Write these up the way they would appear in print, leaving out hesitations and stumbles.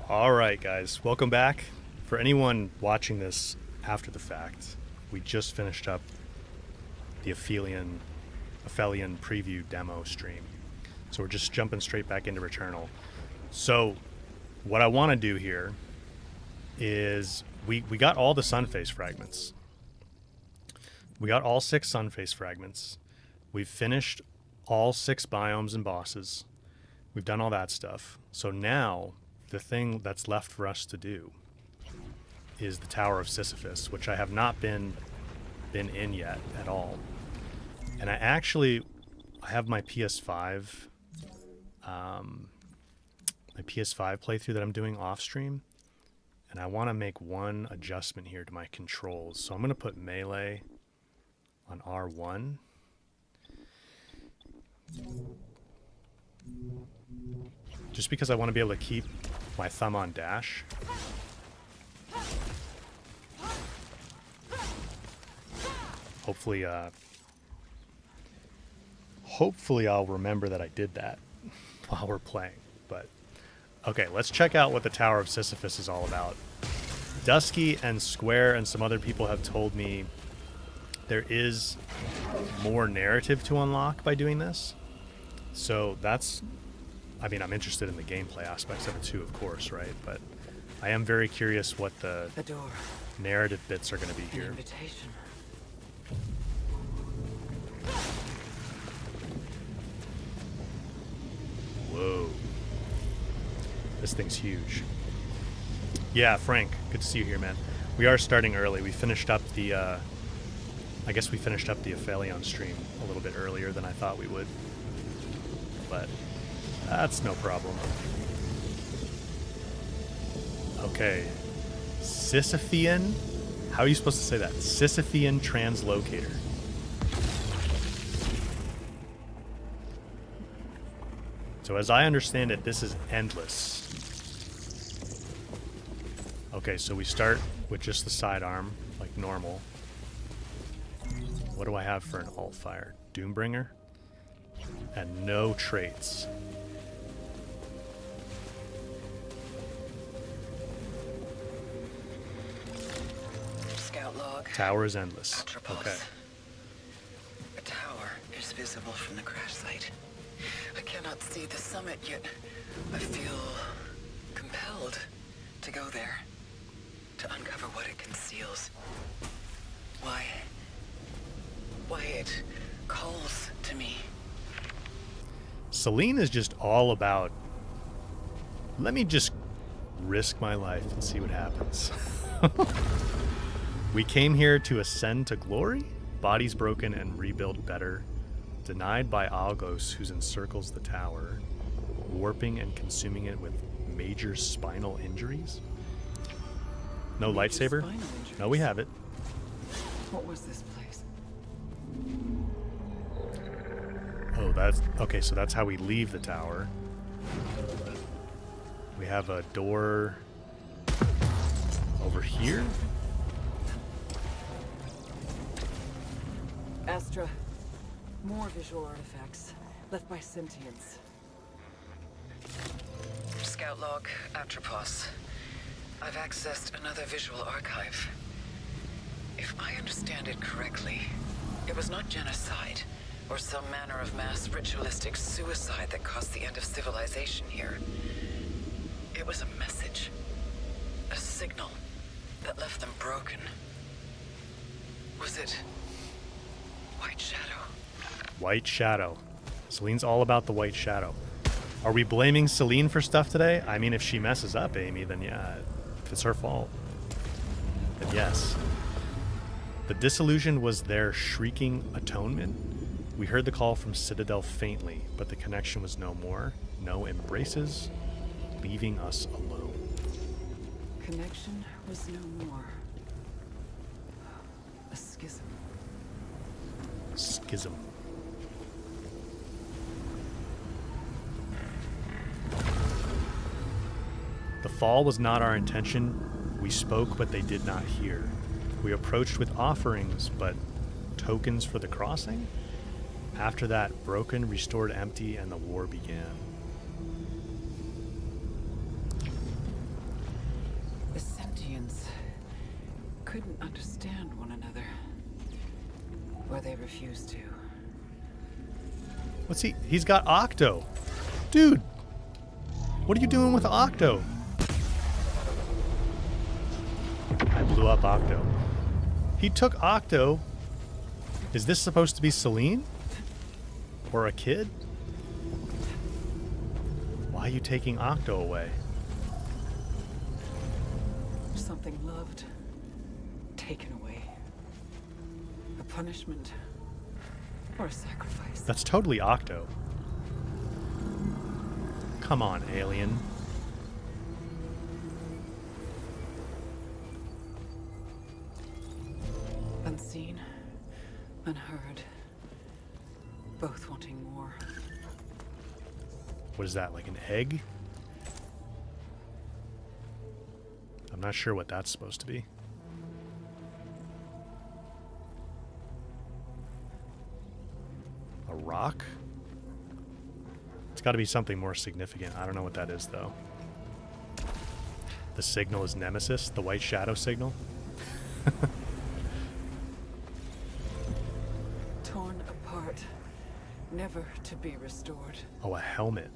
Alright guys, welcome back. For anyone watching this after the fact, we just finished up the Aphelion preview demo stream. So we're just jumping straight back into Returnal. So what I want to do here is we got all the Sunface fragments. We got all 6 Sunface fragments. We've finished all 6 biomes and bosses. We've done all that stuff. So now the thing that's left for us to do is the Tower of Sisyphus, which I have not been in yet at all. And I have my PS5 playthrough that I'm doing off stream, and I want to make one adjustment here to my controls. So I'm going to put melee on R1. Just because I want to be able to keep my thumb on dash. Hopefully I'll remember that I did that while we're playing. But okay, let's check out what the Tower of Sisyphus is all about. Dusky and Square and some other people have told me there is more narrative to unlock by doing this. So I'm interested in the gameplay aspects of it too, of course, right? But I am very curious what the narrative bits are going to be here. Invitation. Whoa. This thing's huge. Yeah, Frank, good to see you here, man. We are starting early. We finished up the, I guess we finished up the Aphelion stream a little bit earlier than I thought we would. But that's no problem. Okay. Sisyphean? How are you supposed to say that? Sisyphean translocator. So as I understand it, this is endless. Okay, so we start with just the sidearm, like normal. What do I have for an alt fire? Doombringer? And no traits. Scout log. Tower is endless. Okay. The tower is visible from the crash site. I cannot see the summit yet. I feel compelled to go there, to uncover what it conceals. Why it calls to me. Celine is just all about, let me just risk my life and see what happens. We came here to ascend to glory, bodies broken and rebuilt better, denied by Algos who encircles the tower, warping and consuming it with major spinal injuries. No lightsaber? No, we have it. What was this place? Oh, that's okay. So that's how we leave the tower. We have a door over here. Astra, more visual artifacts left by sentience. Scout log, Atropos. I've accessed another visual archive. If I understand it correctly, it was not genocide or some manner of mass ritualistic suicide that caused the end of civilization here. It was a message, a signal that left them broken. Was it White Shadow? White Shadow. Celine's all about the White Shadow. Are we blaming Celine for stuff today? I mean, if she messes up, Amy, then yeah. If it's her fault, then yes. The disillusion was their shrieking atonement. We heard the call from Citadel faintly, but the connection was no more. No embraces, leaving us alone. Connection was no more. A schism. Schism. The fall was not our intention. We spoke, but they did not hear. We approached with offerings, but tokens for the crossing? After that, broken, restored empty, and the war began. sentients couldn't understand one another. Or they refused to. What's he? He's got Octo. Dude! What are you doing with Octo? I blew up Octo. He took Octo. Is this supposed to be Celine? Or a kid? Why are you taking Octo away? Something loved, taken away. A punishment or a sacrifice. That's totally Octo. Come on, alien. Unseen, unheard, both wanting more. What is that, like an egg? I'm not sure what that's supposed to be. A rock? It's got to be something more significant. I don't know what that is, though. The signal is Nemesis, the white shadow signal. Torn apart, never to be restored. Oh, a helmet.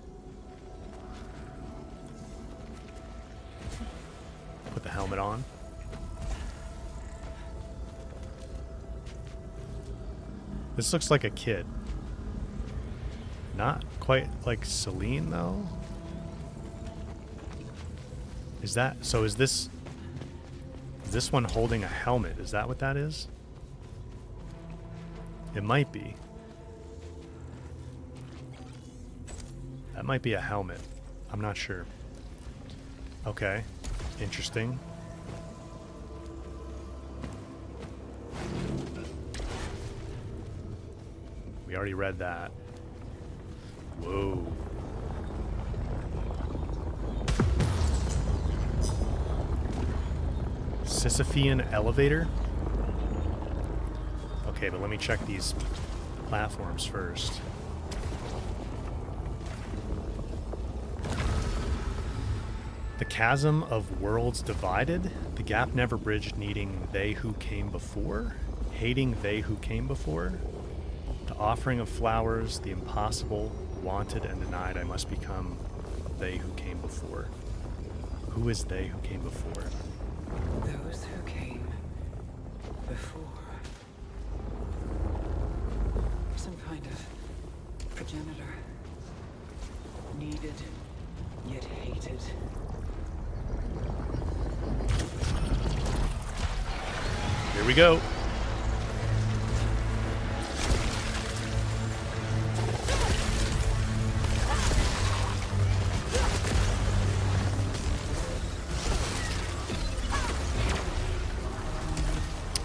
Put the helmet on. This looks like a kid. Not quite like Celine, though. Is that... So is this one holding a helmet? Is that what that is? It might be. That might be a helmet. I'm not sure. Okay. Interesting. We already read that. Whoa. Sisyphean elevator? Okay, but let me check these platforms first. The chasm of worlds divided, the gap never bridged, needing they who came before, hating they who came before, the offering of flowers, the impossible, wanted and denied, I must become they who came before. Who is they who came before? Those who came before. Some kind of progenitor. Needed, yet hated. Here we go.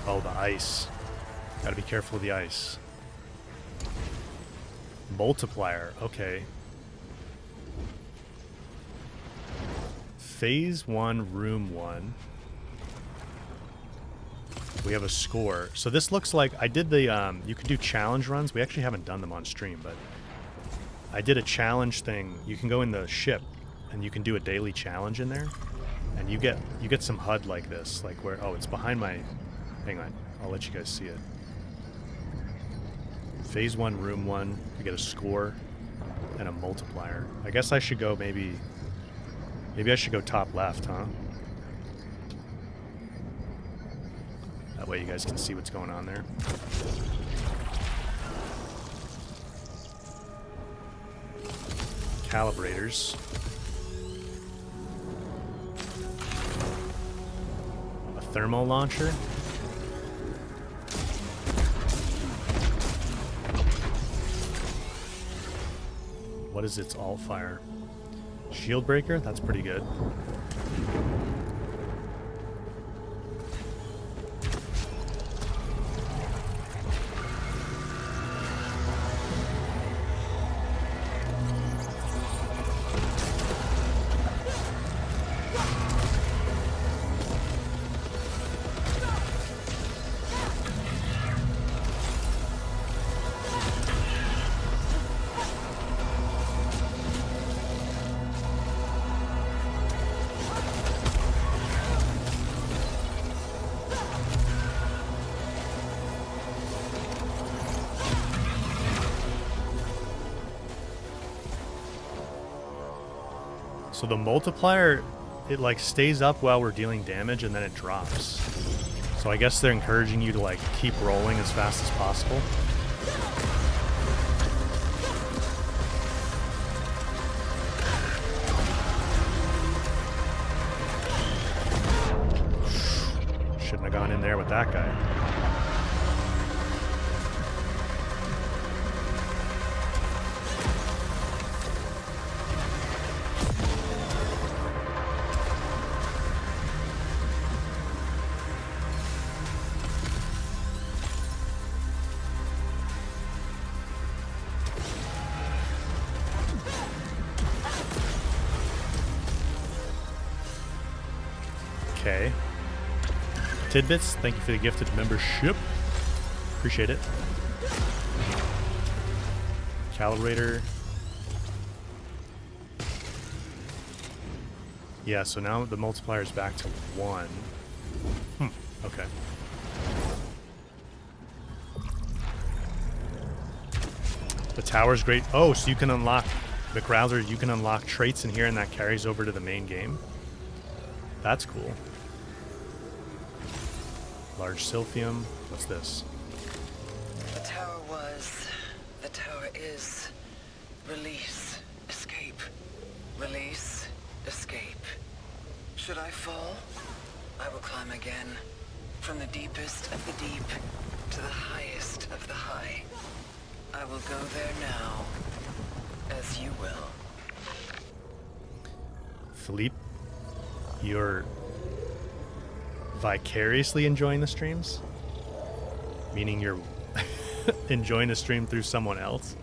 Oh, the ice. Gotta be careful of the ice. Multiplier. Okay. Phase 1, Room 1. We have a score. So this looks like I did the, you can do challenge runs. We actually haven't done them on stream, but I did a challenge thing. You can go in the ship and you can do a daily challenge in there. And you get some HUD like this, like where, oh, it's behind my, hang on. I'll let you guys see it. Phase 1, Room 1. You get a score and a multiplier. I guess I should go maybe I should go top left, huh? That way you guys can see what's going on there. Calibrators. A thermo launcher. What is its alt fire? Shield breaker? That's pretty good. So the multiplier, it like stays up while we're dealing damage and then it drops. So I guess they're encouraging you to like keep rolling as fast as possible. Shouldn't have gone in there with that guy. Okay. Tidbits, thank you for the gifted membership. Appreciate it. Calibrator. Yeah, so now the multiplier is back to 1. Okay. The tower's great. Oh, so you can unlock the Growler, you can unlock traits in here and that carries over to the main game. That's cool. Large Silphium. What's this? The tower was, the tower is. Release, escape. Release, escape. Should I fall? I will climb again. From the deepest of the deep to the highest of the high. I will go there now, as you will. Philippe, you're vicariously enjoying the streams? Meaning you're enjoying the stream through someone else?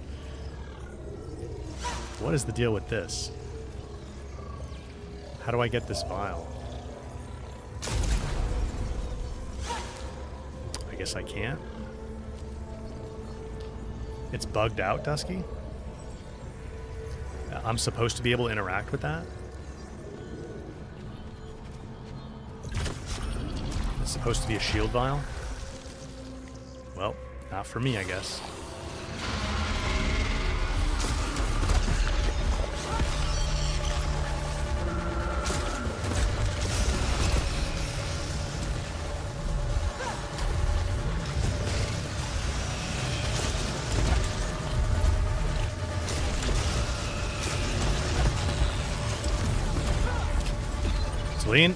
What is the deal with this? How do I get this vial? I guess I can't. It's bugged out, Dusky? I'm supposed to be able to interact with that? It's supposed to be a shield vial? Well, not for me, I guess. Celine?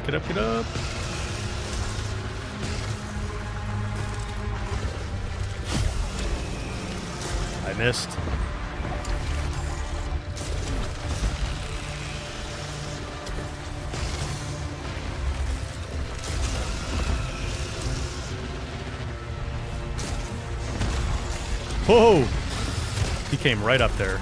Get up, get up. I missed. Whoa! He came right up there.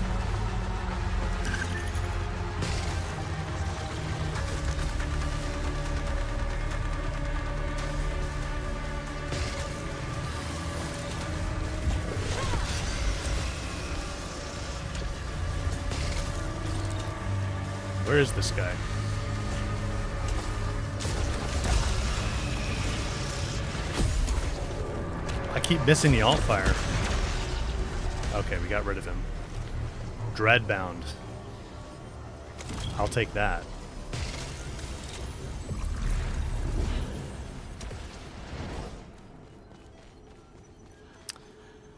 Where is this guy? I keep missing the alt fire. Okay, we got rid of him. Dreadbound. I'll take that.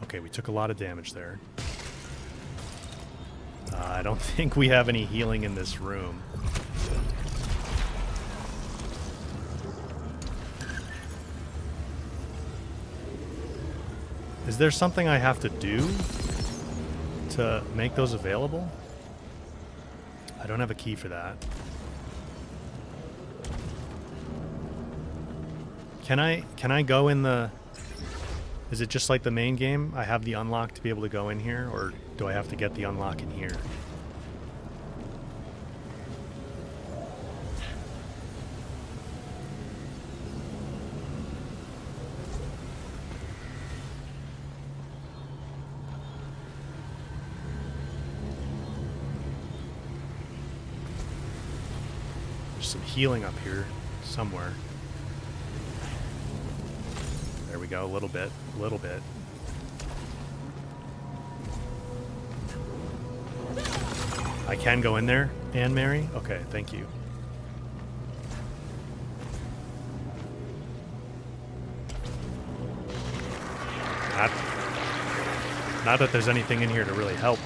Okay, we took a lot of damage there. I don't think we have any healing in this room. Is there something I have to do to make those available? I don't have a key for that. Can I go in the... Is it just like the main game? I have the unlock to be able to go in here, or do I have to get the unlock in here? There's some healing up here somewhere. There we go, a little bit, a little bit. I can go in there, Anne Mary? Okay, thank you. Not that there's anything in here to really help.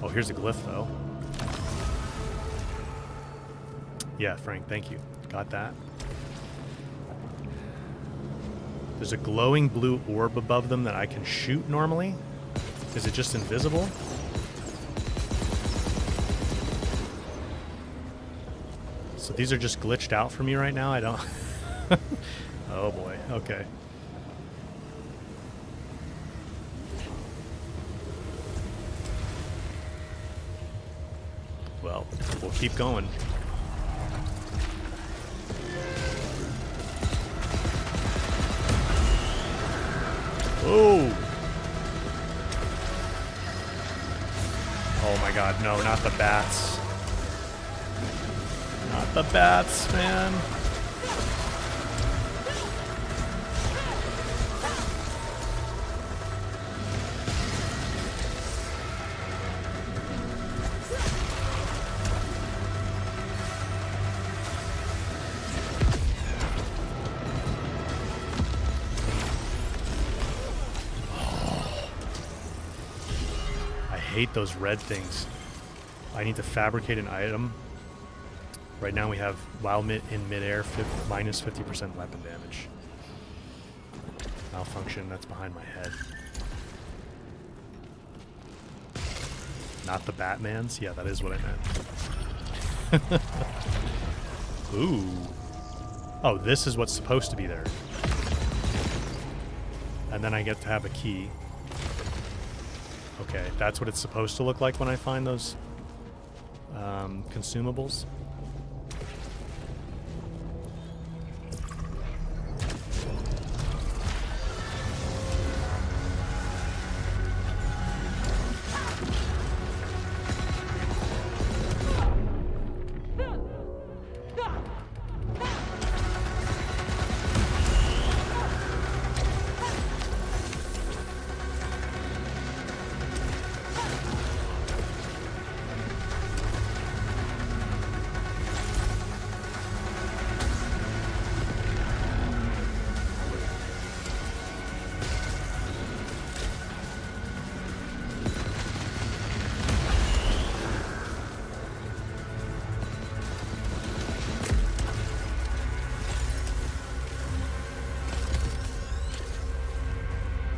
Oh, here's a glyph, though. Yeah, Frank, thank you. Got that. There's a glowing blue orb above them that I can shoot normally. Is it just invisible? So these are just glitched out for me right now? I don't... Oh boy, okay. Well, we'll keep going. Oh! Oh my god, no, not the bats. Not the bats, man. I hate those red things. I need to fabricate an item. Right now we have, while in midair, minus 50% weapon damage. Malfunction, that's behind my head. Not the Batmans? Yeah, that is what I meant. Ooh. Oh, this is what's supposed to be there. And then I get to have a key. Okay, that's what it's supposed to look like when I find those consumables.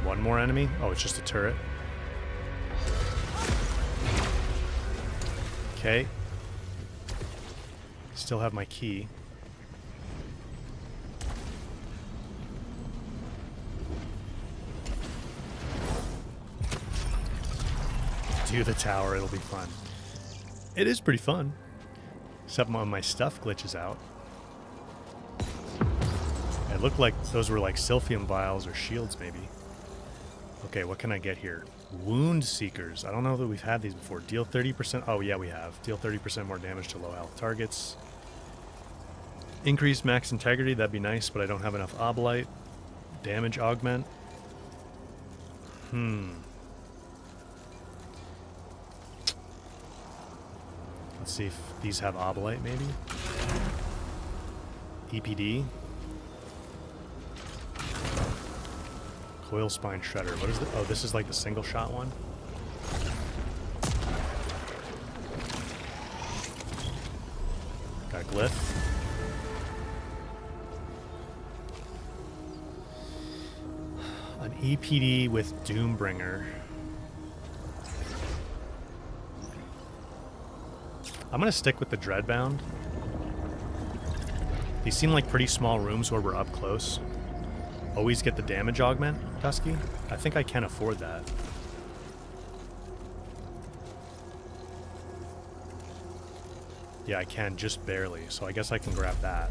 One more enemy? Oh, it's just a turret. Okay. Still have my key. Do the tower, it'll be fun. It is pretty fun. Except when my stuff glitches out. It looked like those were like Sylphium vials or shields, maybe. Okay, what can I get here? Wound Seekers. I don't know that we've had these before. Deal 30%. Oh, yeah, we have. Deal 30% more damage to low health targets. Increase max integrity. That'd be nice, but I don't have enough Oblite. Damage augment. Let's see if these have Oblite, maybe. EPD. Coil Spine Shredder. What is it? Oh, this is like the single shot one. Got a glyph. An EPD with Doombringer. I'm gonna stick with the Dreadbound. These seem like pretty small rooms where we're up close. Always get the damage augment, Dusky? I think I can afford that. Yeah, I can, just barely, so I guess I can grab that.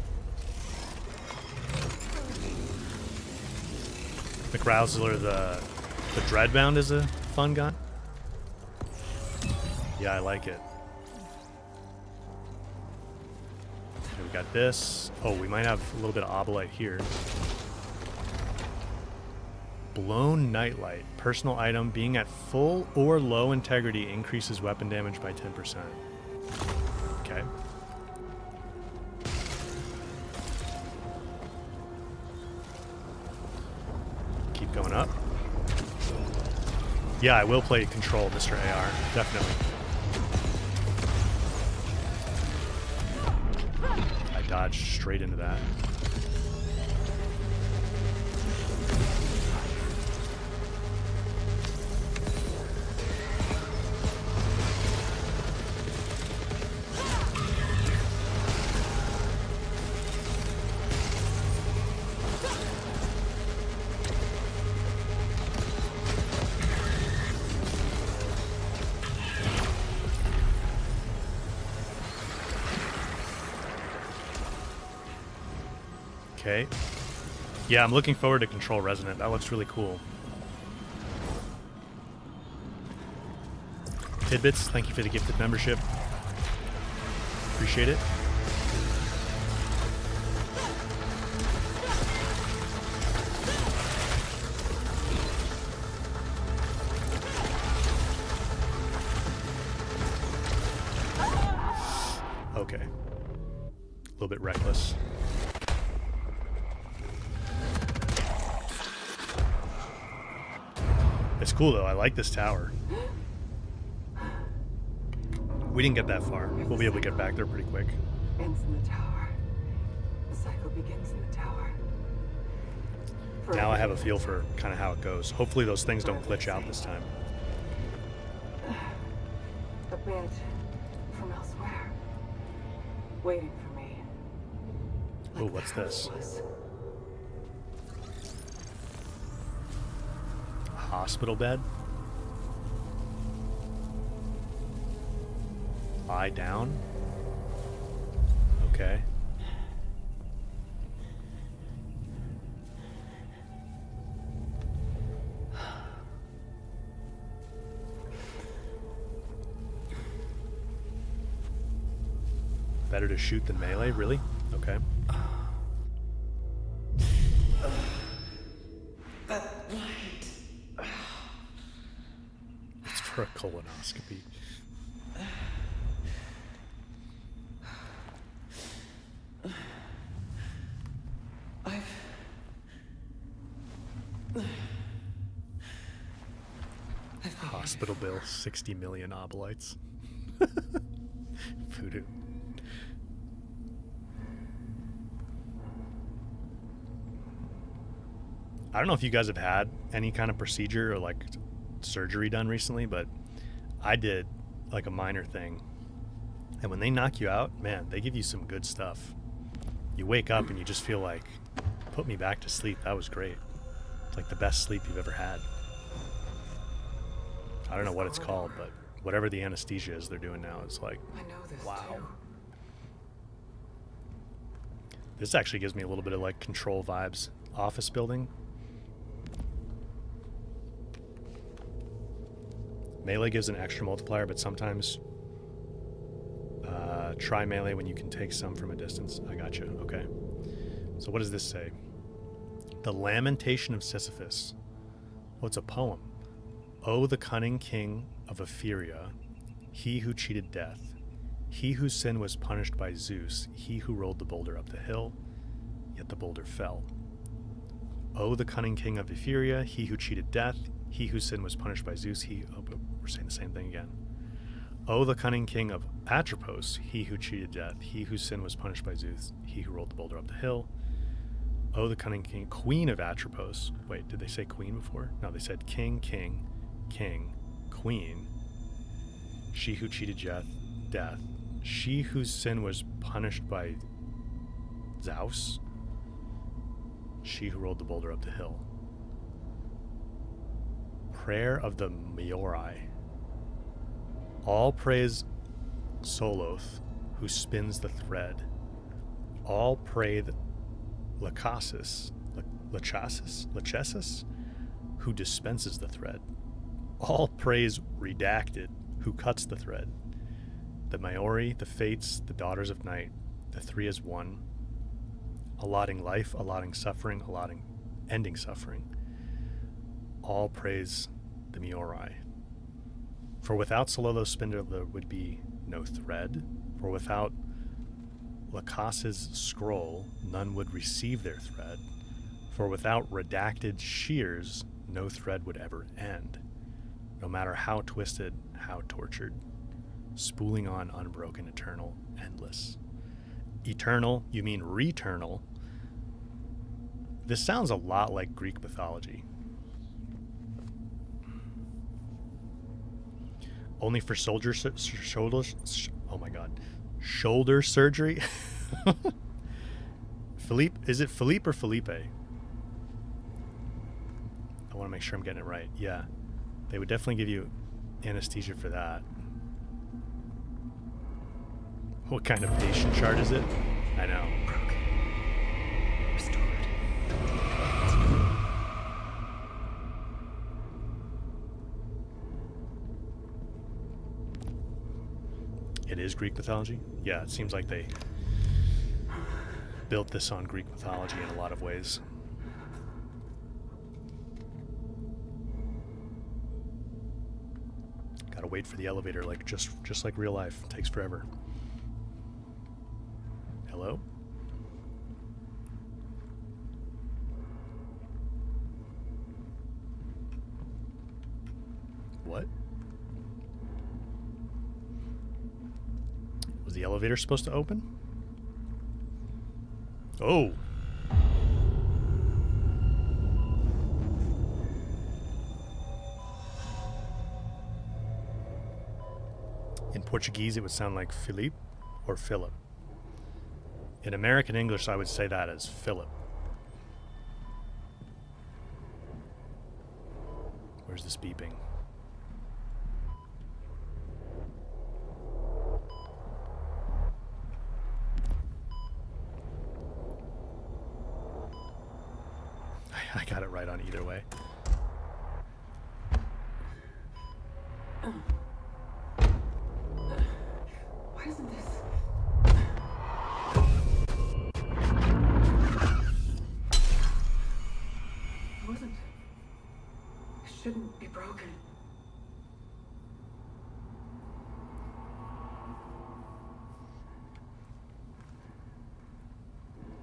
McRousler, the Dreadbound is a fun gun. Yeah, I like it. got this. Oh, we might have a little bit of obolite here. Blown Nightlight. Personal item. Being at full or low integrity increases weapon damage by 10%. Okay. Keep going up. Yeah, I will play Control, Mr. AR. Definitely. I dodged straight into that. Okay. Yeah, I'm looking forward to Control Resonant. That looks really cool. Tidbits, thank you for the gifted membership. Appreciate it. Okay. A little bit reckless. It's cool though, I like this tower. We didn't get that far. We'll be able to get back there pretty quick. Ends in the tower. The cycle begins in the tower. Now I have a feel for kind of how it goes. Hopefully those things don't glitch out this time. A bid from elsewhere. Waiting for me. Oh, what's this? Hospital bed? Lie down? Okay. Better to shoot than melee? Really? Okay. It's for a colonoscopy. Hospital bill, 60 million obolites. Voodoo. I don't know if you guys have had any kind of procedure or like surgery done recently, but I did like a minor thing. And when they knock you out, man, they give you some good stuff. You wake up and you just feel like, put me back to sleep. That was great. It's like the best sleep you've ever had. I don't know what it's called, but whatever the anesthesia is they're doing now, it's like, I know this wow. too. This actually gives me a little bit of like Control vibes. Office building. Melee gives an extra multiplier, but sometimes try melee when you can take some from a distance. I gotcha. Okay. So what does this say? The Lamentation of Sisyphus. Oh, it's a poem. O the cunning king of Ephyria, he who cheated death, he whose sin was punished by Zeus, he who rolled the boulder up the hill, yet the boulder fell. O the cunning king of Ephyria, he who cheated death, he whose sin was punished by Zeus, we're saying the same thing again. O the cunning king of Atropos, he who cheated death, he whose sin was punished by Zeus, he who rolled the boulder up the hill. O the cunning king, queen of Atropos. Wait, did they say queen before? No, they said king, king, king, queen. She who cheated death. She whose sin was punished by Zeus. She who rolled the boulder up the hill. Prayer of the Maori. All praise Soloth, who spins the thread. All pray the Lachesis, who dispenses the thread. All praise Redacted, who cuts the thread. The Maori, the Fates, the Daughters of Night, The three is one, allotting life, allotting suffering, ending suffering. All praise the Miori. For without Sololo's spindle there would be no thread. For without Lacasse's scroll, none would receive their thread. For without redacted shears, no thread would ever end. No matter how twisted, how tortured. Spooling on, unbroken, eternal, endless. Eternal, you mean returnal. This sounds a lot like Greek mythology. Only for shoulder surgery. Philippe, is it Philippe or Felipe? I want to make sure I'm getting it right. Yeah, they would definitely give you anesthesia for that. What kind of patient chart is it? I know. Broken. Restored. It is Greek mythology? Yeah, it seems like they built this on Greek mythology in a lot of ways. Gotta wait for the elevator, like just like real life. It takes forever. Hello? What? Was the elevator supposed to open? Oh! In Portuguese, it would sound like Philippe or Philip. In American English, I would say that as Philip. Where's this beeping? I got it right on either way. Why isn't this? It wasn't. It shouldn't be broken.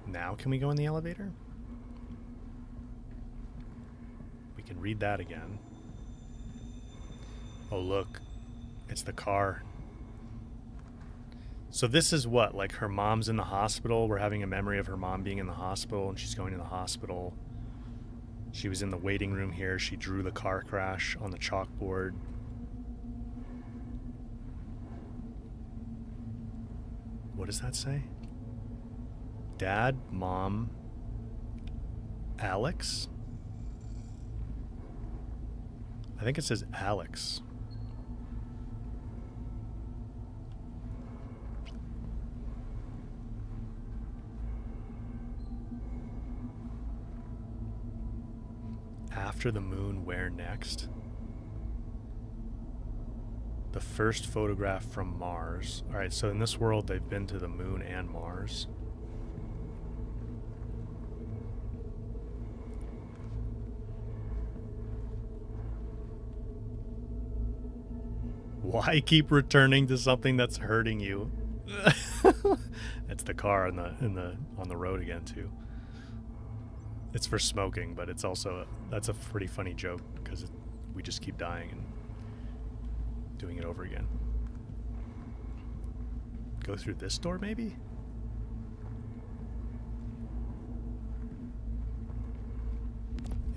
Now can we go in the elevator? We can read that again. Oh, look. It's the car. So this is what? Like her mom's in the hospital. We're having a memory of her mom being in the hospital, and she's going to the hospital. She was in the waiting room here. She drew the car crash on the chalkboard. What does that say? Dad, Mom, Alex? I think it says Alex. After the moon, where next? The first photograph from Mars. All right, so in this world, they've been to the moon and Mars. Why keep returning to something that's hurting you? That's the car on the road again too. It's for smoking, but it's also that's a pretty funny joke because we just keep dying and doing it over again. Go through this door, maybe?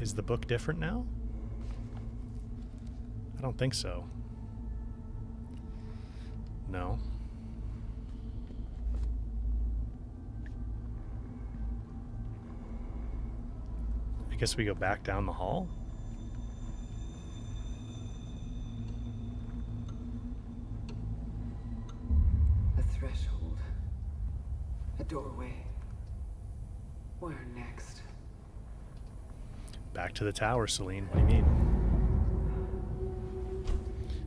Is the book different now? I don't think so. No. I guess we go back down the hall. A threshold. A doorway. Where next? Back to the tower, Celine. What do you mean?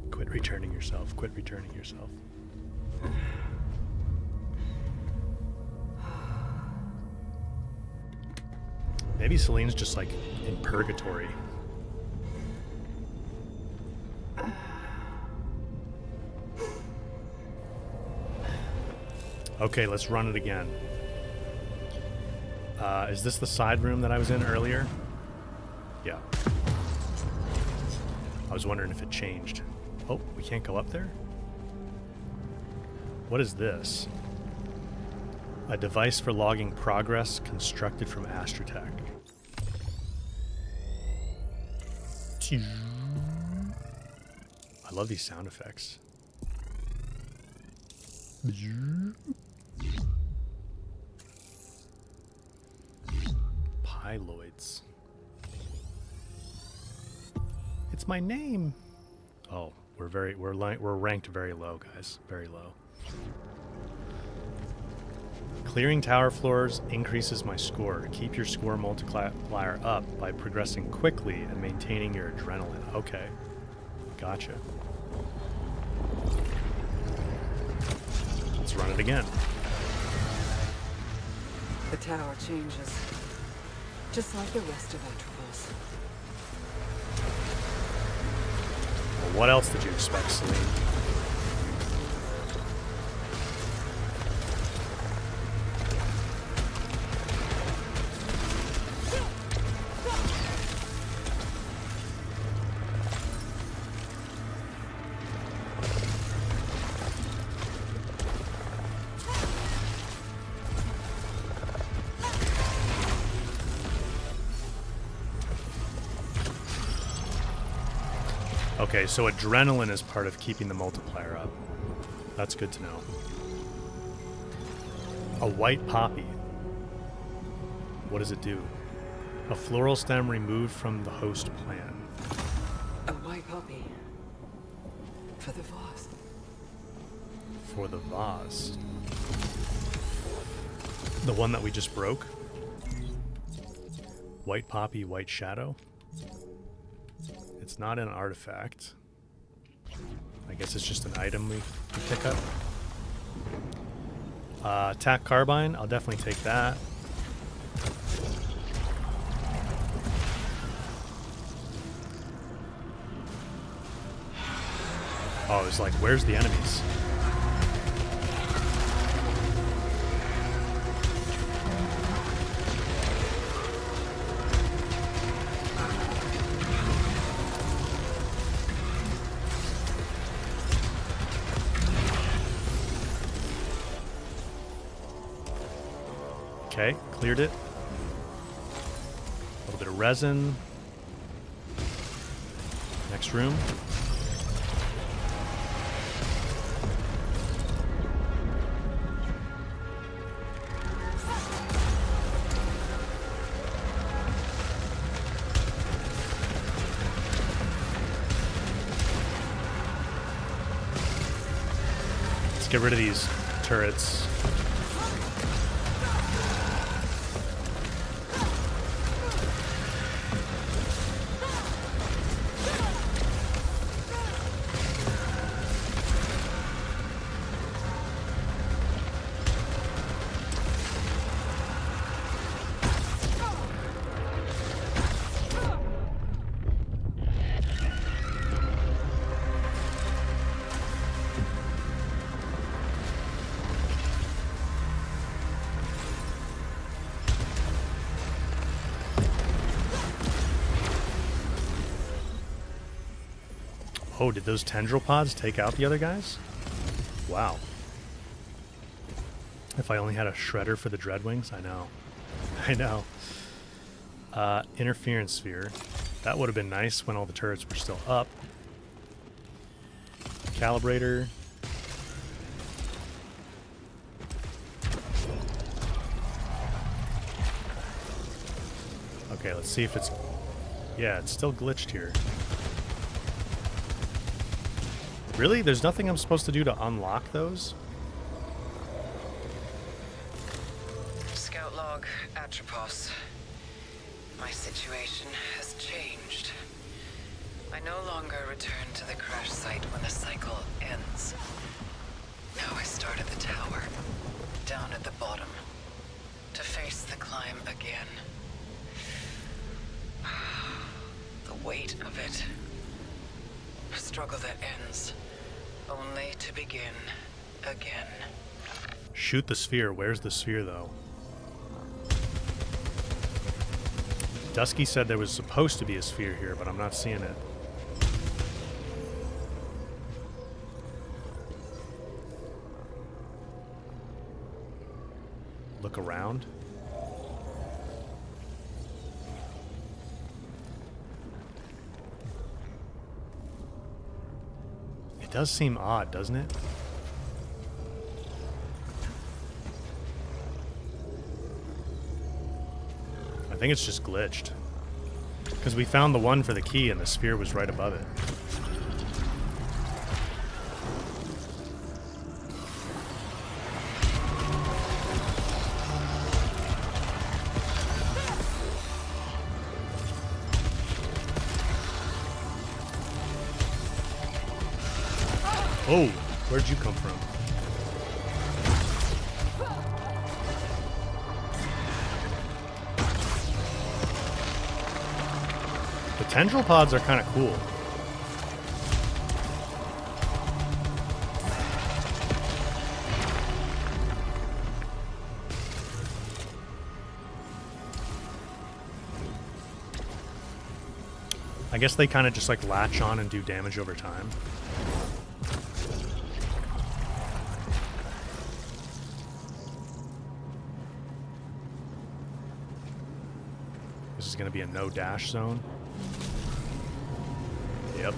Quit returning yourself. Quit returning yourself. Maybe Celine's just like in purgatory. Okay, let's run it again. Is this the side room that I was in earlier? Yeah. I was wondering if it changed. Oh, we can't go up there? What is this? A device for logging progress constructed from Astrotech. I love these sound effects. Pyloids. It's my name. Oh, we're ranked very low, guys. Very low. Clearing tower floors increases my score. Keep your score multiplier up by progressing quickly and maintaining your adrenaline. Okay. Gotcha. Let's run it again. The tower changes. Just like the rest of Atropos. Well, what else did you expect, Celine? Okay, so adrenaline is part of keeping the multiplier up. That's good to know. A white poppy. What does it do? A floral stem removed from the host plant. A white poppy. For the vase. For the vase. The one that we just broke? White poppy, white shadow? It's not an artifact. I guess it's just an item we pick up. Attack carbine, I'll definitely take that. Oh, it's like, where's the enemies? Okay, cleared it. A little bit of resin. Next room. Let's get rid of these turrets. Oh, did those tendril pods take out the other guys? Wow. If I only had a shredder for the Dreadwings, I know. I know. Interference sphere. That would have been nice when all the turrets were still up. Calibrator. Okay, let's see if it's... Yeah, it's still glitched here. Really? There's nothing I'm supposed to do to unlock those? Scout log, Atropos. My situation has changed. I no longer return to the crash site when the cycle ends. Now I start at the tower, down at the bottom, to face the climb again. to begin again. Shoot the sphere. Where's the sphere, though? Dusky said there was supposed to be a sphere here, but I'm not seeing it. Look around. It does seem odd, doesn't it? I think it's just glitched. Because we found the one for the key and the sphere was right above it. Oh, where'd you come from? The tendril pods are kind of cool. I guess they kind of just like latch on and do damage over time. This is going to be a no dash zone. Yep.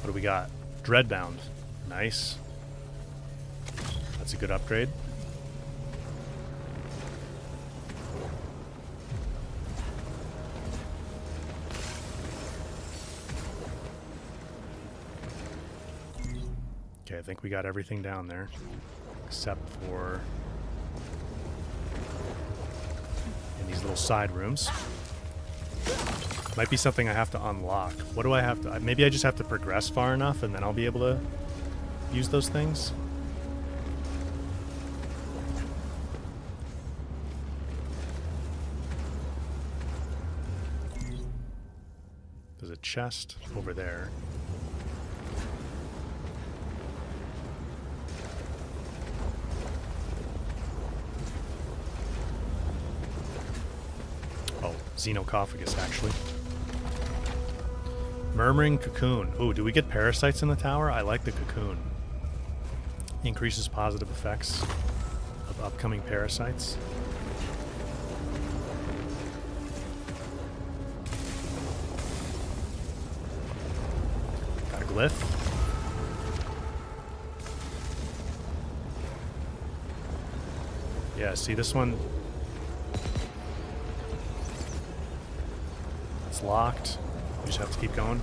What do we got? Dreadbound. Nice. That's a good upgrade. Okay, I think we got everything down there. Except for in these little side rooms. Might be something I have to unlock. What do I have to... Maybe I just have to progress far enough and then I'll be able to use those things. There's a chest over there. Oh, xenocophagus, actually. Murmuring cocoon. Oh, do we get parasites in the tower? I like the cocoon. Increases positive effects of upcoming parasites. Got a glyph. Yeah, see this one? It's locked. We just have to keep going.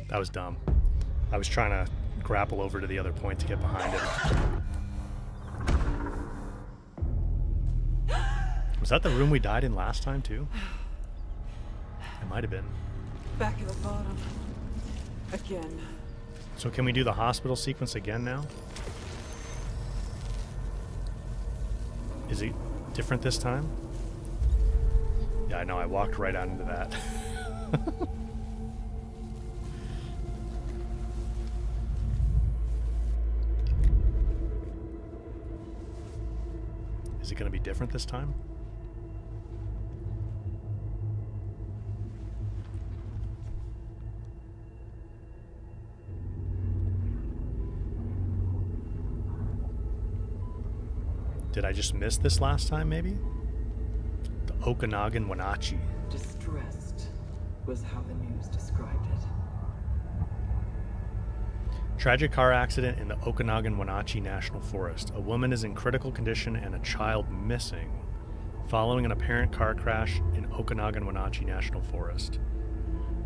That was dumb. I was trying to grapple over to the other point to get behind it. I'm Was that the room we died in last time, too? It might have been. Back at the bottom. Again. So can we do the hospital sequence again now? Is it different this time? Yeah, I know. I walked right out into that. Is it going to be different this time? Did I just miss this last time, maybe? The Okanagan Wenatchee. Distressed was how the news described it. Tragic car accident in the Okanagan Wenatchee National Forest. A woman is in critical condition and a child missing following an apparent car crash in Okanagan Wenatchee National Forest.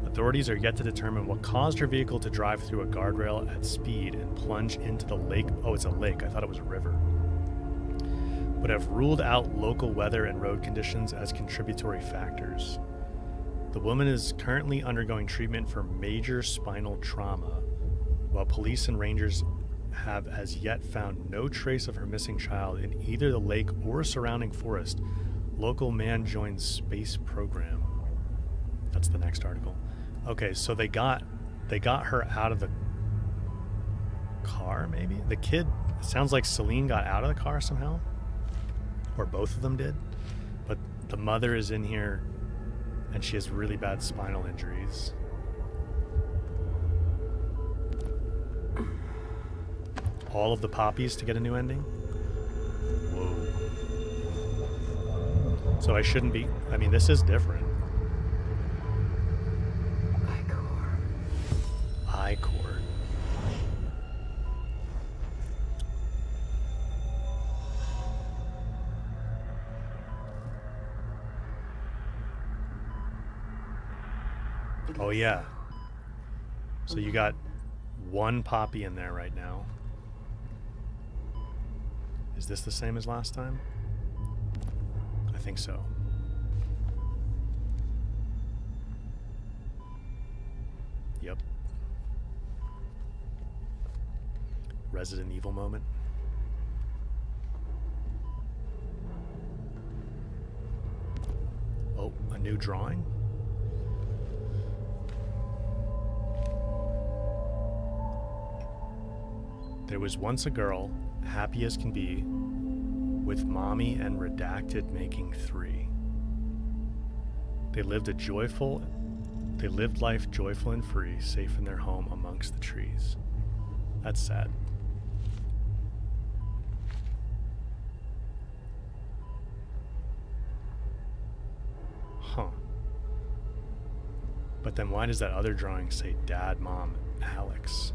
Authorities are yet to determine what caused her vehicle to drive through a guardrail at speed and plunge into the lake. Oh, it's a lake. I thought it was a river. But have ruled out local weather and road conditions as contributory factors. The woman is currently undergoing treatment for major spinal trauma, while police and rangers have as yet found no trace of her missing child in either the lake or surrounding forest. Local man joins space program. That's the next article. Okay, so they got her out of the car, maybe? The kid, it sounds like Celine got out of the car somehow. Or both of them did. But the mother is in here and she has really bad spinal injuries. All of the poppies to get a new ending? Whoa. So I shouldn't be... I mean, this is different. I-core. Oh, yeah. So you got one poppy in there right now. Is this the same as last time? I think so. Yep. Resident Evil moment. Oh, a new drawing? There was once a girl, happy as can be, with mommy and redacted making 3. They lived life joyful and free, safe in their home amongst the trees. That's sad. Huh. But then why does that other drawing say Dad, Mom, Alex?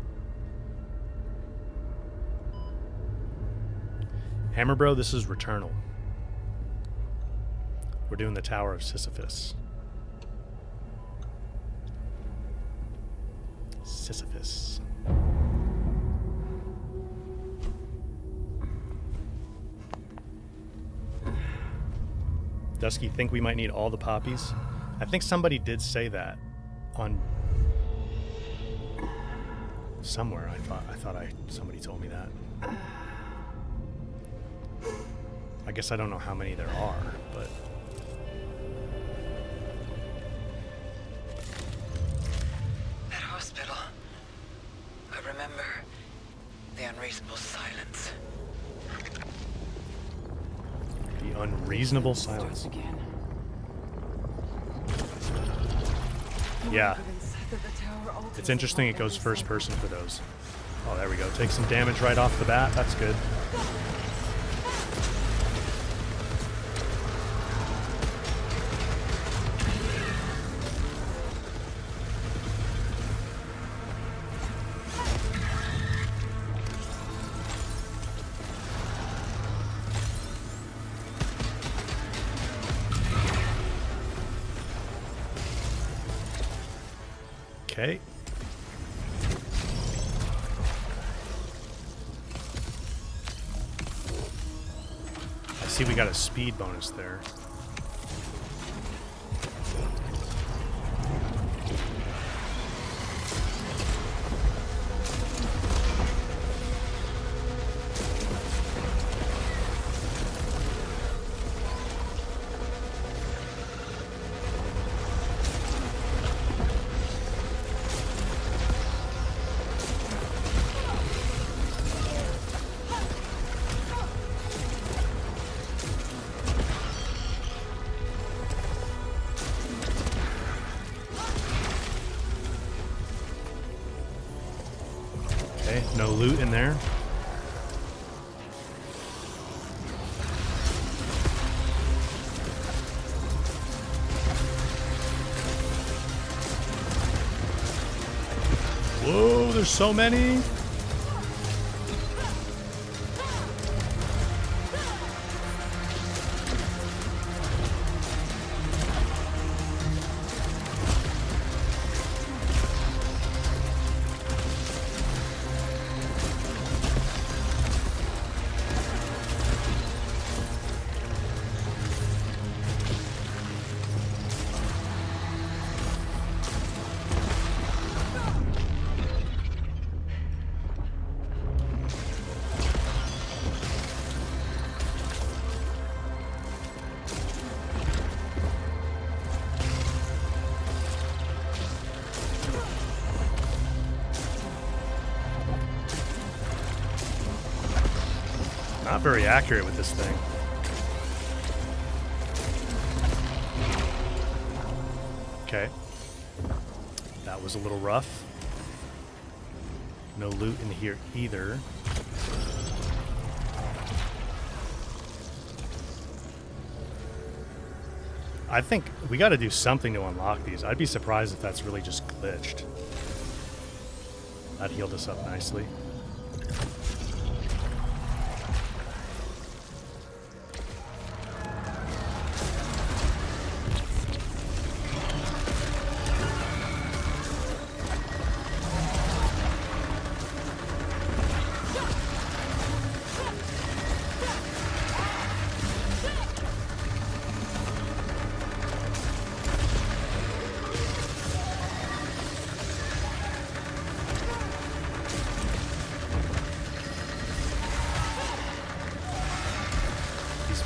Hammer Bro, this is Returnal. We're doing the Tower of Sisyphus. Sisyphus. Dusky, think we might need all the poppies? I think somebody did say that on somewhere. Somebody told me that. I guess I don't know how many there are, but That hospital. I remember the unreasonable silence. the unreasonable silence. Starts again. Yeah. Evidence that the tower alters It's interesting the it goes light first every person for those. Oh, there we go. Take some damage right off the bat. That's good. Okay. I see we got a speed bonus there. No loot in there. Whoa, there's so many. Not very accurate with this thing. Okay. That was a little rough. No loot in here either. I think we got to do something to unlock these. I'd be surprised if that's really just glitched. That healed us up nicely.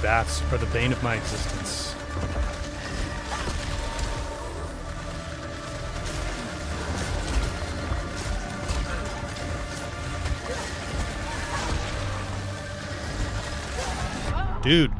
Bats are the bane of my existence. Dude.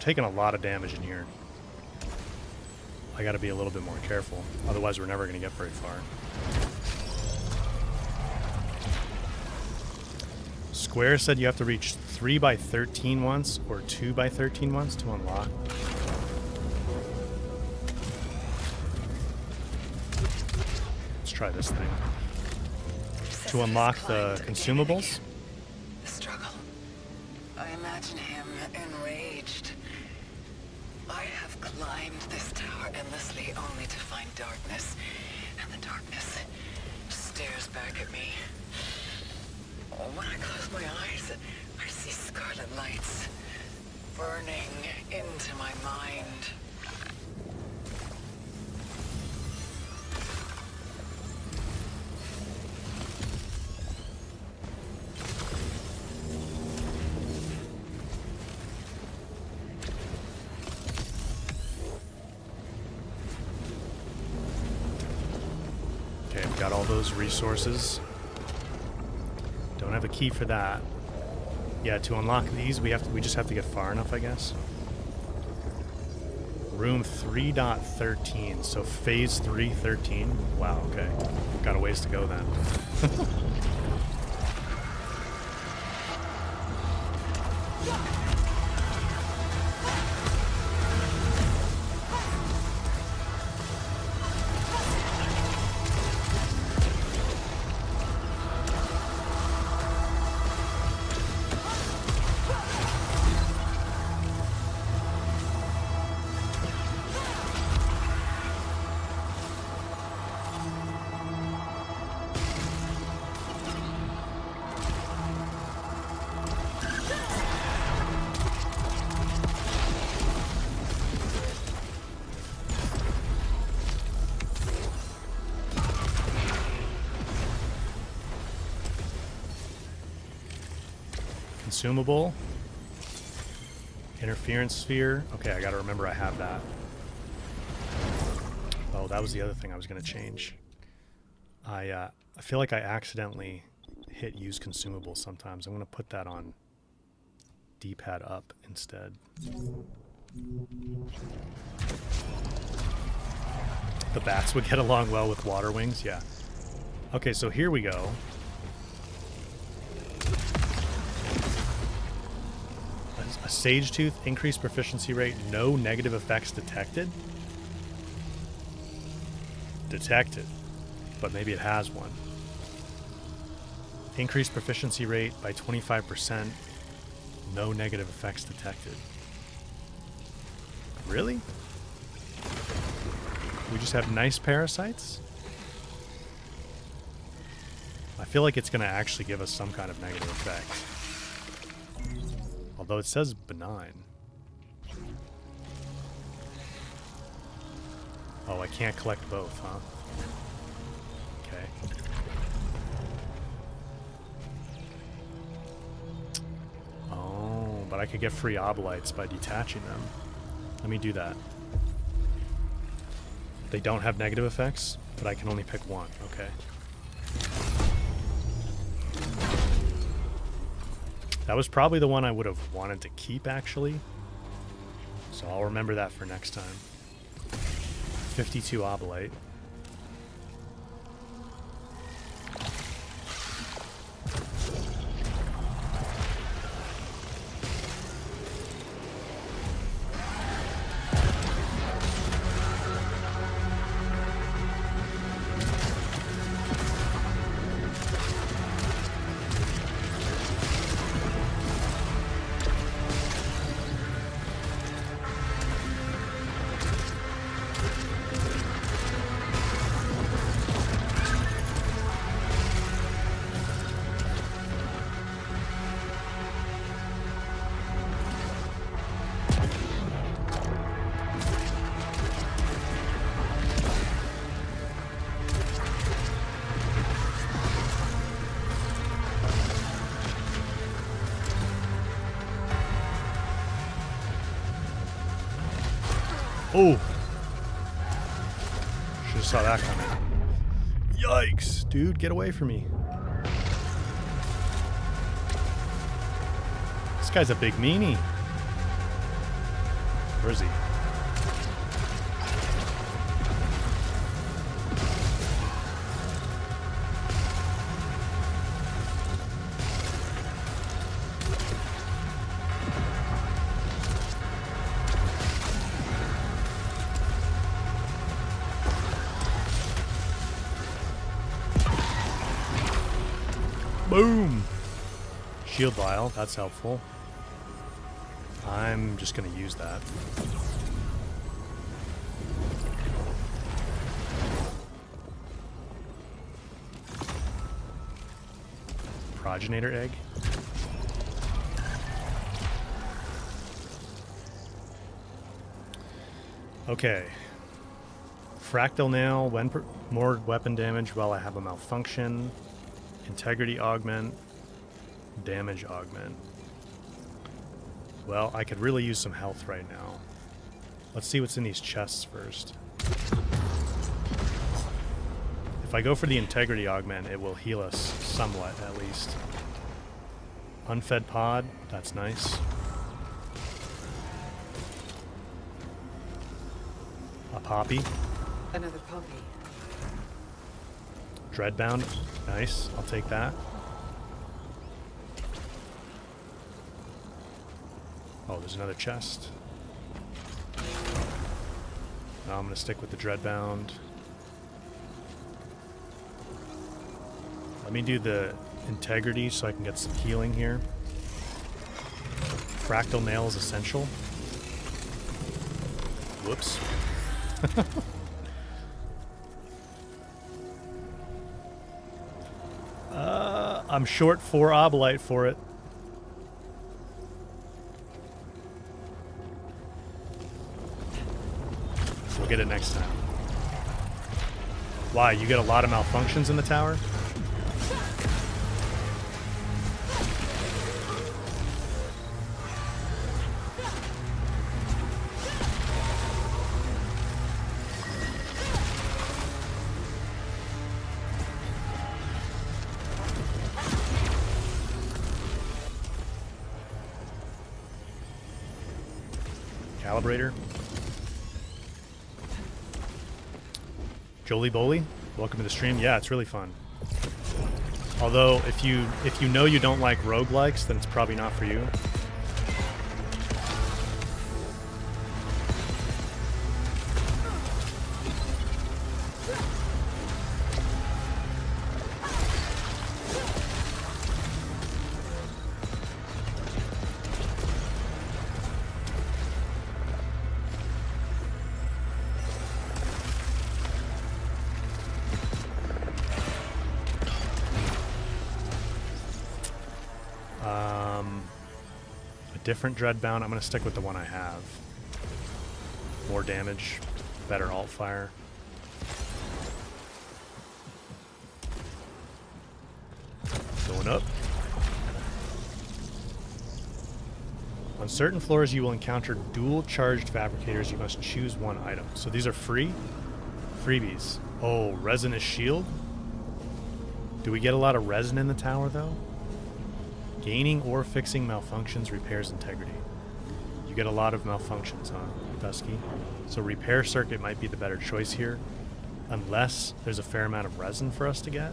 Taking a lot of damage in here. I gotta be a little bit more careful, otherwise we're never gonna get very far. Square said you have to reach 3x13 once or 2x13 once to unlock. Let's try this thing. To unlock the consumables. The struggle. I imagine him enraged. I have climbed this tower endlessly only to find darkness, and the darkness stares back at me. When I close my eyes, I see scarlet lights burning into my mind. Got all those resources. Don't have a key for that. Yeah, to unlock these, we just have to get far enough, I guess. Room 3.13, so phase 3.13. Wow, okay. Got a ways to go then. Consumable. Interference sphere. Okay, I gotta remember I have that. Oh, that was the other thing I was going to change. I feel like I accidentally hit use consumable sometimes. I'm going to put that on D-pad up instead. The bats would get along well with water wings, yeah. Okay, so here we go. A sage tooth, increased proficiency rate, no negative effects detected. Detected, but maybe it has one. Increased proficiency rate by 25%, no negative effects detected. Really? We just have nice parasites? I feel like it's going to actually give us some kind of negative effect. Although it says benign. Oh, I can't collect both, huh? Okay. Oh, but I could get free obolites by detaching them. Let me do that. They don't have negative effects, but I can only pick one. Okay. That was probably the one I would have wanted to keep, actually. So I'll remember that for next time. 52 obolite. Oh! Should've saw that coming. Yikes! Dude, get away from me. This guy's a big meanie. Where is he? Boom! Shield vial, that's helpful. I'm just going to use that. Progenitor egg. Okay. Fractal nail, when more weapon damage while I have a malfunction. Integrity augment, damage augment. Well, I could really use some health right now. Let's see what's in these chests first. If I go for the integrity augment, it will heal us somewhat, at least. Unfed pod, that's nice. A poppy. Another puppy. Dreadbound, nice. I'll take that. Oh, there's another chest. Now I'm going to stick with the Dreadbound. Let me do the integrity so I can get some healing here. Fractal nail is essential. Whoops. I'm short 4 obolite for it. We'll get it next time. Why? You get a lot of malfunctions in the tower? calibrator. Jolie Bowley, welcome to the stream. Yeah, it's really fun. Although, if you know you don't like roguelikes, then it's probably not for you. Different Dreadbound. I'm going to stick with the one I have. More damage, better alt fire. Going up. On certain floors, you will encounter dual charged fabricators. You must choose one item. So these are free? Freebies. Oh, resinous shield? Do we get a lot of resin in the tower, though? Gaining or fixing malfunctions repairs integrity. You get a lot of malfunctions, huh, Dusky? So repair circuit might be the better choice here, unless there's a fair amount of resin for us to get.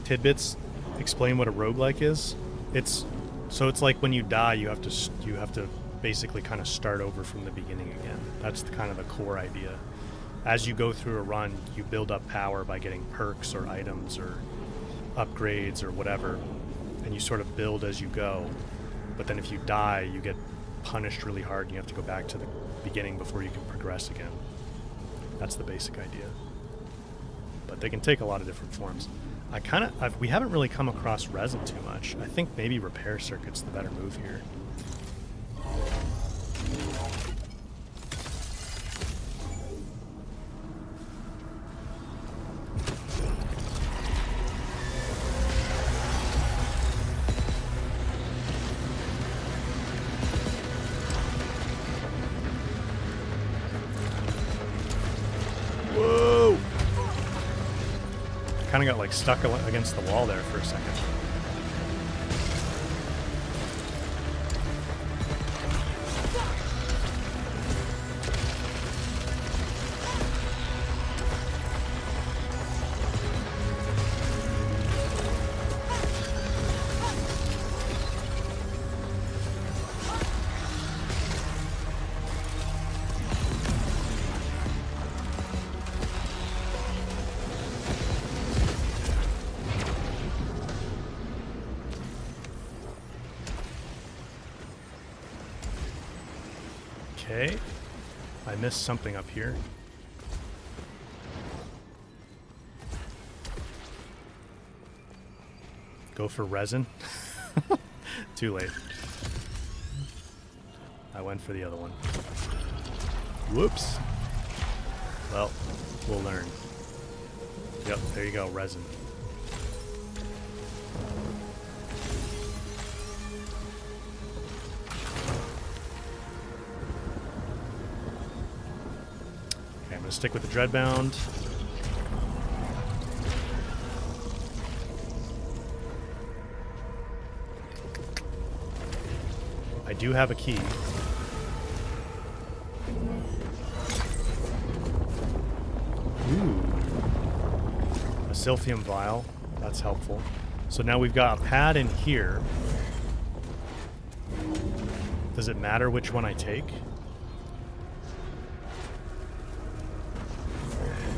Tidbits explain what a roguelike is. It's like when you die, you have to basically kind of start over from the beginning again. That's kind of the core idea. As you go through a run, you build up power by getting perks or items or upgrades or whatever, and you sort of build as you go. But then if you die, you get punished really hard and you have to go back to the beginning before you can progress again. That's the basic idea. But they can take a lot of different forms. We haven't really come across resin too much. I think maybe repair circuit's the better move here. Kind of got like stuck against the wall there for a second. Okay, I missed something up here. Go for resin. Too late. I went for the other one. Whoops. Well, we'll learn. Yep, there you go, resin. Stick with the Dreadbound. I do have a key. Ooh. A Silphium Vial. That's helpful. So now we've got a pad in here. Does it matter which one I take?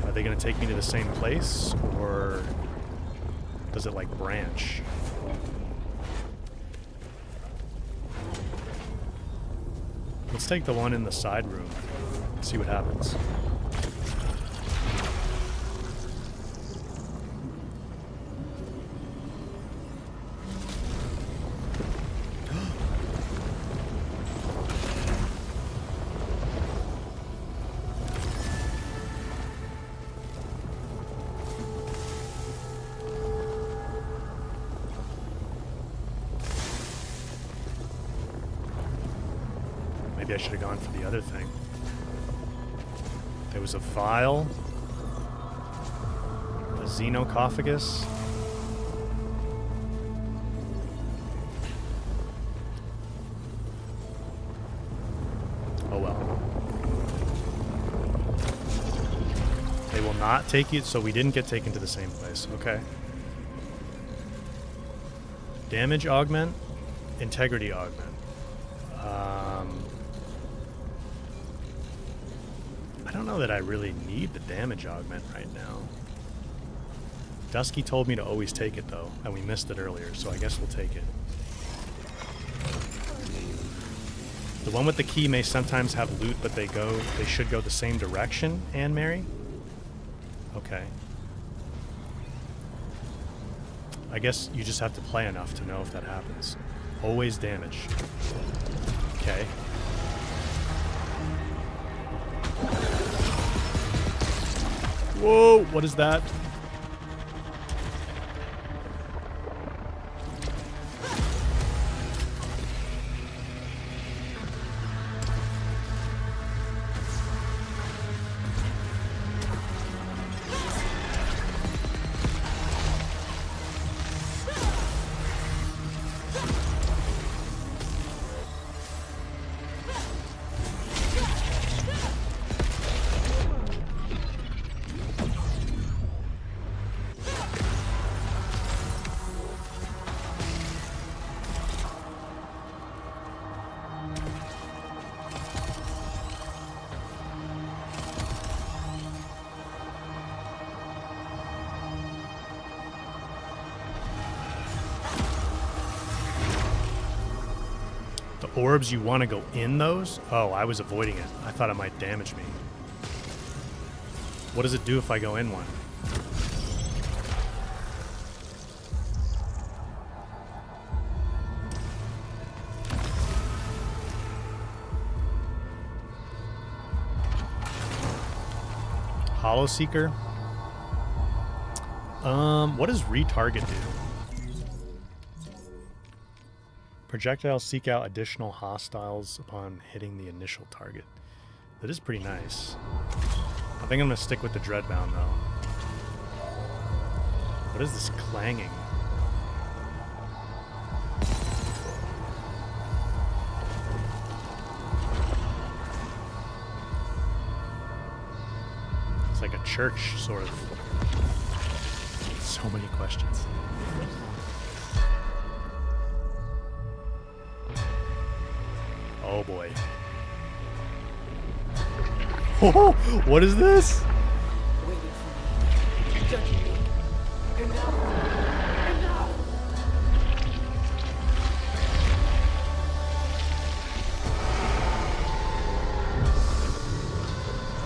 Are they going to take me to the same place, or does it like branch? Let's take the one in the side room, see what happens. Maybe I should have gone for the other thing. There was a vial, a xenocophagus. not take you, so we didn't get taken to the same place. Okay. Damage augment, integrity augment. I don't know that I really need the damage augment right now. Dusky told me to always take it though, and we missed it earlier, so I guess we'll take it. The one with the key may sometimes have loot, but they should go the same direction, Anne Mary? Okay. I guess you just have to play enough to know if that happens. Always damage. Okay. Whoa, what is that? Orbs, you want to go in those? Oh, I was avoiding it. I thought it might damage me. What does it do if I go in one? Hollow Seeker? What does retarget do? Projectiles seek out additional hostiles upon hitting the initial target. That is pretty nice. I think I'm going to stick with the Dreadbound, though. What is this clanging? It's like a church, sort of. So many questions. Oh boy. Oh, what is this? Waiting for me. Judging me. Enough. Enough.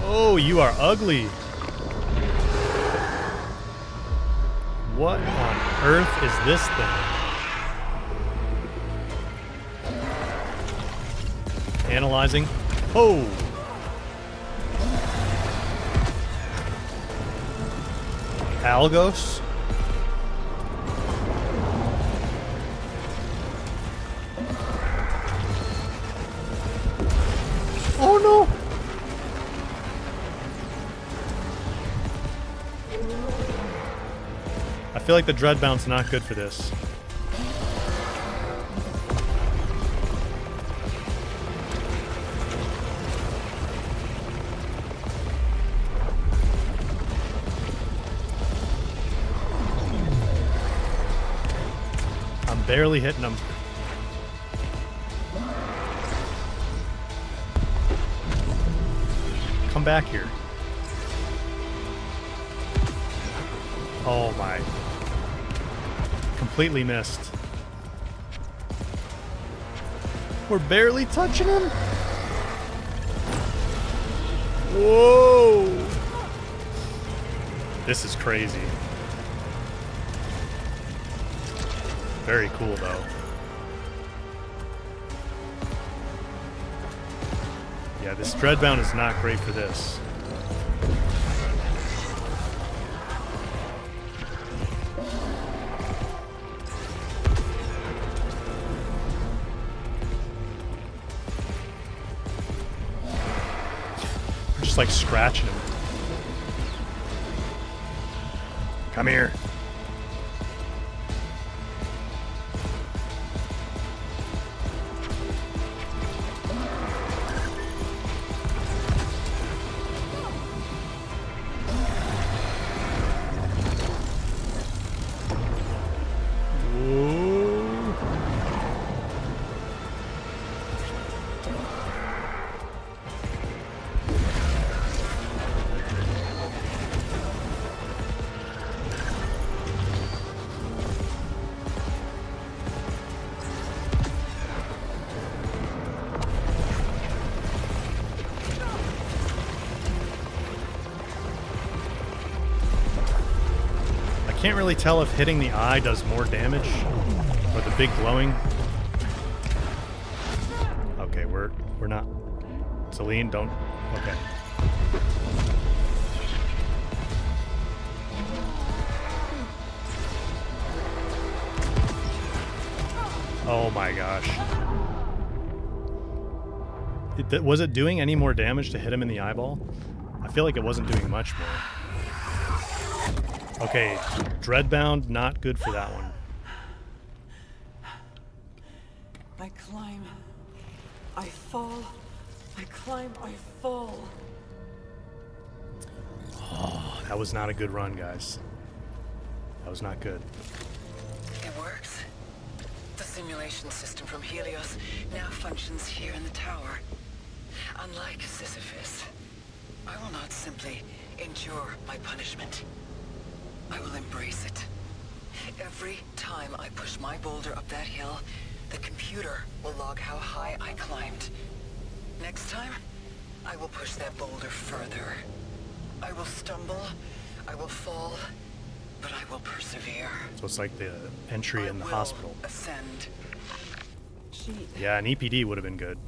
Oh, you are ugly. What on earth is this thing? Analyzing. Oh! Algos? Oh no! I feel like the Dreadbound's not good for this. Barely hitting them. Come back here. Oh my. Completely missed. We're barely touching him. Whoa. This is crazy. Very cool, though. Yeah, this Dreadbound is not great for this. We're just like scratching him. Come here. Can't really tell if hitting the eye does more damage or the big glowing. Okay, we're not. Celine, don't. Okay. Oh my gosh. Was it doing any more damage to hit him in the eyeball? I feel like it wasn't doing much more. Okay, Dreadbound, not good for that one. I climb. I fall. I climb. I fall. Oh, that was not a good run, guys. That was not good. It works. The simulation system from Helios now functions here in the tower. Unlike Sisyphus, I will not simply endure my punishment. I will embrace it. Every time I push my boulder up that hill, the computer will log how high I climbed. Next time, I will push that boulder further. I will stumble, I will fall, but I will persevere. So it's like the entry in the hospital. Ascend. Yeah, an EPD would have been good.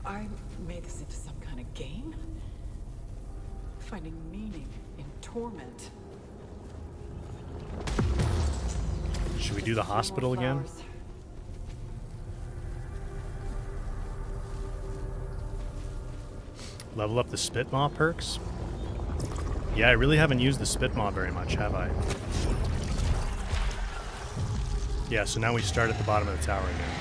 I made this into some kind of game? Finding meaning in torment. Should we do the hospital again? Level up the spit maw perks? Yeah, I really haven't used the spit maw very much, have I? Yeah, so now we start at the bottom of the tower again.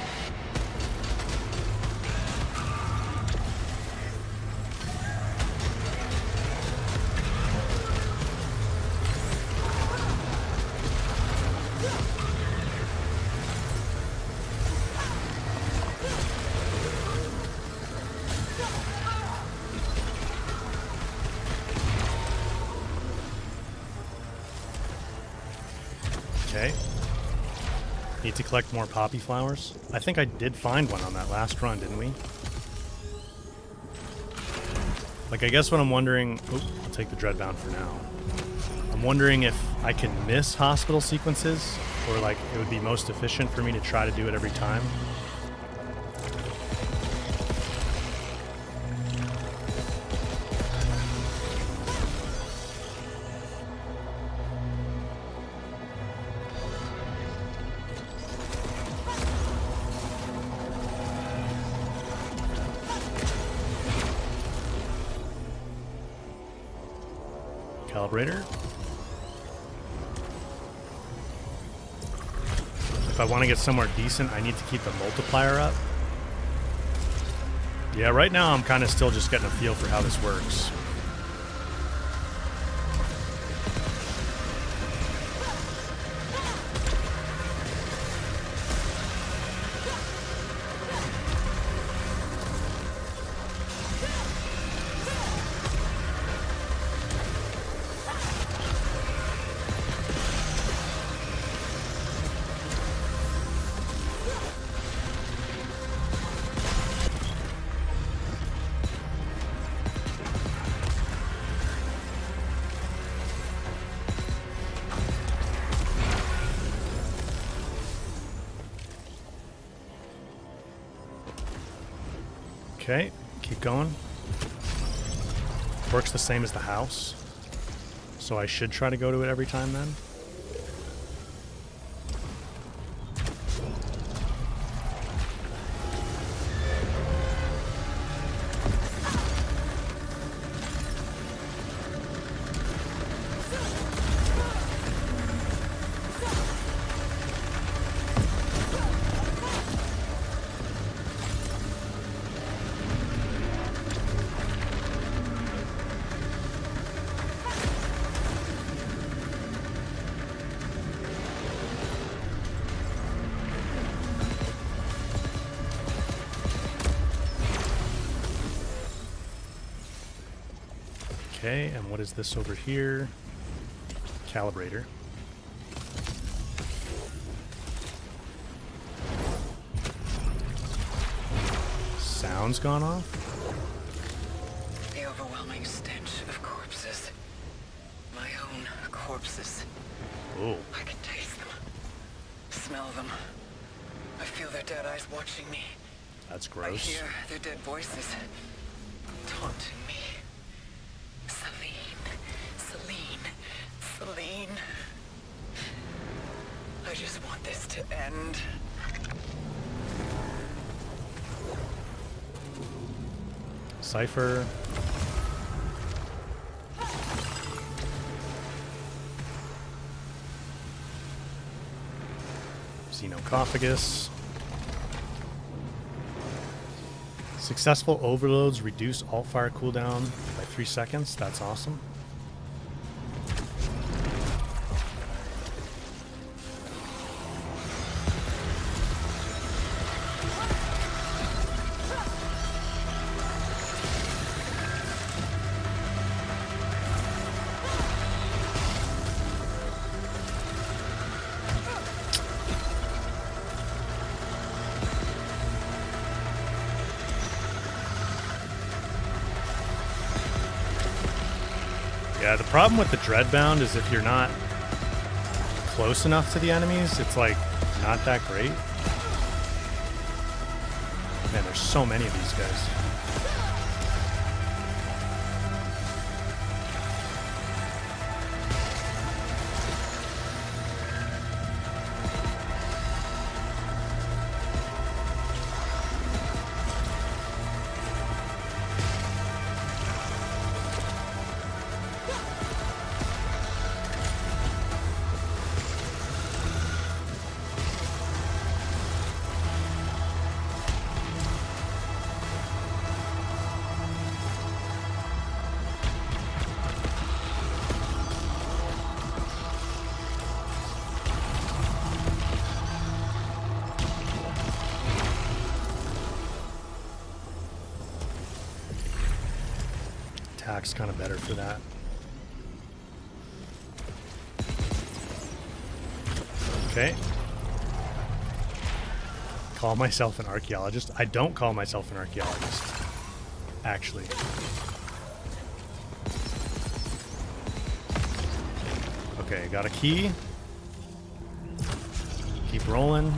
Okay. Need to collect more poppy flowers. I think I did find one on that last run, didn't we? Like, I guess what I'm wondering... Oop, I'll take the Dreadbound for now. I'm wondering if I can miss hospital sequences, or, like, it would be most efficient for me to try to do it every time. Calibrator. If I want to get somewhere decent, I need to keep the multiplier up. Yeah, right now I'm kind of still just getting a feel for how this works. Okay, keep going. Works the same as the house. So I should try to go to it every time then. Okay, and what is this over here? Calibrator. Sound's gone off? The overwhelming stench of corpses. My own corpses. Ooh. I can taste them. Smell them. I feel their dead eyes watching me. That's I gross. hear their dead voices taunting me. Celine. Celine. Celine. I just want this to end. Cypher. Xenocophagus. Successful overloads reduce alt-fire cooldown by 3 seconds. That's awesome. Yeah, the problem with the Dreadbound is if you're not close enough to the enemies, it's like not that great. Man, there's so many of these guys. Attack's kind of better for that. Okay. Call myself an archaeologist? I don't call myself an archaeologist, actually. Okay, got a key. Keep rolling.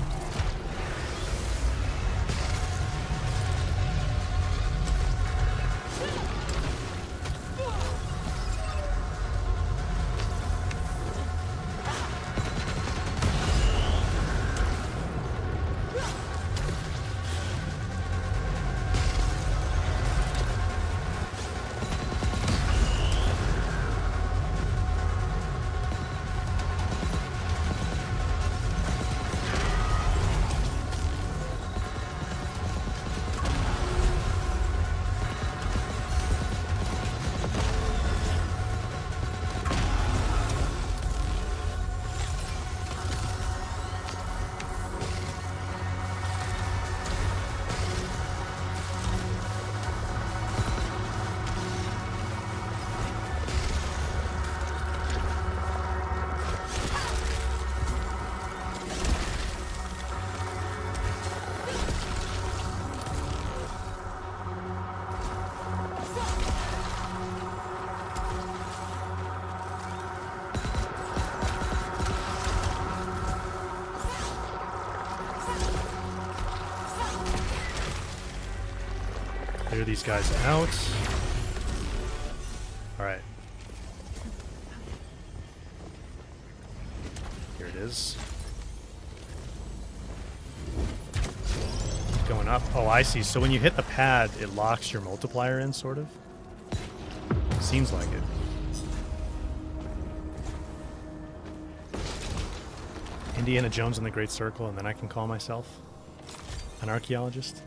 Clear these guys out. Alright. Here it is. Going up. Oh, I see. So when you hit the pad, it locks your multiplier in, sort of? Seems like it. Indiana Jones and the Great Circle, and then I can call myself an archaeologist.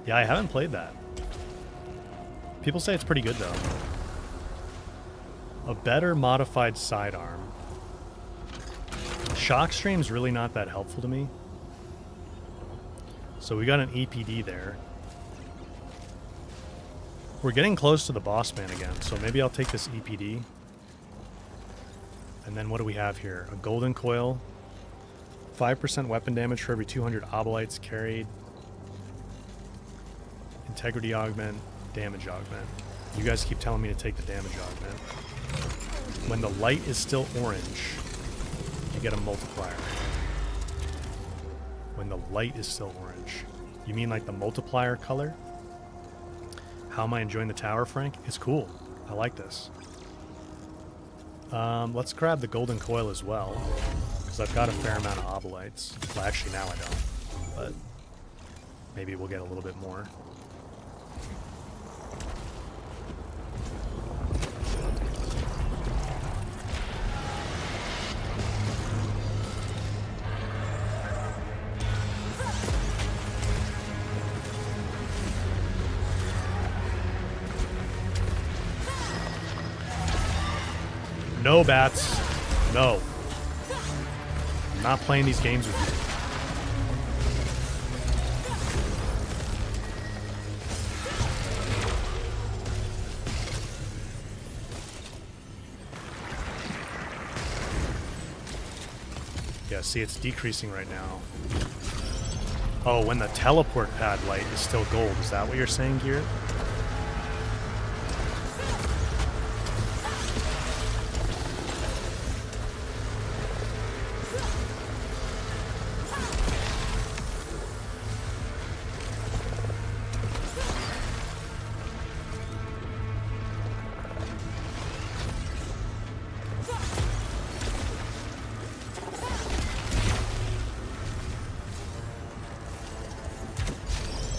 Yeah, I haven't played that. People say it's pretty good, though. A better modified sidearm. Shock Stream's really not that helpful to me. So we got an EPD there. We're getting close to the boss man again, so maybe I'll take this EPD. And then what do we have here? A golden coil. 5% weapon damage for every 200 obolites carried. Integrity augment, damage augment. You guys keep telling me to take the damage augment. When the light is still orange, you get a multiplier. When the light is still orange. You mean like the multiplier color? How am I enjoying the tower, Frank? It's cool. I like this. Let's grab the golden coil as well, because I've got a fair amount of obolites. Well, actually now I don't, but maybe we'll get a little bit more. No, bats. No. I'm not playing these games with you. Yeah, see, it's decreasing right now. Oh, when the teleport pad light is still gold. Is that what you're saying, Gear?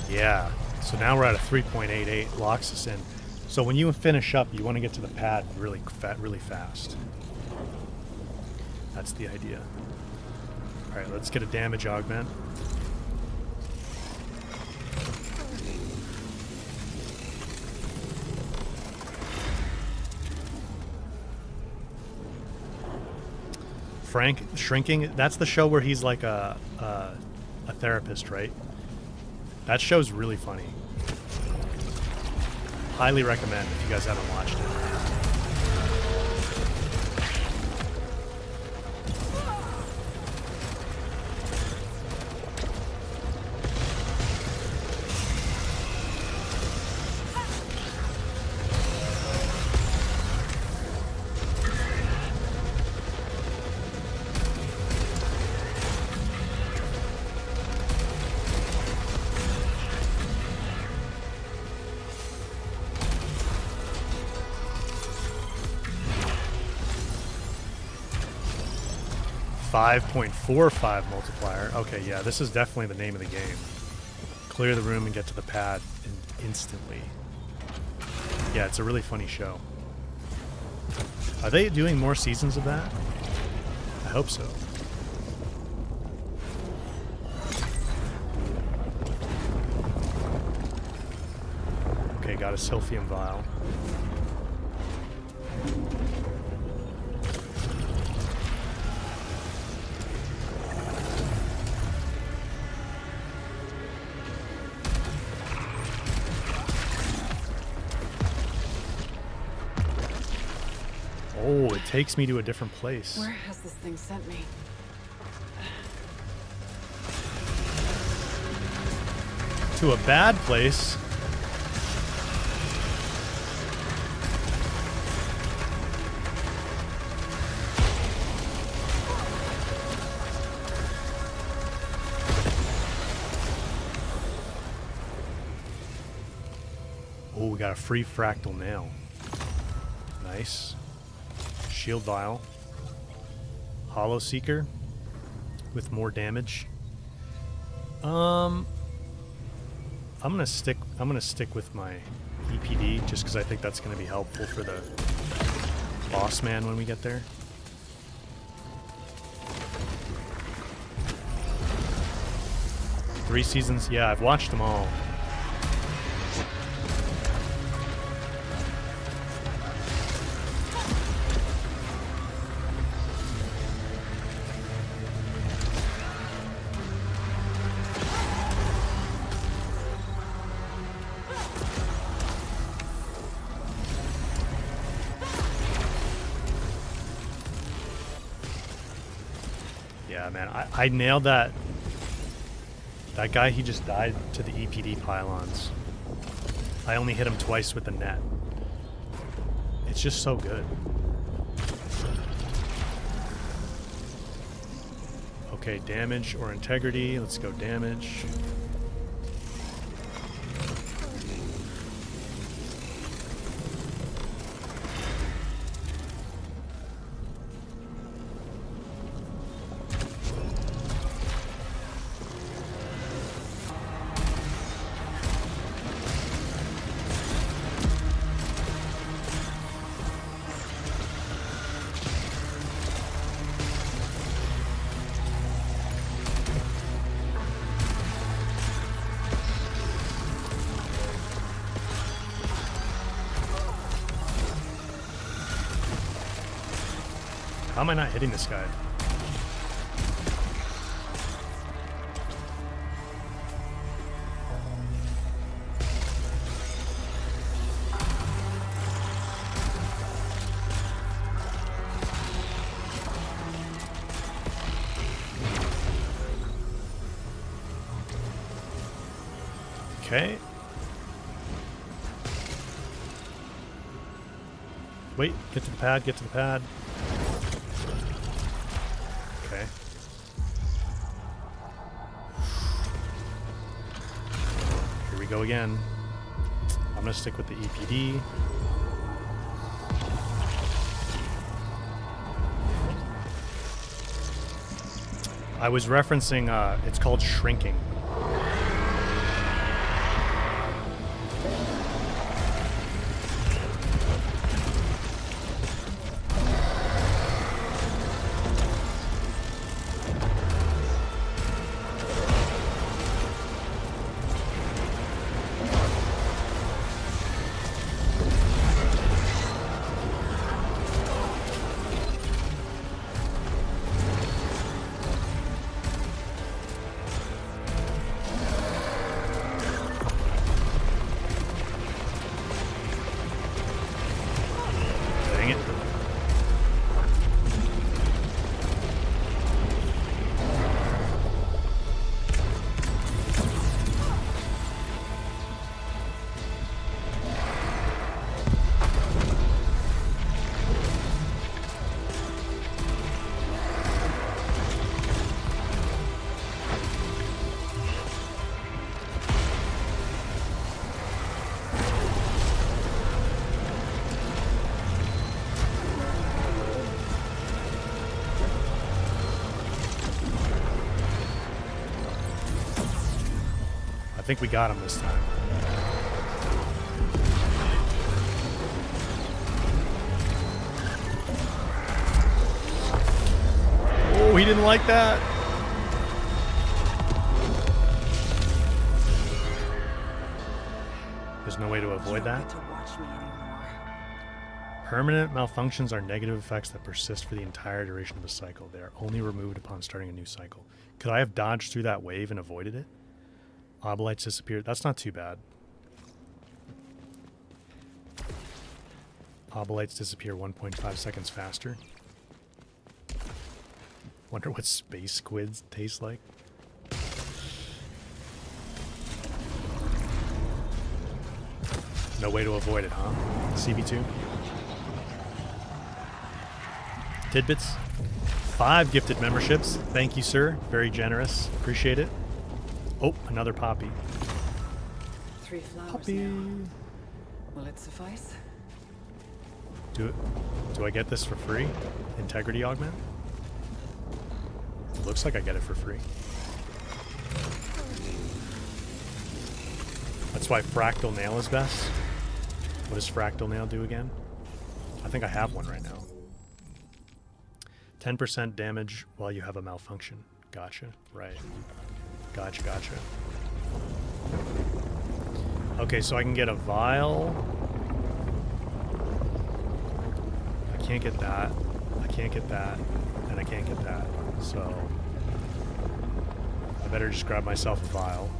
Yeah, so now we're at a 3.88, locks us in. So when you finish up, you want to get to the pad really fast. That's the idea. All right, let's get a damage augment. Frank, Shrinking, that's the show where he's like a therapist, right? That show's really funny. Highly recommend if you guys haven't watched it. 5.45 multiplier. Okay, yeah, this is definitely the name of the game. Clear the room and get to the pad instantly. Yeah, it's a really funny show. Are they doing more seasons of that? I hope so. Okay, got a Silphium vial. Oh, it takes me to a different place. Where has this thing sent me? To a bad place. Oh, we got a free fractal nail. Nice. Shield vial. Hollow Seeker with more damage. I'm gonna stick with my EPD just because I think that's gonna be helpful for the boss man when we get there. Three seasons, yeah, I've watched them all. Yeah, man, I nailed that. That guy, he just died to the EPD pylons. I only hit him twice with the net. It's just so good. Okay, damage or integrity. Let's go damage. How am I not hitting this guy? Okay. Wait, get to the pad, get to the pad. Okay. Here we go again. I'm gonna stick with the EPD. I was referencing, it's called shrinking. I think we got him this time. Oh, he didn't like that. There's no way to avoid that. Permanent malfunctions are negative effects that persist for the entire duration of a cycle. They are only removed upon starting a new cycle. Could I have dodged through that wave and avoided it? Obolites disappeared. That's not too bad. Obolites disappear 1.5 seconds faster. Wonder what space squids taste like. No way to avoid it, huh? CB2. Tidbits. 5 gifted memberships. Thank you, sir. Very generous. Appreciate it. Oh, another poppy. 3 flowers Poppy. now. Will it suffice? Do I get this for free? Integrity augment? It looks like I get it for free. That's why fractal nail is best. What does fractal nail do again? I think I have one right now. 10% damage while you have a malfunction. Gotcha. Right. Gotcha, gotcha. Okay, so I can get a vial. I can't get that. I can't get that. And I can't get that. So I better just grab myself a vial.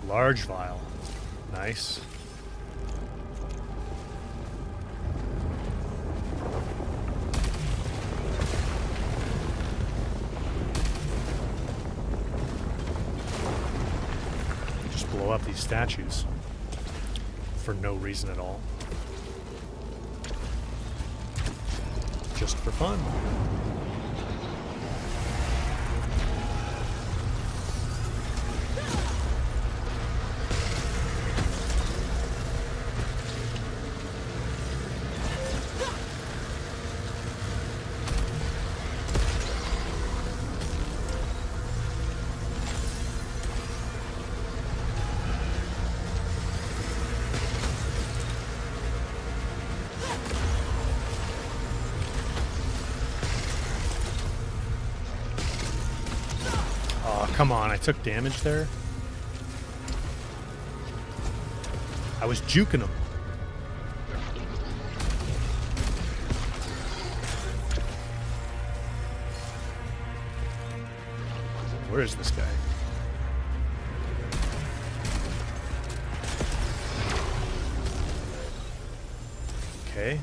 Large vial. Nice. up these statues for no reason at all. Just for fun. Come on, I took damage there. I was juking him. Where is this guy? Okay.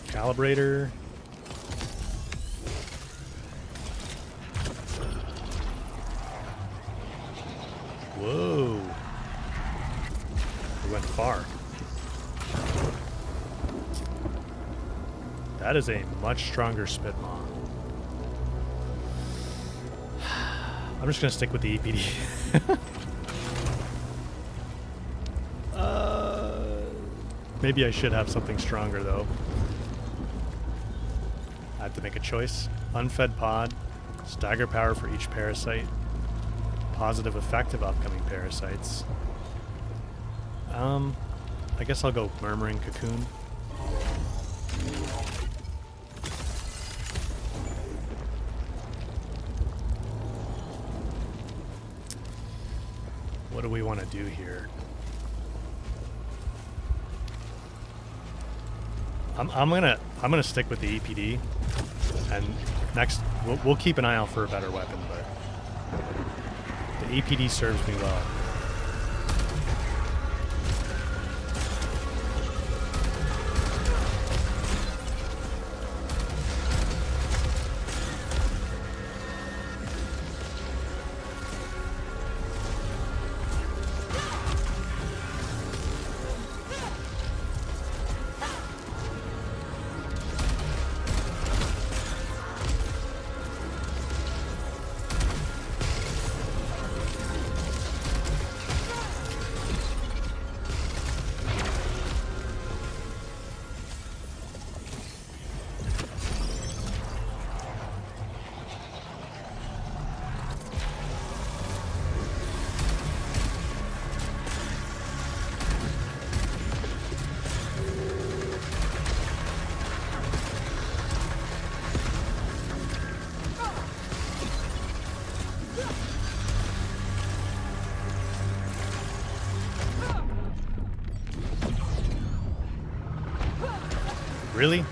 Calibrator. Whoa. We went far. That is a much stronger spit maw. I'm just going to stick with the EPD. Maybe I should have something stronger, though. I have to make a choice. Unfed pod. Stagger power for each parasite. Positive effect of upcoming parasites. I guess I'll go Murmuring Cocoon. What do we want to do here? I'm gonna stick with the EPD, and next we'll keep an eye out for a better weapon, but the EPD serves me well. Really?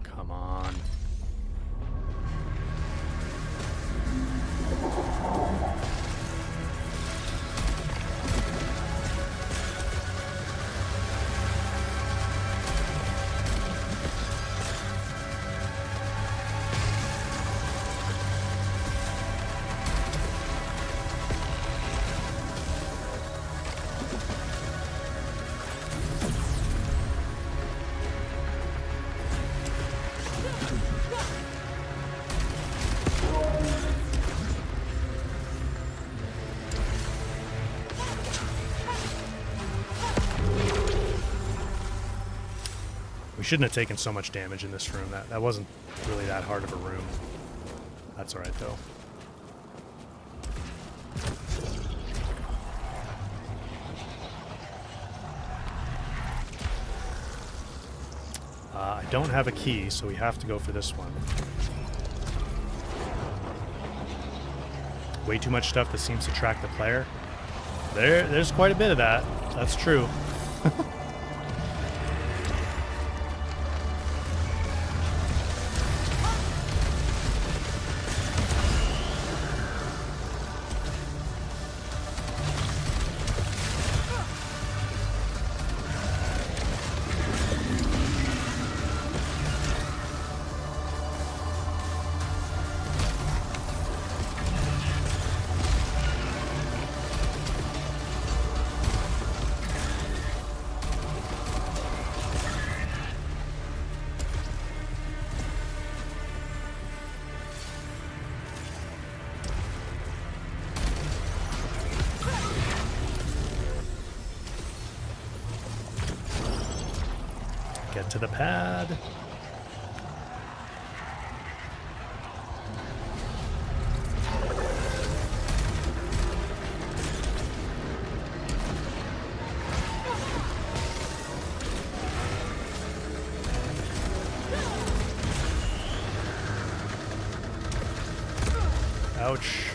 Come on. We shouldn't have taken so much damage in this room. That wasn't really that hard of a room. That's alright, though. I don't have a key, so we have to go for this one. Way too much stuff that seems to track the player. There's quite a bit of that. That's true. Get to the pad. Ouch.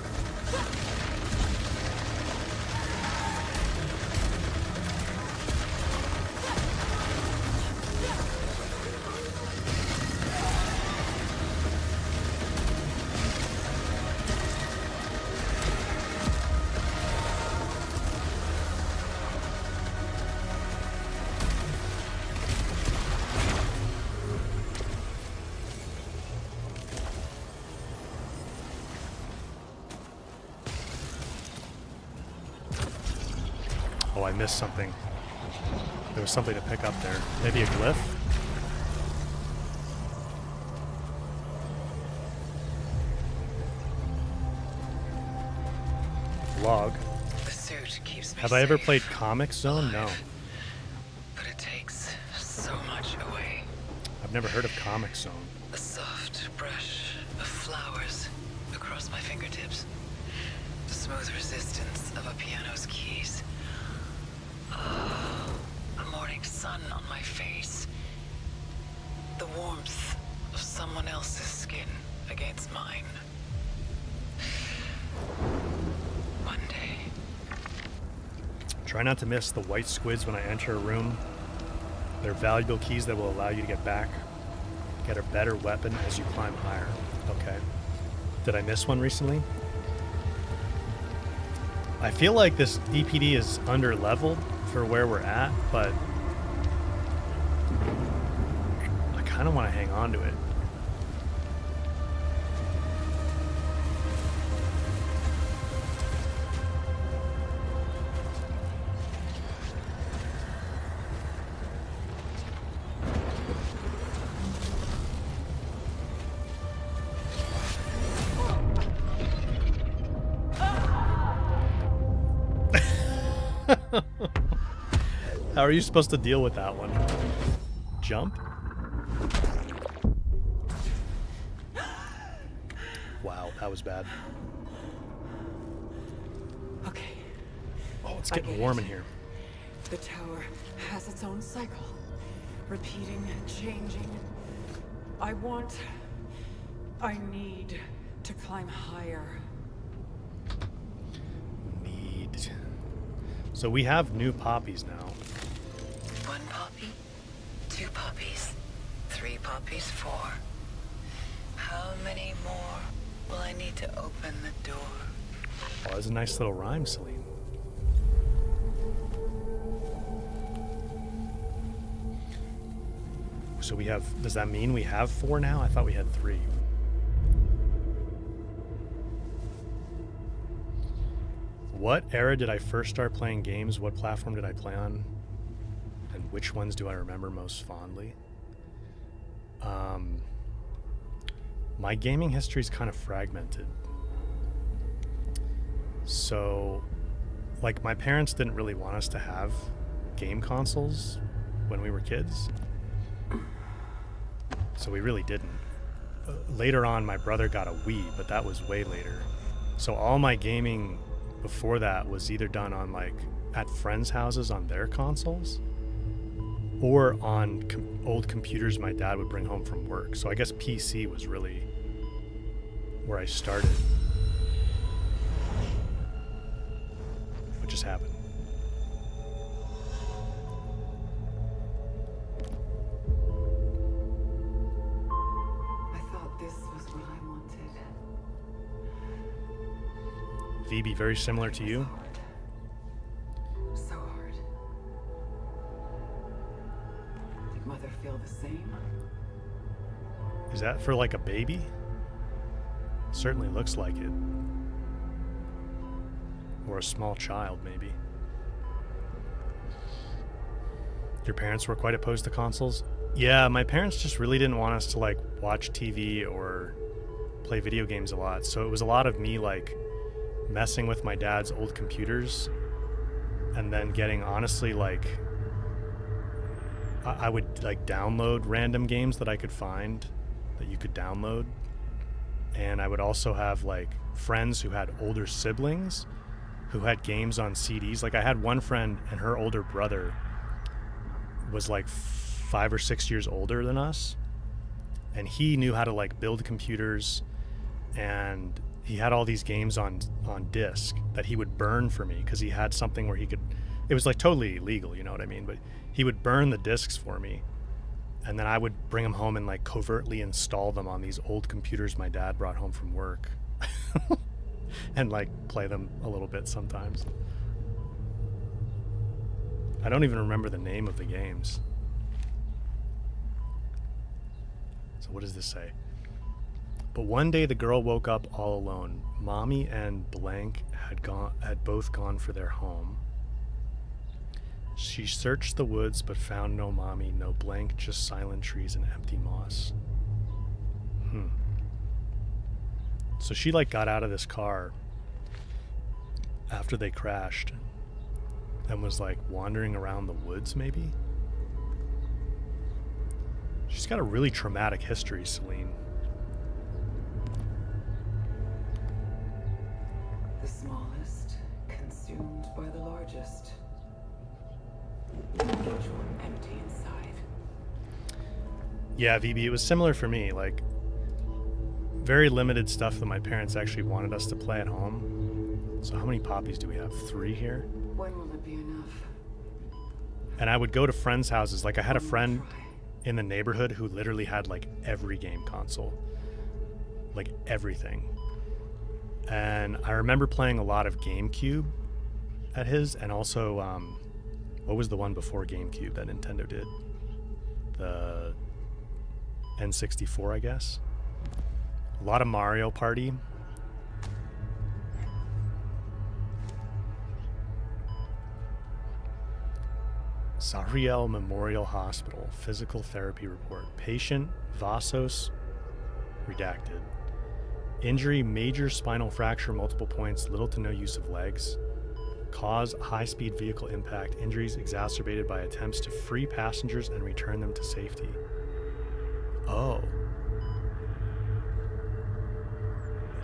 Oh, I missed something. There was something to pick up there. Maybe a glyph? Log. The suit keeps me Have I ever safe, played Comic Zone? No. alive, but it takes so much away. I've never heard of Comic Zone. A soft brush of flowers across my fingertips. The smooth resistance of a piano's keys. Ah, a morning sun on my face. The warmth of someone else's skin against mine. One day. Try not to miss the white squids when I enter a room. They're valuable keys that will allow you to get back, get a better weapon as you climb higher. Okay. Did I miss one recently? I feel like this EPD is under-leveled for where we're at, but I kind of want to hang on to it. How are you supposed to deal with that one? Jump? Wow, that was bad. Okay. Oh, it's I getting get warm it. in here. The tower has its own cycle. Repeating, changing. I need to climb higher. Need. So we have new poppies now. One poppy, two poppies, three poppies, four. How many more will I need to open the door? Oh, that's a nice little rhyme, Celine. So we have, does that mean we have 4 now? I thought we had 3. What era did I first start playing games? What platform did I play on? And which ones do I remember most fondly? My gaming history is kind of fragmented. So, like, my parents didn't really want us to have game consoles when we were kids. So we really didn't. Later on, my brother got a Wii, but that was way later. So all my gaming before that was either done on, like, at friends' houses on their consoles or on old computers my dad would bring home from work. So I guess PC was really where I started. What just happened? I thought this was what I wanted. VB, very similar to you? Hard. So hard. Did Mother feel the same? Is that for like a baby? Certainly looks like it. Or a small child, maybe. Your parents were quite opposed to consoles? Yeah, my parents just really didn't want us to, like, watch TV or play video games a lot. So it was a lot of me, like, messing with my dad's old computers and then getting, honestly, like, I would like download random games that I could find that you could download. And I would also have like friends who had older siblings who had games on CDs. Like I had one friend and her older brother was like 5 or 6 years older than us. And he knew how to like build computers, and he had all these games on disc that he would burn for me because he had something where he could, it was like totally illegal, you know what I mean? But he would burn the discs for me. And then I would bring them home and like covertly install them on these old computers my dad brought home from work and like play them a little bit sometimes. I don't even remember the name of the games. So what does this say? But one day the girl woke up all alone. Mommy and blank had both gone for their home. She searched the woods but found no mommy, no blank, just silent trees and empty moss. So she like got out of this car after they crashed and was like wandering around the woods maybe? She's got a really traumatic history, Celine. The smallest, consumed by the largest. Each one empty inside. Yeah, VB, it was similar for me. Like, very limited stuff that my parents actually wanted us to play at home. So how many poppies do we have? 3 here? When will it be enough? And I would go to friends' houses. Like, I had a friend in the neighborhood who literally had, like, every game console. Like, everything. And I remember playing a lot of GameCube at his, and also, what was the one before GameCube that Nintendo did? The N64, I guess. A lot of Mario Party. Zariel Memorial Hospital, physical therapy report. Patient Vasos, redacted. Injury, major spinal fracture, multiple points, little to no use of legs. Cause, high-speed vehicle impact. Injuries exacerbated by attempts to free passengers and return them to safety. Oh.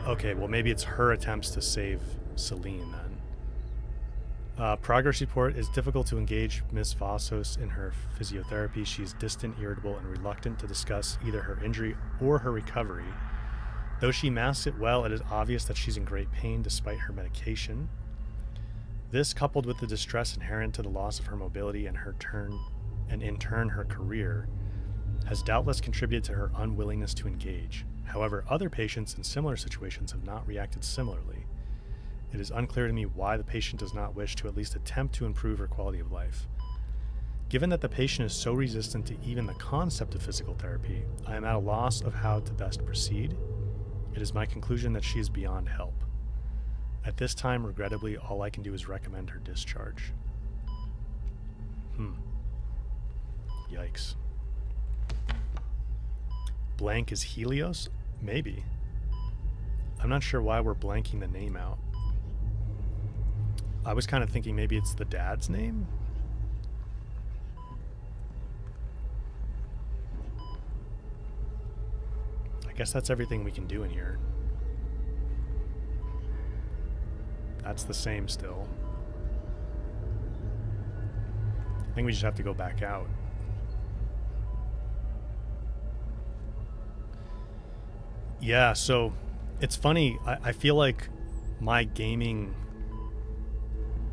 Okay, well maybe it's her attempts to save Celine then. Progress report is difficult to engage Miss Vasos in her physiotherapy. She's distant, irritable, and reluctant to discuss either her injury or her recovery. Though she masks it well, it is obvious that she's in great pain despite her medication. This, coupled with the distress inherent to the loss of her mobility and in turn her career, has doubtless contributed to her unwillingness to engage. However, other patients in similar situations have not reacted similarly. It is unclear to me why the patient does not wish to at least attempt to improve her quality of life. Given that the patient is so resistant to even the concept of physical therapy, I am at a loss of how to best proceed. It is my conclusion that she is beyond help. At this time, regrettably, all I can do is recommend her discharge. Yikes. Blank is Helios? Maybe. I'm not sure why we're blanking the name out. I was kind of thinking maybe it's the dad's name? I guess that's everything we can do in here. That's the same still. I think we just have to go back out. Yeah, so it's funny. I feel like my gaming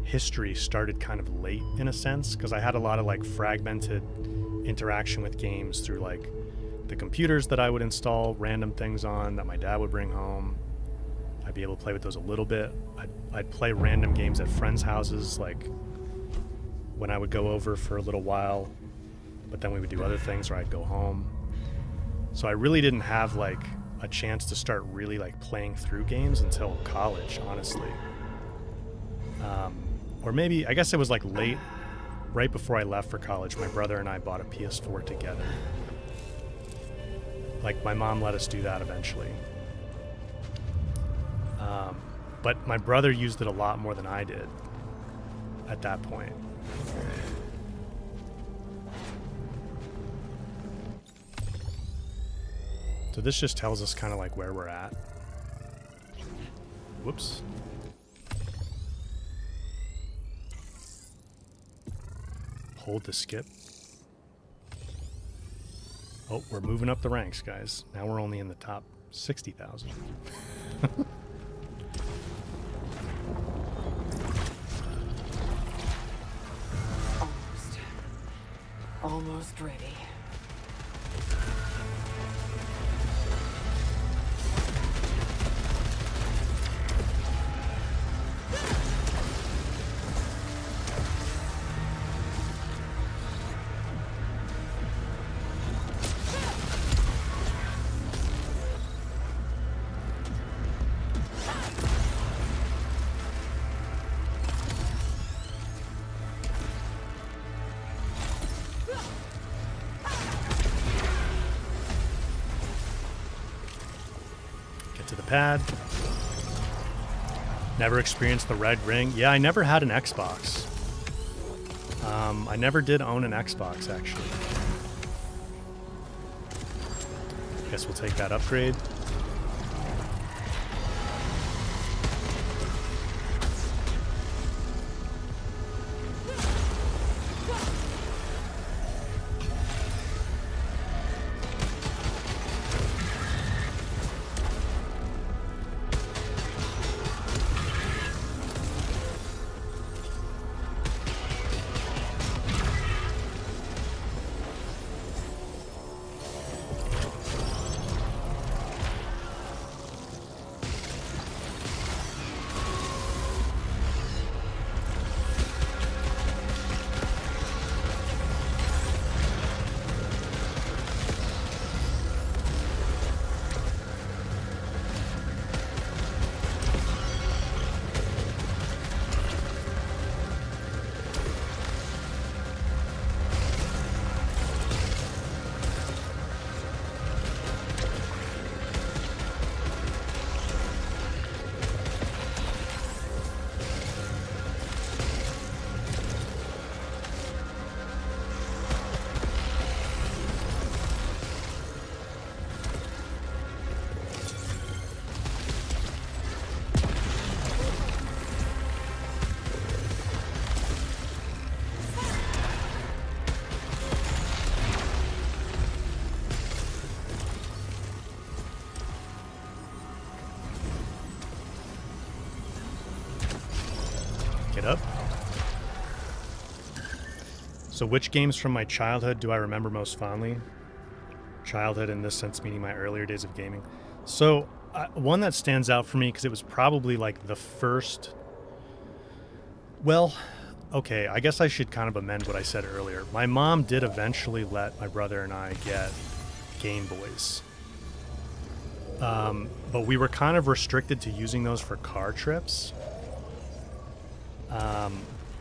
history started kind of late in a sense, because I had a lot of like fragmented interaction with games through like the computers that I would install random things on that my dad would bring home. I'd be able to play with those a little bit. I'd play random games at friends' houses, like when I would go over for a little while, but then we would do other things, or I'd go home. So I really didn't have like a chance to start really like playing through games until college, honestly. Or maybe, I guess it was like late, right before I left for college, my brother and I bought a PS4 together. Like my mom let us do that eventually. But my brother used it a lot more than I did at that point. So this just tells us kind of like where we're at. Whoops. Hold to skip. Oh, we're moving up the ranks, guys. Now we're only in the top 60,000. Almost ready. Pad. Never experienced the red ring. Yeah, I never had an Xbox. I never did own an Xbox, actually. Guess we'll take that upgrade. Up. So which games from my childhood do I remember most fondly? Childhood in this sense meaning my earlier days of gaming. So one that stands out for me because it was probably like the first, well, okay, I guess I should kind of amend what I said earlier. My mom did eventually let my brother and I get Game Boys. But we were kind of restricted to using those for car trips.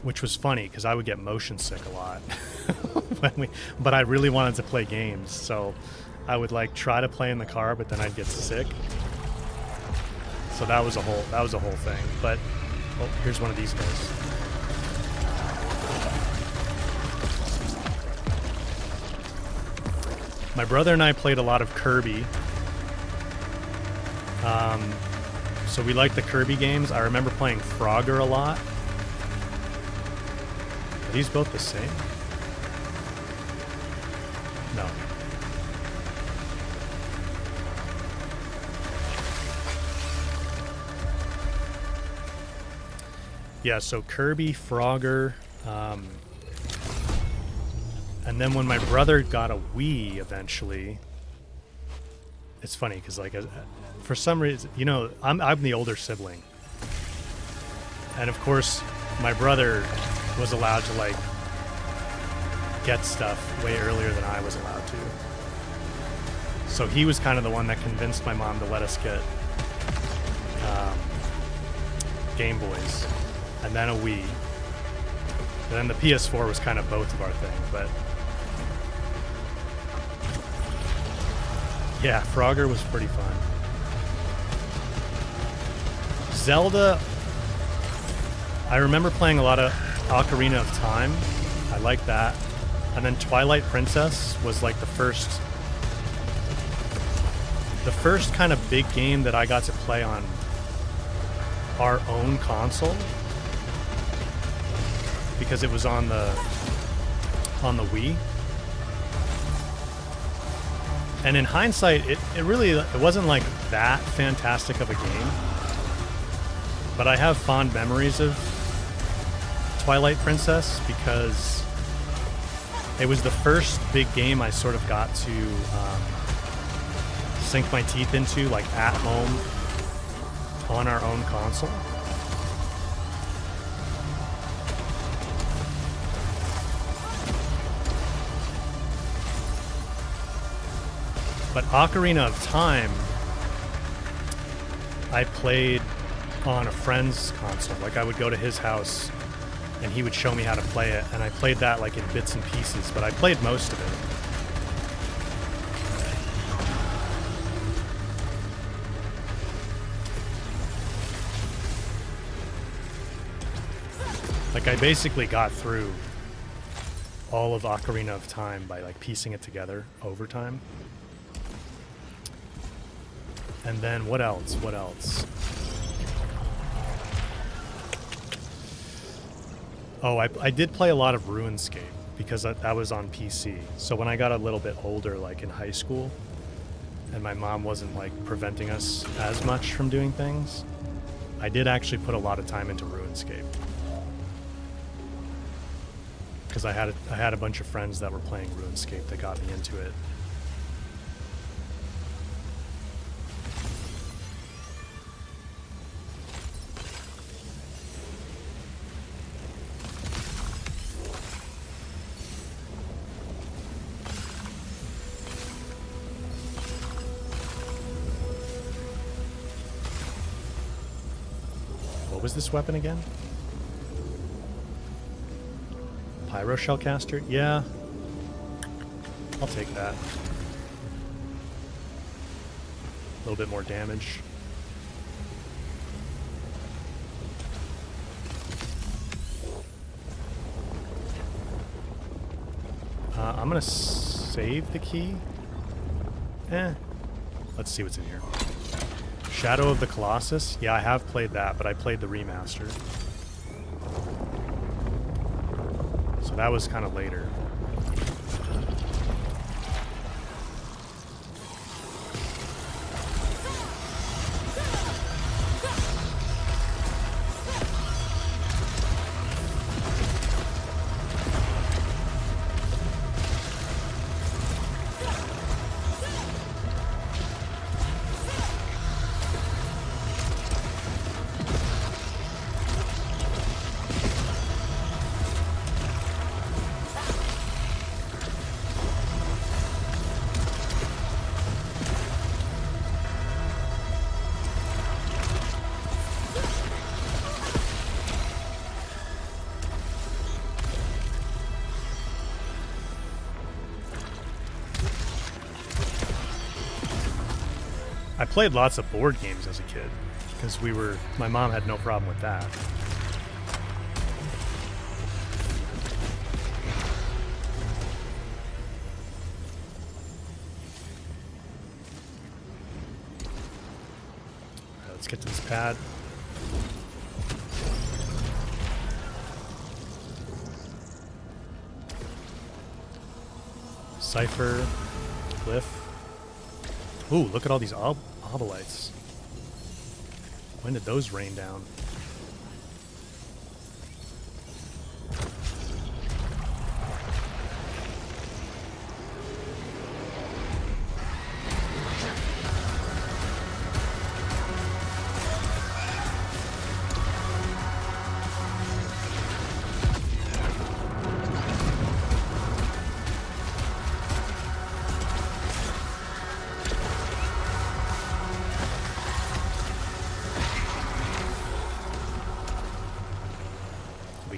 Which was funny because I would get motion sick a lot but I really wanted to play games, so I would like try to play in the car, but then I'd get sick. So that was a whole thing. But oh, here's one of these guys. My brother and I played a lot of Kirby. So we liked the Kirby games. I remember playing Frogger a lot. Are these both the same? No. Yeah, so Kirby, Frogger, and then when my brother got a Wii eventually, it's funny because like for some reason, you know, I'm the older sibling, and of course my brother was allowed to like get stuff way earlier than I was allowed to. So he was kind of the one that convinced my mom to let us get Game Boys, and then a Wii. And then the PS4 was kind of both of our thing, but yeah, Frogger was pretty fun. Zelda, I remember playing a lot of Ocarina of Time. I like that. And then Twilight Princess was like the first the first kind of big game that I got to play on our own console, because it was on the Wii. And in hindsight, it wasn't like that fantastic of a game. But I have fond memories of Twilight Princess because it was the first big game I sort of got to sink my teeth into, like at home on our own console. But Ocarina of Time, I played on a friend's console. Like I would go to his house and he would show me how to play it, and I played that like in bits and pieces, but I played most of it. Like I basically got through all of Ocarina of Time by like piecing it together over time. And then what else? What else? Oh, I did play a lot of RuneScape because that was on PC. So when I got a little bit older, like in high school, and my mom wasn't like preventing us as much from doing things, I did actually put a lot of time into RuneScape. Because I had a bunch of friends that were playing RuneScape that got me into it. What was this weapon again? Pyro Shellcaster? Yeah. I'll take that. A little bit more damage. I'm gonna save the key. Let's see what's in here. Shadow of the Colossus? Yeah, I have played that, but I played the remaster. So that was kind of later. I played lots of board games as a kid because my mom had no problem with that. Right, let's get to this pad. Cipher, Cliff. Ooh, look at all these obolites. When did those rain down?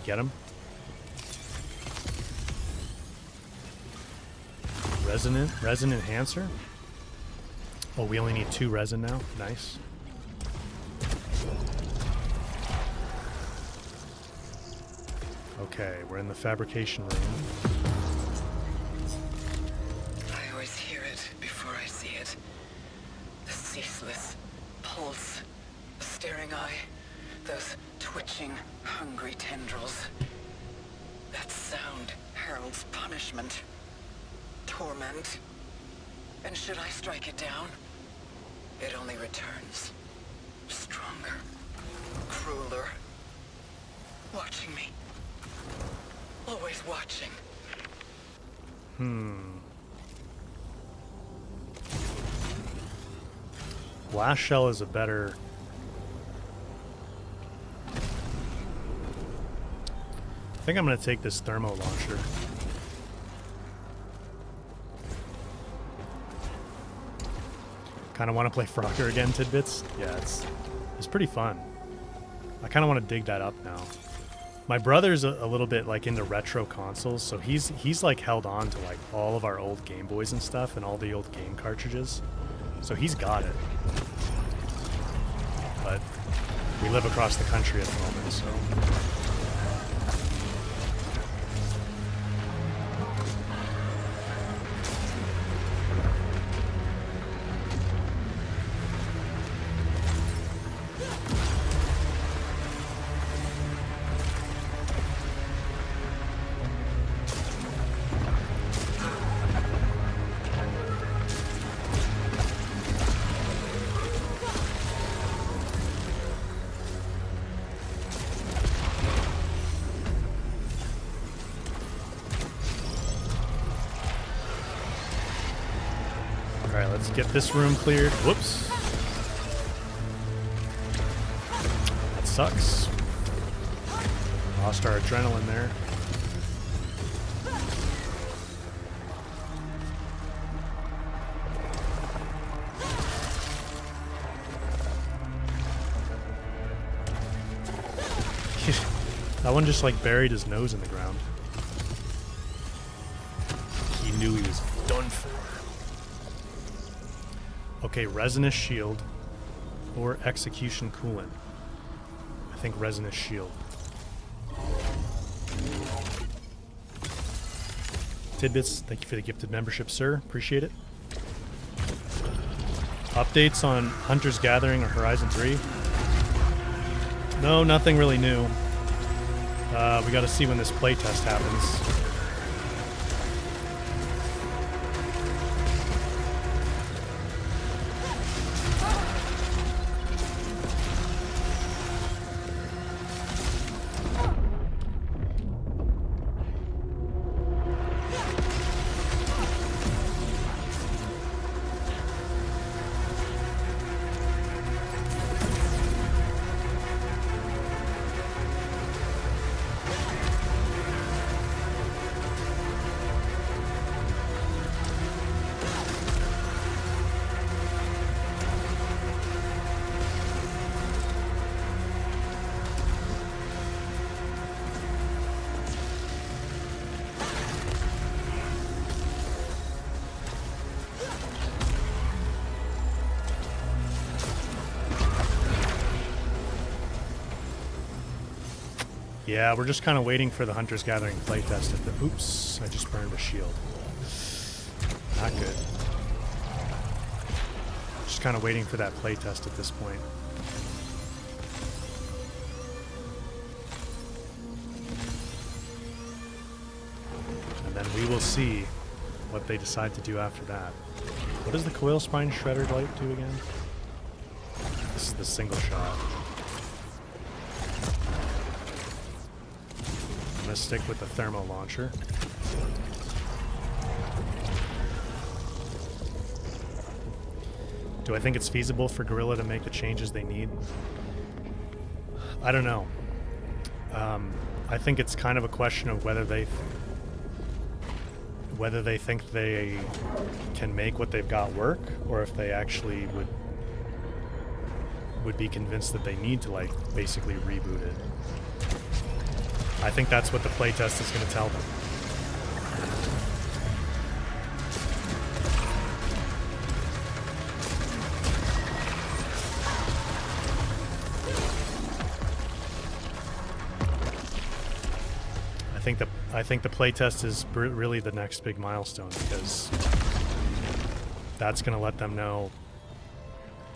Get him. Resin enhancer. Oh, we only need 2 resin now. Nice. Okay, we're in the fabrication room. I always hear it before I see it. staring eye. Those twitching, hungry tendrils. That sound heralds punishment. Torment. And should I strike it down, it only returns. Stronger. Crueler. Watching me. Always watching. Blast shell is a better... I think I'm going to take this thermo launcher. Kind of want to play Frogger again, Tidbits? Yeah, it's pretty fun. I kind of want to dig that up now. My brother's a little bit like into retro consoles, so he's like held on to like all of our old Game Boys and stuff and all the old game cartridges. So he's got it. But we live across the country at the moment, so... Alright, let's get this room cleared. Whoops. That sucks. Lost our adrenaline there. That one just like buried his nose in the ground. He knew he was done for. Okay, resinous shield or execution coolant. I think resinous shield. Tidbits, thank you for the gifted membership, sir. Appreciate it. Updates on Hunter's Gathering or Horizon 3? No, nothing really new. We gotta see when this playtest happens. Yeah, we're just kind of waiting for the Hunter's Gathering playtest. Oops, I just burned a shield. Not good. Just kind of waiting for that playtest at this point. And then we will see what they decide to do after that. What does the Coil Spine Shredder light do again? This is the single shot. I'm going to stick with the thermo launcher. Do I think it's feasible for Guerrilla to make the changes they need? I don't know. I think it's kind of a question of whether they think they can make what they've got work, or if they actually would be convinced that they need to like basically reboot it. I think that's what the playtest is going to tell them. I think the playtest is really the next big milestone, because that's going to let them know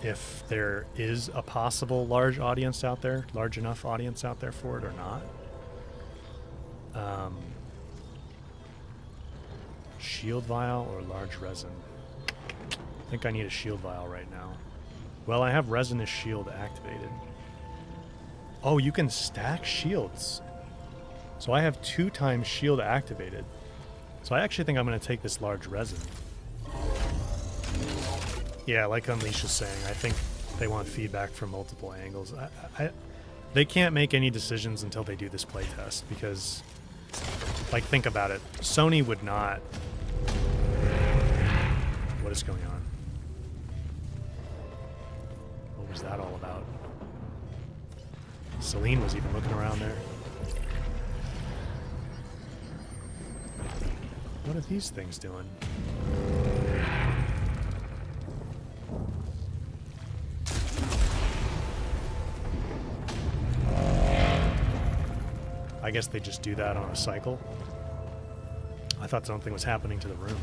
if there is a possible large audience out there, large enough audience out there for it or not. Shield vial or large resin? I think I need a shield vial right now. Well, I have resinous shield activated. Oh, you can stack shields. So I have 2 times shield activated. So I actually think I'm going to take this large resin. Yeah, like Unleash was saying, I think they want feedback from multiple angles. They can't make any decisions until they do this playtest because, like, think about it. Sony would not... What is going on? What was that all about? Celine was even looking around there. What are these things doing? I guess they just do that on a cycle. I thought something was happening to the room.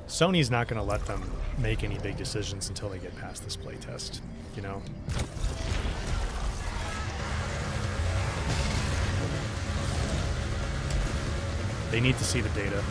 Sony's not going to let them make any big decisions until they get past this playtest, you know? They need to see the data.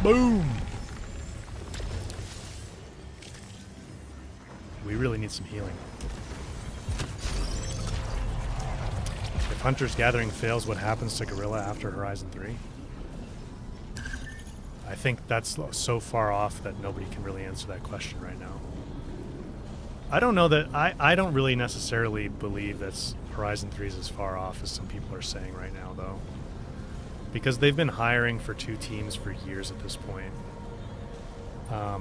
Boom! We really need some healing. If Hunter's Gathering fails, what happens to Guerrilla after Horizon 3? I think that's so far off that nobody can really answer that question right now. I don't know that... I don't really necessarily believe that Horizon 3 is as far off as some people are saying right now, though. Because they've been hiring for 2 teams for years at this point. I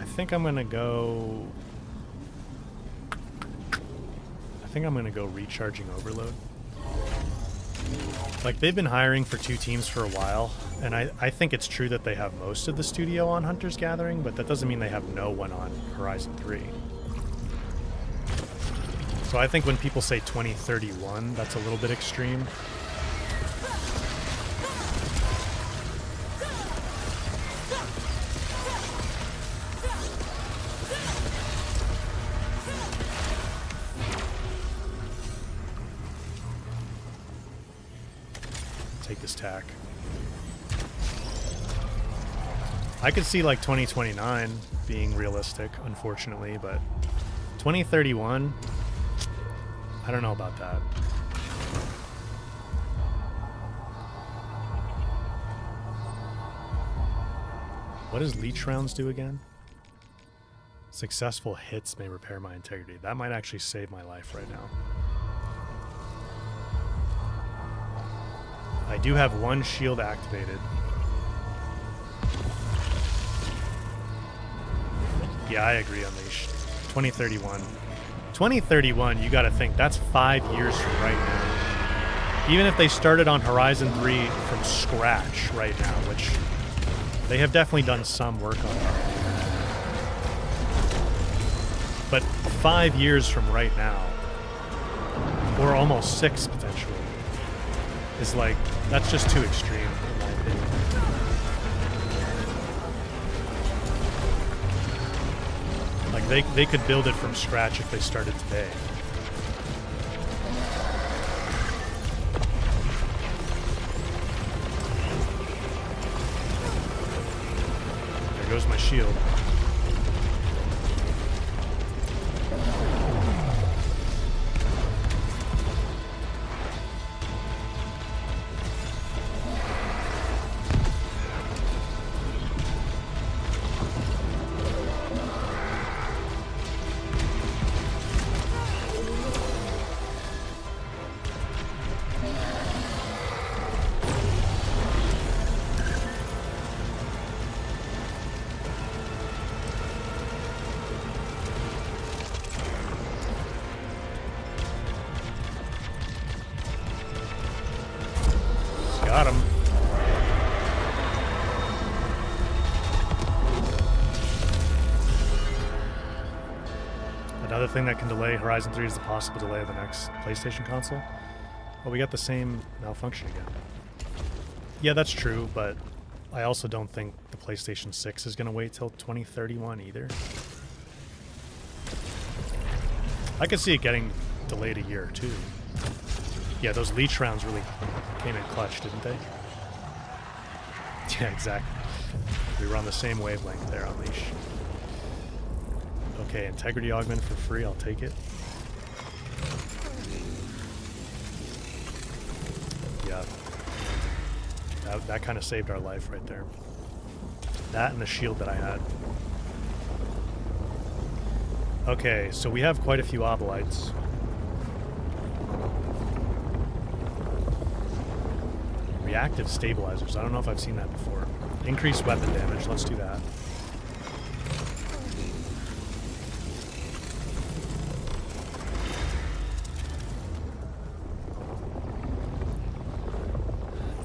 think I'm gonna go... I think I'm gonna go Recharging Overload. Like, they've been hiring for 2 teams for a while, and I think it's true that they have most of the studio on Hunter's Gathering, but that doesn't mean they have no one on Horizon 3. So I think when people say 2031, that's a little bit extreme. Take this tack. I could see like 2029 being realistic, unfortunately, but 2031... I don't know about that. What does leech rounds do again? Successful hits may repair my integrity. That might actually save my life right now. I do have 1 shield activated. Yeah, I agree, Unleash. 2031. 2031, you gotta think, that's 5 years from right now. Even if they started on Horizon 3 from scratch right now, which they have definitely done some work on that. But 5 years from right now, or almost 6 potentially, is like, that's just too extreme in my opinion. They could build it from scratch if they started today. There goes my shield. Got him. Another thing that can delay Horizon 3 is the possible delay of the next PlayStation console. Well, we got the same malfunction again. Yeah, that's true, but I also don't think the PlayStation 6 is going to wait till 2031 either. I could see it getting delayed a year or two. Yeah, those leech rounds really came in clutch, didn't they? Yeah, exactly. We were on the same wavelength there on leash. Okay, integrity augment for free, I'll take it. Yeah. That kind of saved our life right there. That and the shield that I had. Okay, so we have quite a few obolites. Reactive stabilizers. I don't know if I've seen that before. Increased weapon damage. Let's do that.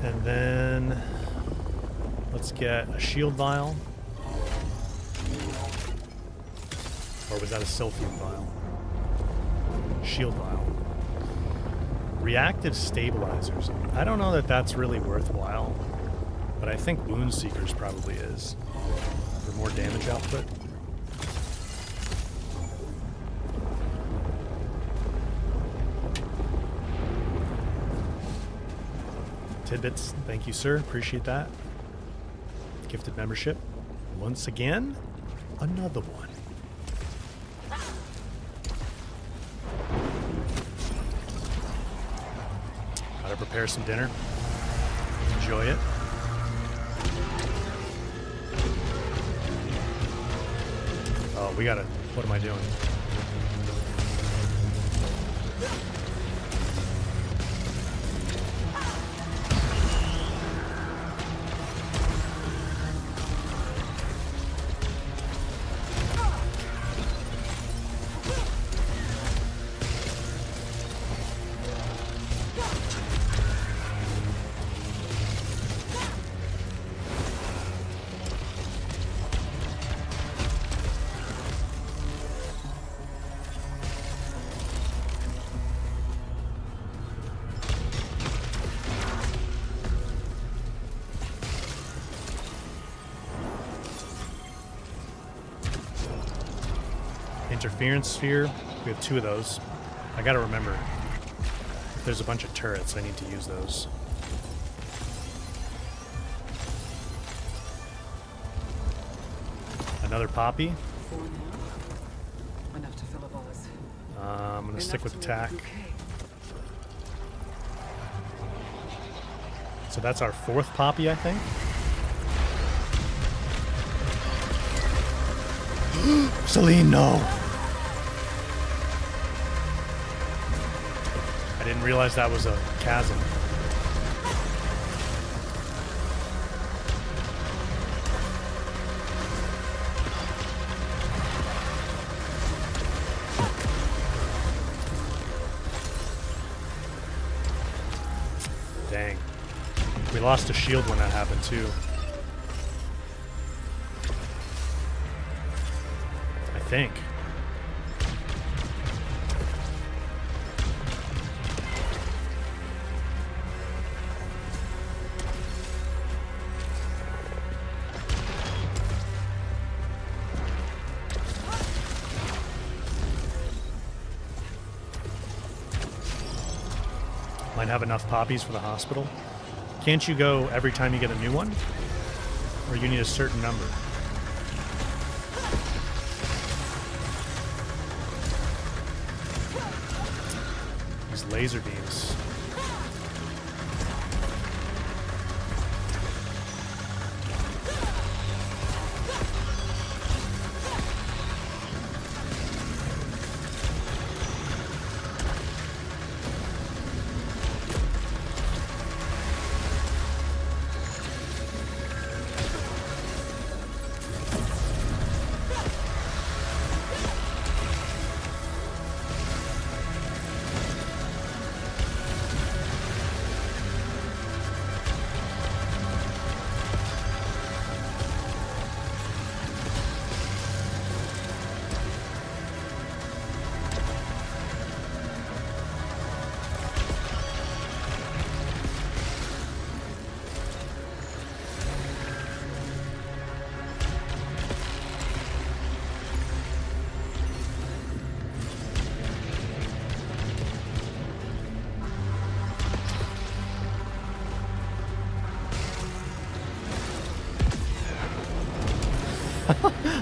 And then let's get a shield vial. Or was that a Sylphium vial? Shield vial. Reactive stabilizers. I don't know that that's really worthwhile, but I think Wound Seekers probably is for more damage output. Tidbits, thank you, sir. Appreciate that. Gifted membership. Once again, another one. Gotta prepare some dinner. Enjoy it. Oh, we gotta... What am I doing? Interference sphere. We have 2 of those. I gotta remember, if there's a bunch of turrets, I need to use those. Another poppy. 4 now. Enough to fill a vase. I'm gonna stick with attack. So that's our 4th poppy, I think. Celine, no! I didn't realize that was a chasm. Dang. We lost a shield when that happened too. I think. Might have enough poppies for the hospital. Can't you go every time you get a new one? Or you need a certain number? These laser beams.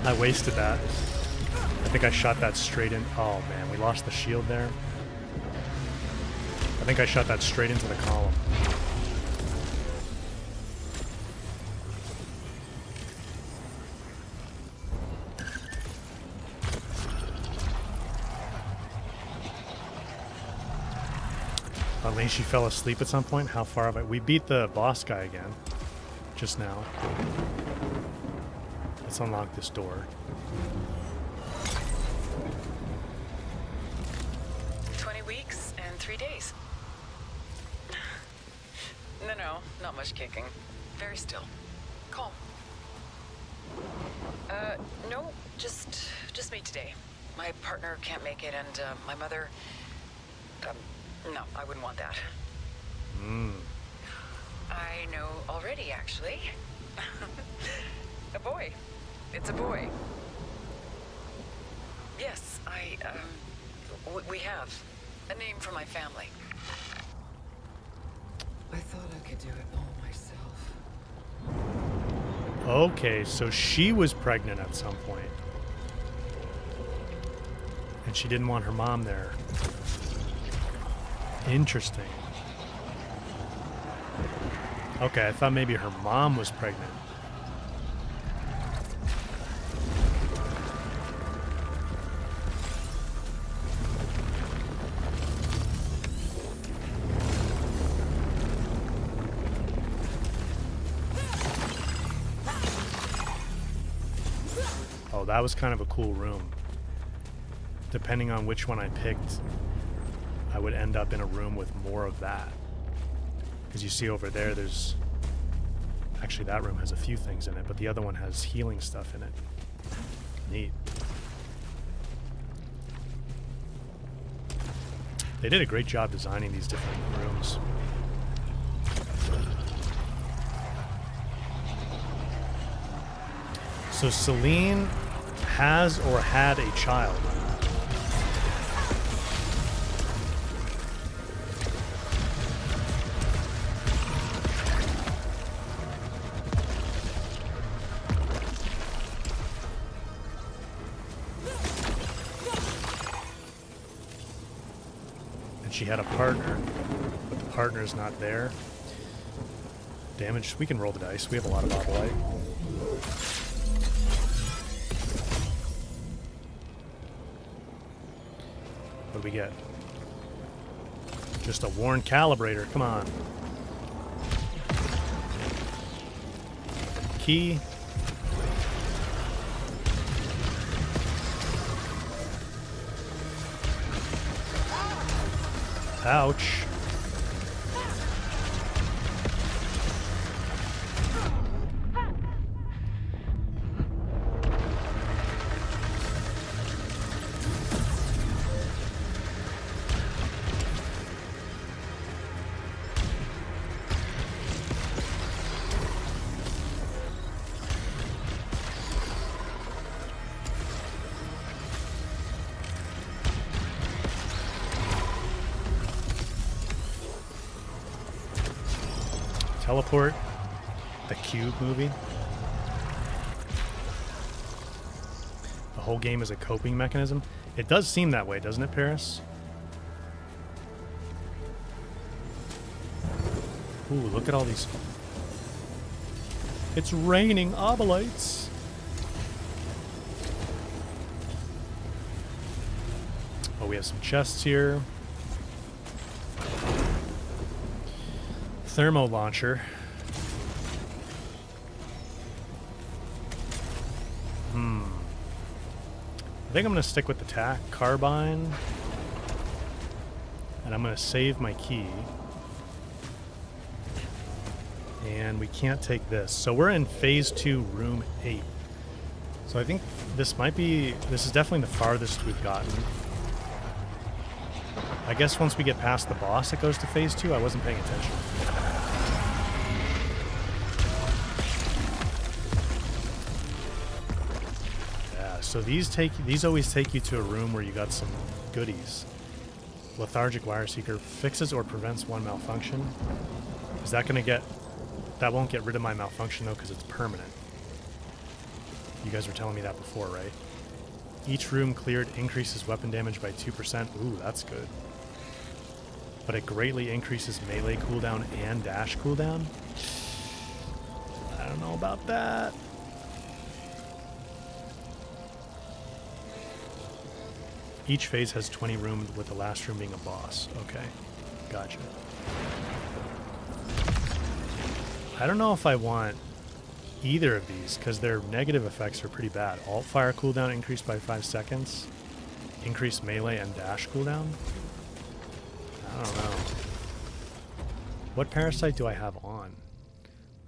I wasted that. I think I shot that straight in. Oh man, we lost the shield there. I think I shot that straight into the column. At least she fell asleep at some point. How far have I? We beat the boss guy again just now. Let's unlock this door. 20 weeks and 3 days. No, not much kicking. Very still. Calm. No, just me today. My partner can't make it, and my mother. No, I wouldn't want that. I know already, actually. A boy. It's a boy. Yes, we have a name for my family. I thought I could do it all myself. Okay, so she was pregnant at some point. And she didn't want her mom there. Interesting. Okay, I thought maybe her mom was pregnant. Oh, that was kind of a cool room. Depending on which one I picked, I would end up in a room with more of that. Because you see over there, there's... Actually, that room has a few things in it, but the other one has healing stuff in it. Neat. They did a great job designing these different rooms. So Celine has or had a child. She had a partner, but the partner's not there. Damage, we can roll the dice. We have a lot of Obolite. What do we get? Just a worn calibrator, come on. Key. Ouch. teleport? The Cube movie? The whole game is a coping mechanism? It does seem that way, doesn't it, Paris? Ooh, look at all these. It's raining obolites. Oh, we have some chests here. Thermo launcher. I think I'm going to stick with the tack carbine. And I'm going to save my key. And we can't take this. So we're in phase 2, room 8. So I think this is definitely the farthest we've gotten. I guess once we get past the boss, it goes to phase 2. I wasn't paying attention. Yeah, so these always take you to a room where you got some goodies. Lethargic wire seeker fixes or prevents one malfunction. Is that going to get... That won't get rid of my malfunction, though, because it's permanent. You guys were telling me that before, right? Each room cleared increases weapon damage by 2%. Ooh, that's good. But it greatly increases melee cooldown and dash cooldown. I don't know about that. Each phase has 20 rooms, with the last room being a boss. Okay, gotcha. I don't know if I want either of these, because their negative effects are pretty bad. Alt fire cooldown increased by 5 seconds. Increased melee and dash cooldown. I don't know. What parasite do I have on?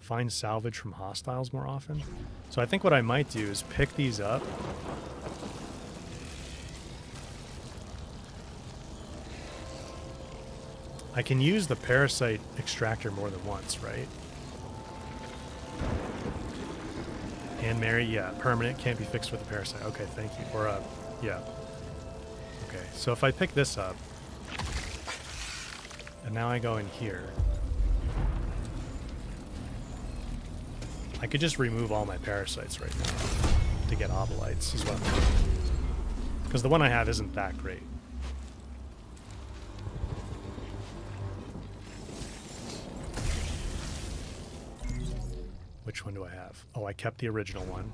Find salvage from hostiles more often? So I think what I might do is pick these up. I can use the parasite extractor more than once, right? And Mary, yeah, permanent, can't be fixed with a parasite. Okay, thank you. Or, yeah. Okay, so if I pick this up, and now I go in here, I could just remove all my parasites right now to get obolites as well. Because the one I have isn't that great. Which one do I have? Oh, I kept the original one.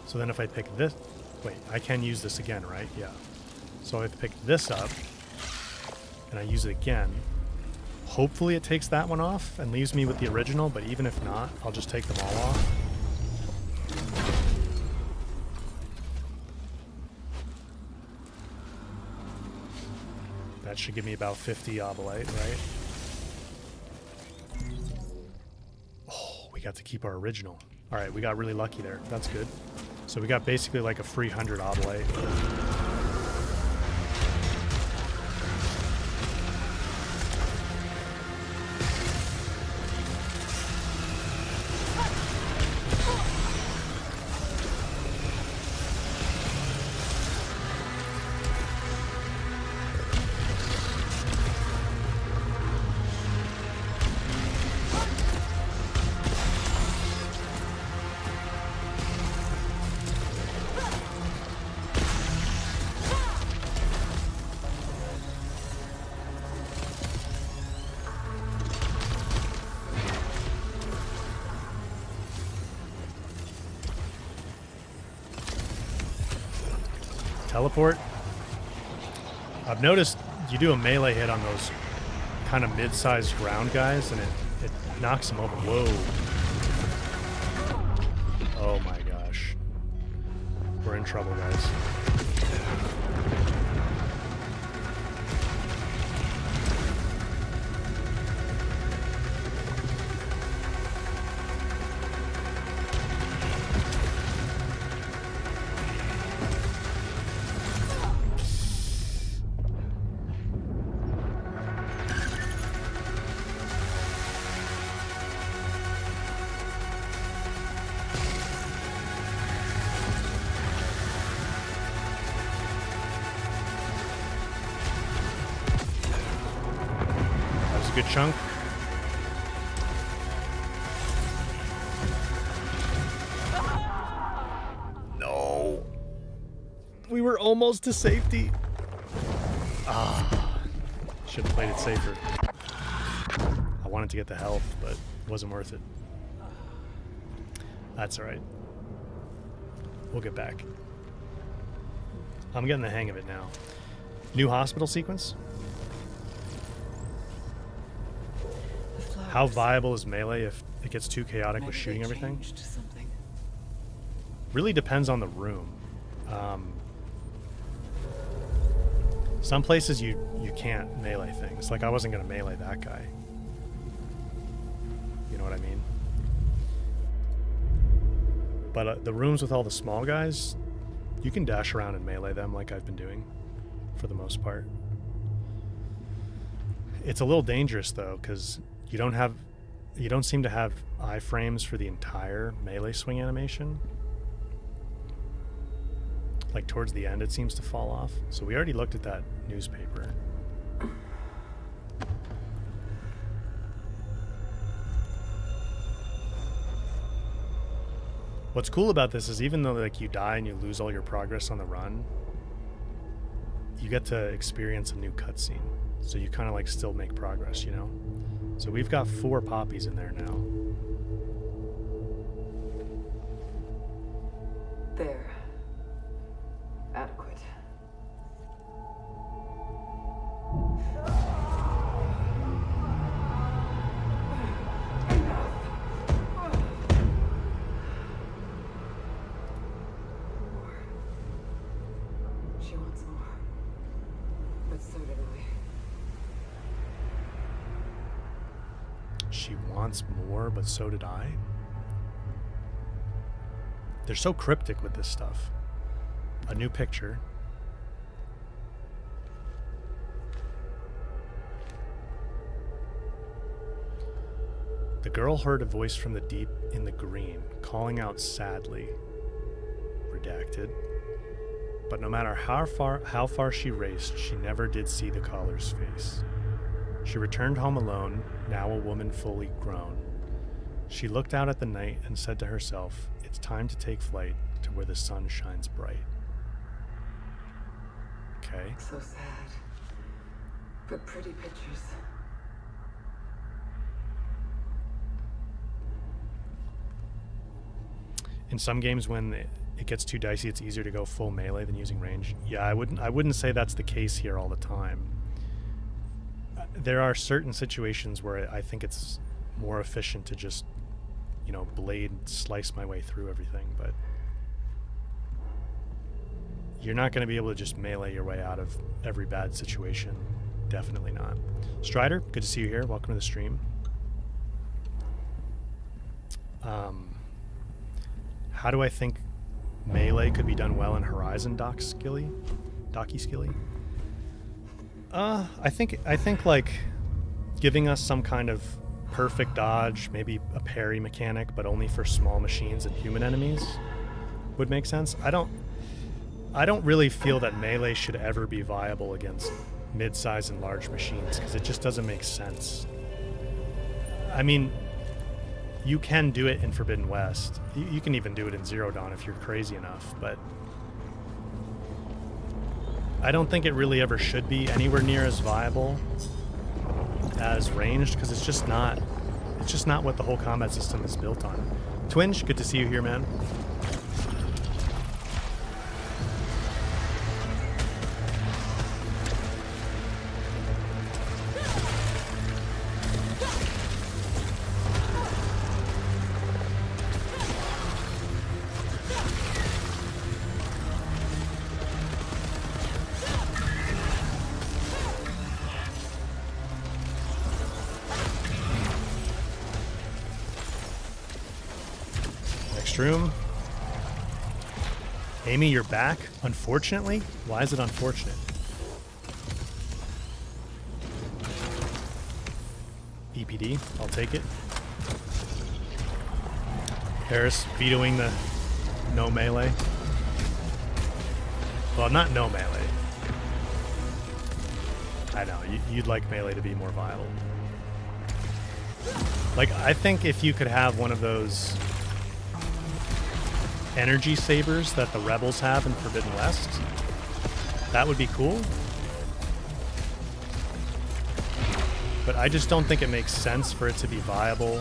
So then if I pick this... Wait, I can use this again, right? Yeah. So if I pick this up, and I use it again, hopefully it takes that one off and leaves me with the original, but even if not, I'll just take them all off. That should give me about 50 obolite, right? Got to keep our original. All right, we got really lucky there. That's good. So we got basically like a free 100 obolite. Teleport. I've noticed you do a melee hit on those kind of mid-sized ground guys and it knocks them over. Whoa. Oh my gosh. We're in trouble, guys. Good chunk. We were almost to safety. Ah, should have played it safer. I wanted to get the health, but it wasn't worth it. That's alright. We'll get back. I'm getting the hang of it now. New hospital sequence? How viable is melee if it gets too chaotic with shooting everything? Something. Really depends on the room. Some places you can't melee things. Like I wasn't going to melee that guy. You know what I mean? But the rooms with all the small guys, you can dash around and melee them like I've been doing for the most part. It's a little dangerous though, because you don't seem to have iframes for the entire melee swing animation. Like towards the end it seems to fall off. So we already looked at that newspaper. What's cool about this is even though like you die and you lose all your progress on the run, you get to experience a new cutscene. So you kind of like still make progress, you know? So we've got 4 poppies in there now. There. Adequate. She wants more. But so did I. She wants more, but so did I. They're so cryptic with this stuff. A new picture. The girl heard a voice from the deep in the green, calling out sadly. Redacted. But no matter how far she raced, she never did see the caller's face. She returned home alone, now a woman fully grown. She looked out at the night and said to herself, "It's time to take flight to where the sun shines bright." Okay. So sad. But pretty pictures. In some games when it gets too dicey, it's easier to go full melee than using range. Yeah, I wouldn't say that's the case here all the time. There are certain situations where I think it's more efficient to just, you know, blade slice my way through everything, but you're not going to be able to just melee your way out of every bad situation. Definitely not. Strider, good to see you here. Welcome to the stream. How do I think melee could be done well in Horizon Docky Skilly? I think like giving us some kind of perfect dodge, maybe a parry mechanic, but only for small machines and human enemies would make sense. I don't really feel that melee should ever be viable against mid-size and large machines because it just doesn't make sense. I mean, you can do it in Forbidden West. You can even do it in Zero Dawn if you're crazy enough, but I don't think it really ever should be anywhere near as viable as ranged because it's just not what the whole combat system is built on. Twinge, good to see you here, man. Room. Amy, you're back. Unfortunately? Why is it unfortunate? EPD, I'll take it. Harris vetoing the no melee. Well, not no melee. I know, you'd like melee to be more viable. Like, I think if you could have one of those energy sabers that the rebels have in Forbidden West. That would be cool. But I just don't think it makes sense for it to be viable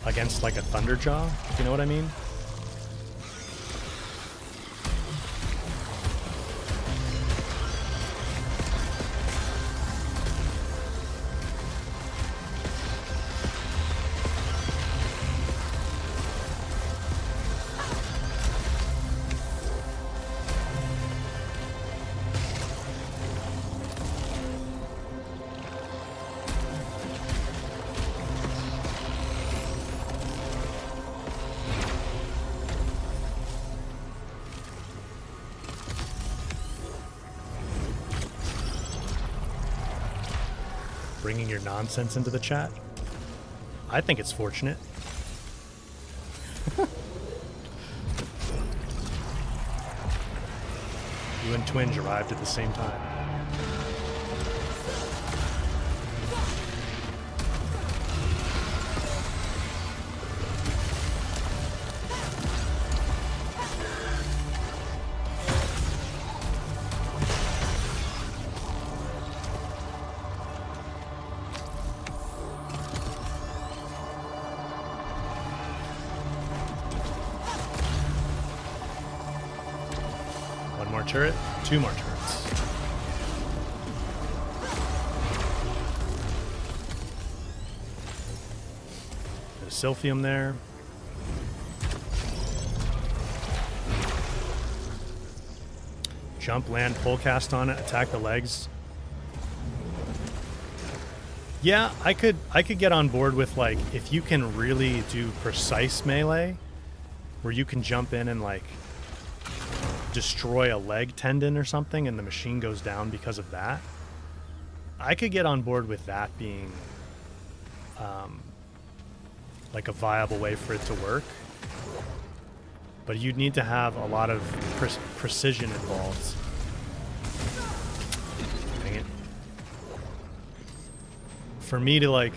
against like a Thunderjaw, if you know what I mean. Bringing your nonsense into the chat. I think it's fortunate. You and Twinge arrived at the same time. Turret, 2 more turrets. Bit of Silphium there. Jump, land, pull cast on it, attack the legs. Yeah, I could get on board with like if you can really do precise melee where you can jump in and like destroy a leg tendon or something and the machine goes down because of that. I could get on board with that being like a viable way for it to work, but you'd need to have a lot of precision involved. Dang it. For me to like,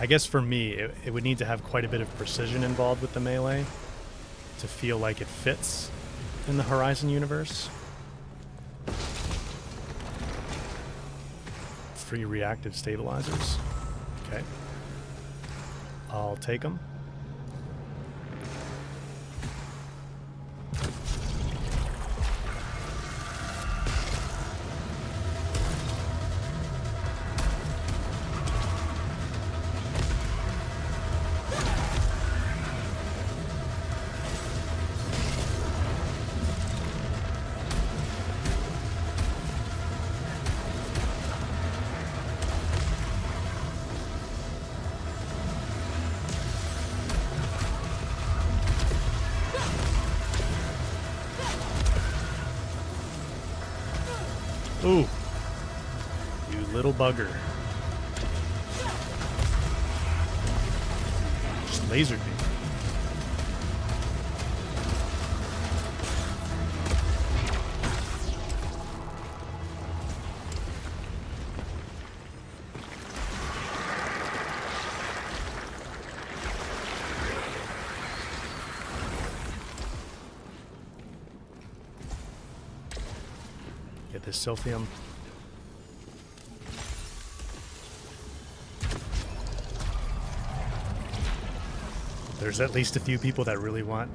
I guess for me it would need to have quite a bit of precision involved with the melee to feel like it fits in the Horizon universe. Free reactive stabilizers. Okay. I'll take them. Ooh. You little bugger. Just lasered me. Get this Silphium. There's at least a few people that really want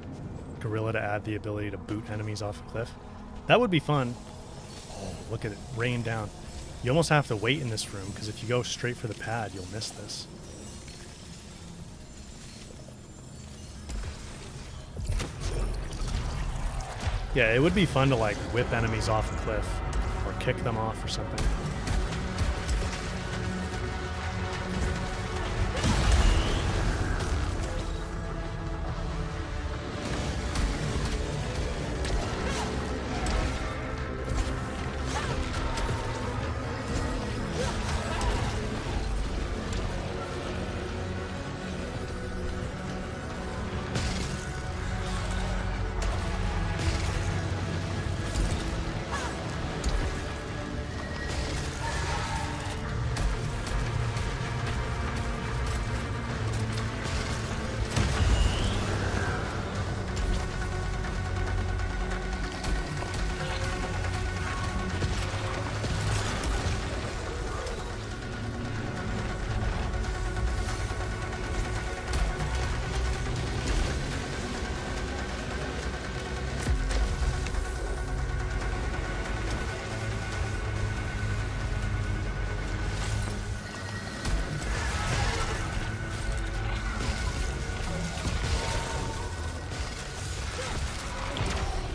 Gorilla to add the ability to boot enemies off a cliff. That would be fun. Oh, look at it rain down. You almost have to wait in this room because if you go straight for the pad, you'll miss this. Yeah, it would be fun to like whip enemies off a cliff or kick them off or something.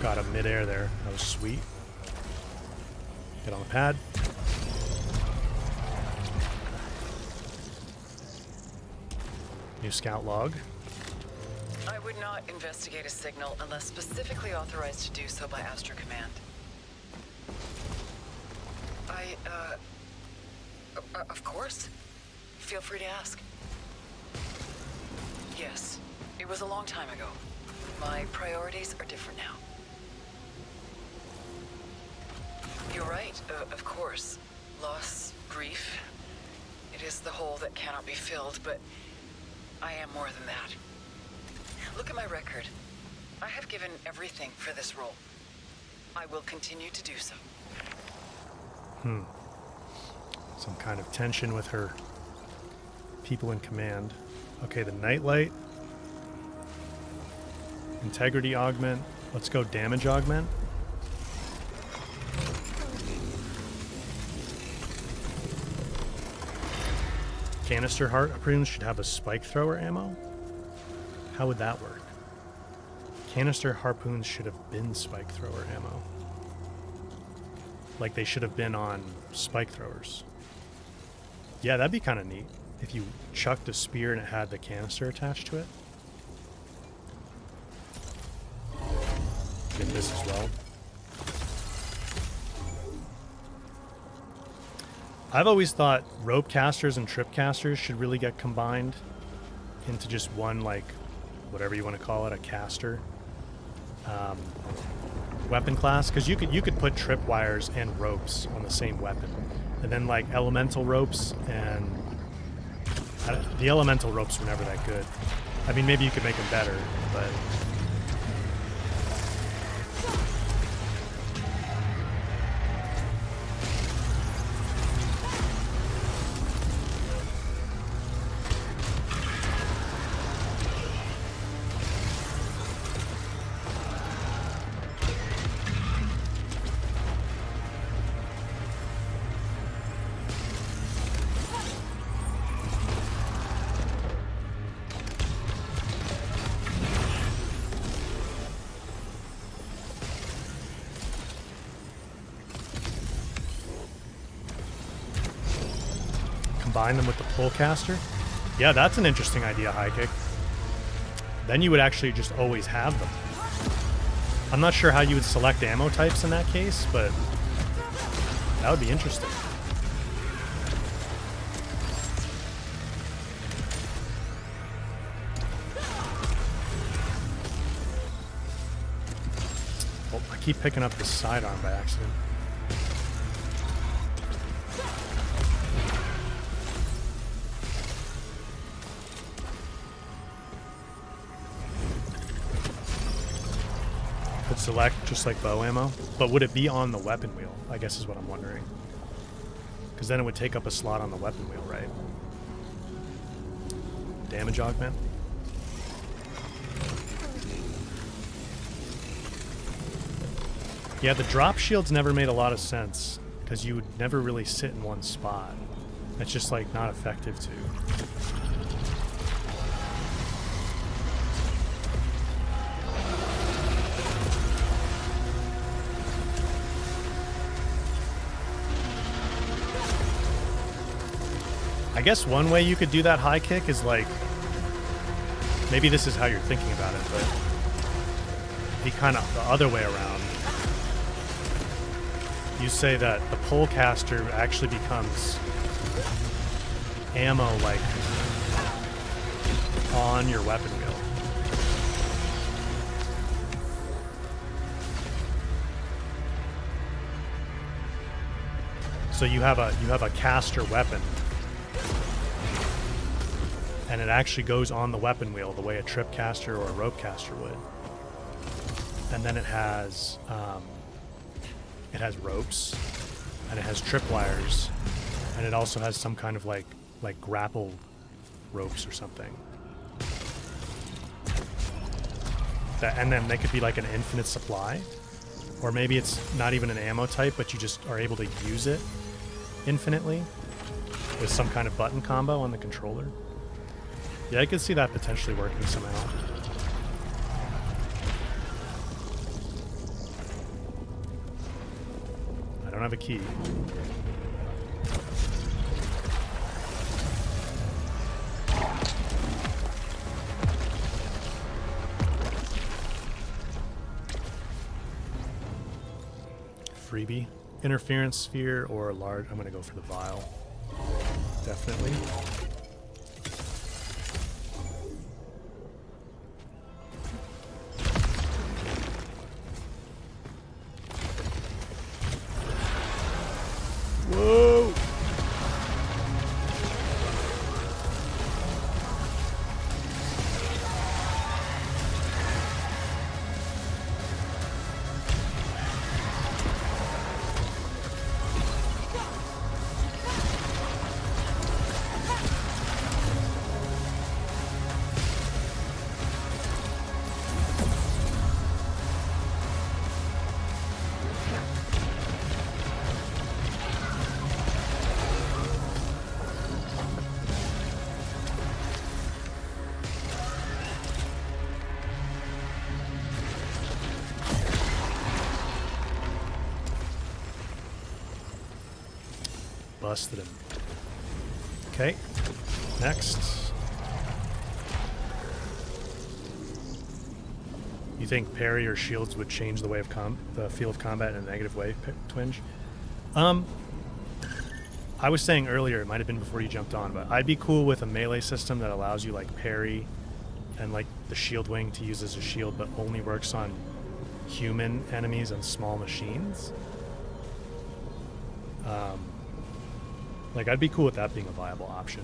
Got him midair there. That was sweet. Get on the pad. New scout log. I would not investigate a signal unless specifically authorized to do so by Astra Command. Of course. Feel free to ask. Yes, it was a long time ago. My priorities are different now. You're right, of course. Loss, grief. It is the hole that cannot be filled, but I am more than that. Look at my record. I have given everything for this role. I will continue to do so. Some kind of tension with her people in command. Okay, the nightlight. Integrity augment. Let's go damage augment. Canister harpoons should have a spike thrower ammo. How would that work? Canister harpoons should have been spike thrower ammo. Like they should have been on spike throwers. Yeah, that'd be kind of neat if you chucked a spear and it had the canister attached to it. Get this as well. I've always thought rope casters and trip casters should really get combined into just one, like, whatever you want to call it, a caster weapon class, because you could put trip wires and ropes on the same weapon, and then like elemental ropes, and the elemental ropes were never that good. I mean, maybe you could make them better, but combine them with the pull caster. Yeah, that's an interesting idea, High Kick. Then you would actually just always have them. I'm not sure how you would select ammo types in that case, but that would be interesting. Oh, I keep picking up the sidearm by accident. Select just like bow ammo, but would it be on the weapon wheel, I guess is what I'm wondering, because then it would take up a slot on the weapon wheel, right? Damage augment. Yeah, the drop shields never made a lot of sense because you would never really sit in one spot. It's just like not effective too. I guess one way you could do that high kick is like, maybe this is how you're thinking about it, but be kind of the other way around. You say that the pole caster actually becomes ammo like on your weapon wheel. So you have a caster weapon, and it actually goes on the weapon wheel the way a trip caster or a rope caster would. And then it has ropes, and it has trip wires, and it also has some kind of like grapple ropes or something. And then they could be like an infinite supply, or maybe it's not even an ammo type, but you just are able to use it infinitely with some kind of button combo on the controller. Yeah, I could see that potentially working somehow. don't have a key. Freebie. Interference sphere or large. I'm going to go for the vial. Definitely. Whoa! Busted him. Okay, next. You think parry or shields would change the way of the feel of combat in a negative way, Twinge? I was saying earlier, it might have been before you jumped on, but I'd be cool with a melee system that allows you like parry and like the shield wing to use as a shield, but only works on human enemies and small machines. Like, I'd be cool with that being a viable option.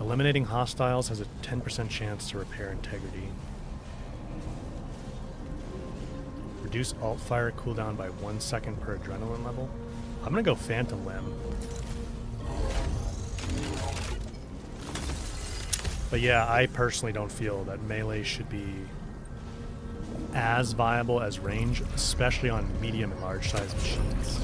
Eliminating hostiles has a 10% chance to repair integrity. Reduce alt fire cooldown by 1 second per adrenaline level. I'm gonna go Phantom Limb. But yeah, I personally don't feel that melee should be as viable as range, especially on medium and large size machines.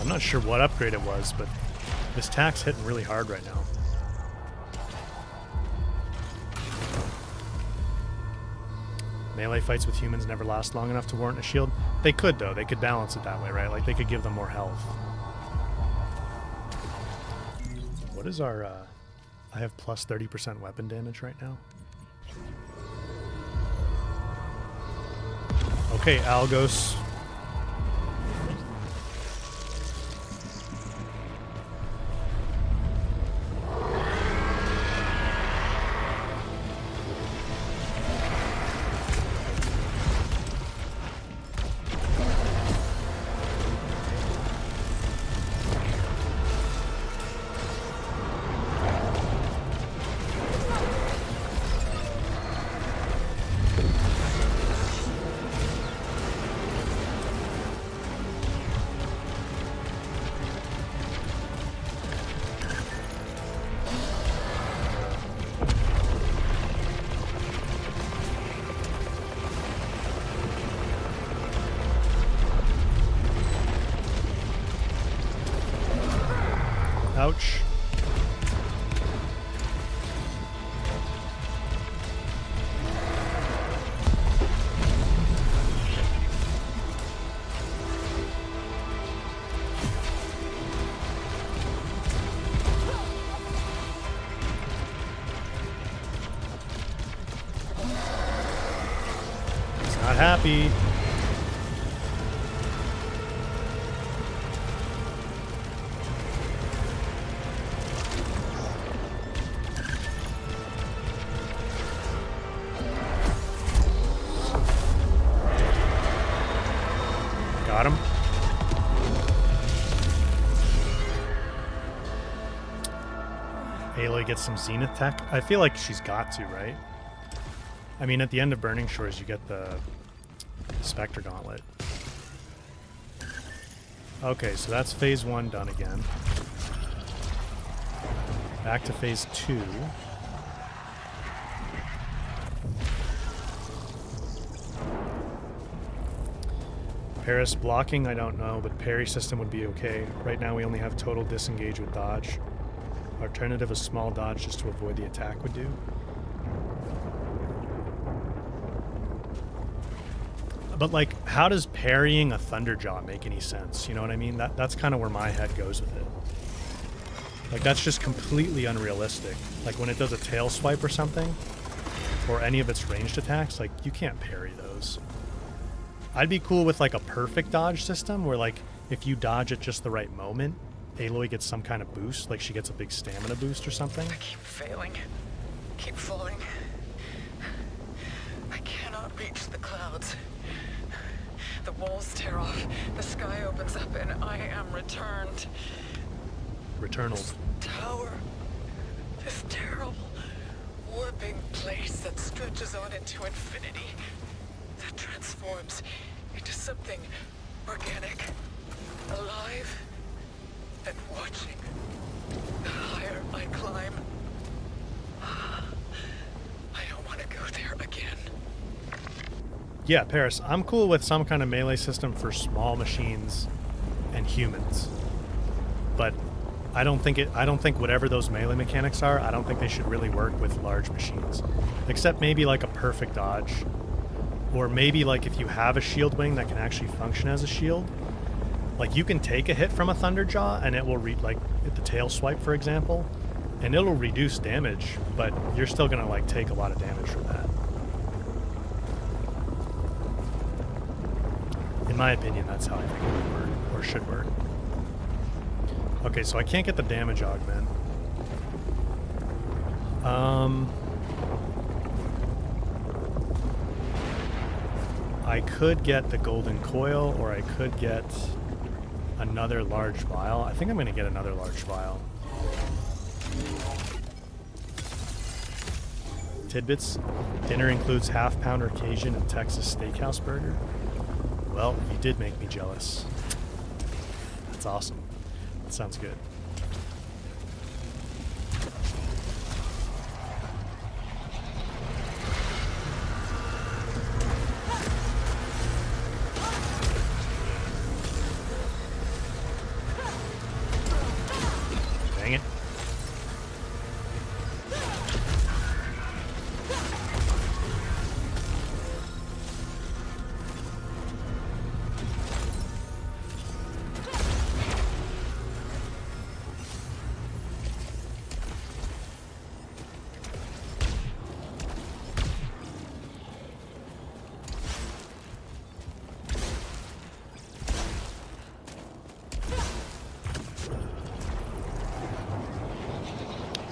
I'm not sure what upgrade it was, but this attack's hitting really hard right now. Melee fights with humans never last long enough to warrant a shield. They could, though. They could balance it that way, right? Like, they could give them more health. What is our... I have plus 30% weapon damage right now. Okay, Algos. Ouch. He's not happy. Got him. Aloy gets some Zenith tech. I feel like she's got to, right? I mean, at the end of Burning Shores, you get the Spectre Gauntlet. Okay, so that's phase 1 done again. Back to phase 2. Paris blocking, I don't know, but parry system would be okay. Right now we only have total disengage with dodge. Alternative, a small dodge just to avoid the attack would do. But like, how does parrying a Thunderjaw make any sense? You know what I mean? That's kind of where my head goes with it. Like, that's just completely unrealistic. Like, when it does a tail swipe or something, or any of its ranged attacks, like, you can't parry those. I'd be cool with, like, a perfect dodge system, where, like, if you dodge at just the right moment, Aloy gets some kind of boost, like she gets a big stamina boost or something. I keep failing. Keep falling. I cannot reach the clouds. The walls tear off, the sky opens up, and I am returned. Returnal. This tower, this terrible, warping place that stretches on into infinity, that transforms into something organic, alive, and watching. The higher I climb, I don't want to go there again. Yeah, Paris, I'm cool with some kind of melee system for small machines and humans. But I don't think whatever those melee mechanics are, I don't think they should really work with large machines. Except maybe like a perfect dodge. Or maybe like if you have a shield wing that can actually function as a shield. Like you can take a hit from a Thunderjaw and it will like the tail swipe, for example, and it'll reduce damage, but you're still gonna like take a lot of damage from that. In my opinion, that's how I think it would work, or should work. Okay, so I can't get the damage augment. I could get the golden coil, or I could get another large vial. I think I'm going to get another large vial. Tidbits. Dinner includes half-pounder Cajun and Texas Steakhouse burger. Well, you did make me jealous. That's awesome. That sounds good. Dang it.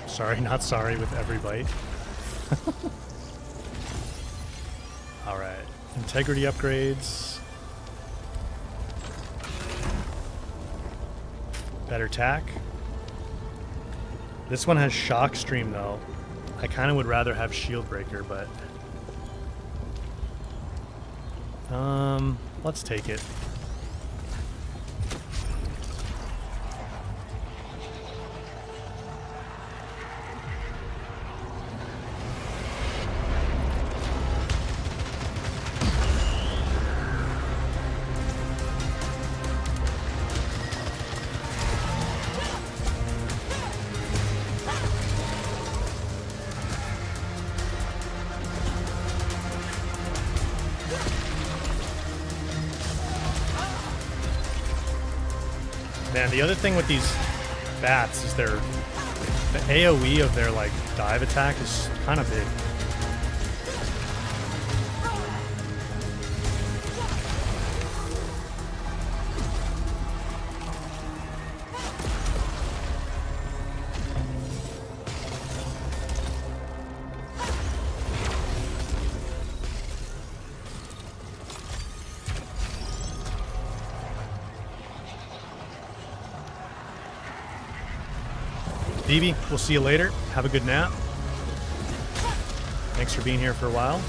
Sorry, not sorry with every bite. Alright. Integrity upgrades. Better tack. This one has shock stream though. I kind of would rather have shield breaker, but let's take it. Man, the other thing with these bats is the AoE of their like dive attack is kind of big. Phoebe, we'll see you later. Have a good nap. Thanks for being here for a while.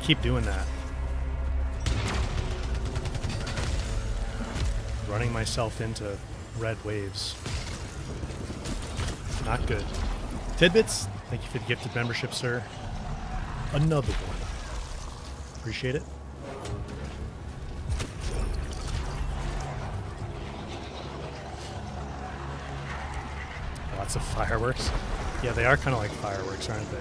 keep doing that. Running myself into red waves. Not good. Tidbits, thank you for the gifted membership, sir. Another one. Appreciate it. Lots of fireworks. Yeah, they are kind of like fireworks, aren't they?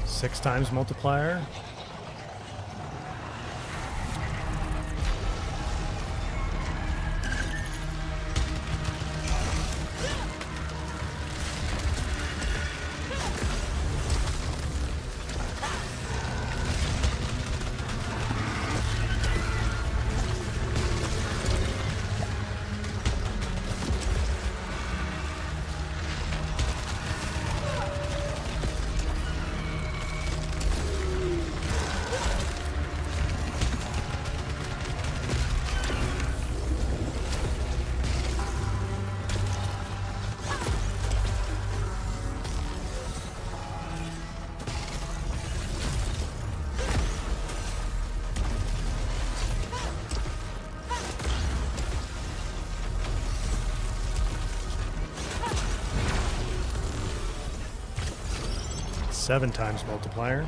Six times multiplier. Seven times multiplier.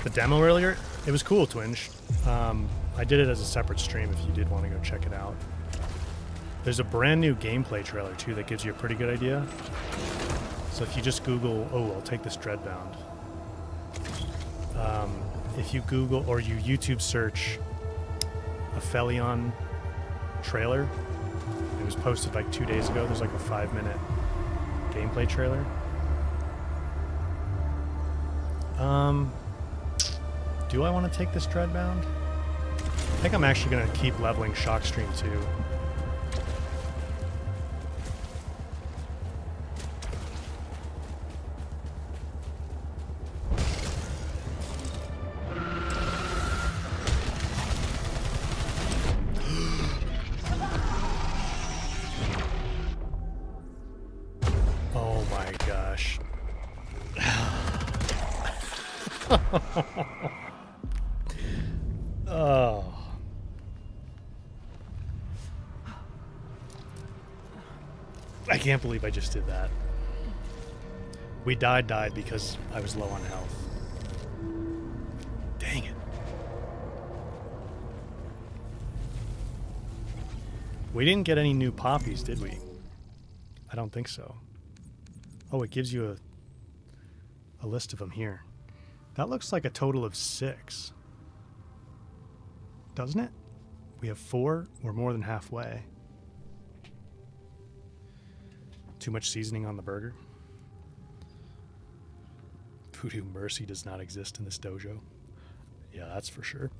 The demo earlier, it was cool, Twinge. I did it as a separate stream if you did want to go check it out. There's a brand new gameplay trailer too that gives you a pretty good idea. So if you just Google, oh, I'll take this Dreadbound. If you Google or you YouTube search Aphelion trailer, it was posted like 2 days ago. There's like a 5-minute gameplay trailer. Do I want to take this Dreadbound? I think I'm actually going to keep leveling Shockstream too. Oh my gosh. Oh. I can't believe I just did that. We died because I was low on health. Dang it. We didn't get any new poppies, did we? I don't think so. Oh, it gives you a list of them here. That looks like a total of 6. Doesn't it? We have 4. We're more than halfway. Too much seasoning on the burger. Voodoo Mercy does not exist in this dojo. Yeah, that's for sure.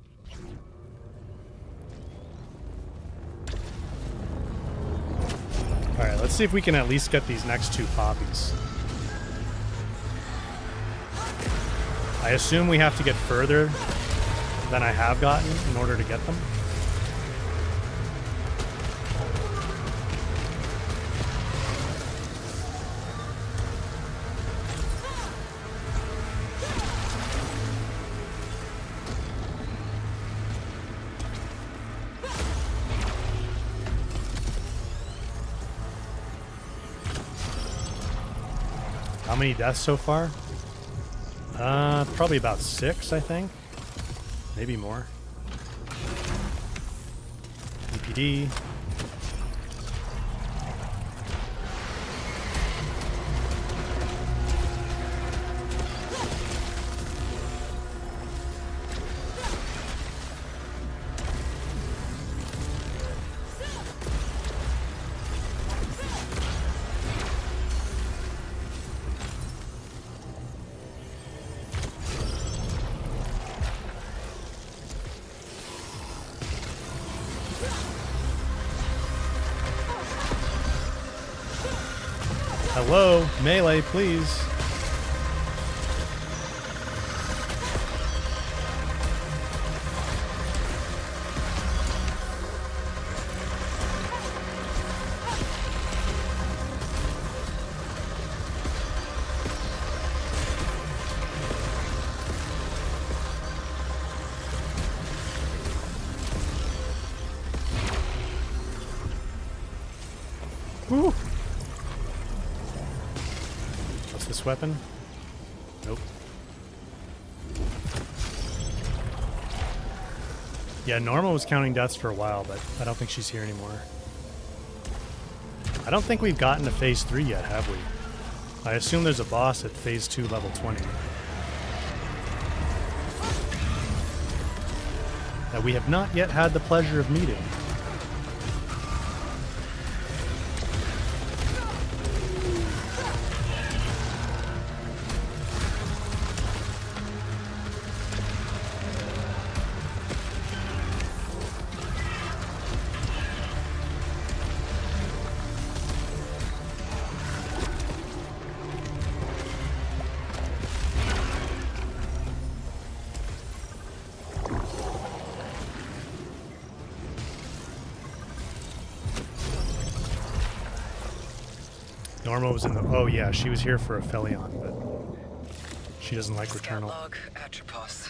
Alright, let's see if we can at least get these next 2 poppies. I assume we have to get further than I have gotten in order to get them. How many deaths so far? Probably about 6, I think. Maybe more. EPD. Hello, melee, please. Woo. What's this weapon? Nope. Yeah, Norma was counting deaths for a while, but I don't think she's here anymore. I don't think we've gotten to phase 3 yet, have we? I assume there's a boss at phase 2, level 20. That we have not yet had the pleasure of meeting. Norma was in the... Oh, yeah, she was here for Aphelion, but she doesn't like Returnal. Log, Atropos.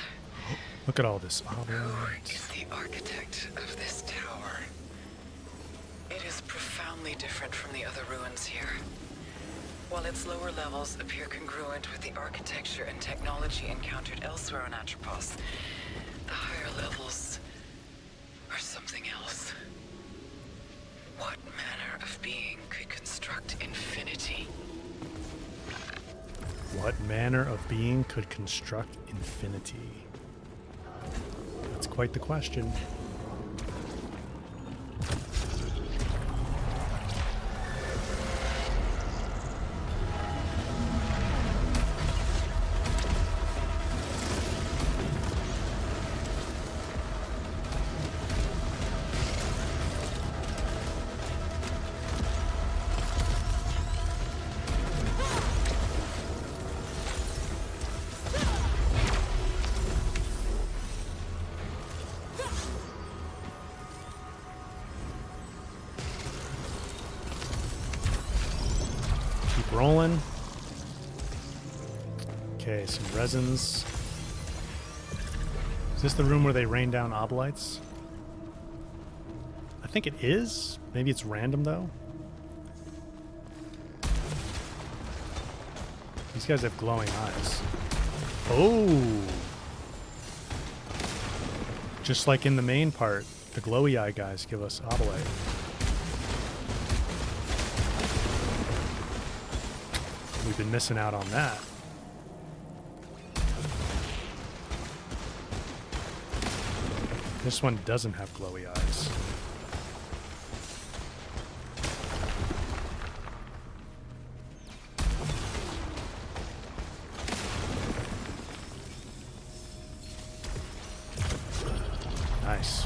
Look at all this. Oh, Who is the architect of this tower? It is profoundly different from the other ruins here. While its lower levels appear congruent with the architecture and technology encountered elsewhere on Atropos, the higher levels are something else. What manner of being could construct infinity? What manner of being could construct infinity? That's quite the question. Rolling. Okay, some resins. Is this the room where they rain down obolites? I think it is. Maybe it's random though. These guys have glowing eyes. Oh! Just like in the main part, the glowy eye guys give us obolite. We've been missing out on that. This one doesn't have glowy eyes. Nice.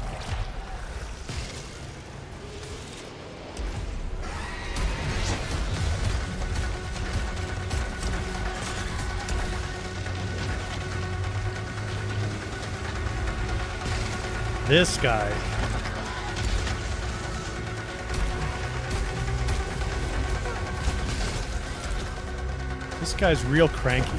This guy. This guy's real cranky.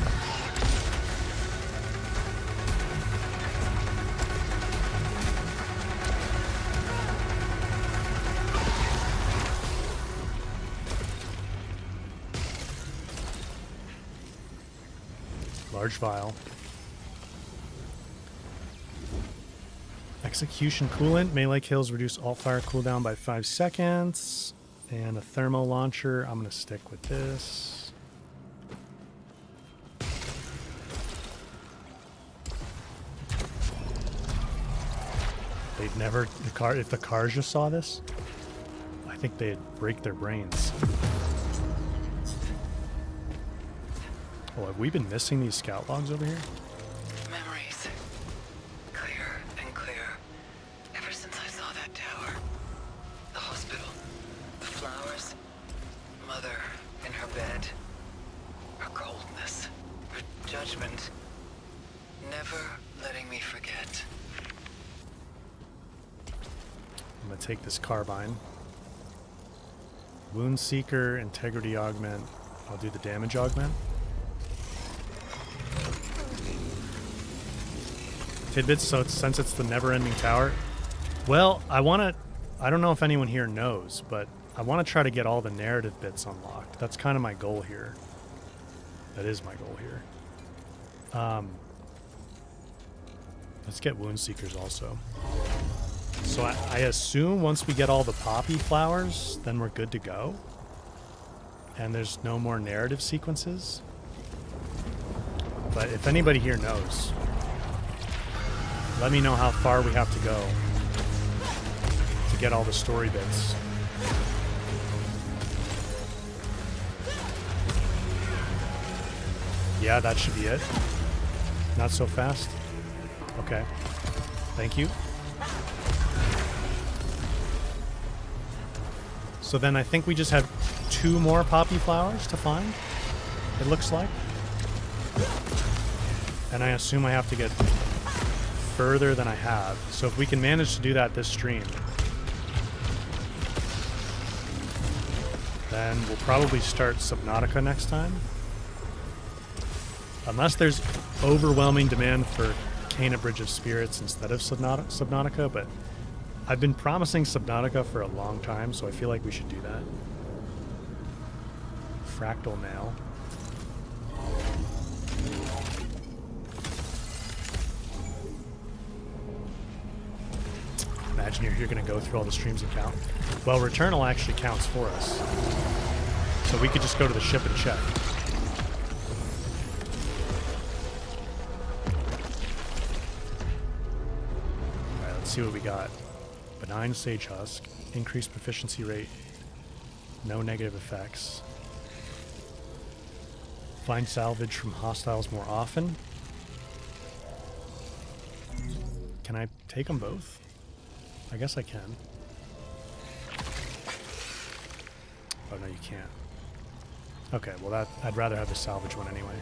Large vial. Execution coolant. Melee kills reduce alt fire cooldown by 5 seconds. And a thermo launcher. I'm going to stick with this. They'd never... if the cars just saw this, I think they'd break their brains. Oh, have we been missing these scout logs over here? Memories. Clear and clear. Ever since I saw that tower. The hospital. The flowers. Mother in her bed. never letting me forget. I'm gonna take this carbine. Wound Seeker, Integrity Augment. I'll do the damage augment. Tidbits, so since it's the never-ending tower. Well, I don't know if anyone here knows, but I want to try to get all the narrative bits unlocked. That's kind of my goal here. That is my goal here. Let's get Wound Seekers also. So I assume once we get all the poppy flowers, then we're good to go. And there's no more narrative sequences. But if anybody here knows, let me know how far we have to go to get all the story bits. Yeah, that should be it. Not so fast. Okay. Thank you. So then I think we just have 2 more poppy flowers to find, it looks like. And I assume I have to get further than I have. So if we can manage to do that this stream, then we'll probably start Subnautica next time. Unless there's overwhelming demand for Cana Bridge of Spirits instead of Subnautica, but I've been promising Subnautica for a long time, so I feel like we should do that. Fractal Nail. Imagine you're going to go through all the streams and count. Well, Returnal actually counts for us. So we could just go to the ship and check. Alright, let's see what we got. Benign Sage Husk. Increased proficiency rate. No negative effects. Find salvage from hostiles more often. Can I take them both? I guess I can. Oh, no, you can't. Okay, well, I'd rather have the salvage one anyway.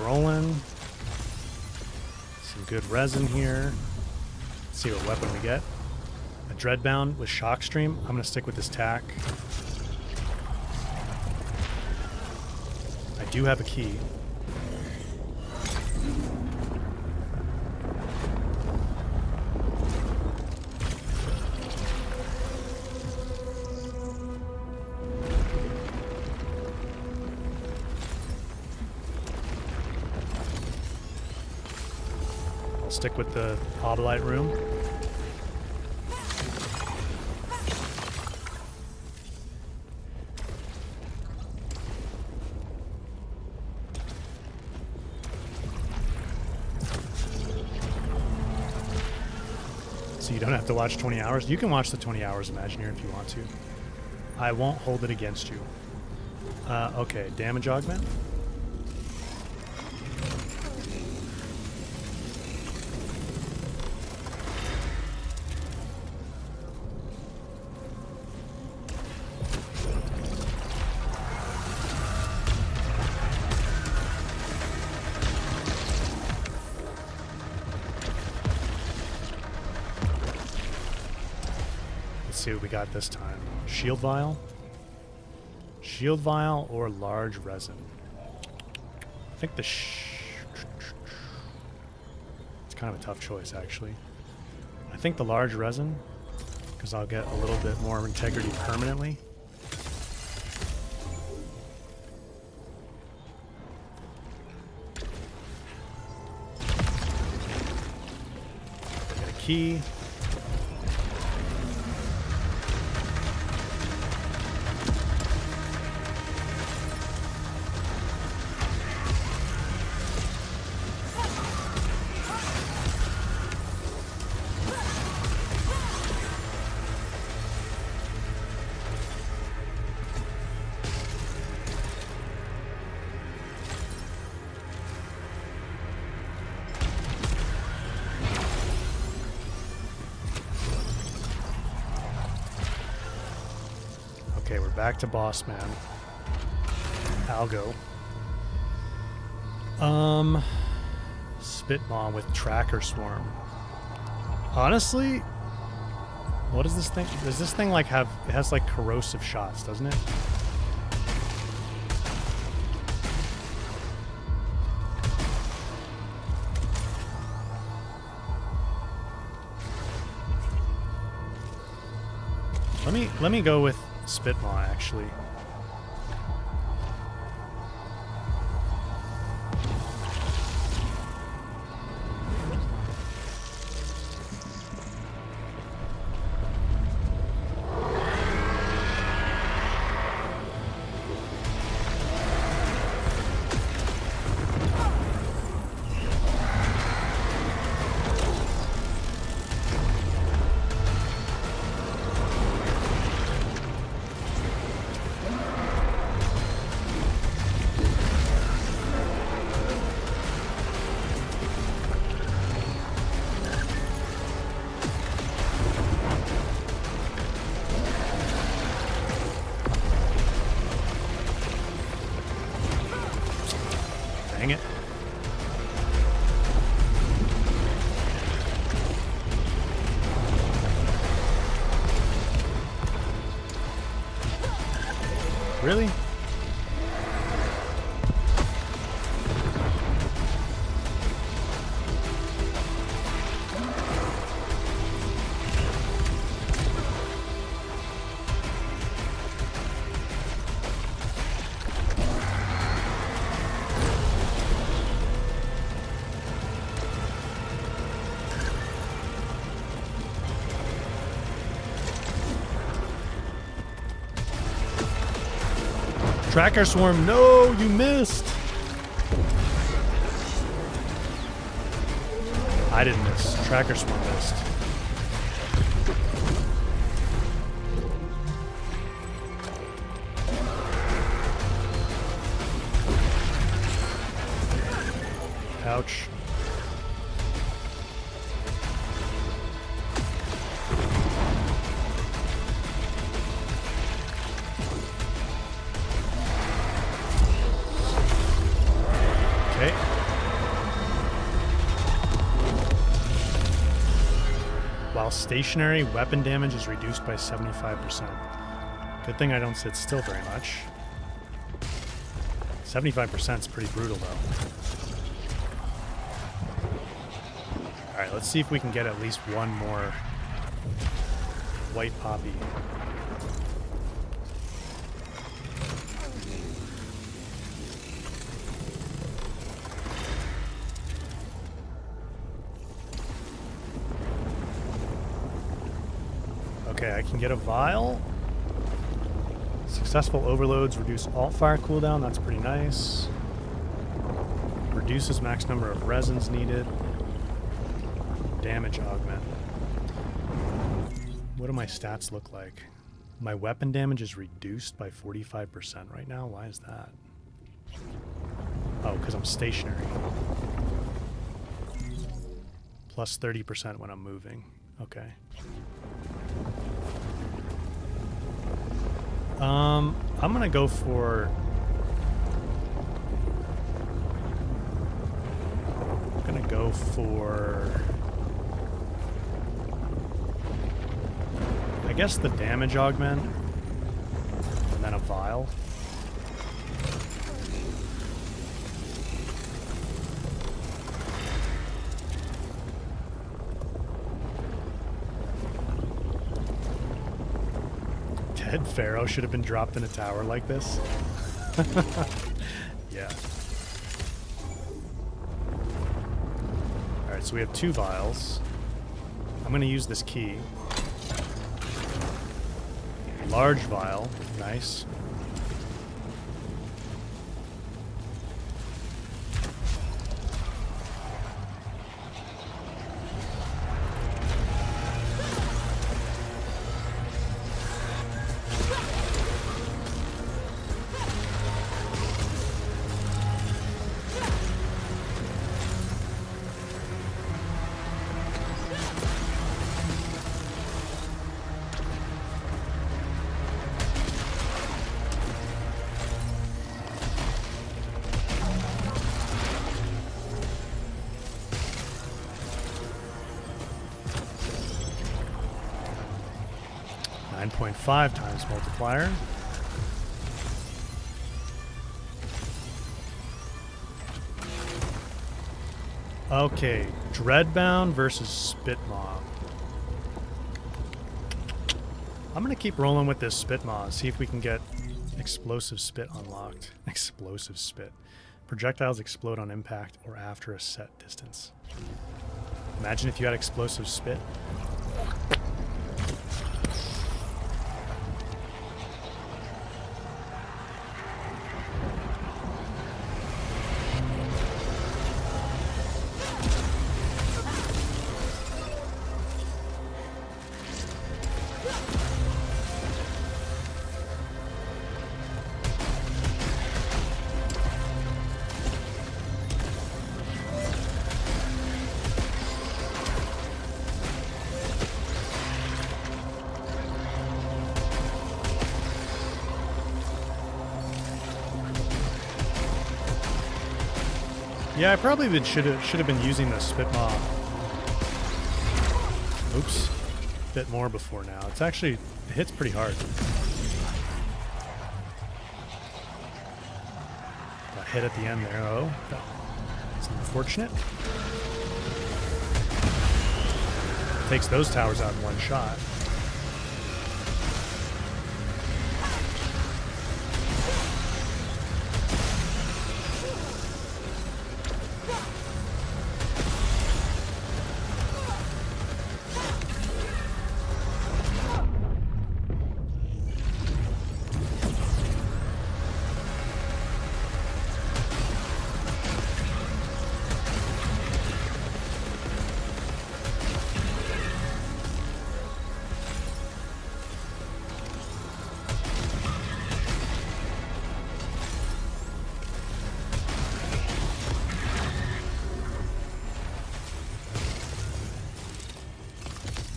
Rolling. Some good resin here. Let's see what weapon we get. A Dreadbound with Shockstream. I'm going to stick with this tack. I do have a key. Stick with the Obolite room. So you don't have to watch 20 hours. You can watch the 20 hours Imagineer if you want to. I won't hold it against you. Okay, damage augment. See what we got this time. Shield Vial. Shield Vial or large resin. I think it's kind of a tough choice actually. I think the large resin, because I'll get a little bit more integrity permanently. key. Okay, we're back to boss man. Algo. Spitmaw with tracker swarm. Honestly, what is this thing? Does this thing like have? It has like corrosive shots, doesn't it? Let me go with Spitmaw actually. Dang it. Really? Tracker swarm, no, you missed. I didn't miss. Tracker swarm missed. Ouch. While stationary, weapon damage is reduced by 75%. Good thing I don't sit still very much. 75% is pretty brutal, though. Alright, let's see if we can get at least one more white poppy. Okay, I can get a vial. Successful overloads reduce alt fire cooldown. That's pretty nice. Reduces max number of resins needed. Damage augment. What do my stats look like? My weapon damage is reduced by 45% right now. Why is that? Oh, because I'm stationary. Plus 30% when I'm moving. Okay. I'm gonna go for... I guess the damage augment, and then a vial. Dead Pharaoh should have been dropped in a tower like this. Yeah. Alright, so we have 2 vials. going to use this key. Large vial. Nice. .5 times multiplier. Okay, Dreadbound versus Spit Mob. I'm gonna keep rolling with this Spit Mob, see if we can get Explosive Spit unlocked. Explosive Spit. Projectiles explode on impact or after a set distance. Imagine if you had Explosive Spit. Yeah, I probably should have been using the Spit Mob. Oops, a bit more before now. It's actually, it hits pretty hard. Got hit at the end there. Oh, that's unfortunate. Takes those towers out in one shot.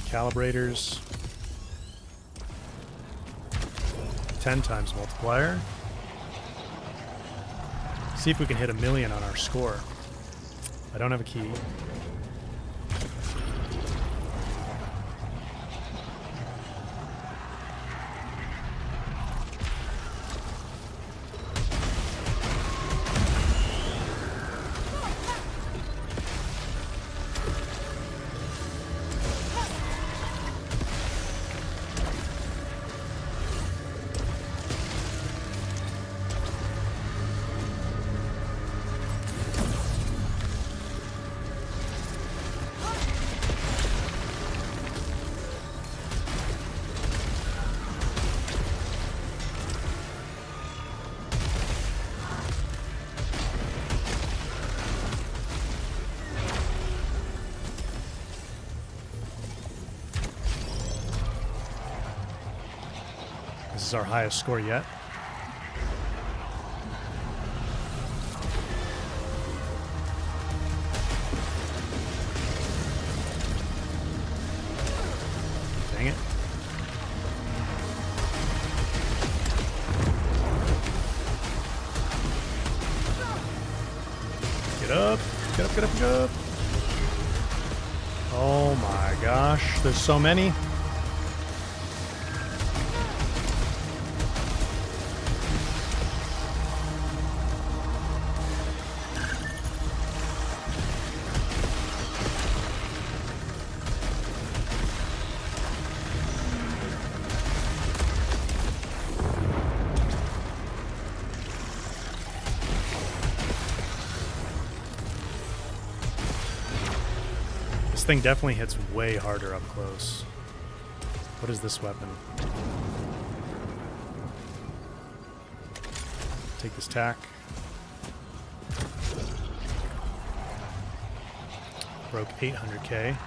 Calibrators. 10 times multiplier. See if we can hit 1,000,000 on our score. I don't have a key. This is our highest score yet. Dang it. Get up, get up, get up, get up. Oh my gosh, there's so many. This thing definitely hits way harder up close. What is this weapon? Take this tack. Broke 800k.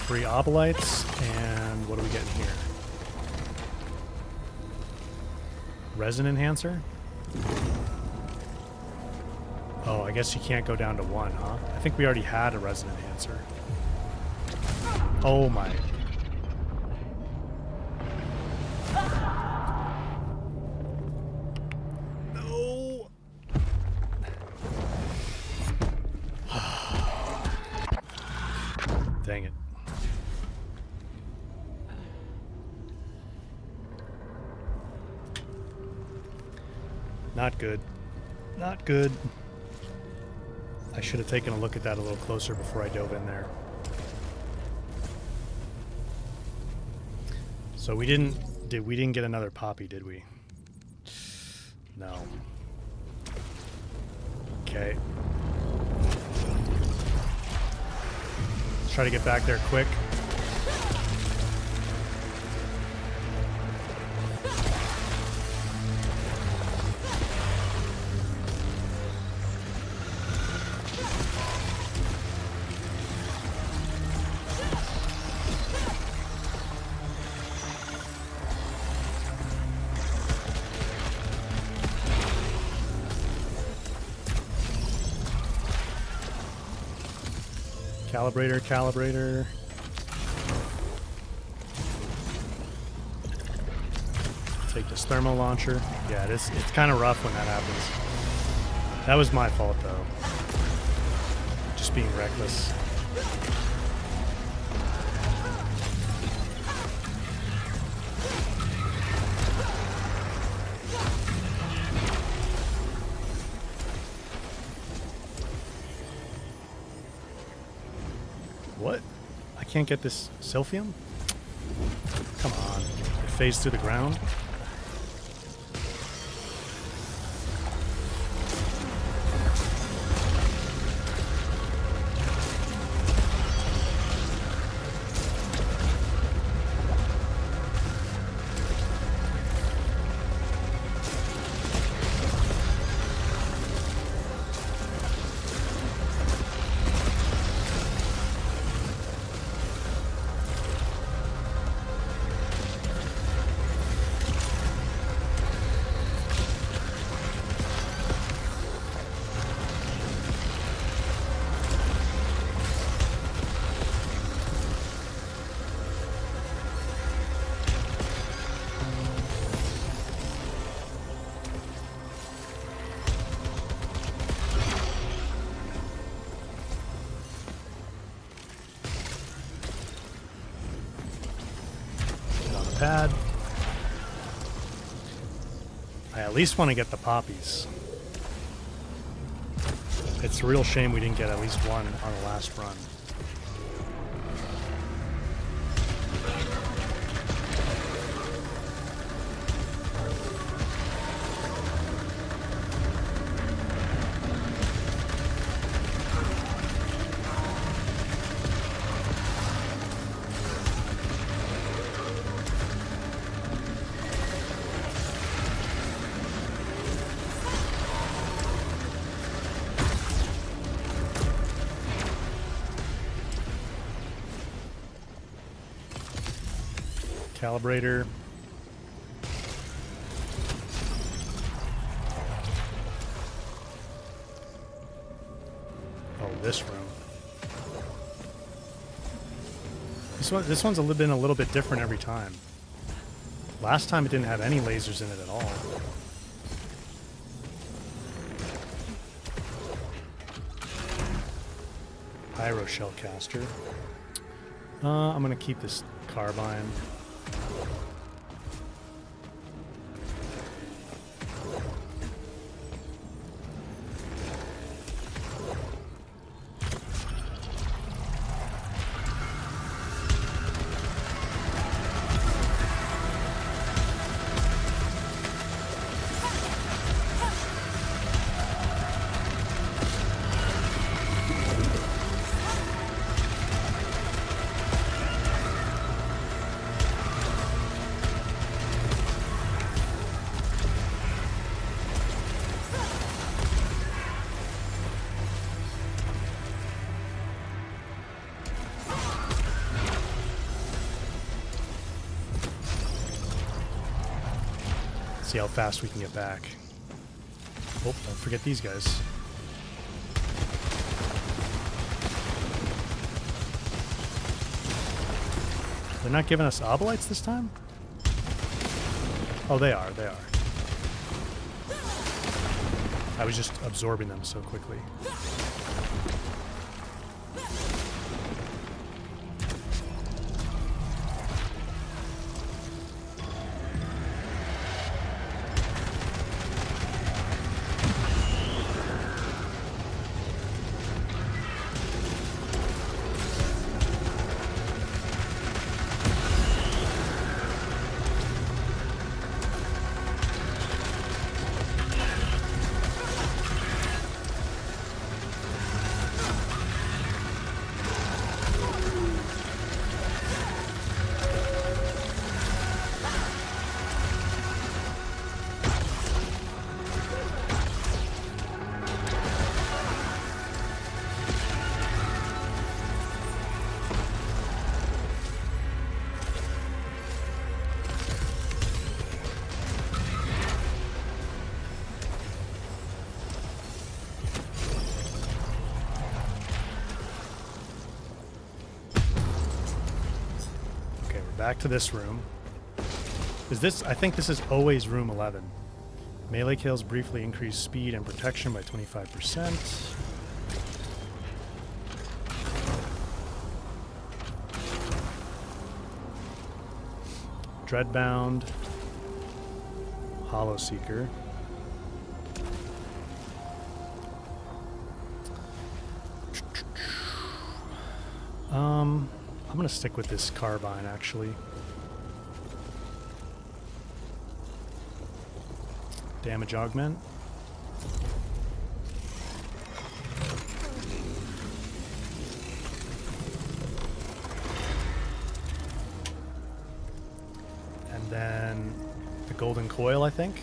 Three obolites, and what are we getting here? Resin enhancer? Oh, I guess you can't go down to one, huh? I think we already had a resin enhancer. Oh my. No. Dang it. Not good. Not good. I should have taken a look at that a little closer before I dove in there. So we didn't get another poppy, did we? No. Okay. Let's try to get back there quick. Calibrator. Take this thermal launcher. Yeah, it's kind of rough when that happens. That was my fault, though. Just being reckless. What? I can't get this Sylphium? Come on. It phased through the ground? Pad. I at least want to get the poppies. It's a real shame we didn't get at least one on the last run. Calibrator. Oh, this room. This one's been a little bit different every time. Last time it didn't have any lasers in it at all. Pyro shell caster. I'm gonna keep this carbine. See how fast we can get back. Oh, don't forget these guys. They're not giving us obolites this time? Oh, they are. They are. I was just absorbing them so quickly. Back to this room. Is this? I think this is always room 11. Melee kills briefly increase speed and protection by 25%. Dreadbound. Hollow Seeker. I'm gonna stick with this carbine, actually. Damage augment. And then the golden coil, I think.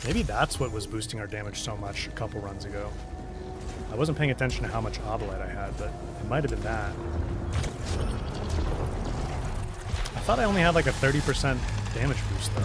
Maybe that's what was boosting our damage so much a couple runs ago. I wasn't paying attention to how much obolite I had, but it might have been that. I thought I only had like a 30% damage boost, though.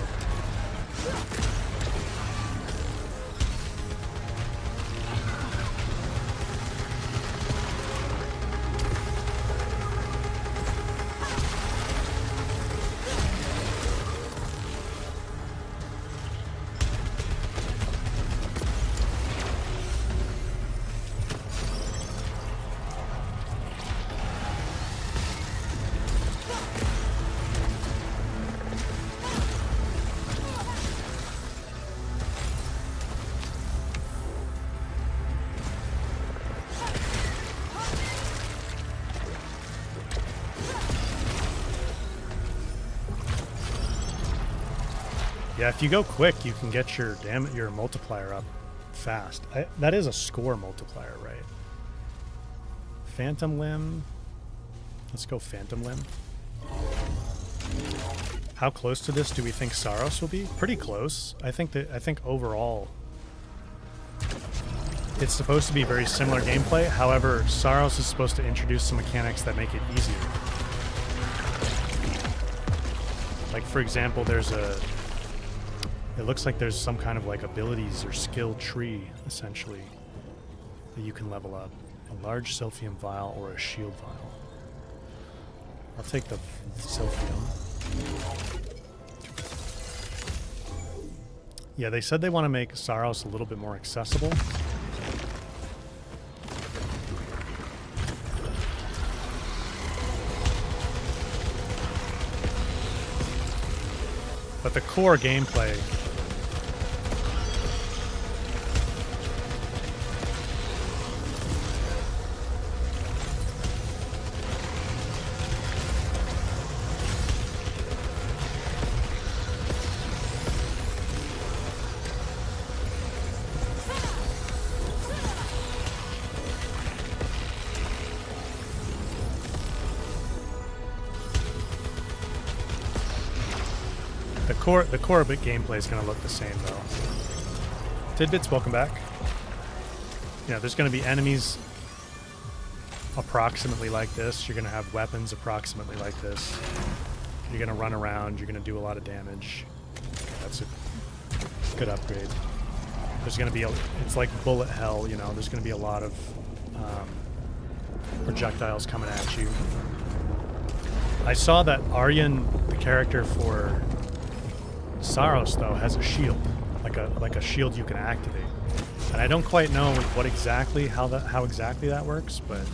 Yeah, if you go quick, you can get your multiplier up fast. That is a score multiplier, right? Phantom Limb. Let's go Phantom Limb. How close to this do we think Saros will be? Pretty close. I think overall it's supposed to be very similar gameplay. However, Saros is supposed to introduce some mechanics that make it easier. Like, for example, it looks like there's some kind of like abilities or skill tree, essentially, that you can level up. A large Silphium vial or a shield vial. I'll take the Silphium. Yeah, they said they want to make Saros a little bit more accessible. But the core gameplay the core bit gameplay is going to look the same, though. Tidbits, welcome back. Yeah, there's going to be enemies approximately like this. You're going to have weapons approximately like this. You're gonna run around. You're gonna do a lot of damage. That's a good upgrade. There's gonna be it's like bullet hell, you know. There's gonna be a lot of projectiles coming at you. I saw that Aryan, the character for Saros, though, has a shield, like a shield you can activate. And I don't quite know what exactly how exactly that works, but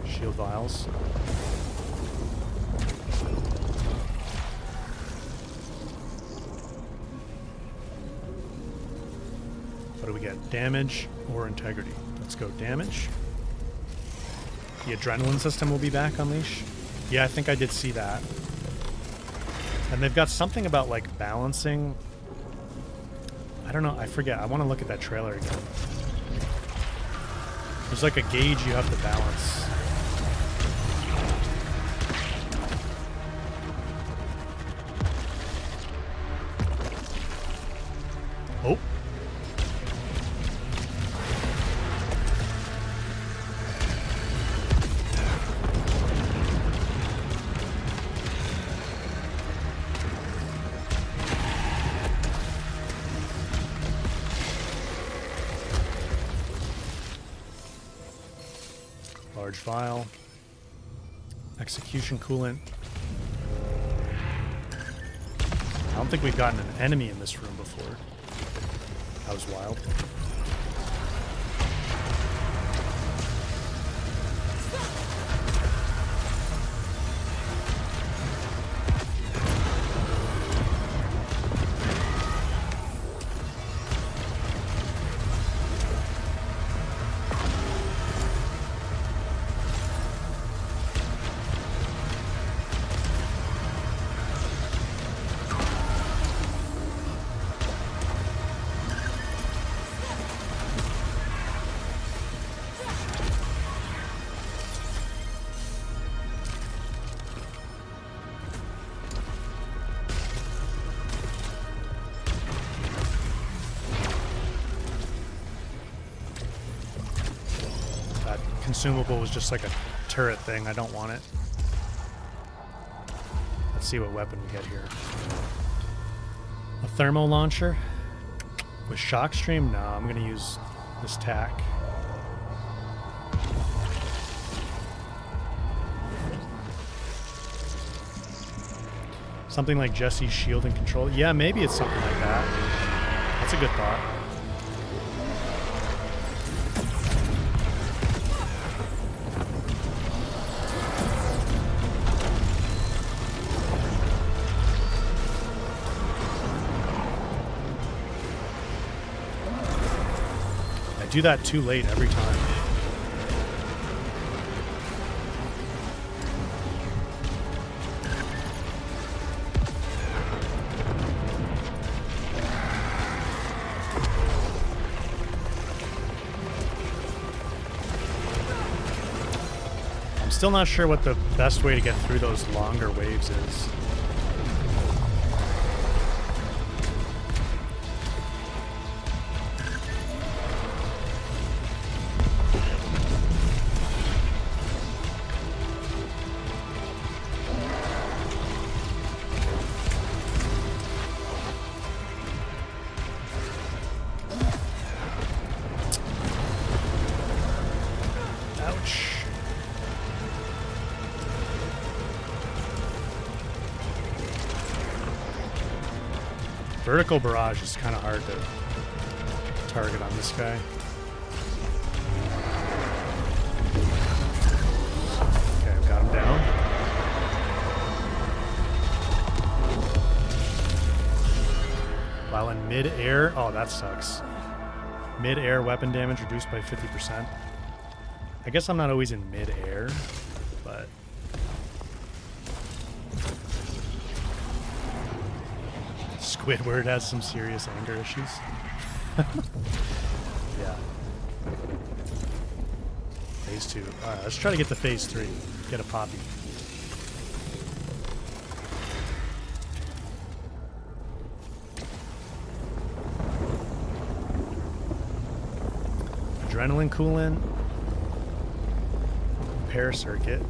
shield vials. What do we get? Damage or integrity? Let's go damage. The adrenaline system will be back on leash. Yeah, I think I did see that. And they've got something about like balancing. I don't know, I forget. I want to look at that trailer again. There's like a gauge you have to balance. Oh. Large vial. Execution coolant. I don't think we've gotten an enemy in this room before. That was wild. Consumable was just like a turret thing. I don't want it. Let's see what weapon we get here. A thermo launcher with shock stream? No, I'm gonna use this tack. Something like Jesse's shield and control. Yeah, maybe it's something like that. That's a good thought. Do that too late every time. I'm still not sure what the best way to get through those longer waves is. Vertical barrage is kind of hard to target on this guy. Okay, I've got him down. While in mid-air, oh, that sucks. Mid-air weapon damage reduced by 50%. I guess I'm not always in mid-air, but... Squidward has some serious anger issues. Yeah. Phase 2. Alright, let's try to get to Phase 3. Get a poppy. Adrenaline coolant. Repair circuit.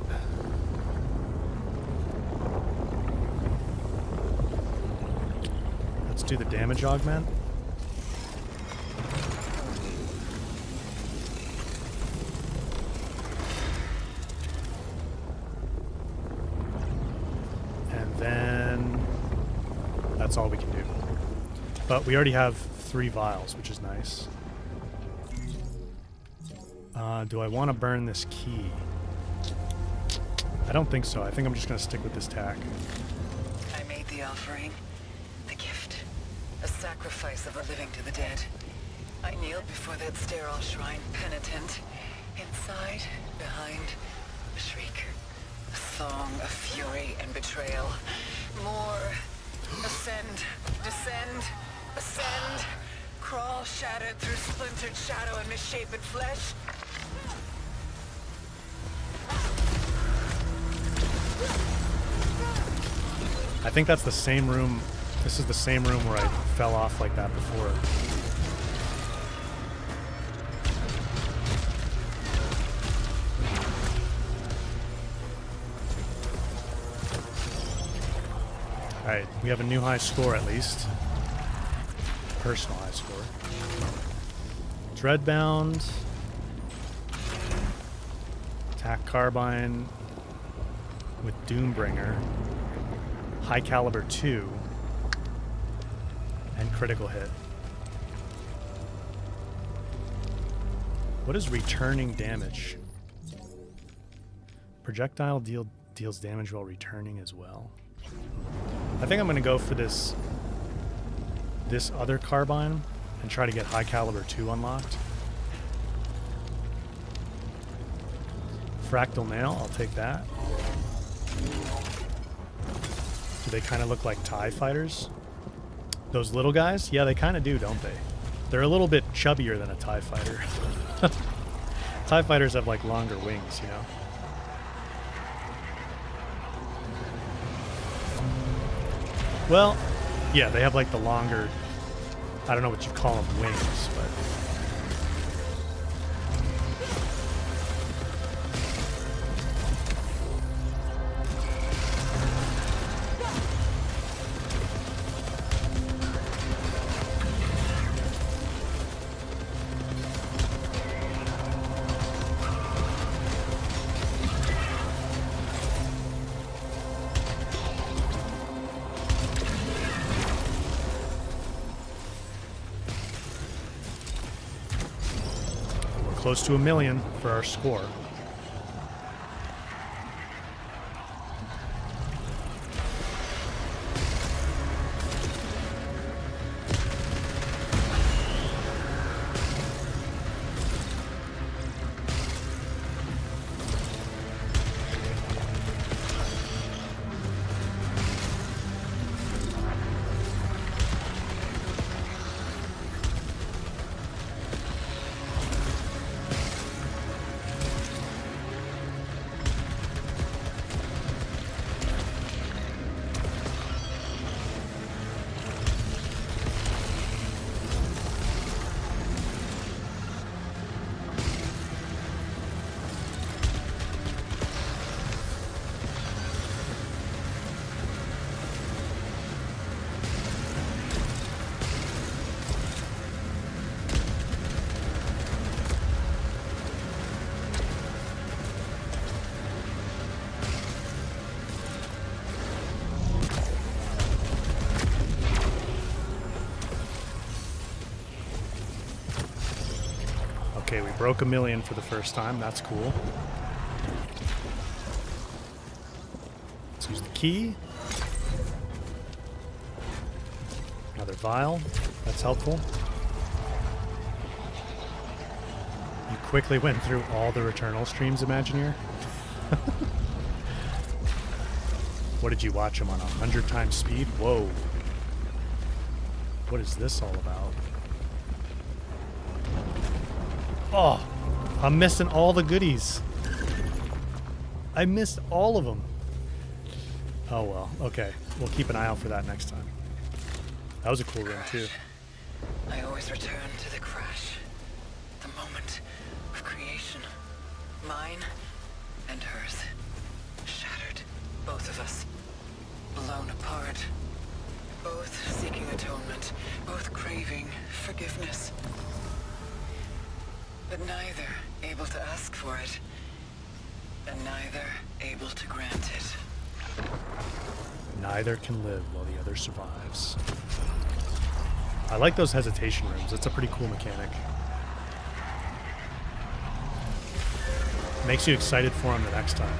Let's do the damage augment. And then that's all we can do. But we already have 3 vials, which is nice. Do I want to burn this key? I don't think so. I think I'm just going to stick with this tack. I made the offering. The gift. A sacrifice of the living to the dead. I kneeled before that sterile shrine, penitent. Inside, behind, a shriek. A song of fury and betrayal. More. Ascend. Descend. Ascend. Crawl shattered through splintered shadow and misshapen flesh. I think that's the same room. This is the same room where I fell off like that before. Alright, we have a new high score at least. Personal high score. Dreadbound. Attack carbine with Doombringer. High caliber 2. And critical hit. What is returning damage? Projectile deals damage while returning as well. I think I'm going to go for this other carbine and try to get high caliber 2 unlocked. Fractal nail, I'll take that. Do they kind of look like TIE fighters? Those little guys? Yeah, they kind of do, don't they? They're a little bit chubbier than a TIE fighter. TIE fighters have like longer wings, you know? Well, yeah, they have like the longer, I don't know what you call them, wings, but... Close to 1 million for our score. Okay, we broke 1 million for the first time. That's cool. Let's use the key. Another vial. That's helpful. You quickly went through all the Returnal streams, Imagineer. What did you watch them on 100 times speed? Whoa. What is this all about? Oh, I'm missing all the goodies. I missed all of them. Oh well, okay. We'll keep an eye out for that next time. That was a cool room too. I always return to the crash. The moment Mine and hers. Shattered. Both of us. Blown apart. Both seeking atonement. Both craving forgiveness. But neither able to ask for it. And neither able to grant it. Neither can live while the other survives. I like those hesitation rooms. It's a pretty cool mechanic. Makes you excited for him the next time.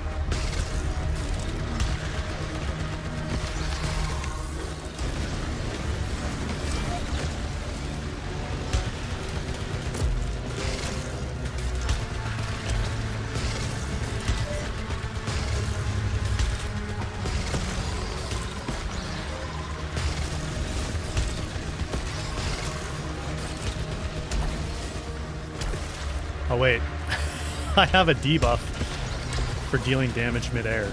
Oh wait, I have a debuff for dealing damage midair.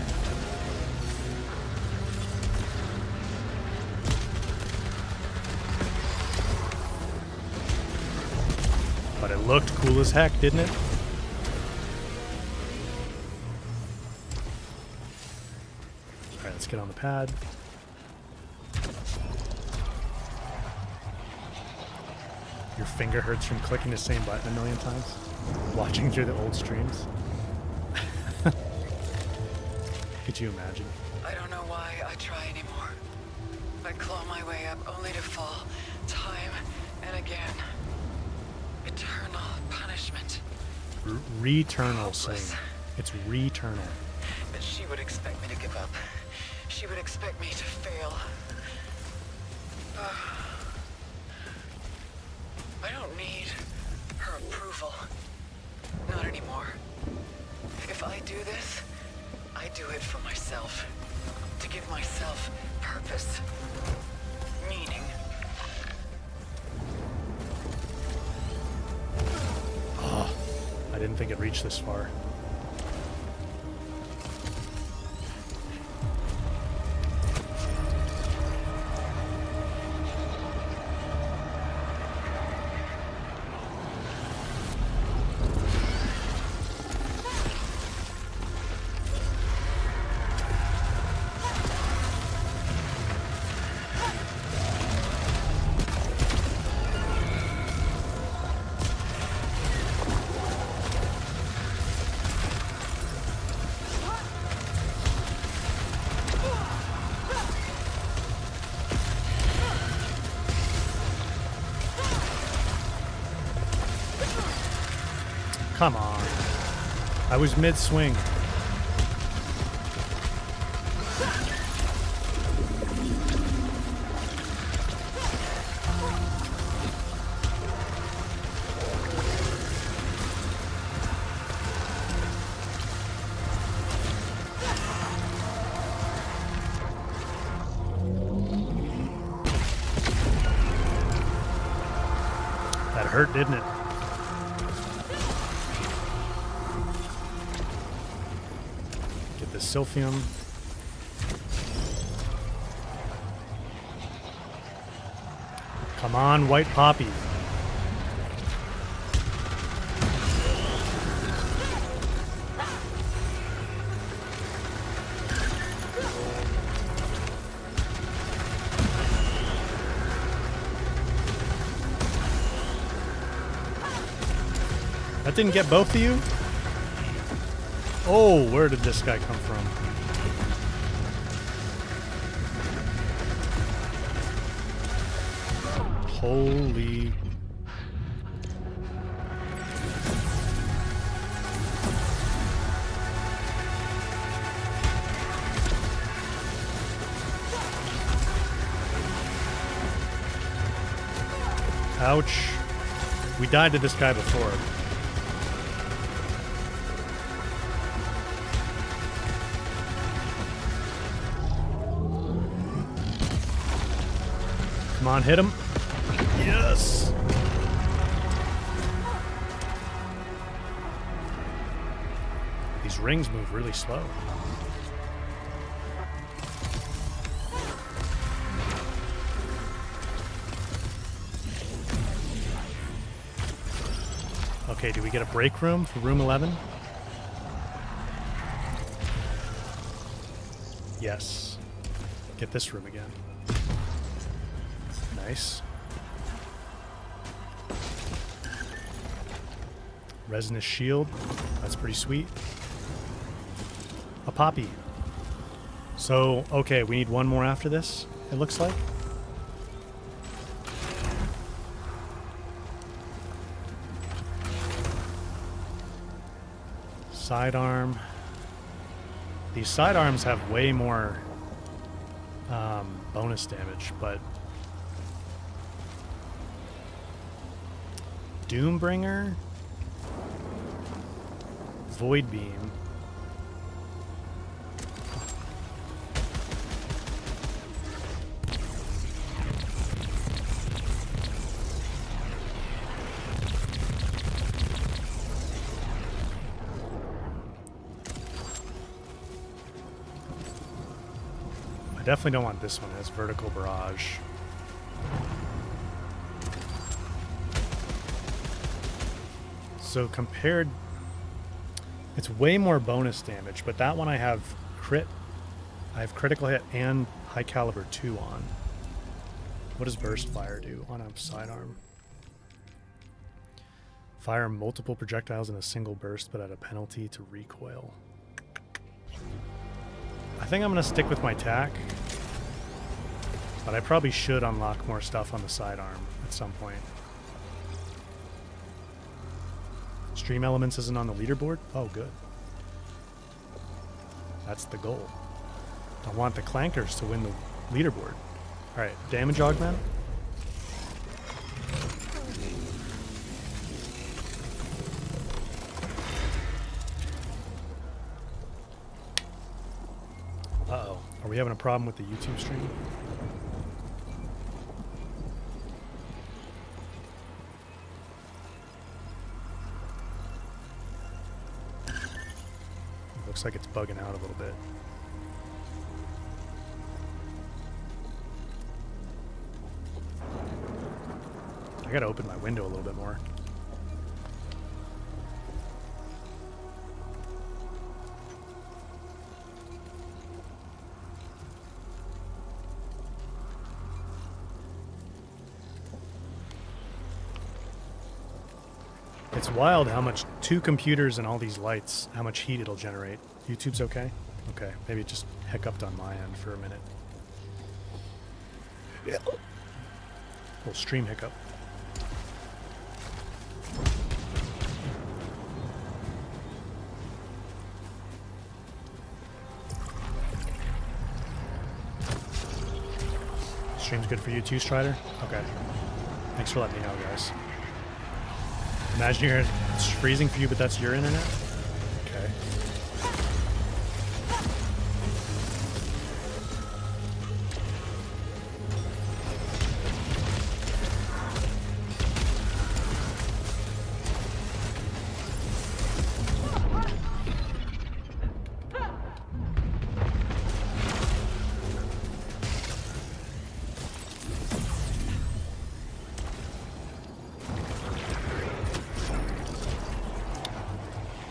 But it looked cool as heck, didn't it? Alright, let's get on the pad. Your finger hurts from clicking the same button a million times? Watching through the old streams? Could you imagine? I don't know why I try anymore. I claw my way up only to fall time and again. Eternal punishment. Returnal, Sling. It's Returnal. That she would expect me to give up. She would expect me to fail. I don't need her approval. Not anymore. If I do this, I do it for myself. To give myself purpose. Meaning. Oh, I didn't think it reached this far. Come on. I was mid-swing. That hurt, didn't it? The Sylphium. Come on, White Poppy. That didn't get both of you? Oh, where did this guy come from? Holy... Ouch. We died to this guy before. Come on, hit him. Yes! These rings move really slow. Okay, do we get a break room for room 11? Yes. Get this room again. Nice. Resinous shield. That's pretty sweet. A poppy. So, okay, we need one more after this, it looks like. Sidearm. These sidearms have way more bonus damage, but Doombringer, Void Beam. I definitely don't want this one. It has vertical barrage. So compared, it's way more bonus damage, but that one I have critical hit and high caliber 2 on. What does burst fire do on a sidearm? Fire multiple projectiles in a single burst, but at a penalty to recoil. I think I'm going to stick with my tack, but I probably should unlock more stuff on the sidearm at some point. Stream Elements isn't on the leaderboard? Oh, good. That's the goal. I want the clankers to win the leaderboard. Alright, damage augment. Uh-oh. Are we having a problem with the YouTube stream? Looks like it's bugging out a little bit. I gotta open my window a little bit more. It's wild how much 2 computers and all these lights, how much heat it'll generate. YouTube's okay? Okay, maybe it just hiccuped on my end for a minute. Yeah. Little stream hiccup. Stream's good for you too, Strider? Okay. Thanks for letting me know, guys. Imagine it's freezing for you, but that's your internet? Okay.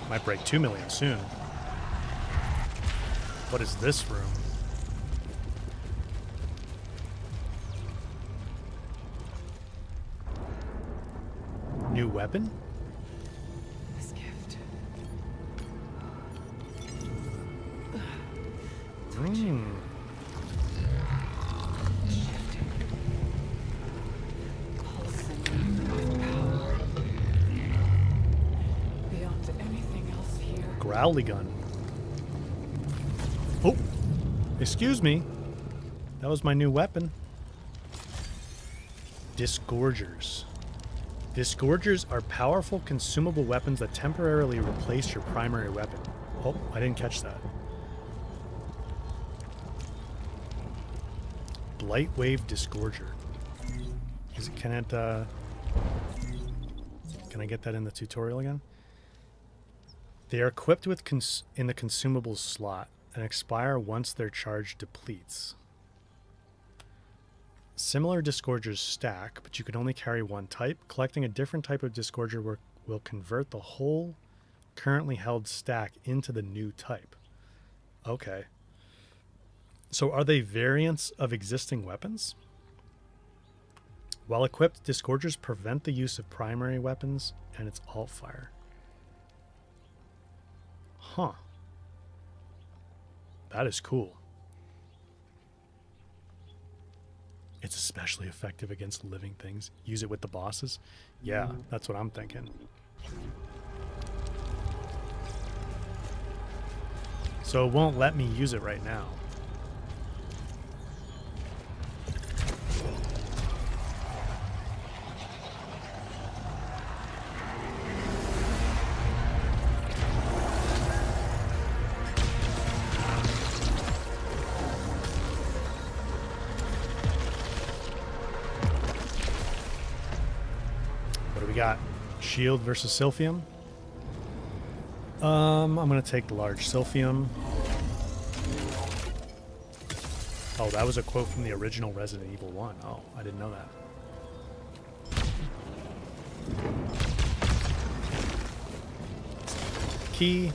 Might break 2 million soon. What is this room? New weapon? This gift. Hmm. Pulsing with power. Beyond anything else here. Growly gun. Oh, excuse me. That was my new weapon. Disgorgers. Disgorgers are powerful consumable weapons that temporarily replace your primary weapon. Oh, I didn't catch that. Blightwave Disgorger. Can I get that in the tutorial again? They are equipped with in the consumables slot and expire once their charge depletes. Similar disgorgers stack, but you can only carry one type. Collecting a different type of disgorger will convert the whole currently held stack into the new type. Okay. So are they variants of existing weapons? While equipped, Disgorgers prevent the use of primary weapons and its alt fire. Huh. That is cool. It's especially effective against living things. Use it with the bosses? Yeah, that's what I'm thinking. So it won't let me use it right now. We got shield versus Silphium. I'm gonna take the large Silphium. Oh, that was a quote from the original Resident Evil 1. Oh, I didn't know that. Key.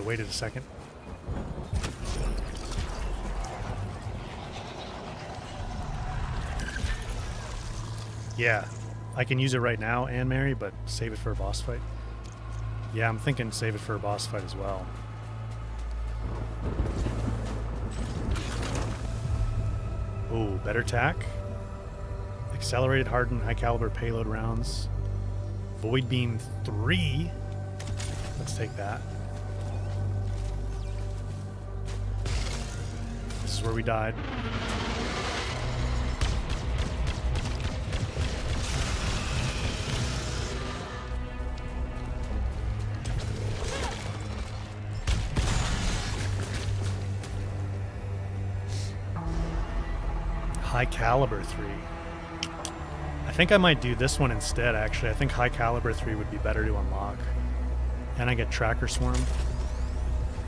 Waited a second. Yeah, I can use it right now, Anne Mary, but save it for a boss fight. Yeah, I'm thinking save it for a boss fight as well. Ooh, better tack. Accelerated, hardened, high caliber payload rounds. Void Beam 3. Let's take that. This is where we died. High caliber 3. I think I might do this one instead, actually. I think high caliber 3 would be better to unlock. And I get tracker swarm.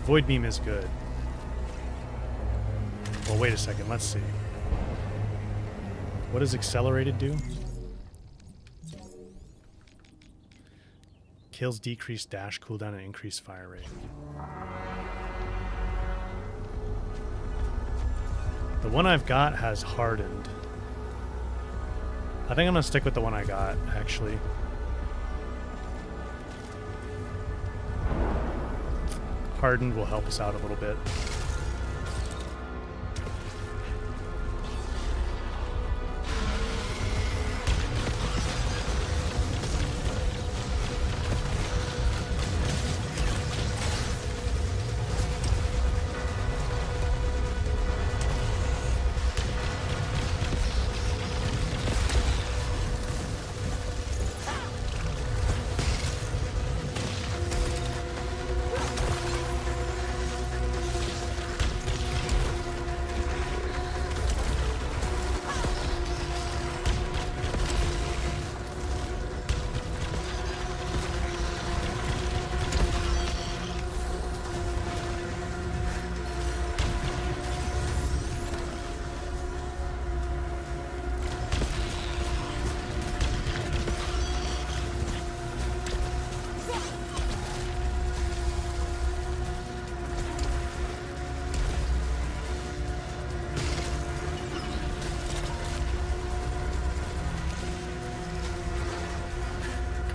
Void beam is good. Well, wait a second. Let's see. What does accelerated do? Kills decrease dash cooldown and increase fire rate. The one I've got has hardened. I think I'm gonna stick with the one I got, actually. Hardened will help us out a little bit.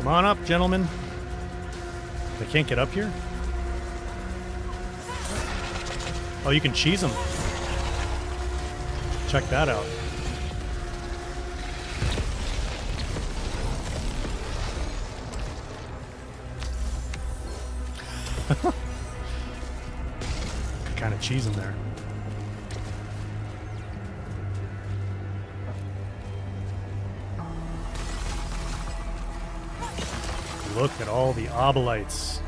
Come on up, gentlemen. They can't get up here? Oh, you can cheese them. Check that out. Kind of cheese in there. Look at all the obolites.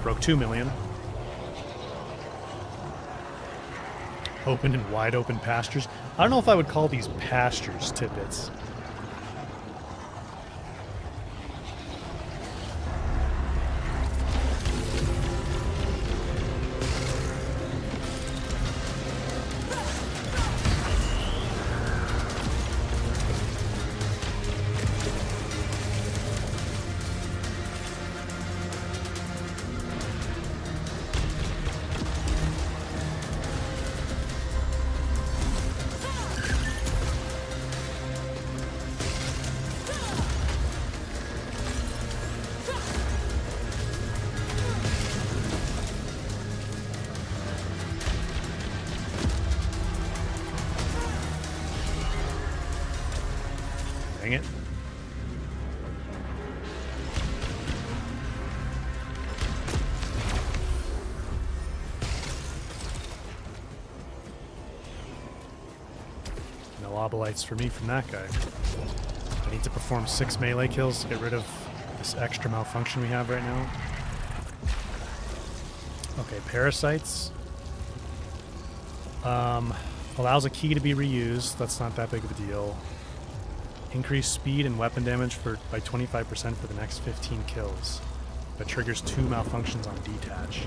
Broke 2 million. Open and wide open pastures. I don't know if I would call these pastures, Tidbits. Dang it. No obolites for me from that guy. I need to perform 6 melee kills to get rid of this extra malfunction we have right now. Okay, parasites. Allows a key to be reused. That's not that big of a deal. Increase speed and weapon damage by 25% for the next 15 kills, but triggers 2 malfunctions on detach.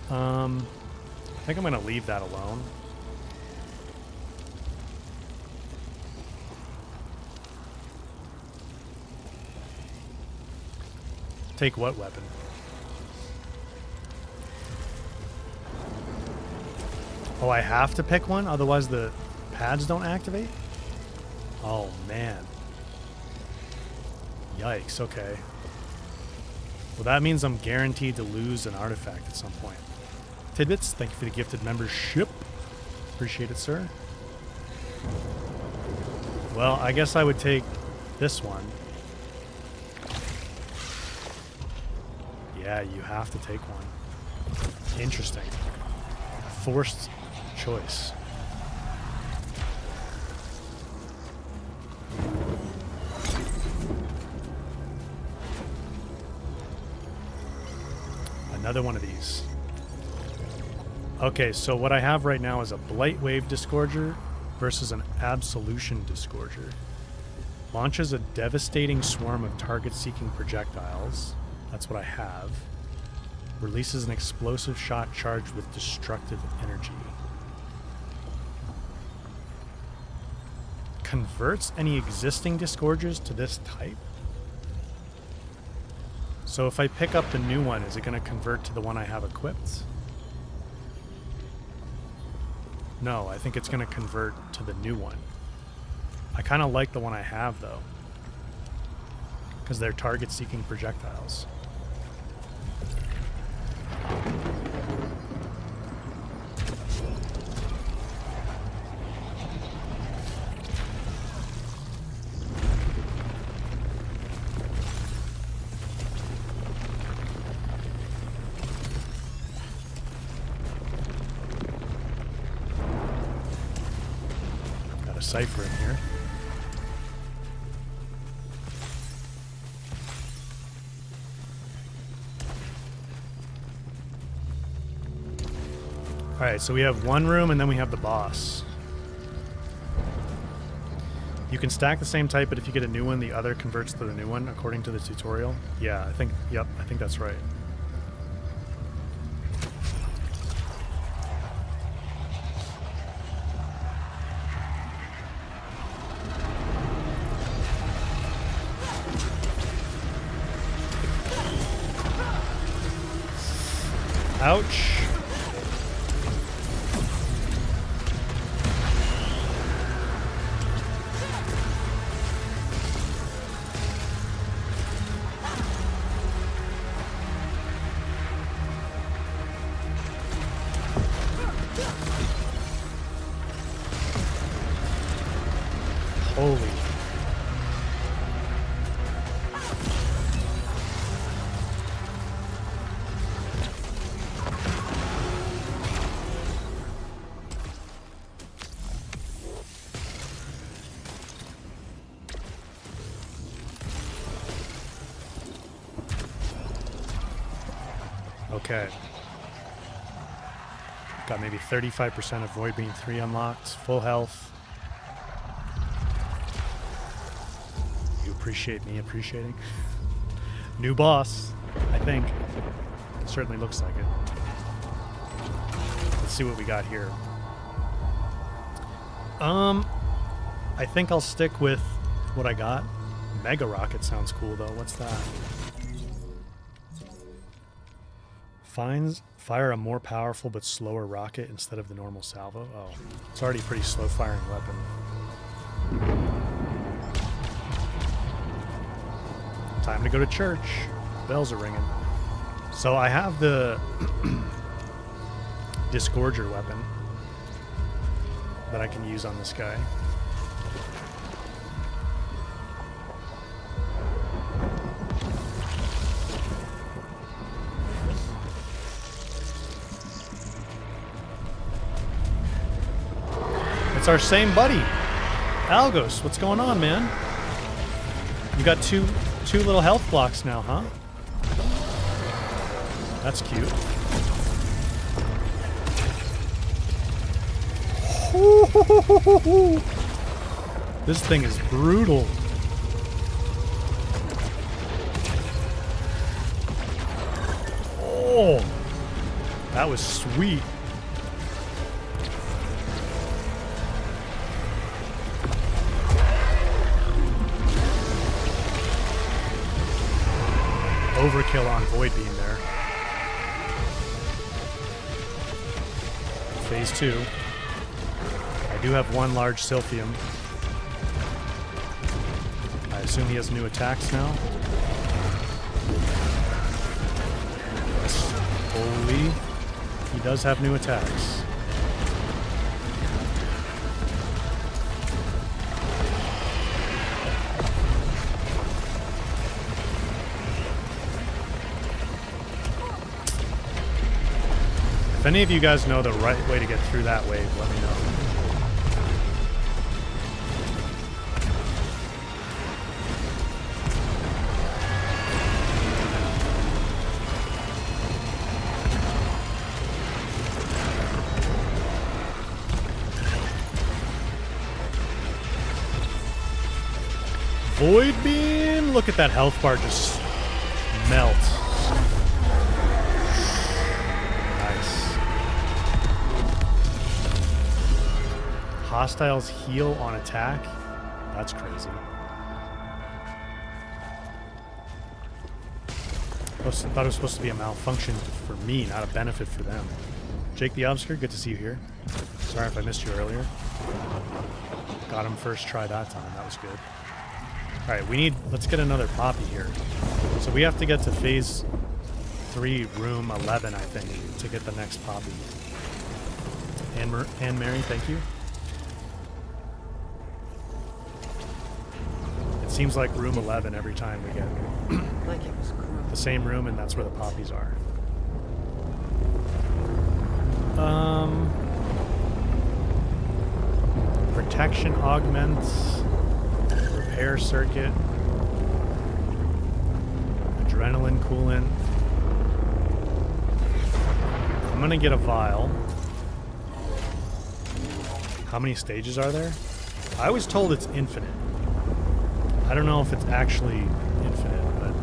I think I'm gonna leave that alone. Take what weapon? Oh, I have to pick one, otherwise the pads don't activate? Oh, man. Yikes, okay. Well, that means I'm guaranteed to lose an artifact at some point. Tidbits, thank you for the gifted membership. Appreciate it, sir. Well, I guess I would take this one. Yeah, you have to take one. Interesting. Forced choice. Another one of these. Okay, so what I have right now is a Blight Wave Disgorger versus an Absolution Disgorger. Launches a devastating swarm of target-seeking projectiles. That's what I have. Releases an explosive shot charged with destructive energy. Converts any existing Disgorgers to this type? So if I pick up the new one, is it going to convert to the one I have equipped? No, I think it's going to convert to the new one. I kind of like the one I have, though, because they're target-seeking projectiles. Cipher in here. Alright, so we have one room and then we have the boss. You can stack the same type, but if you get a new one, the other converts to the new one, according to the tutorial. Yeah, I think that's right. Ouch. Okay. Got maybe 35% of Void Beam 3 unlocked. Full health. You appreciate me appreciating. New boss, I think. Certainly looks like it. Let's see what we got here. I think I'll stick with what I got. Mega Rocket sounds cool though. What's that? Fire a more powerful but slower rocket instead of the normal salvo. Oh, it's already a pretty slow firing weapon. Time to go to church. Bells are ringing. So I have the Disgorger weapon that I can use on this guy. It's our same buddy, Algos. What's going on, man? You got two little health blocks now, huh? That's cute. This thing is brutal. Oh, that was sweet. Overkill on Void Beam there. Phase 2. I do have one large Silphium. I assume he has new attacks now. Yes. Holy. He does have new attacks. If any of you guys know the right way to get through that wave, let me know. Void Beam! Look at that health bar just melt. Hostiles heal on attack? That's crazy. I thought it was supposed to be a malfunction for me, not a benefit for them. Jake the Obscure, good to see you here. Sorry if I missed you earlier. Got him first try that time, that was good. Alright, let's get another poppy here. So we have to get to phase 3, room 11, I think, to get the next poppy. Anne Mary, thank you. Seems like room 11 every time we get Like it was the same room, and that's where the poppies are. Protection augments, repair circuit, adrenaline coolant. I'm gonna get a vial. How many stages are there? I was told it's infinite. I don't know if it's actually infinite, but...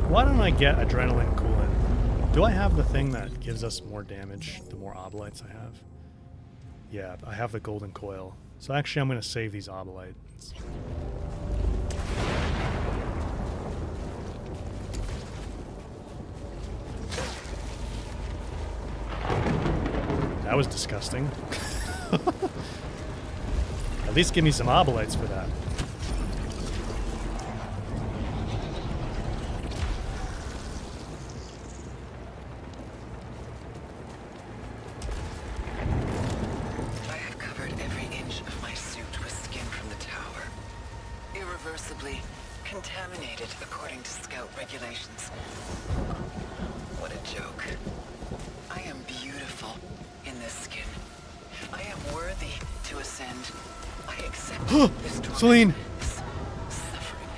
Why don't I get adrenaline coolant? Do I have the thing that gives us more damage the more obolites I have? Yeah, I have the golden coil. So actually I'm going to save these obolites. That was disgusting. At least give me some obolites for that. I have covered every inch of my suit with skin from the tower. Irreversibly contaminated according to Scout regulations. What a joke. I am beautiful in this skin. I am worthy to ascend. I accept this torment, Celine! this suffering.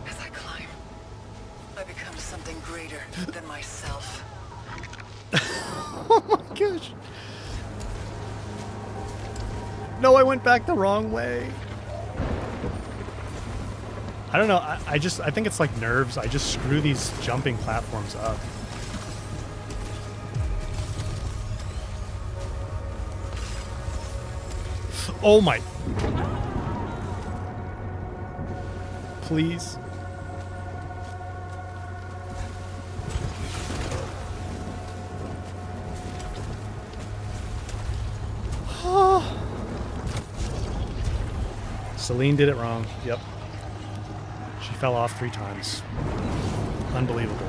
As I climb, I become something greater than myself. Oh my gosh. No, I went back the wrong way. I don't know. I think it's like nerves. I just screw these jumping platforms up. Oh my. Please. Celine did it wrong. Yep. She fell off 3 times. Unbelievable.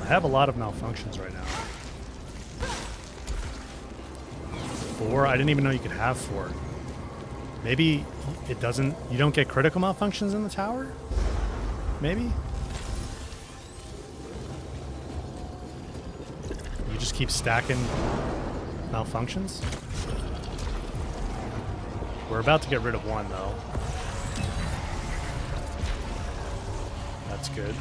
I have a lot of malfunctions right now. 4? I didn't even know you could have 4. Maybe it doesn't... You don't get critical malfunctions in the tower? Maybe? You just keep stacking malfunctions? We're about to get rid of 1, though. That's good.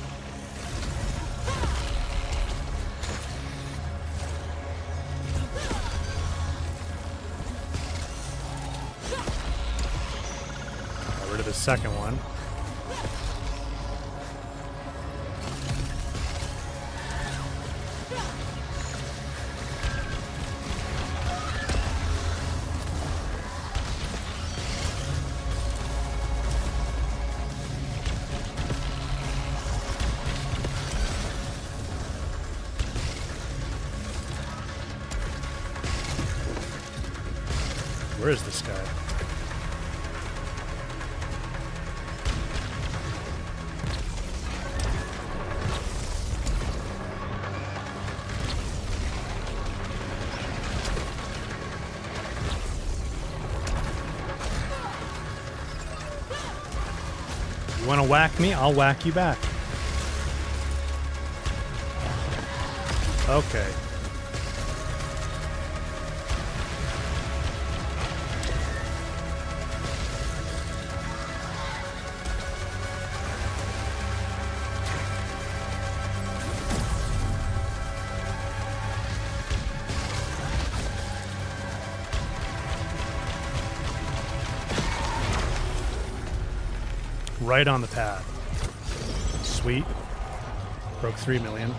Got rid of the second one. Where is this guy? You want to whack me? I'll whack you back. Okay. Right on the pad. Sweet. Broke 3 million.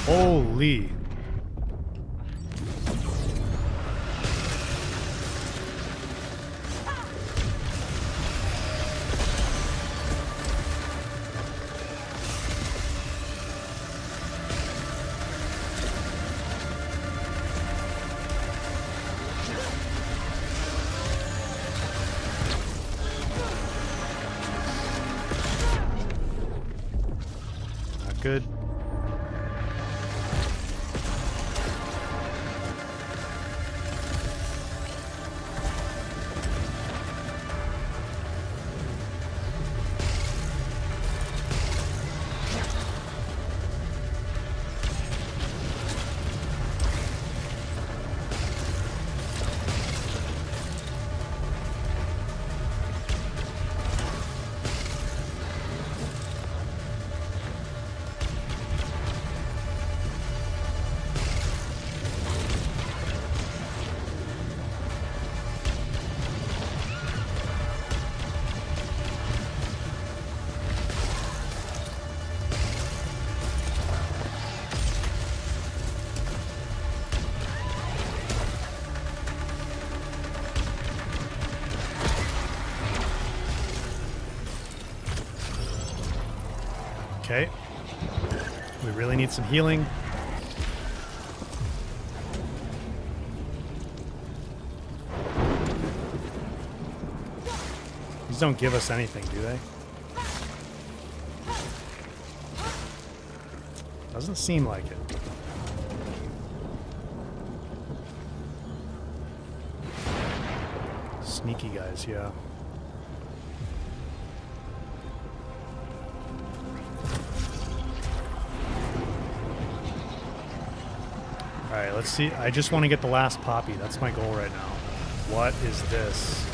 Holy. Not good. Okay. We really need some healing. These don't give us anything, do they? Doesn't seem like it. Sneaky guys, yeah. Alright, let's see. I just want to get the last poppy. That's my goal right now. What is this?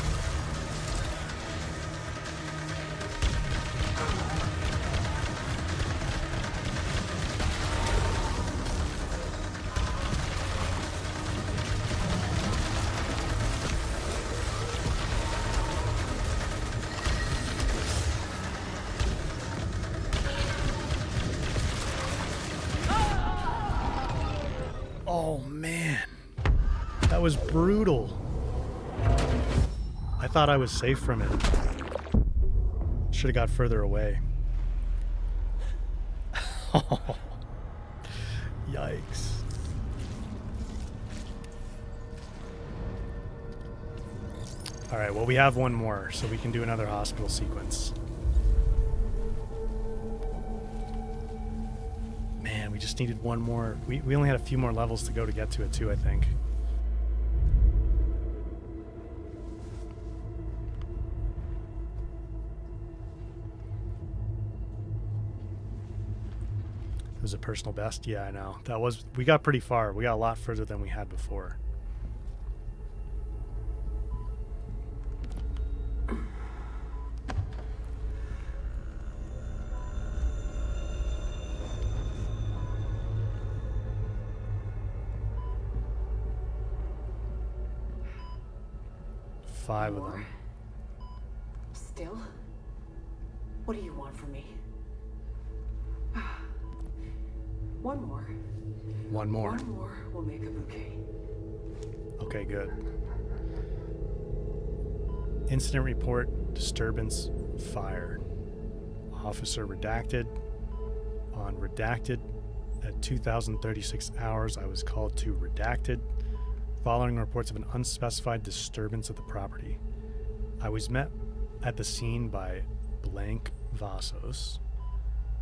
Oh man, that was brutal. I thought I was safe from it. Should have got further away. Yikes. Alright, well we have one more, so we can do another hospital sequence. Man, we just needed one more. We only had a few more levels to go to get to it too, I think. It was a personal best? Yeah, I know. That was, we got pretty far. We got a lot further than we had before. Five of them. Still? What do you want from me? One more. One more. One more will make a bouquet. Okay, good. Incident report, disturbance, fire. Officer redacted. On redacted, at 2036 hours, I was called to redacted, following reports of an unspecified disturbance of the property. I was met at the scene by blank Vasos,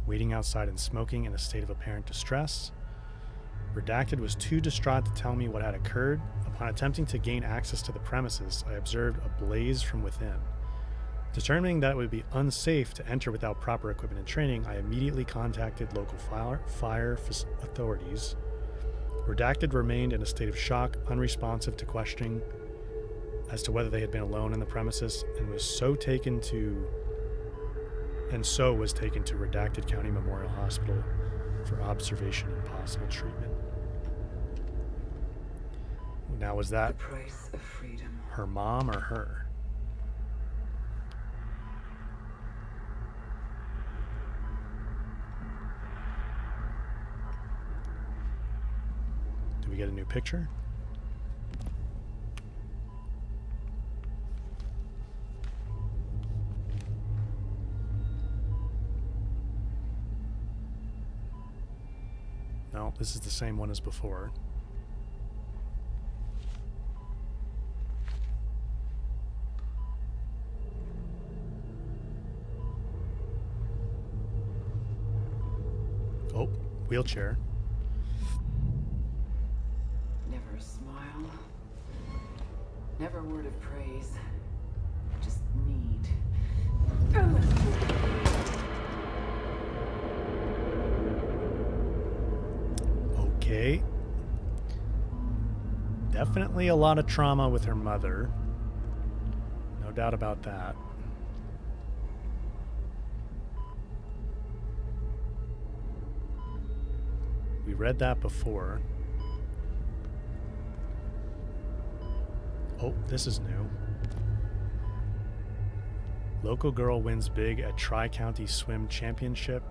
waiting outside and smoking in a state of apparent distress. Redacted was too distraught to tell me what had occurred. Upon attempting to gain access to the premises, I observed a blaze from within. Determining that it would be unsafe to enter without proper equipment and training, I immediately contacted local fire authorities. Redacted remained in a state of shock, unresponsive to questioning as to whether they had been alone in the premises, and was taken to Redacted County Memorial Hospital for observation and possible treatment. Now, was that The price of freedom. her mom or her? Do we get a new picture? No, this is the same one as before. Oh, wheelchair. Never a smile. Never a word of praise. Just need. Okay. Definitely a lot of trauma with her mother. No doubt about that. We read that before. Oh, this is new. Local girl wins big at Tri-County Swim Championship.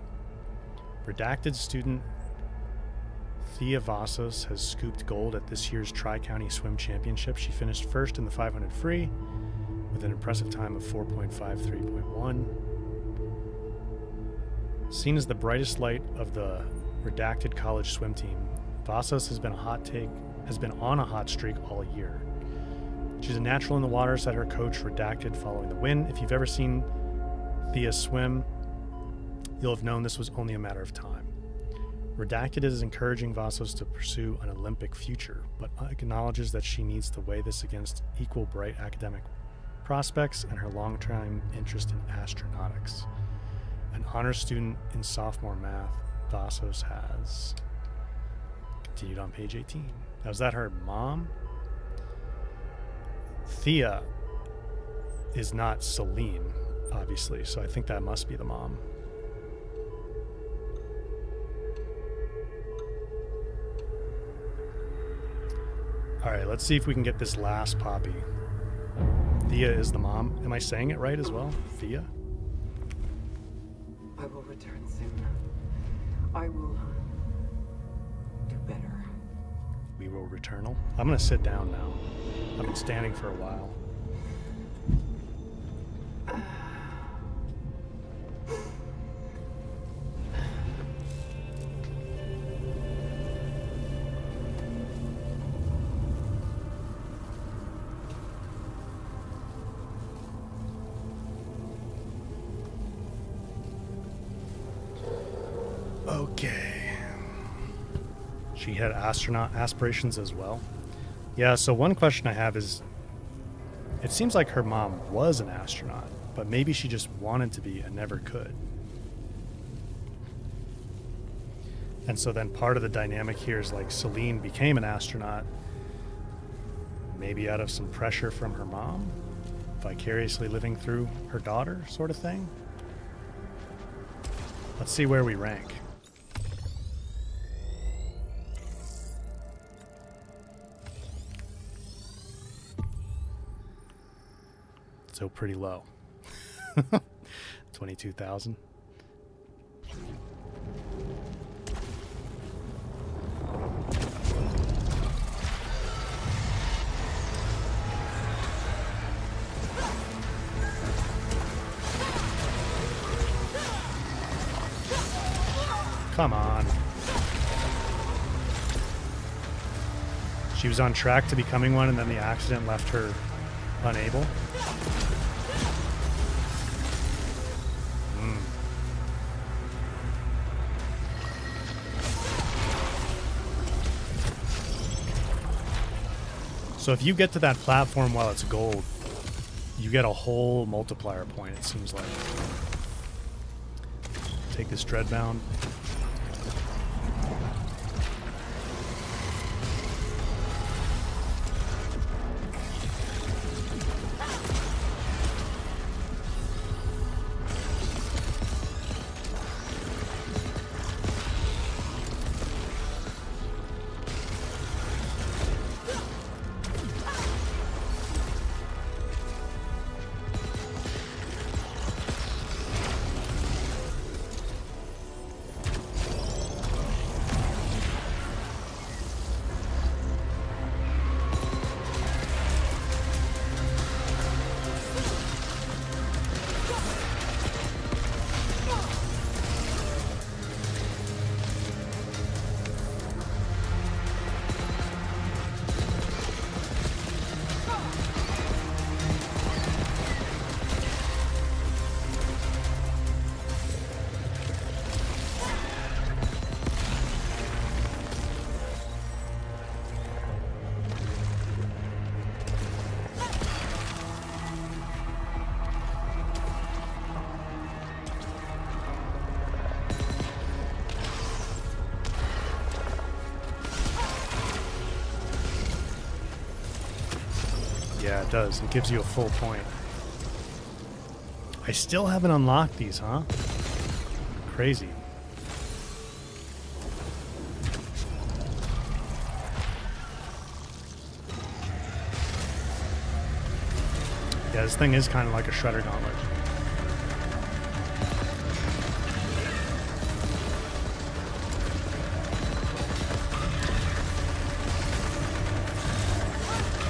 Redacted student Thea Vasos has scooped gold at this year's Tri-County Swim Championship. She finished first in the 500 free with an impressive time of 4.53.1. Seen as the brightest light of the redacted college swim team, Vassos has been on a hot streak all year. She's a natural in the water, said her coach redacted following the win. If you've ever seen Thea swim, you'll have known this was only a matter of time. Redacted is encouraging Vassos to pursue an Olympic future, but acknowledges that she needs to weigh this against equal bright academic prospects and her long-term interest in astronautics. An honors student in sophomore math, Vassos has. Continued on page 18. Now, is that her mom? Thea is not Celine, obviously, so I think that must be the mom. All right, let's see if we can get this last poppy. Thea is the mom. Am I saying it right as well? Thea? I will return soon. I will do better. We will Returnal. I'm going to sit down now. I've been standing for a while. Okay. She had astronaut aspirations as well. Yeah, so one question I have is, it seems like her mom was an astronaut, but maybe she just wanted to be and never could. And so then part of the dynamic here is like Celine became an astronaut, maybe out of some pressure from her mom, vicariously living through her daughter sort of thing. Let's see where we rank. So pretty low. 22,000. Come on. She was on track to becoming one, and then the accident left her unable. So if you get to that platform while it's gold, you get a whole multiplier point, it seems like. Take this Dreadbound. Yeah, it does. It gives you a full point. I still haven't unlocked these, huh? Crazy. Yeah, this thing is kind of like a Shredder Gauntlet.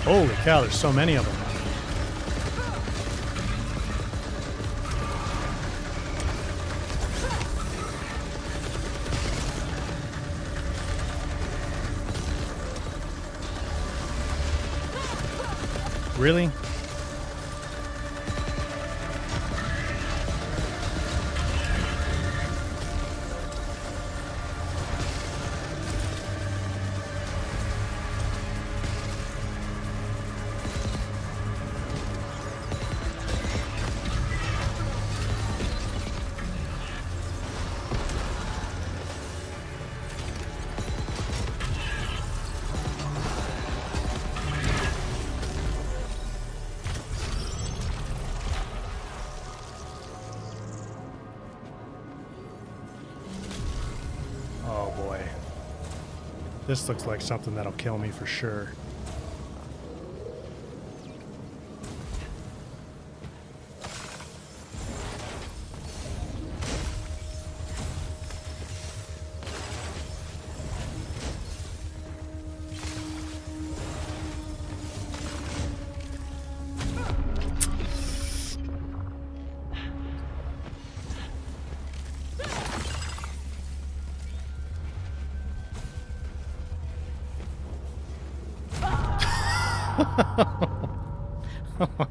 Holy cow, there's so many of them. Really? Oh boy. This looks like something that'll kill me for sure.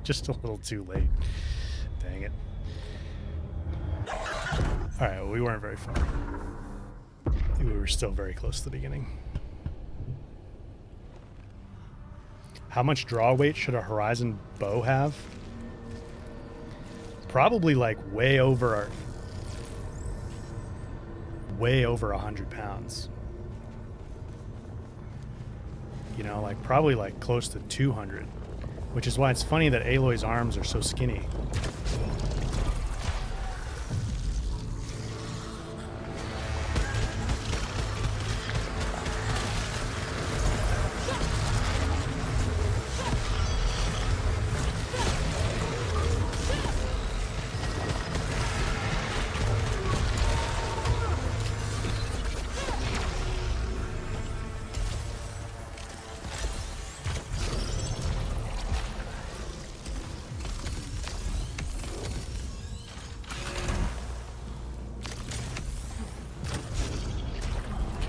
Just a little too late. Dang it. Alright, well, we weren't very far. We were still very close to the beginning. How much draw weight should a Horizon bow have? Probably like way over 100 pounds. You know, like probably like close to 200, which is why it's funny that Aloy's arms are so skinny.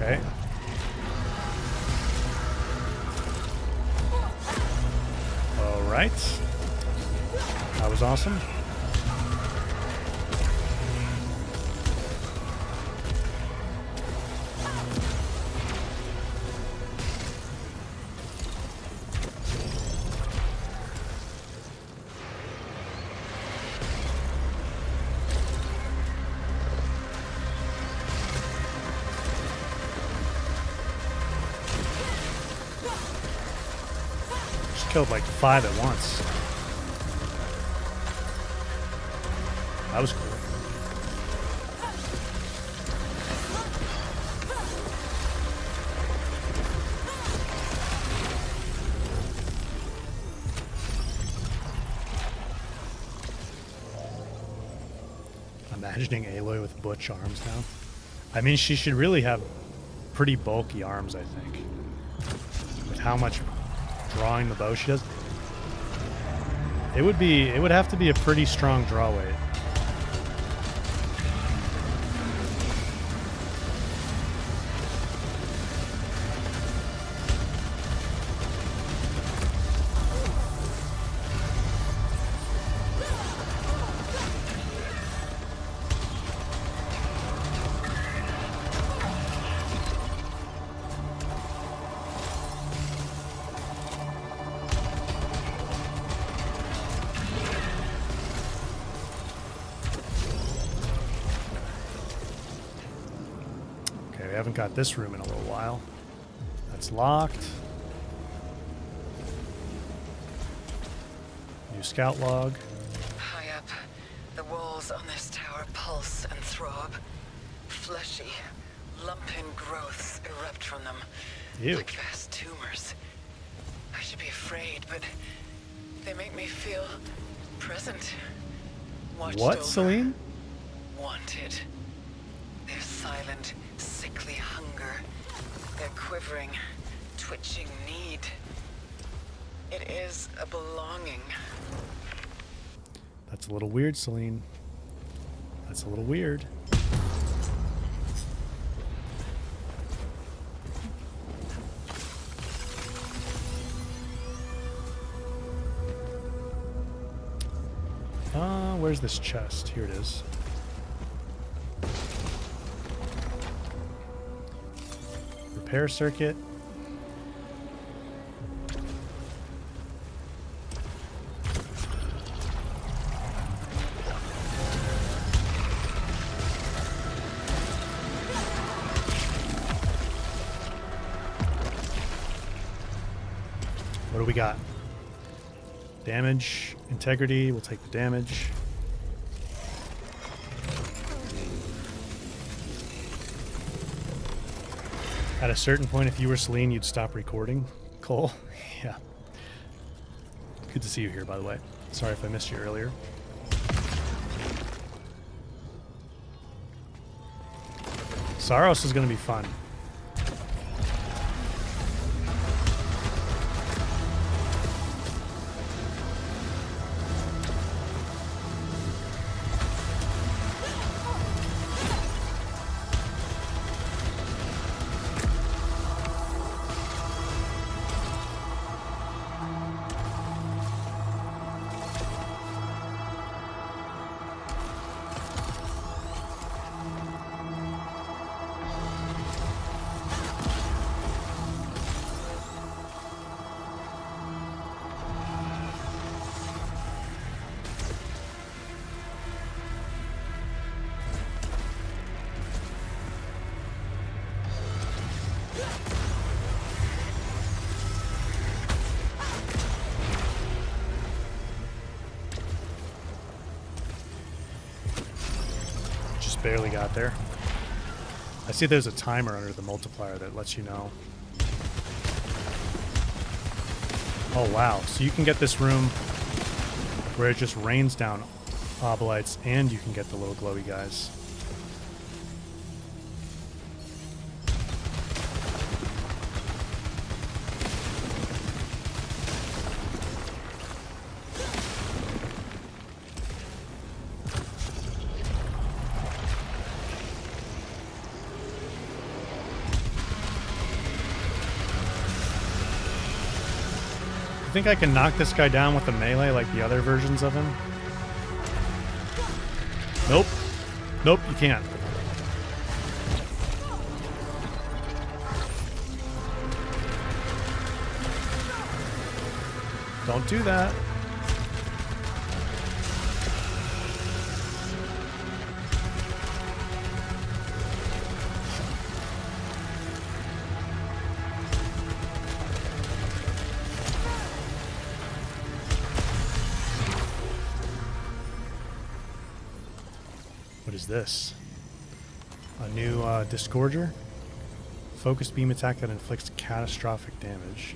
Okay. All right. That was awesome. Killed like 5 at once. That was cool. Imagining Aloy with butch arms now. I mean, she should really have pretty bulky arms, I think. With how much drawing the bow she does. It would have to be a pretty strong draw weight. We haven't got this room in a little while. That's locked. New scout log. High up, the walls on this tower pulse and throb. Fleshy, lumping growths erupt from them. Ew. Like vast tumors. I should be afraid, but they make me feel present. Watched What, over, Celine? wanted. Their silent, sickly hunger. Their quivering, twitching need. It is a belonging. That's a little weird, Celine. That's a little weird. Where's this chest? Here it is. Repair circuit. What do we got? Damage, integrity, we'll take the damage. At a certain point, if you were Celine, you'd stop recording. Cole? Yeah. Good to see you here, by the way. Sorry if I missed you earlier. Saros is going to be fun. Barely got there. I see there's a timer under the multiplier that lets you know. Oh wow, so you can get this room where it just rains down obolites and you can get the little glowy guys. You think I can knock this guy down with a melee like the other versions of him? Nope. Nope, you can't. Don't do that. What is this? A new Disgorger? Focused beam attack that inflicts catastrophic damage.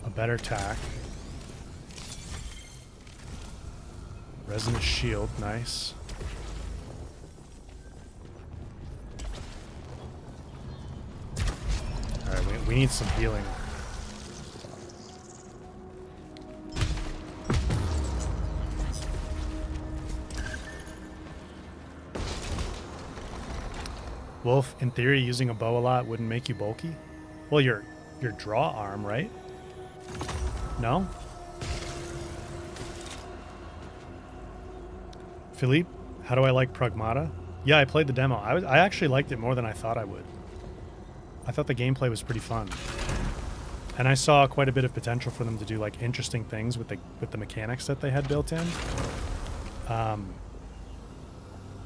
A better attack. Resonant shield, nice. Alright, we need some healing. Wolf, in theory, using a bow a lot wouldn't make you bulky? Well, your draw arm, right? No? Philippe, how do I like Pragmata? Yeah, I played the demo. I actually liked it more than I thought I would. I thought the gameplay was pretty fun. And I saw quite a bit of potential for them to do like interesting things with the mechanics that they had built in.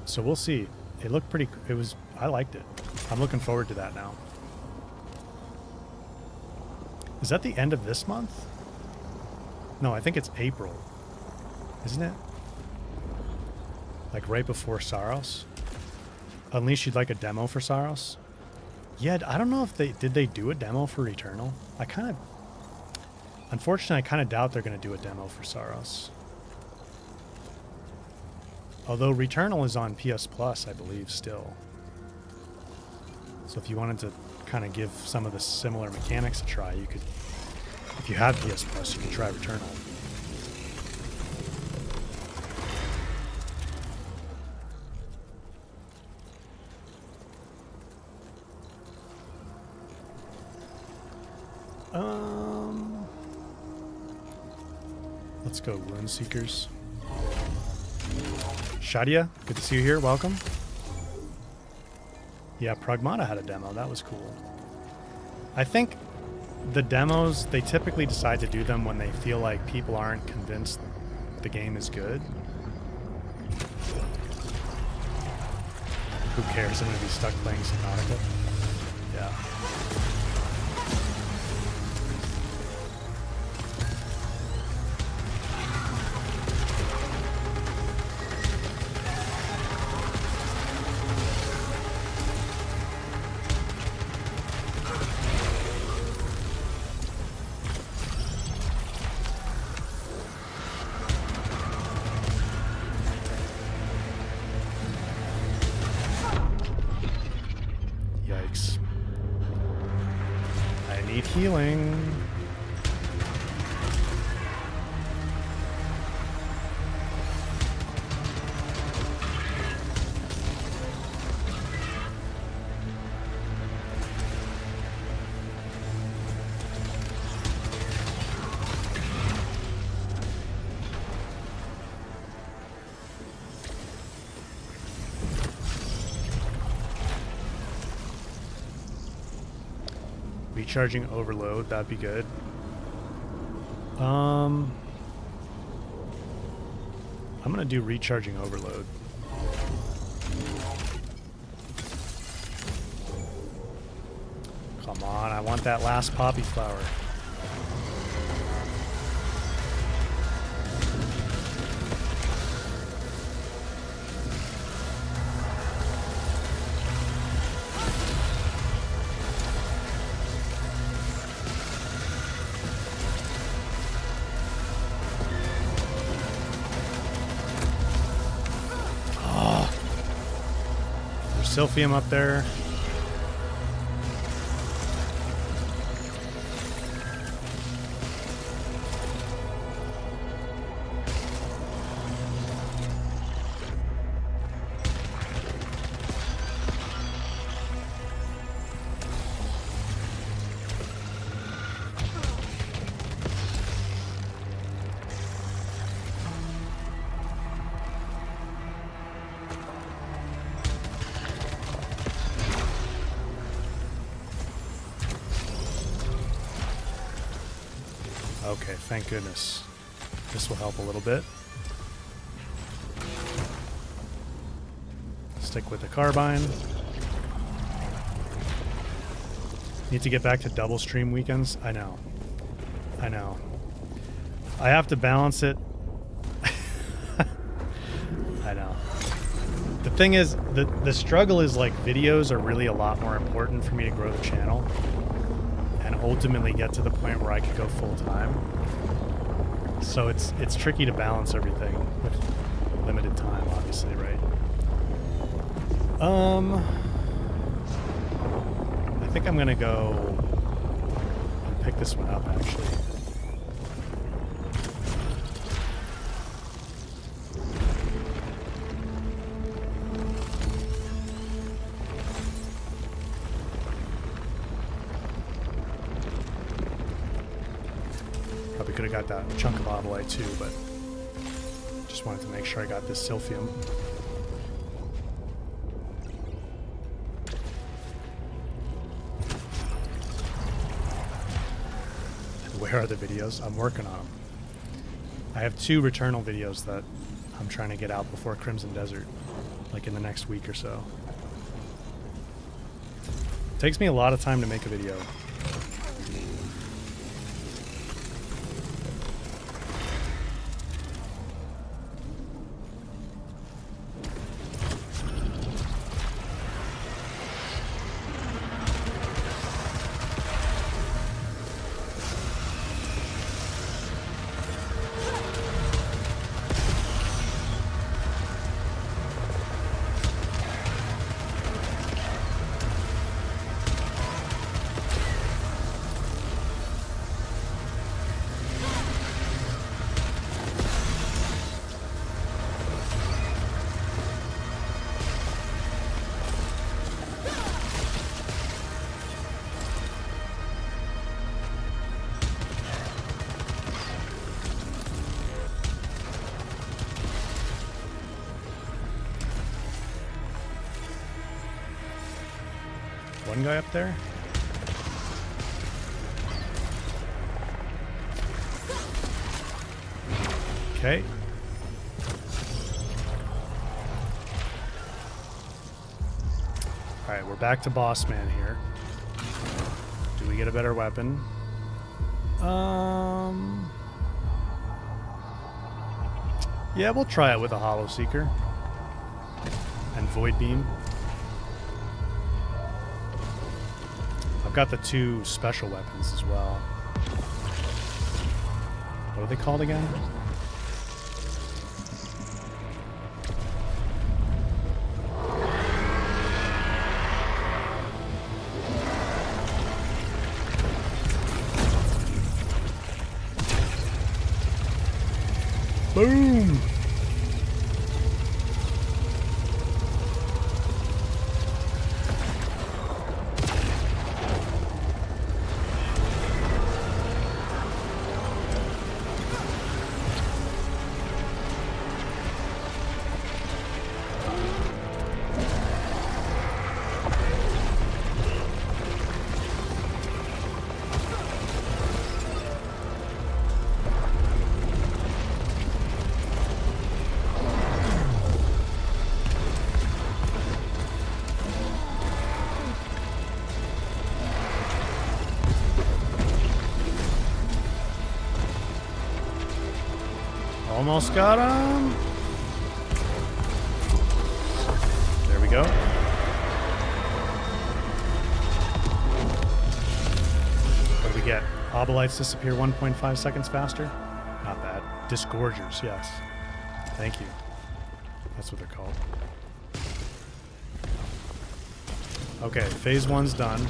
So we'll see. It looked pretty... I liked it. I'm looking forward to that now. Is that the end of this month? No, I think it's April. Isn't it? Like right before Saros? Unleash, you'd like a demo for Saros? Yeah, I don't know if did they do a demo for Returnal? Unfortunately, I kind of doubt they're going to do a demo for Saros. Although Returnal is on PS Plus, I believe, still. So if you wanted to kind of give some of the similar mechanics a try, you could, if you have PS Plus, you could try Returnal. Let's go Rune Seekers. Shadia, good to see you here. Welcome. Yeah, Pragmata had a demo. That was cool. I think the demos, they typically decide to do them when they feel like people aren't convinced the game is good. Who cares? I'm going to be stuck playing Subnautica. Yeah. Yikes. I need healing. Recharging overload, that'd be good. I'm gonna do recharging overload. Come on, I want that last poppy flower. Silphium up there. Okay, thank goodness. This will help a little bit. Stick with the carbine. Need to get back to double stream weekends. I know. I know. I have to balance it. I know. The thing is, the struggle is like videos are really a lot more important for me to grow the channel and ultimately get to the point where I could go full time. So it's tricky to balance everything with limited time, obviously, right? I think I'm gonna go and pick this one up actually. Probably could have got that chunk of obolite too, but just wanted to make sure I got this silphium. Where are the videos? I'm working on them. I have 2 Returnal videos that I'm trying to get out before Crimson Desert, like in the next week or so. It takes me a lot of time to make a video. one guy up there. Okay. Alright, we're back to boss man here. Do we get a better weapon? Yeah, we'll try it with a Hollow Seeker. And Void Beam. I've got the 2 special weapons as well. What are they called again? Boom! Almost got him. There we go. What do we get? Obolites disappear 1.5 seconds faster? Not bad. Disgorgers, yes. Thank you. That's what they're called. Okay, phase 1's done.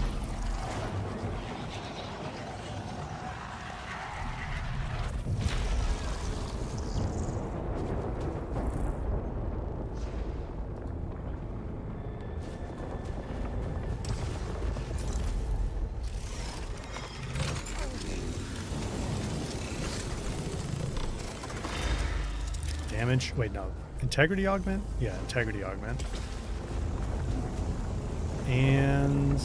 Damage. Wait, no. Integrity augment? Yeah, integrity augment. And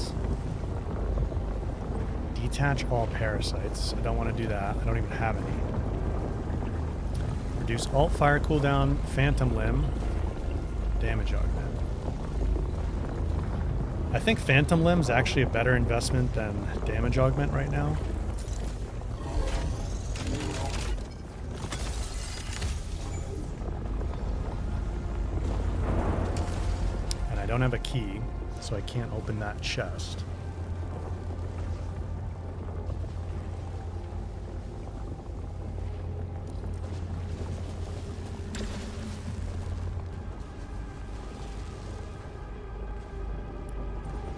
detach all parasites. I don't want to do that. I don't even have any. Reduce alt fire cooldown, phantom limb, damage augment. I think phantom limb is actually a better investment than damage augment right now. I don't have a key, so I can't open that chest.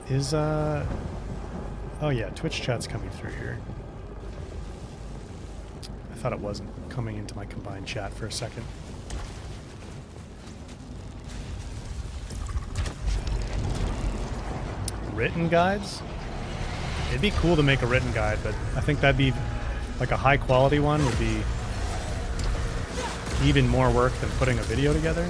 Is, oh yeah, Twitch chat's coming through here. I thought it wasn't coming into my combined chat for a second. Written guides? It'd be cool to make a written guide, but I think that'd be like a high quality one would be even more work than putting a video together.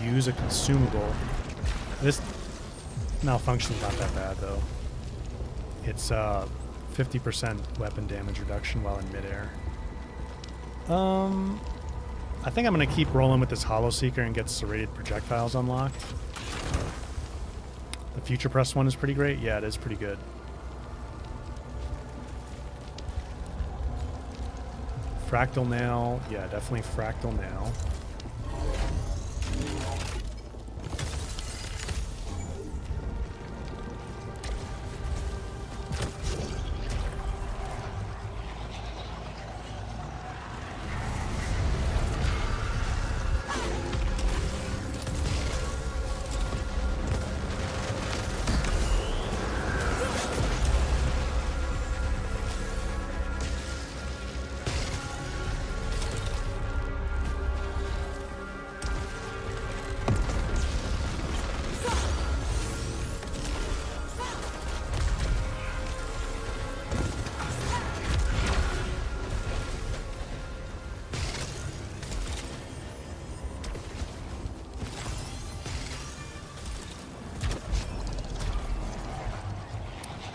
Use a consumable. This malfunction's not that bad though. It's 50% weapon damage reduction while in midair. I think I'm gonna keep rolling with this Hollow Seeker and get serrated projectiles unlocked. The Future Press one is pretty great. Yeah, it is pretty good. Fractal Nail. Yeah, definitely Fractal Nail.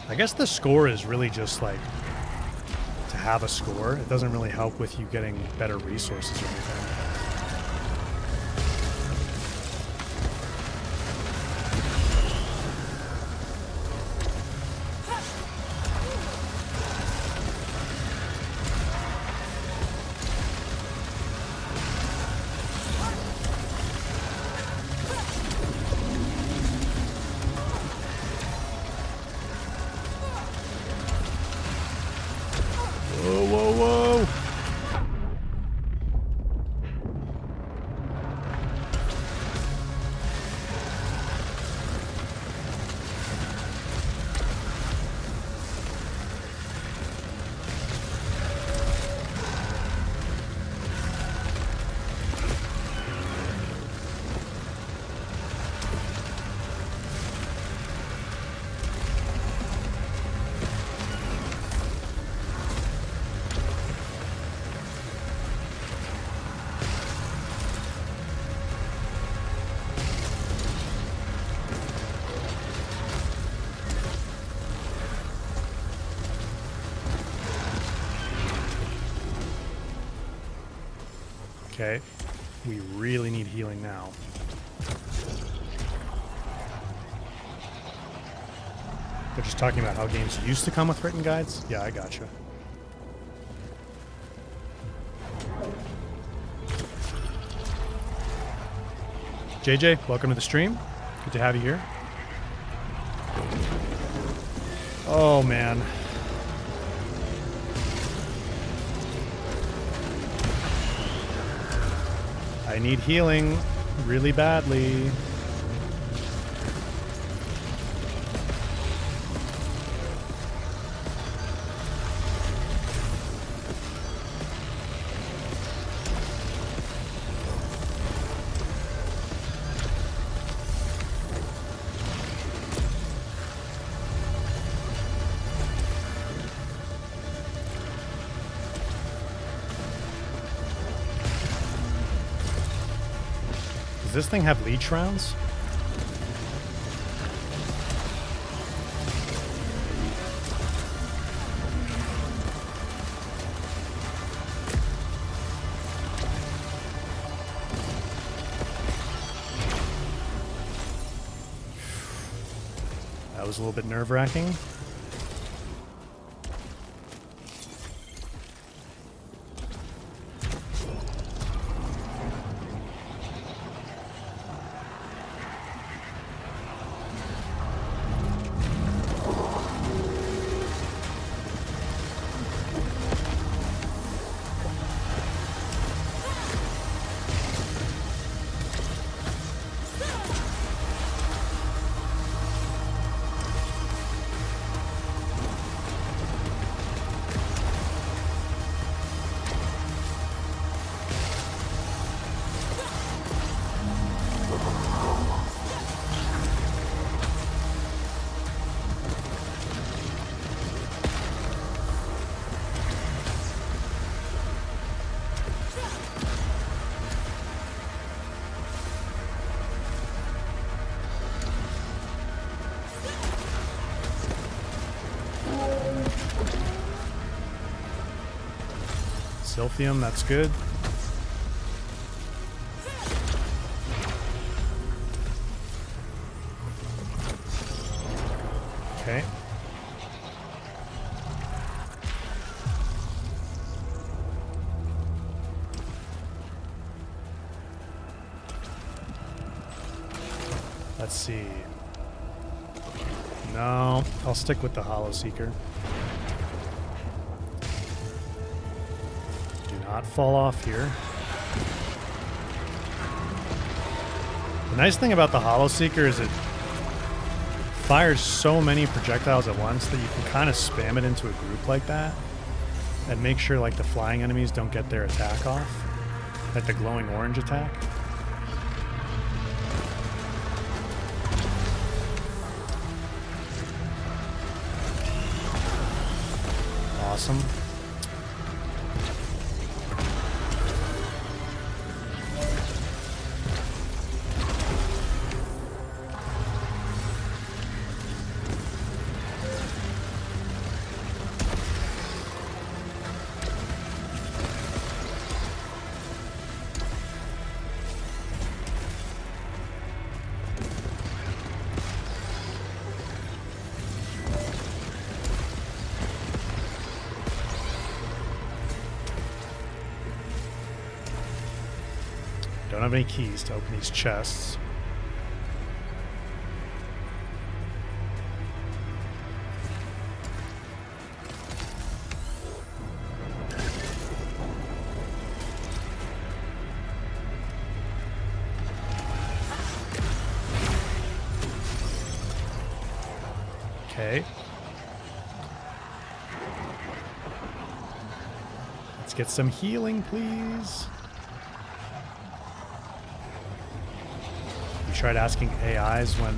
I guess the score is really just like to have a score. It doesn't really help with you getting better resources or anything. Whoa, whoa, whoa! Okay, we really need healing now. They're just talking about how games used to come with written guides? Yeah, I gotcha. JJ, welcome to the stream. Good to have you here. Oh, man. I need healing really badly. Does this thing have leech rounds? That was a little bit nerve-wracking. Silphium, that's good. Okay. Let's see. No, I'll stick with the Hollow Seeker. Not fall off here. The nice thing about the Hollow Seeker is it fires so many projectiles at once that you can kind of spam it into a group like that and make sure like the flying enemies don't get their attack off, like the glowing orange attack. Awesome. have any keys to open these chests. Okay. Let's get some healing, please. You tried asking AIs when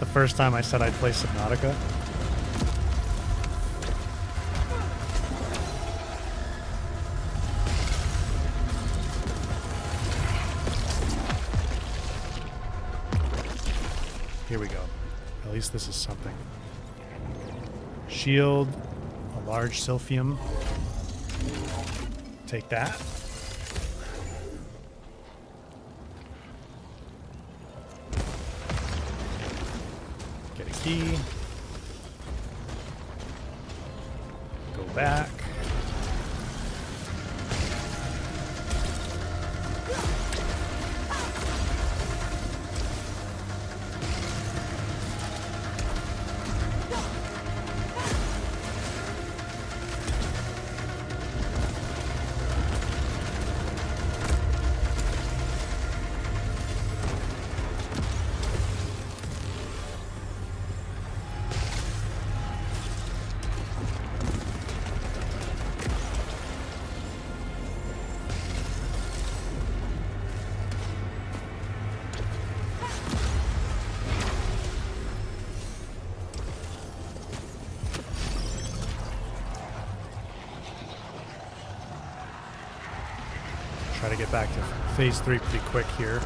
the first time I said I'd play Subnautica. Here we go. At least this is something. Shield, a large Silphium. Take that. Get a key. Go back. Try to get back to phase 3 pretty quick here.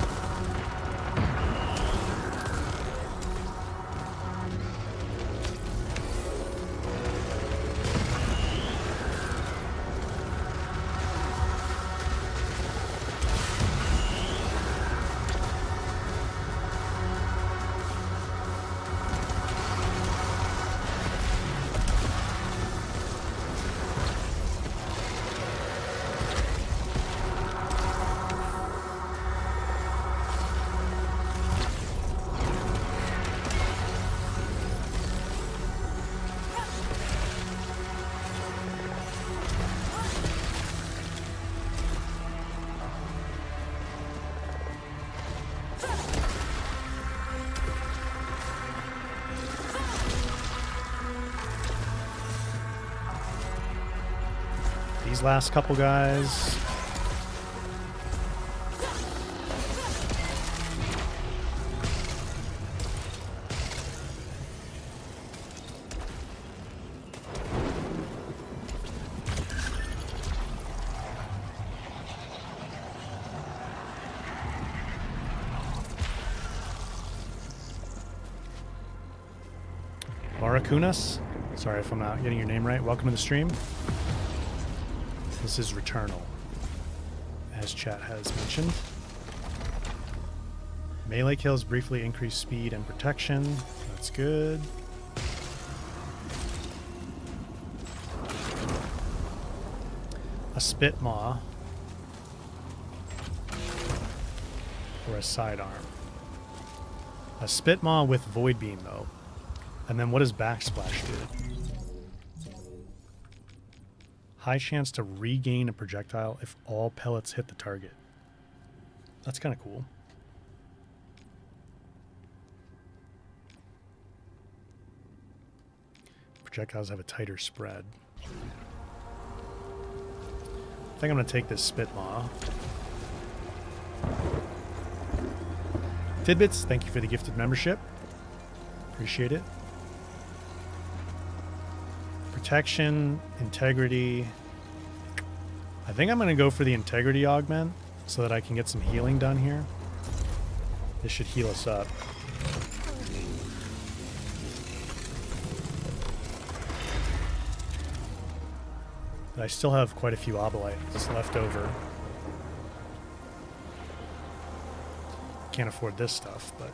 These last couple guys. Maracunas? Sorry if I'm not getting your name right. Welcome to the stream. This is Returnal, as chat has mentioned. Melee kills briefly increase speed and protection. That's good. A spit maw. Or a sidearm. A spit maw with void beam though. And then what does backsplash do? High chance to regain a projectile if all pellets hit the target. That's kind of cool. Projectiles have a tighter spread. I think I'm going to take this spit maw. Tidbits, thank you for the gifted membership. Appreciate it. Protection, integrity. I think I'm going to go for the integrity augment so that I can get some healing done here. This should heal us up. I still have quite a few obolites left over. Can't afford this stuff, but...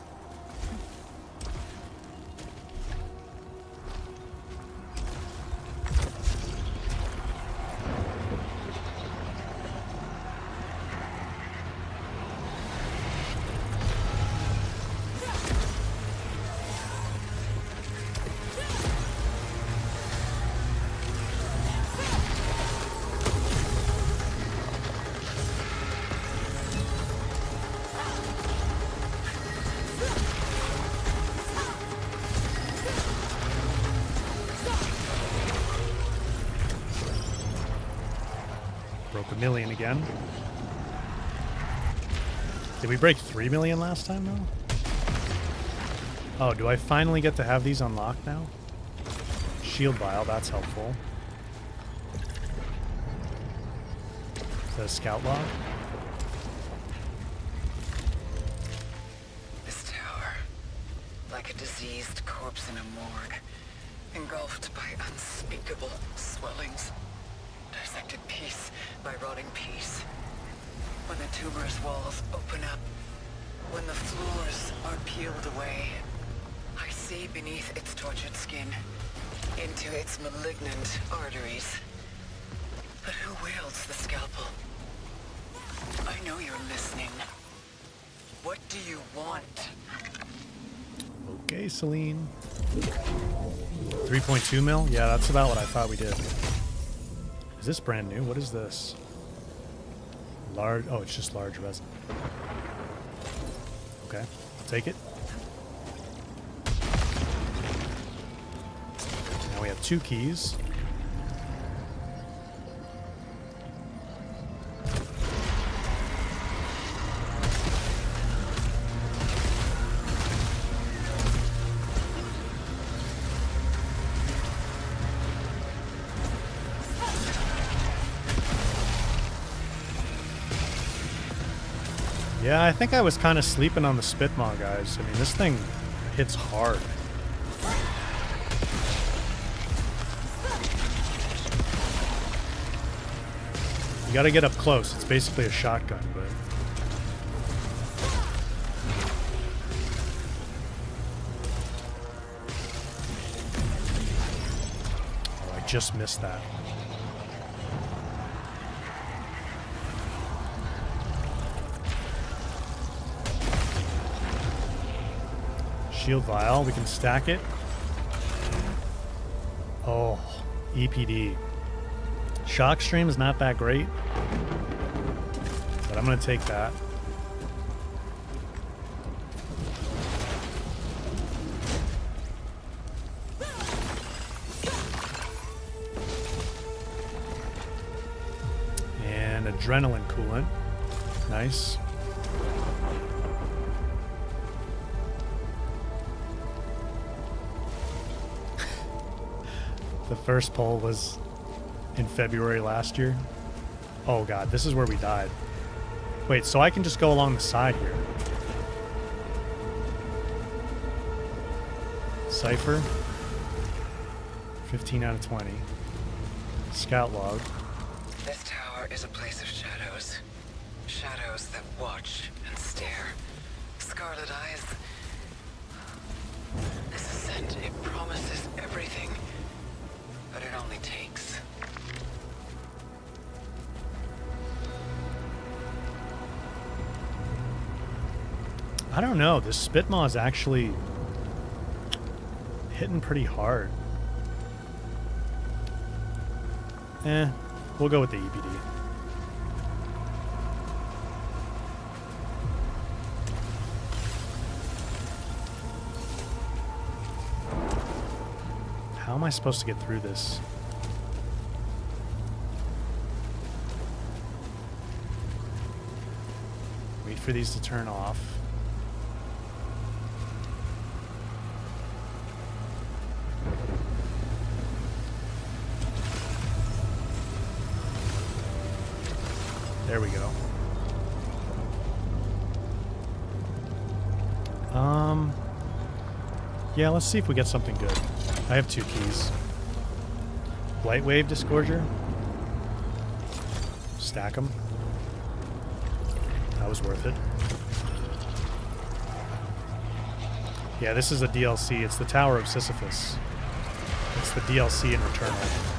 Broke 1 million again. Did we break 3 million last time, though? Oh, do I finally get to have these unlocked now? Shield vial, that's helpful. Is that a scout log? This tower, like a diseased corpse in a morgue, engulfed by unspeakable swellings, dissected piece by rotting piece. When the tumorous walls open up, when the floors are peeled away, I see beneath its tortured skin, into its malignant arteries. But who wields the scalpel? I know you're listening. What do you want? Okay, Celine. 3.2 mil? Yeah, that's about what I thought we did. Is this brand new? What is this? Large. Oh, it's just large resin. Okay, I'll take it. Now we have 2 keys. Yeah, I think I was kind of sleeping on the Spitmaw, guys. I mean, this thing hits hard. You gotta get up close. It's basically a shotgun, but... Oh, I just missed that. Shield vial, we can stack it. Oh, EPD. Shock stream is not that great, but I'm gonna take that. And adrenaline coolant. Nice. The first poll was in February last year. Oh god, this is where we died. Wait, so I can just go along the side here. Cypher. 15 out of 20. Scout log. This tower is a place of shadows. Shadows that watch and stare. Scarlet eyes. This ascent, it promises everything. But it only takes. I don't know. This Spitmaw is actually hitting pretty hard. We'll go with the EPD. How am I supposed to get through this? Wait for these to turn off. There we go. Yeah, let's see if we get something good. I have 2 keys. Lightwave Disgorger. Stack them. That was worth it. Yeah, this is a DLC. It's the Tower of Sisyphus. It's the DLC in Returnal.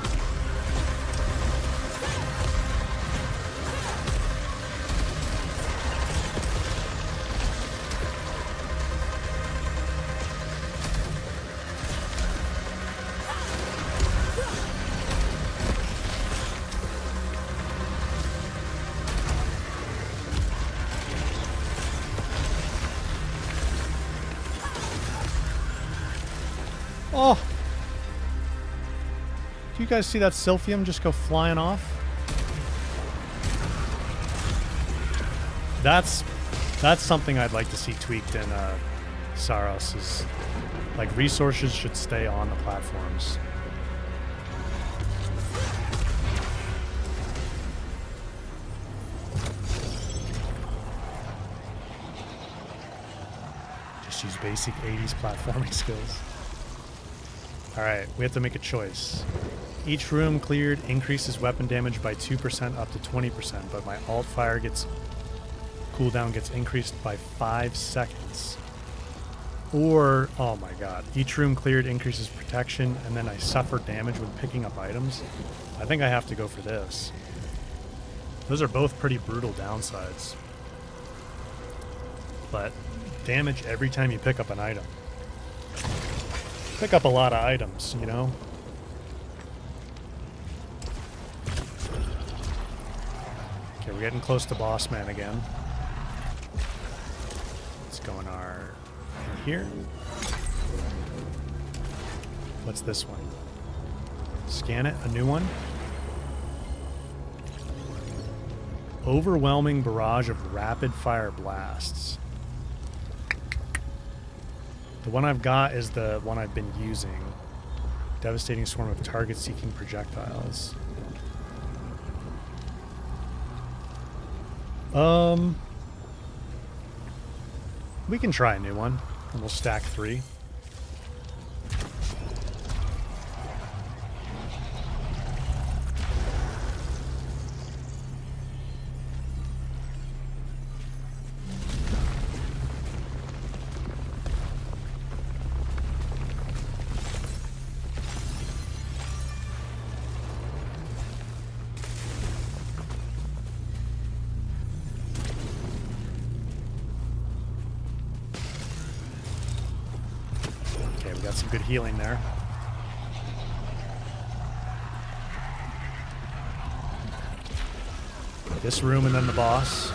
Oh! Do you guys see that Silphium just go flying off? That's something I'd like to see tweaked in Saros. Is like resources should stay on the platforms. Just use basic 80s platforming skills. Alright, we have to make a choice. Each room cleared increases weapon damage by 2% up to 20%, but my alt fire cooldown gets increased by 5 seconds. Or, oh my god, each room cleared increases protection, and then I suffer damage when picking up items. I think I have to go for this. Those are both pretty brutal downsides. But damage every time you pick up an item. Pick up a lot of items, you know? Okay, we're getting close to boss man again. Let's go in our... here. What's this one? Scan it, a new one. Overwhelming barrage of rapid fire blasts. The one I've got is the one I've been using. Devastating swarm of target-seeking projectiles. We can try a new one, and we'll stack 3. Got some good healing there. This room and then the boss.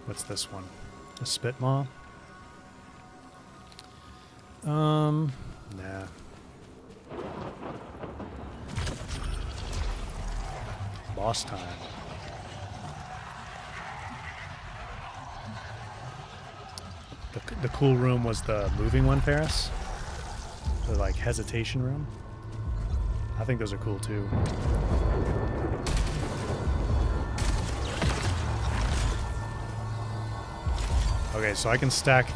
What's this one? A spit maw? Nah. Boss time. The cool room was the moving one, Paris? The like hesitation room? I think those are cool too. Okay, so I can stack...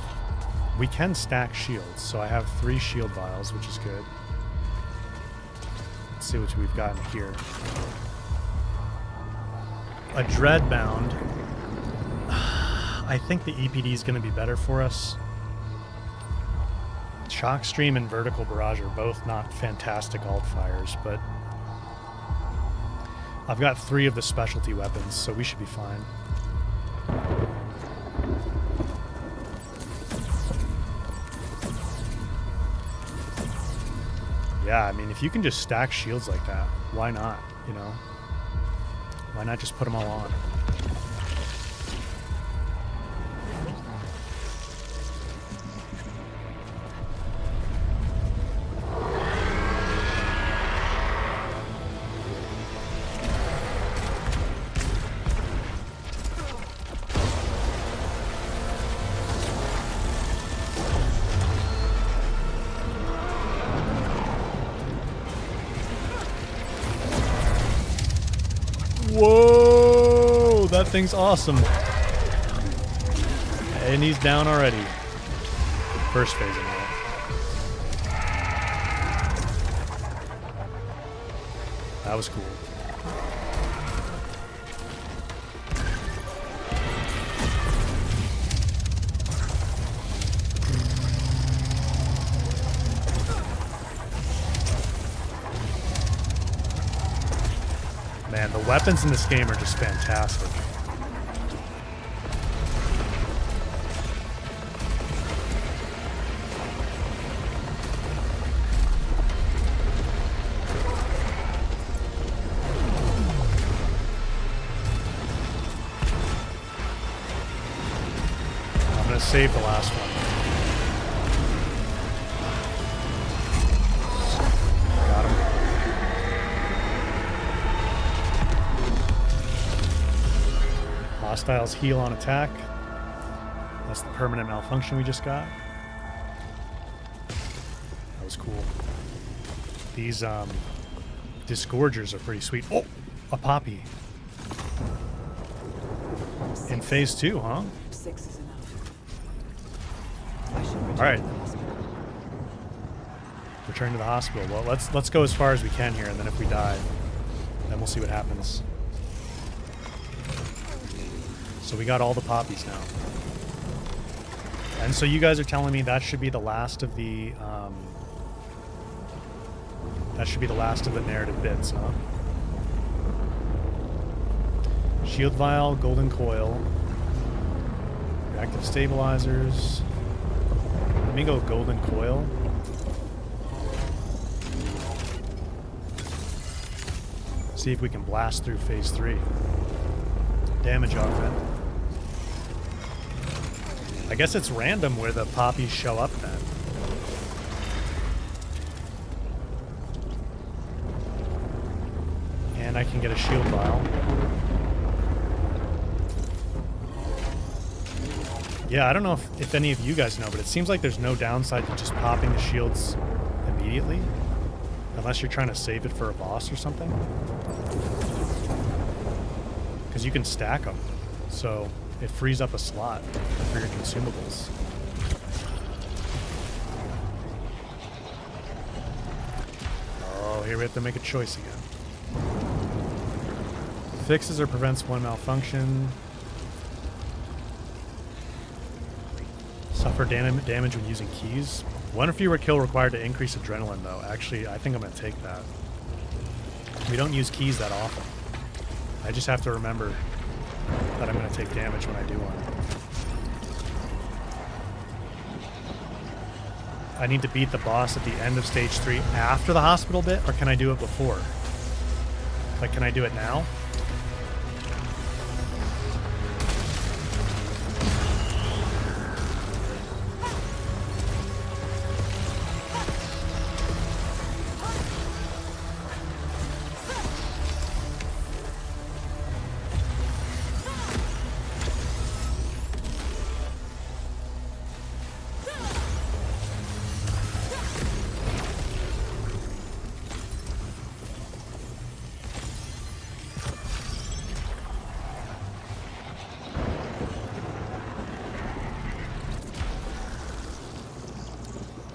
We can stack shields, so I have 3 shield vials, which is good. Let's see what we've got in here. A Dreadbound. I think the EPD is going to be better for us. Shockstream and Vertical Barrage are both not fantastic alt fires, but I've got 3 of the specialty weapons, so we should be fine. Yeah, I mean, if you can just stack shields like that, why not, you know? Why not just put them all on? Whoa! That thing's awesome. And he's down already. First phase of that. That was cool. Man, the weapons in this game are just fantastic. I'm gonna save the last one. Got him. Hostiles heal on attack. That's the permanent malfunction we just got. That was cool. These disgorgers are pretty sweet. Oh, a poppy. In phase 2, huh? 6 is enough. I should return All right. to the hospital. Return to the hospital. Well, let's go as far as we can here, and then if we die, then we'll see what happens. So we got all the poppies now. And so you guys are telling me that should be the last of the narrative bits, huh? Shield vial, golden coil, reactive stabilizers. Let me go golden coil. See if we can blast through phase 3. Damage augment. I guess it's random where the poppies show up then. And I can get a shield vial. Yeah, I don't know if any of you guys know, but it seems like there's no downside to just popping the shields immediately. Unless you're trying to save it for a boss or something. Because you can stack them. So it frees up a slot for your consumables. Oh, here we have to make a choice again. Fixes or prevents one malfunction. Suffer damage when using keys. One fewer kill required to increase adrenaline, though. Actually, I think I'm going to take that. We don't use keys that often. I just have to remember that I'm going to take damage when I do one. I need to beat the boss at the end of stage 3 after the hospital bit, or can I do it before? Like, can I do it now?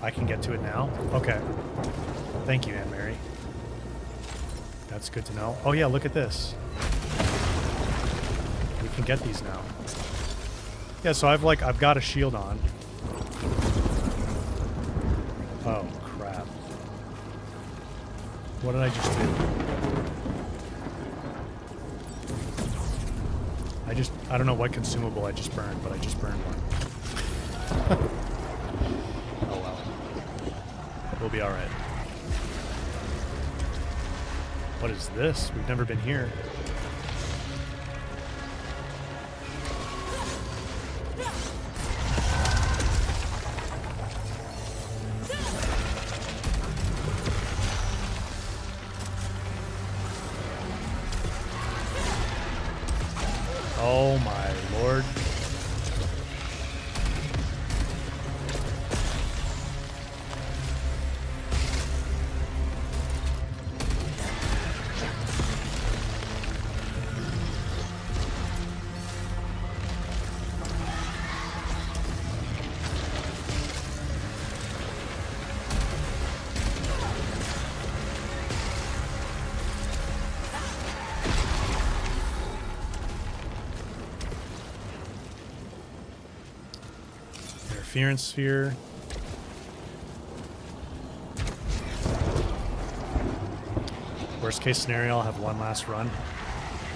I can get to it now? Okay. Thank you, Anne Mary. That's good to know. Oh yeah, look at this. We can get these now. Yeah, so I've got a shield on. Oh, crap. What did I just do? I don't know what consumable I just burned, but I just burned one. Oh well. We'll be alright. What is this? We've never been here. Oh my lord. Interference sphere. Worst case scenario, I'll have one last run.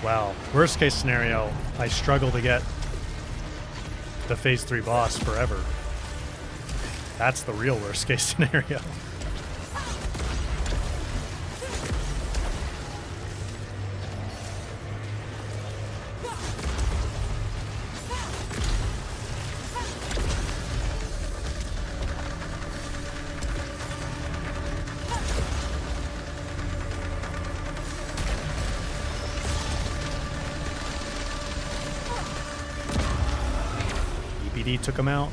Wow. Worst case scenario, I struggle to get the phase 3 boss forever. That's the real worst case scenario. EPD took him out.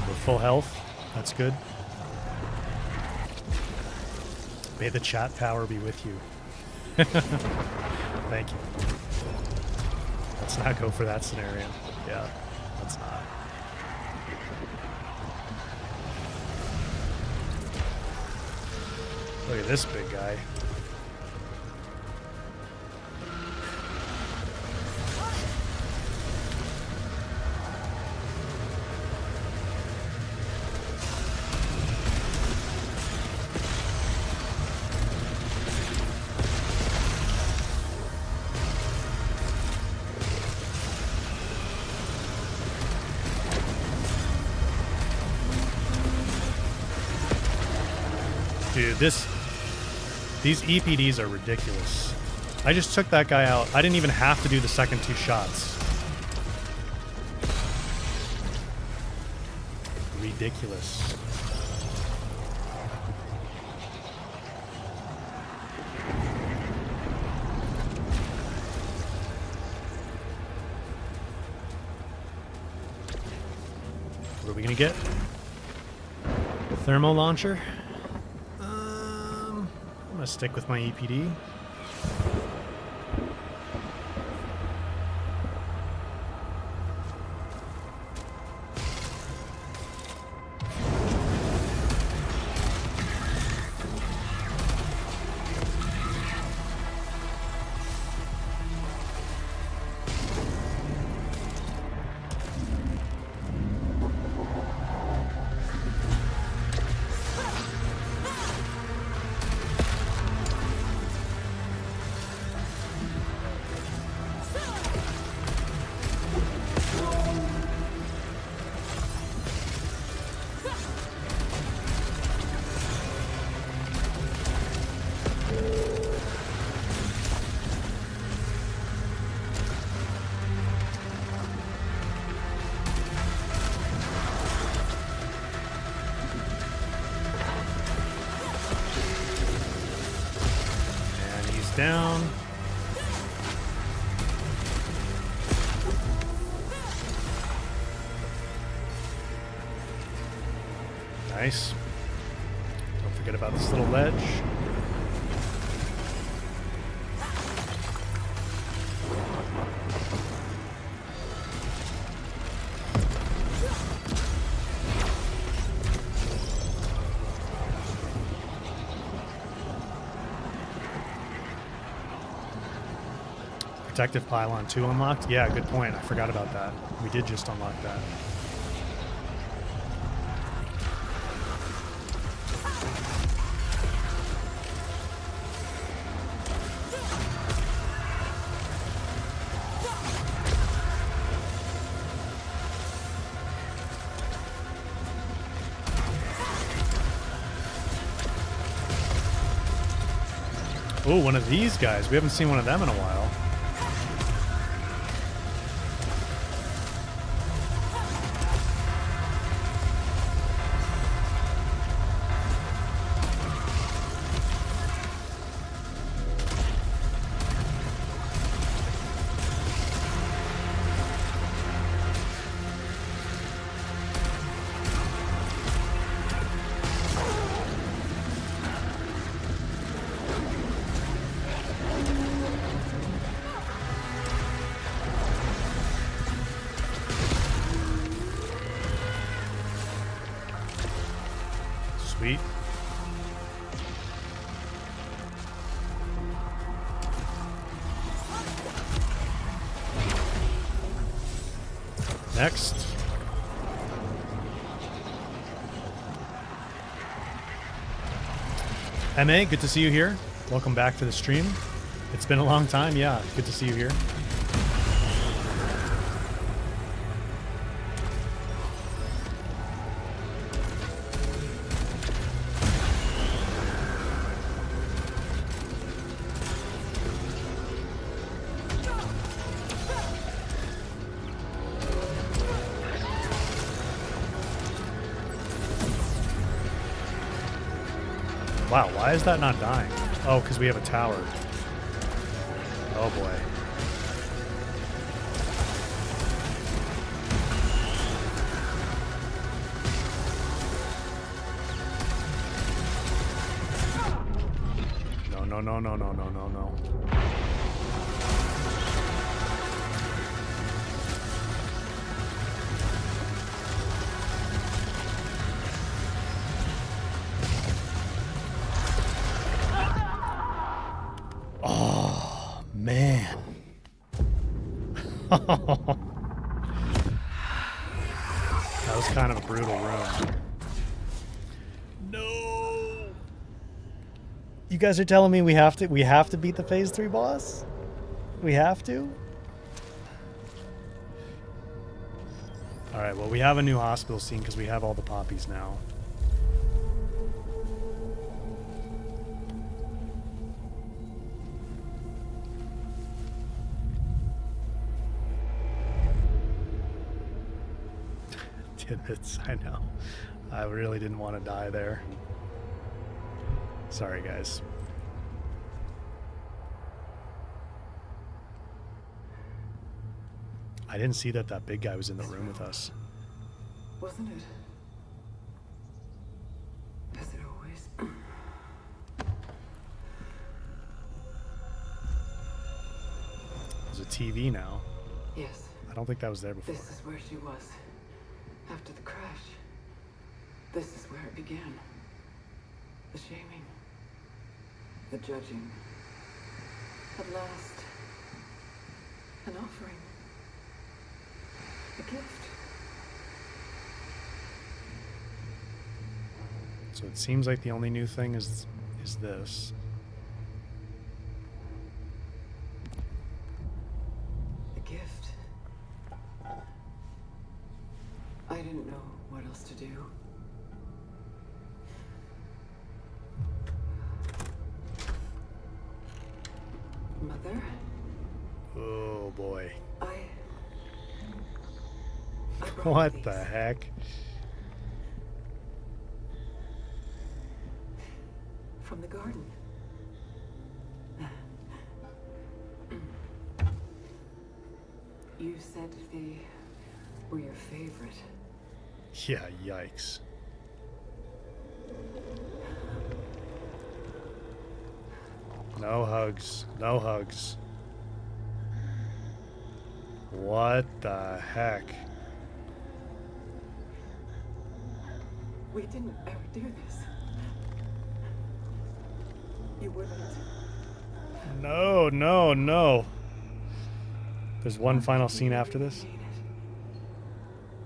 We're full health. That's good. May the chat power be with you. Thank you. Let's not go for that scenario. Yeah, let's not. Look at this big guy. Dude, these EPDs are ridiculous. I just took that guy out. I didn't even have to do the second 2 shots. Ridiculous. What are we gonna get? Thermo launcher? I'm gonna stick with my EPD. Down. Nice. Don't forget about this little ledge. Protective pylon 2 unlocked? Yeah, good point. I forgot about that. We did just unlock that. Oh, one of these guys. We haven't seen one of them in a while. Sweet. Next. MA, good to see you here. Welcome back to the stream. It's been a long time. Yeah, good to see you here. Wow, why is that not dying? Oh, because we have a tower. Oh boy. No, no, no, no, no, no, no, no. Oh, man. That was kind of a brutal room. No. You guys are telling me we have to beat the phase 3 boss? We have to? All right, well, we have a new hospital scene because we have all the poppies now. Tidbits, I know. I really didn't want to die there. Sorry, guys. I didn't see that big guy was in the room with us. Wasn't it? As it always. There's a TV now. Yes. I don't think that was there before. This is where she was. After the crash. This is where it began. The shaming. The judging. At last. An offering. A gift. So it seems like the only new thing is this. A gift. I didn't know what else to do. Mother? Oh boy. I brought What these. the heck? From the garden. You said they were your favorite. Yeah, yikes. No hugs. No hugs. What the heck? We didn't ever do this. You wouldn't. No, no, no. There's one final scene after this. Mean it.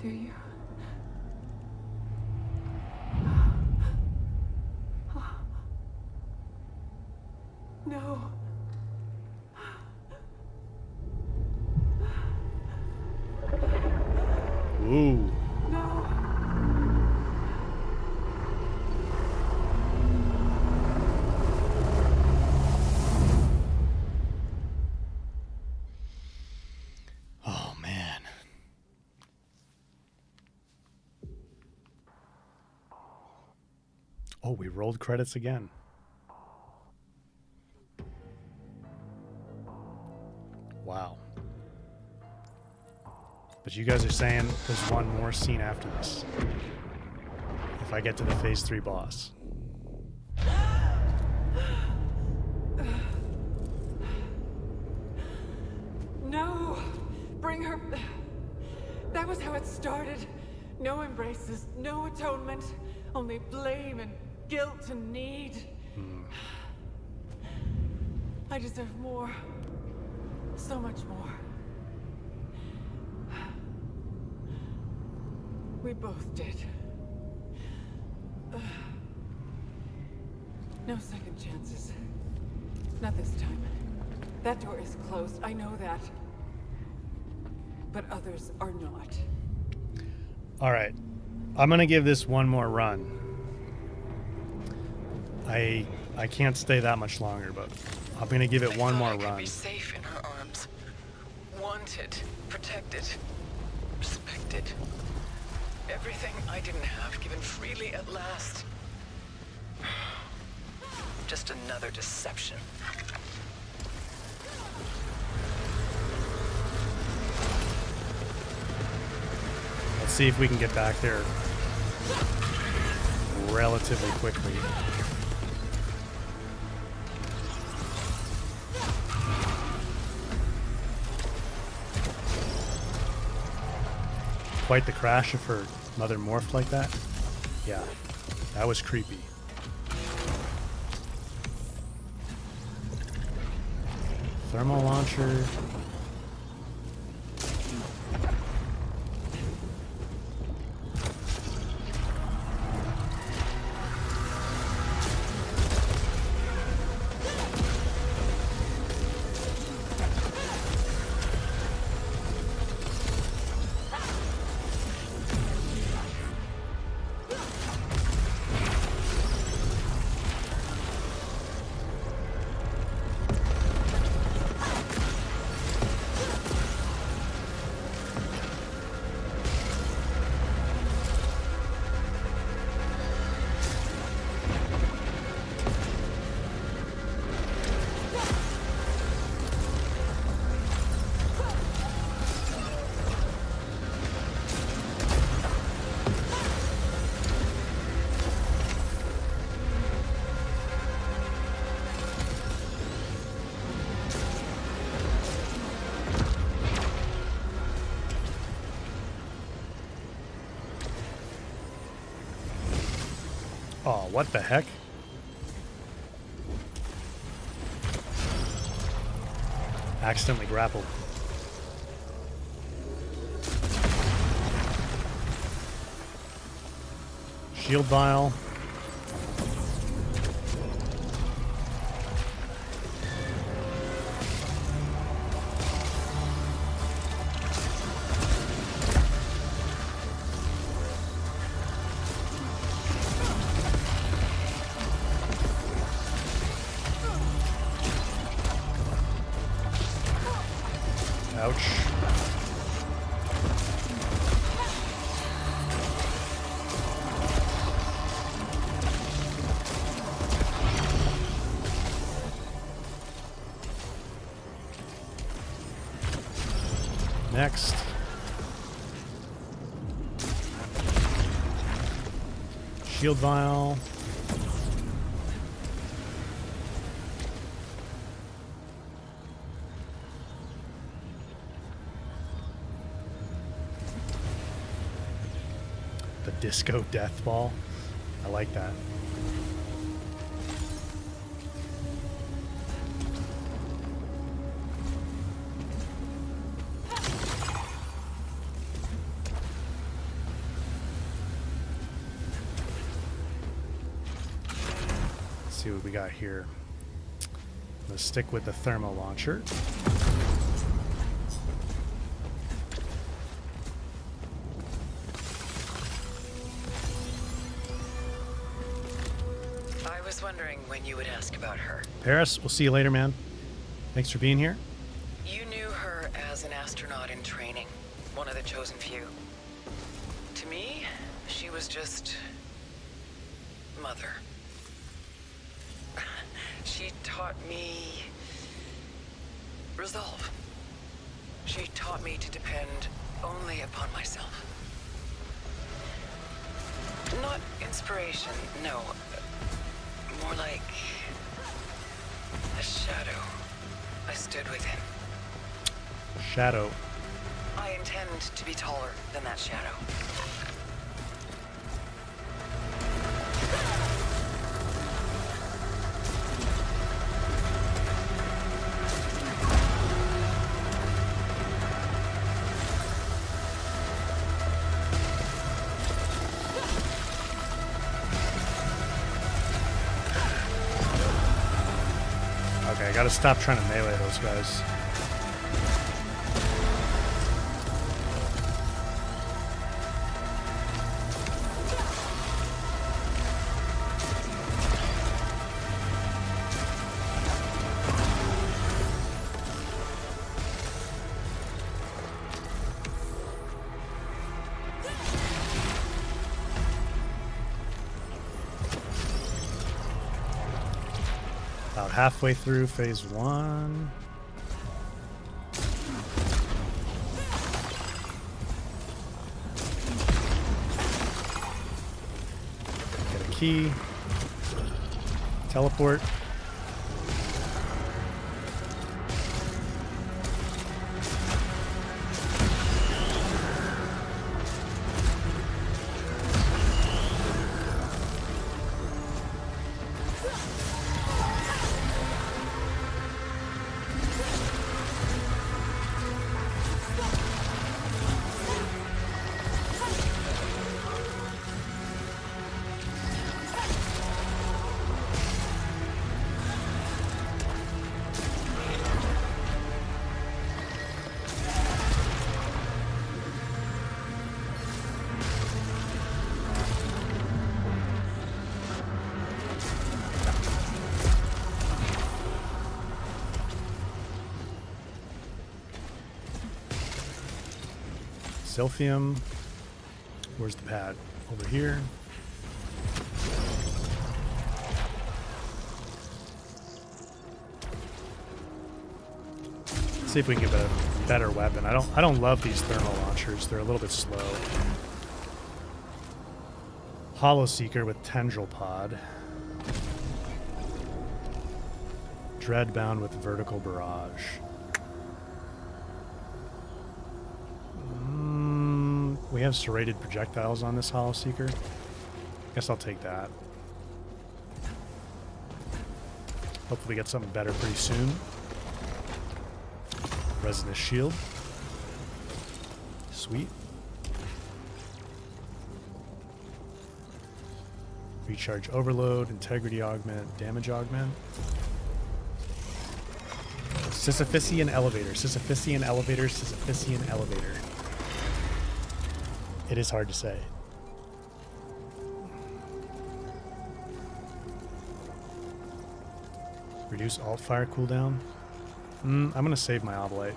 Do you? No. Ooh. No. Oh, man. Oh, we rolled credits again. Wow. But you guys are saying there's one more scene after this. If I get to the phase 3 boss. No. Bring her. That was how it started. No embraces, no atonement, only blame and guilt and need. I deserve more. So much more. We both did. No second chances. Not this time. That door is closed, I know that. But others are not. All right. I'm going to give this one more run. I can't stay that much longer, but I'm going to give it one more I could run. be safe in her arms. Wanted, protected, respected. Everything I didn't have given freely at last. Just another deception. Let's see if we can get back there relatively quickly. Quite the crash if her mother morphed like that. Yeah, that was creepy. Thermal launcher. Oh, what the heck? Accidentally grappled. Shield vial. Ouch. Next. Shield vial. The disco death ball. I like that. Let's see what we got here. Let's stick with the thermal launcher. I was wondering when you would ask about her. Paris, we'll see you later, man. Thanks for being here. You knew her as an astronaut in training, one of the chosen few. To me, she was just... Mother. She taught me... resolve. She taught me to depend only upon myself. Not inspiration, no. More like... a shadow I stood within. Shadow. I intend to be taller than that shadow. gotta stop trying to melee those guys. About halfway through phase 1. Get a key. Teleport. Silphium. Where's the pad? Over here. Let's see if we can get a better weapon. I don't love these thermal launchers. They're a little bit slow. Hollow Seeker with Tendril Pod. Dreadbound with Vertical Barrage. We have serrated projectiles on this Hollow Seeker. Guess I'll take that. Hopefully get something better pretty soon. Resinous Shield. Sweet. Recharge Overload, Integrity Augment, Damage Augment. Sisyphusian Elevator, Sisyphusian Elevator, Sisyphusian Elevator. It is hard to say. Reduce alt fire cooldown. I'm gonna save my Oblite.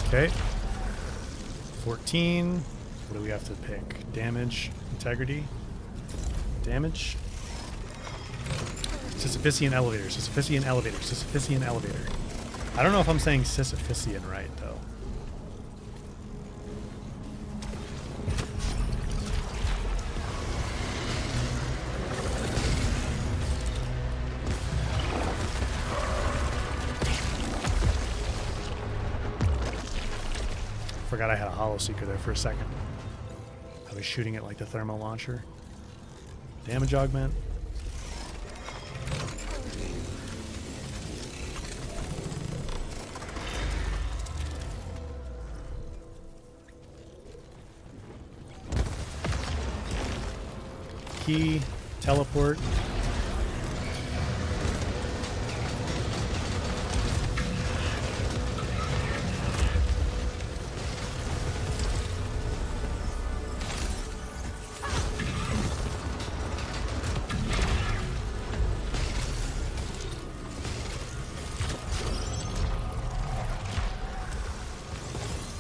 Okay. 14. What do we have to pick? Damage, integrity, damage. Sisyphusian elevator, Sisyphusian elevator, Sisyphusian elevator. I don't know if I'm saying Sisyphusian right, though. Forgot I had a Hollow Seeker there for a second. I was shooting it like the thermal launcher. Damage augment. Key, teleport.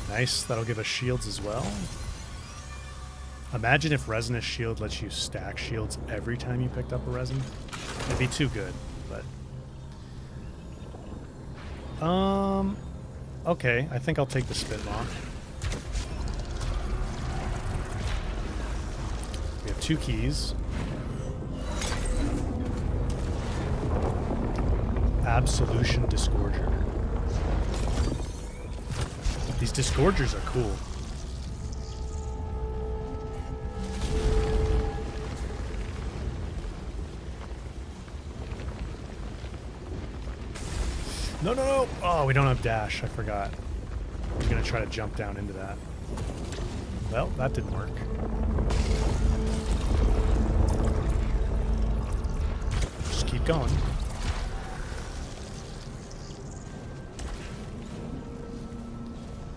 Nice, that'll give us shields as well. Imagine if Resinous Shield lets you stack shields every time you picked up a resin. It'd be too good, but... Okay, I think I'll take the Spitlock. We have 2 keys. Absolution Disgorger. These Disgorgers are cool. No, no, no! Oh, we don't have dash. I forgot. I was going to try to jump down into that. Well, that didn't work. Just keep going.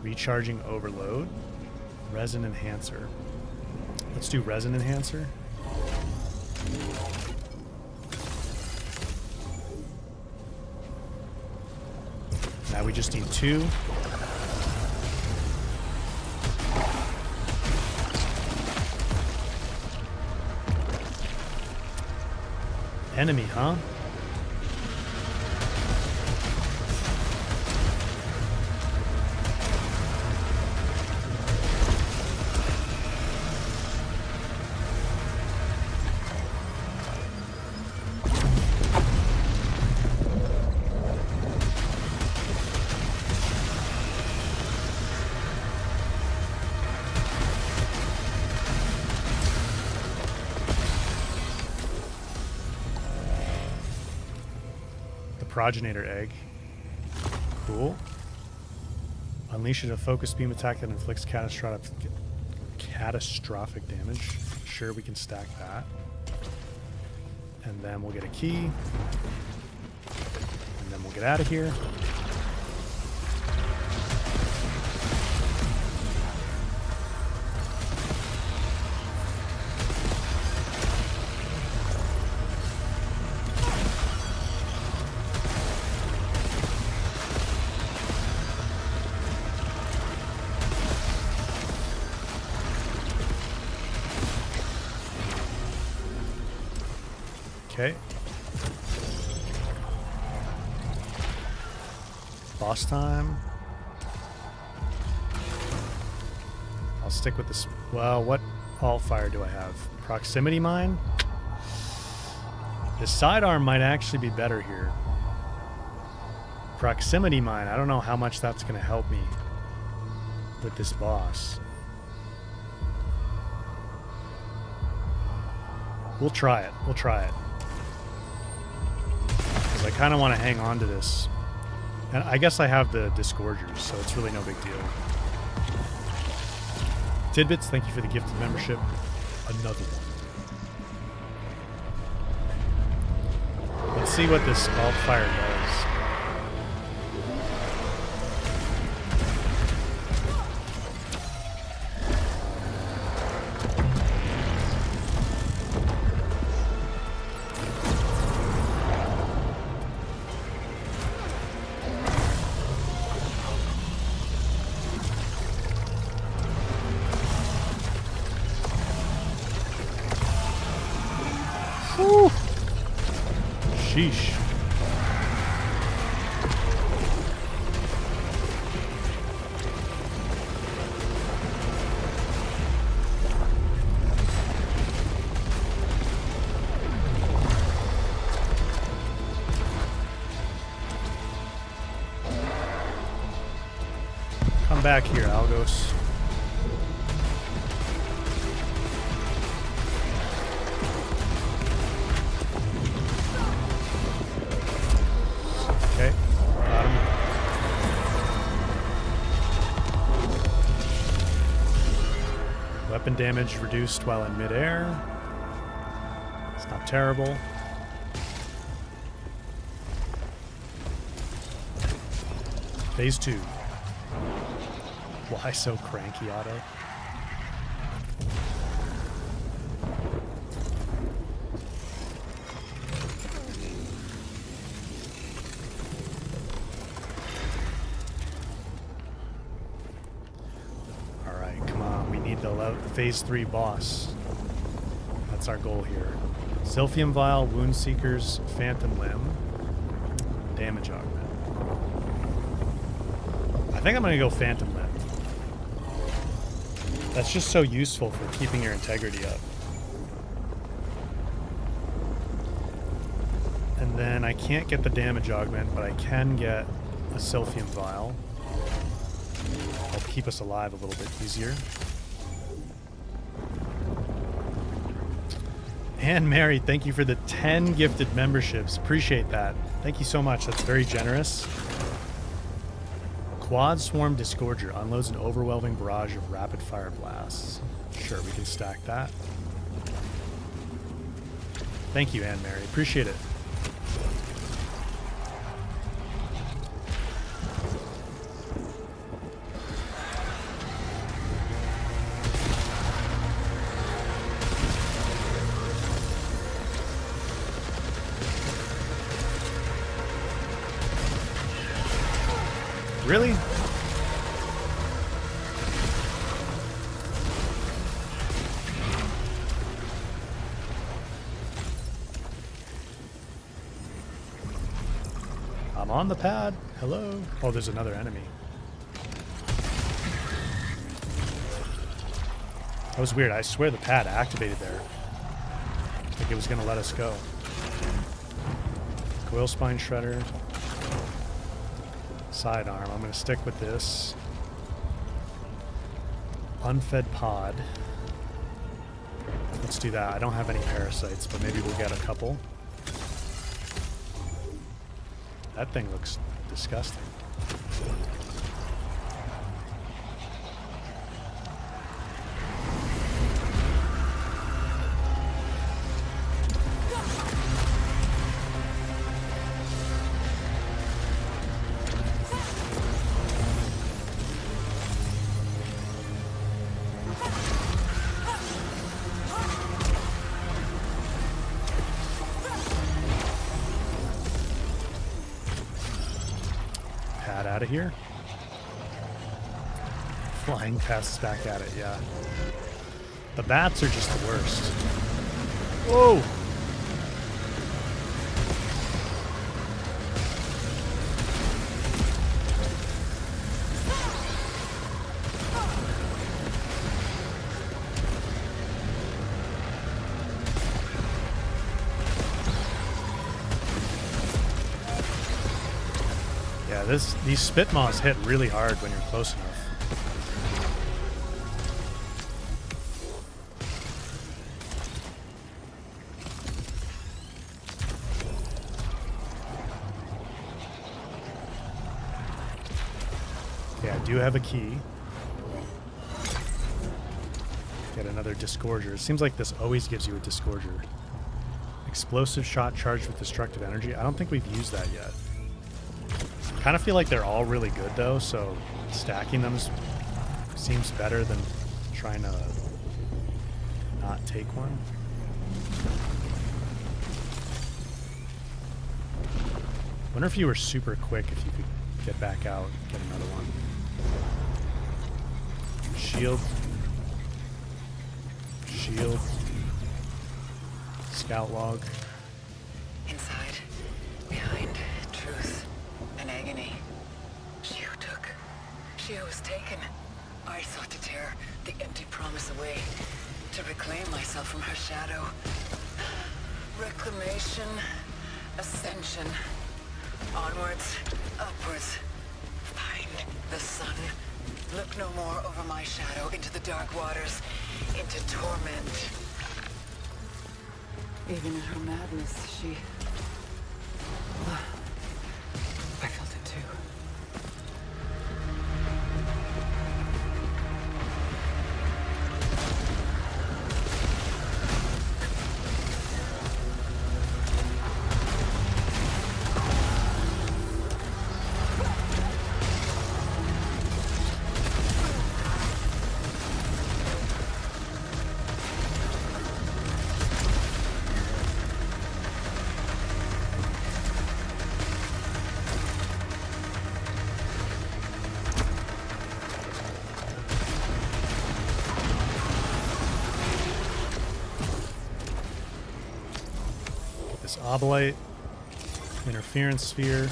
Recharging Overload. Resin Enhancer. Let's do Resin Enhancer. Now we just need 2. Enemy, huh? Progenitor Egg. Cool. Unleashes a focused beam attack that inflicts catastrophic damage. Sure, we can stack that. And then we'll get a key. And then we'll get out of here. Okay. Boss time. I'll stick with this. Well, what alt fire do I have? Proximity mine? The sidearm might actually be better here. Proximity mine. I don't know how much that's going to help me with this boss. We'll try it. We'll try it. I kind of want to hang on to this. And I guess I have the Disgorgers, so it's really no big deal. Tidbits, thank you for the gift of membership. Another one. Let's see what this alt fire does. Sheesh. Come back here, Algos. Okay, got him. Weapon damage reduced while in midair. It's not terrible. Phase 2. Why so cranky, Otto? phase 3 boss. That's our goal here. Sylphium Vial, Wound Seekers, Phantom Limb, Damage Augment. I think I'm going to go Phantom Limb. That's just so useful for keeping your integrity up. And then I can't get the Damage Augment, but I can get a Sylphium Vial. That'll keep us alive a little bit easier. And Mary, thank you for the 10 gifted memberships. Appreciate that. Thank you so much. That's very generous. Quad Swarm Disgorger unloads an overwhelming barrage of rapid fire blasts. Sure, we can stack that. Thank you, Anne Mary. Appreciate it. Really? I'm on the pad. Hello. Oh, there's another enemy. That was weird. I swear the pad activated there. Like it was going to let us go. Coil Spine Shredder. Sidearm. I'm going to stick with this. Unfed Pod. Let's do that. I don't have any parasites, but maybe we'll get a couple. That thing looks disgusting. Out of here. Flying pests back at it, yeah. The bats are just the worst. Whoa! These spit moths hit really hard when you're close enough. Yeah, I do have a key. Get another Disgorger. It seems like this always gives you a Disgorger. Explosive shot charged with destructive energy. I don't think we've used that yet. Kind of feel like they're all really good though, so stacking them seems better than trying to not take one. Wonder if you were super quick, if you could get back out, get another one. Shield. Shield. Scout log. Inside, behind, truth. Agony. Shio took. Shio was taken. I sought to tear the empty promise away, to reclaim myself from her shadow. Reclamation, ascension. Onwards, upwards. Find the sun. Look no more over my shadow into the dark waters, into torment. Even in her madness, she... I felt it too. this obolite. Interference sphere.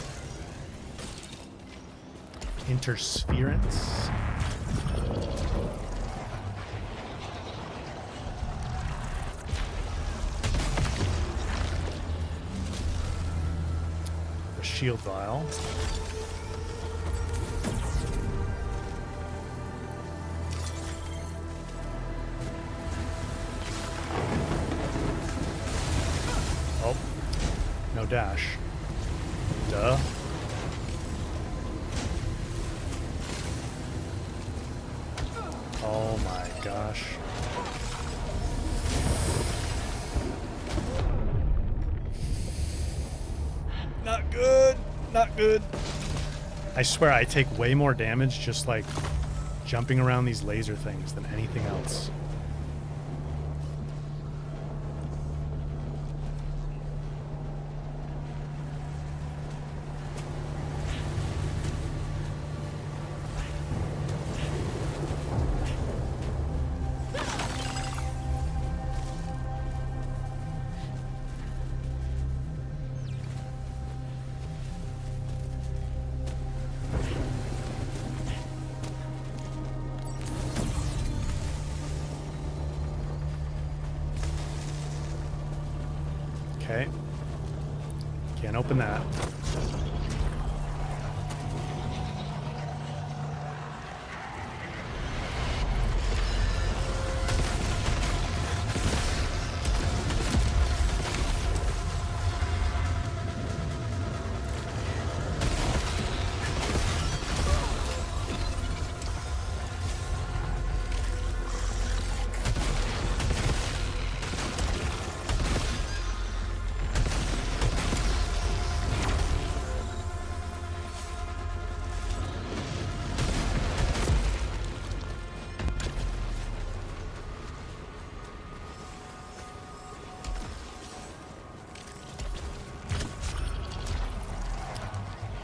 Interference. The shield vial. Oh, no dash. Duh. Oh my gosh. Not good. Not good. I swear I take way more damage just like jumping around these laser things than anything else. Okay. Can't open that.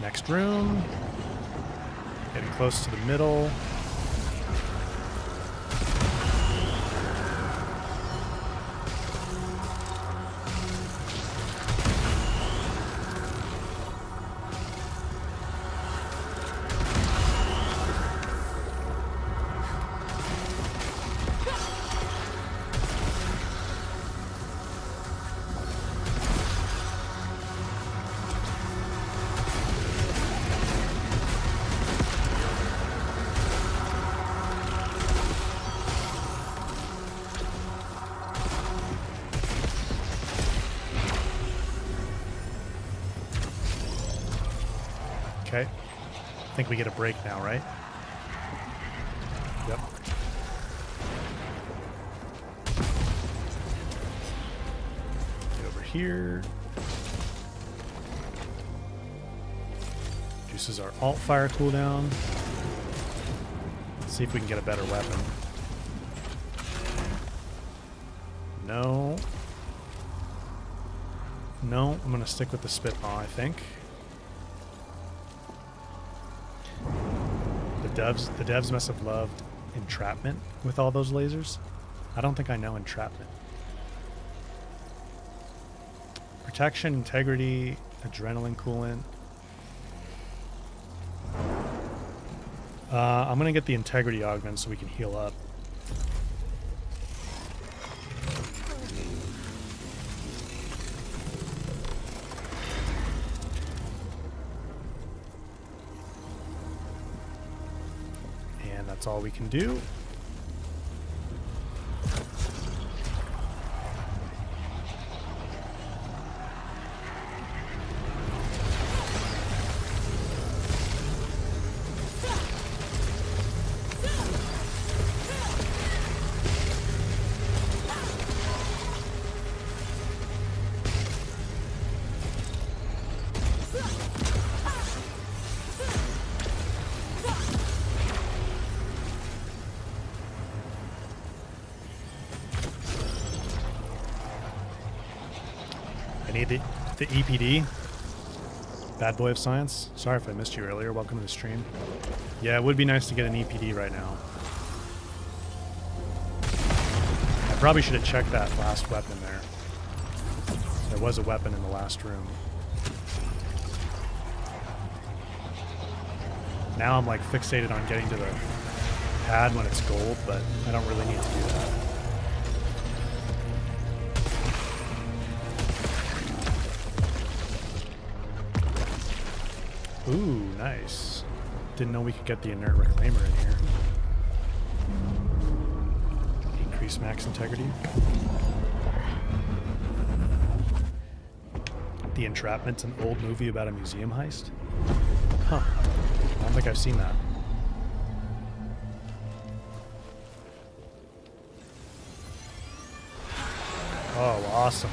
Next room. Getting close to the middle. Okay. I think we get a break now, right? Yep. Get over here. Reduces our alt fire cooldown. Let's see if we can get a better weapon. No. No, I'm gonna stick with the spitball, I think. The devs must have loved entrapment with all those lasers. I don't think I know entrapment. Protection, integrity, adrenaline coolant. I'm gonna get the integrity augment so we can heal up. That's all we can do. I need the EPD. Bad boy of science. Sorry if I missed you earlier. Welcome to the stream. Yeah, it would be nice to get an EPD right now. I probably should have checked that last weapon there. There was a weapon in the last room. Now I'm like fixated on getting to the pad when it's gold, but I don't really need to do that. Ooh, nice. Didn't know we could get the inert reclaimer in here. Increase max integrity. The Entrapment's an old movie about a museum heist? Huh. I don't think I've seen that. Oh, awesome.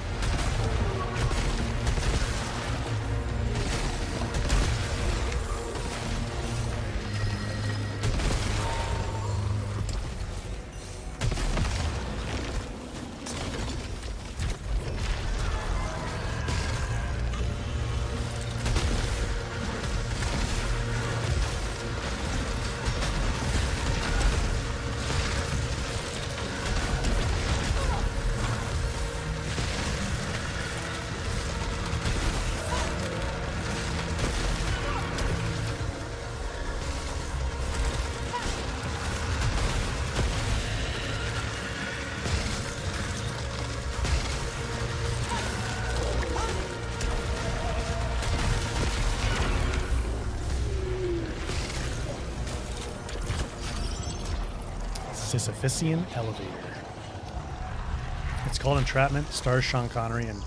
Sisyphusian elevator. It's called Entrapment. Stars Sean Connery and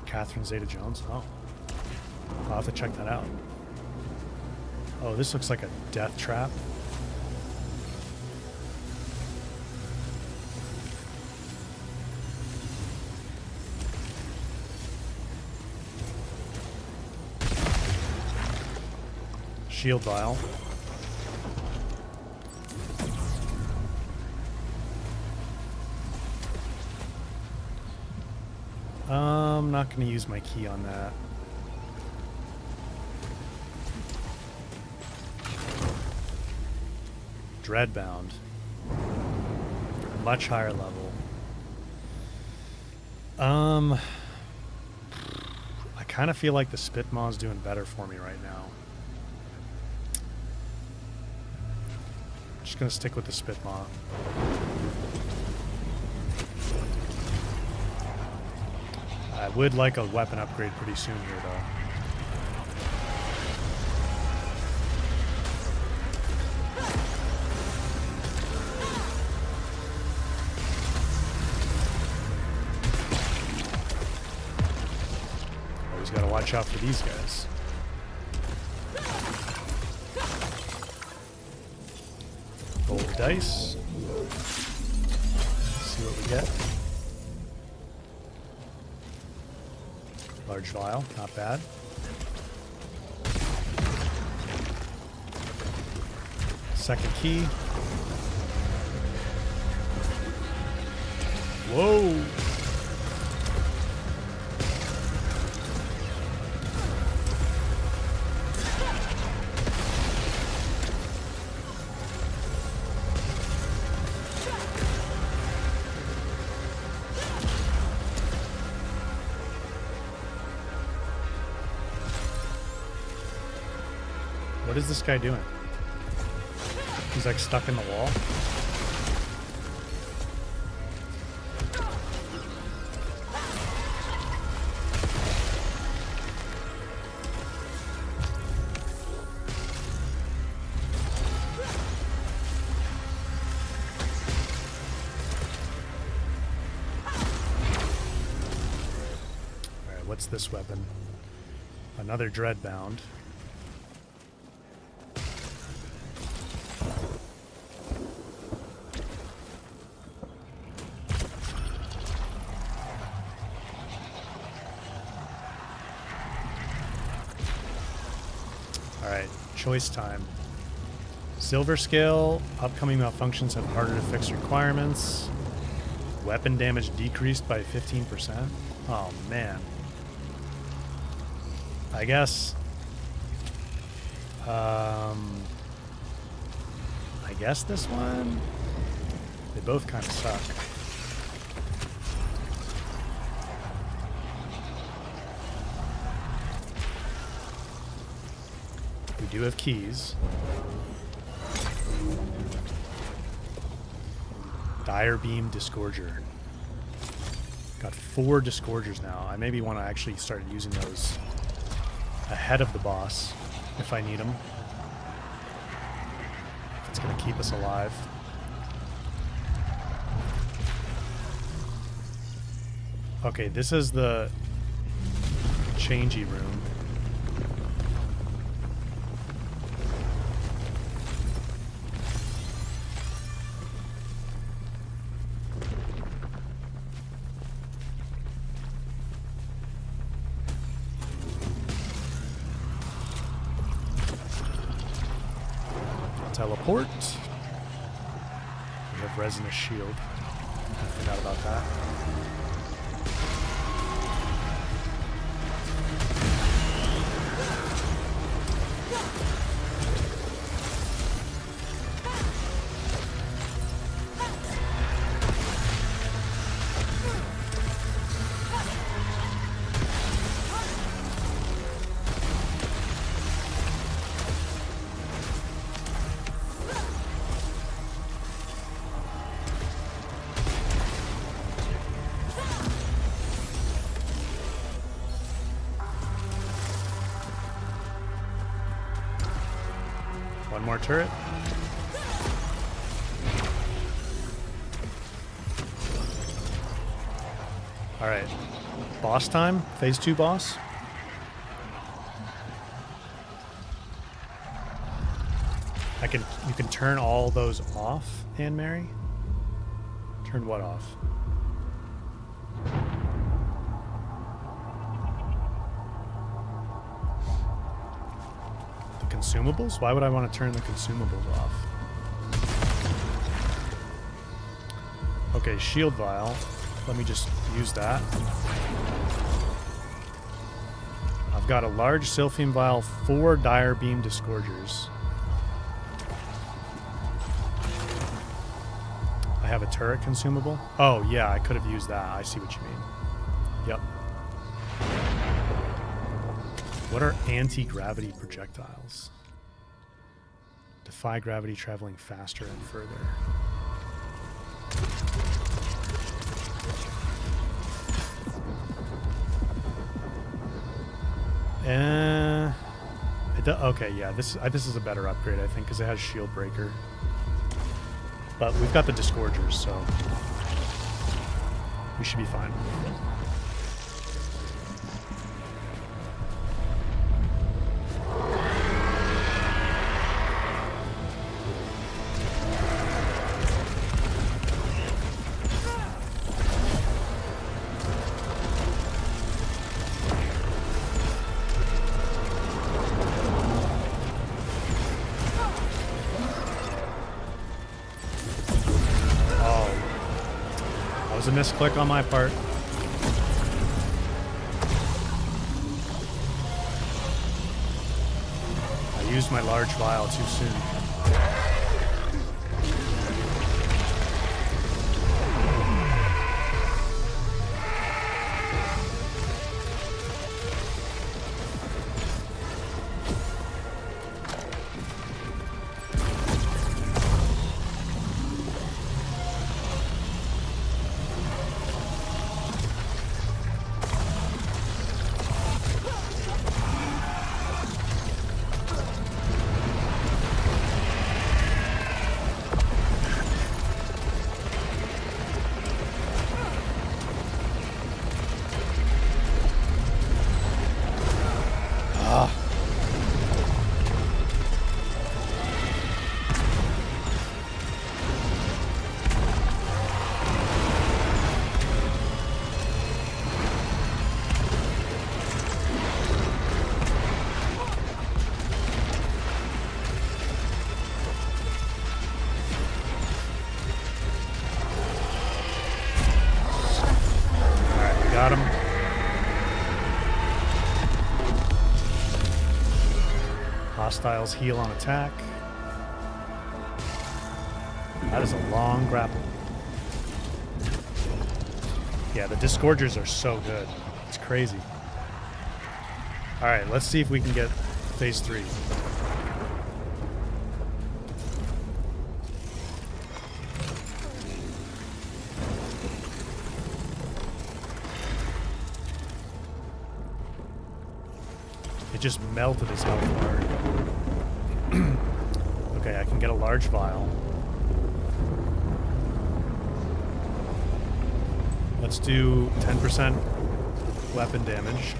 Catherine Zeta-Jones. Oh, I'll have to check that out. Oh, this looks like a death trap. Shield vial. I'm not going to use my key on that. Dreadbound. Much higher level. I kind of feel like the Spitmaw's doing better for me right now. Just going to stick with the Spitmaw. I would like a weapon upgrade pretty soon here, though. Always got to watch out for these guys. Roll the dice. See what we get. Large vial, not bad. Second key. Whoa! What is this guy doing? He's like stuck in the wall. Alright, what's this weapon? Another Dreadbound. Choice time. Silver scale. Upcoming malfunctions have harder to fix requirements. Weapon damage decreased by 15%. Oh man. I guess. I guess this one. They both kind of suck. We do have keys. Dire Beam Disgorger. Got 4 Disgorgers now. I maybe want to actually start using those ahead of the boss if I need them. If it's going to keep us alive. Okay, this is the changey room. Teleport. We have resinous shield. I forgot about that. One more turret. All right, boss time. Phase 2 boss. You can turn all those off, Anne Mary. Turn what off? Consumables? Why would I want to turn the consumables off? Okay, shield vial. Let me just use that. I've got a large Sylphium vial, 4 Dire Beam Disgorgers. I have a turret consumable. Oh, yeah, I could have used that. I see what you mean. Yep. What are anti-gravity projectiles? Defy gravity, traveling faster and further. Okay, yeah, this is a better upgrade, I think, because it has shield breaker. But we've got the Disgorgers, so we should be fine. Was a misclick on my part. I used my large vial too soon. Got him. Hostiles heal on attack. That is a long grapple. Yeah, the Disgorgers are so good. It's crazy. Alright, let's see if we can get phase 3. just melted his health bar. Okay, I can get a large vial. Let's do 10% weapon damage.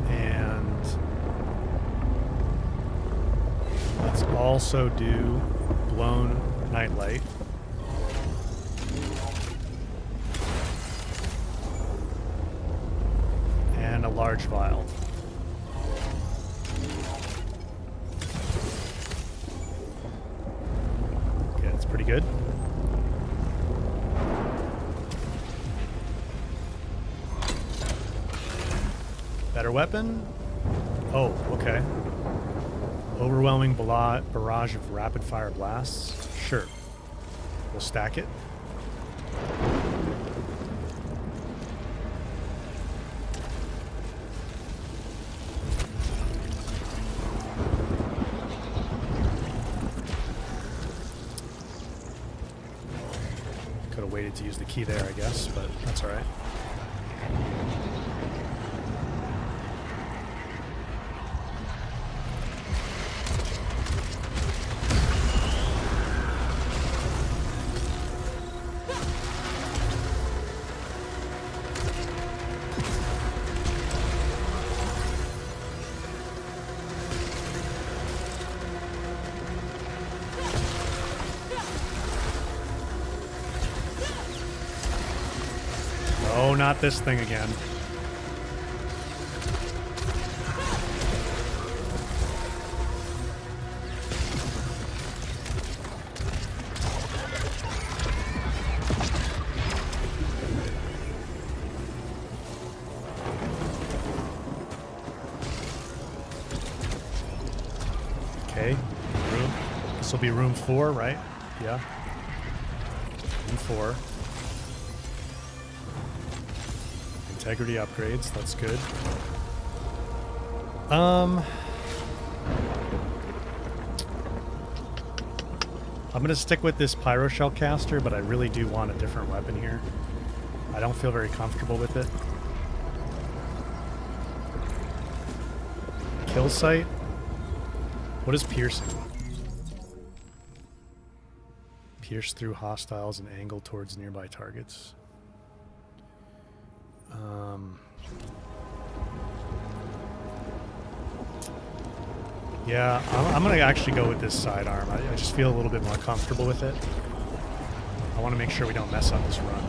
And let's also do blown nightlight. And a large vial. Okay, that's pretty good. Better weapon? Oh, okay. Overwhelming barrage of rapid fire blasts? Sure. We'll stack it. Could have waited to use the key there, I guess, but that's all right. Oh, not this thing again. Okay, this will be room 4, right? Yeah. Room 4. Integrity upgrades, that's good. I'm gonna stick with this pyro shell caster, but I really do want a different weapon here. I don't feel very comfortable with it. Kill sight? What is piercing? Pierce through hostiles and angle towards nearby targets. Yeah, I'm going to actually go with this sidearm. I just feel a little bit more comfortable with it. I want to make sure we don't mess up this run.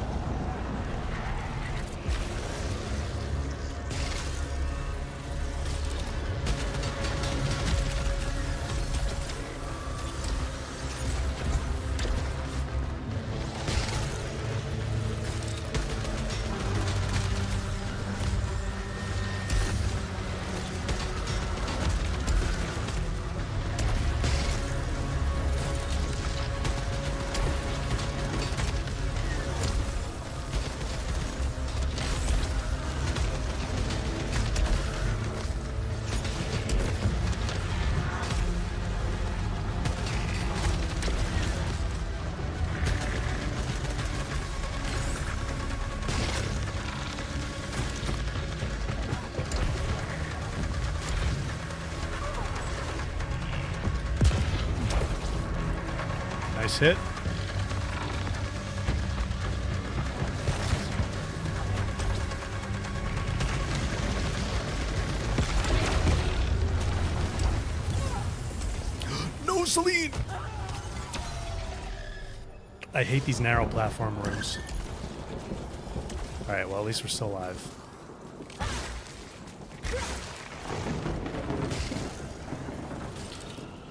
Nice hit. No, Celine! I hate these narrow platform rooms. Alright, well, at least we're still alive.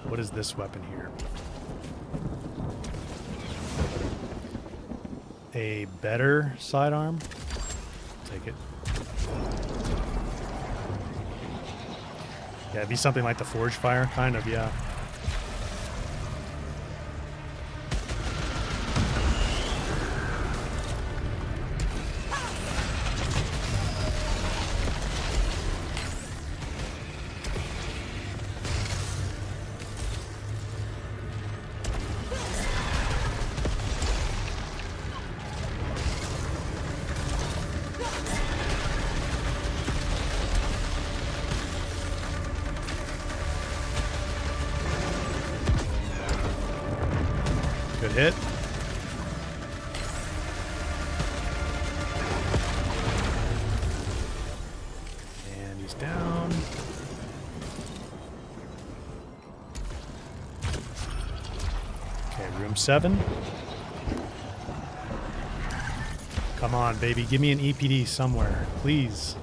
What is this weapon here? A better sidearm? Take it. Yeah, it'd be something like the Forge Fire, kind of, yeah. hit. And he's down. Okay, room 7. Come on, baby. Give me an EPD somewhere, please.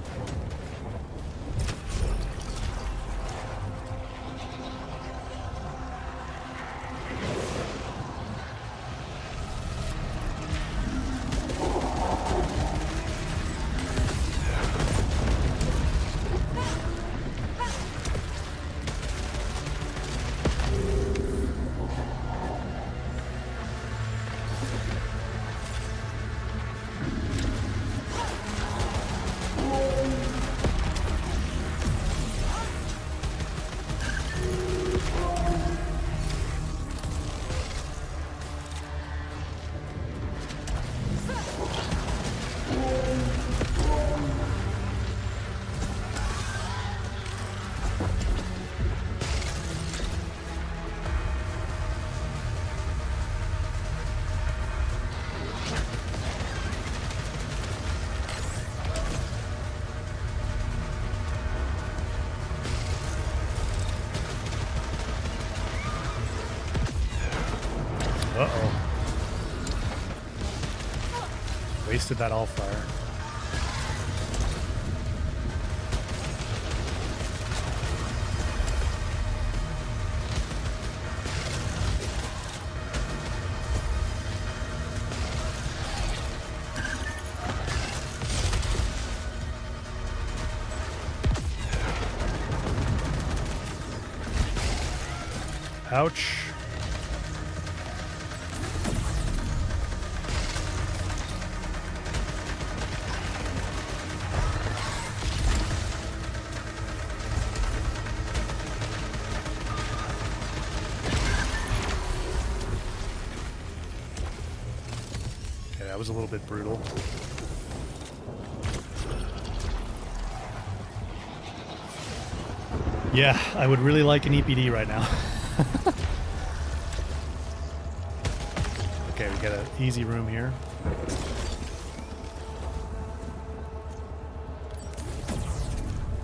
Uh-oh. Wasted that all fire. Ouch. Okay, that was a little bit brutal. Yeah, I would really like an EPD right now. Okay, we got an easy room here.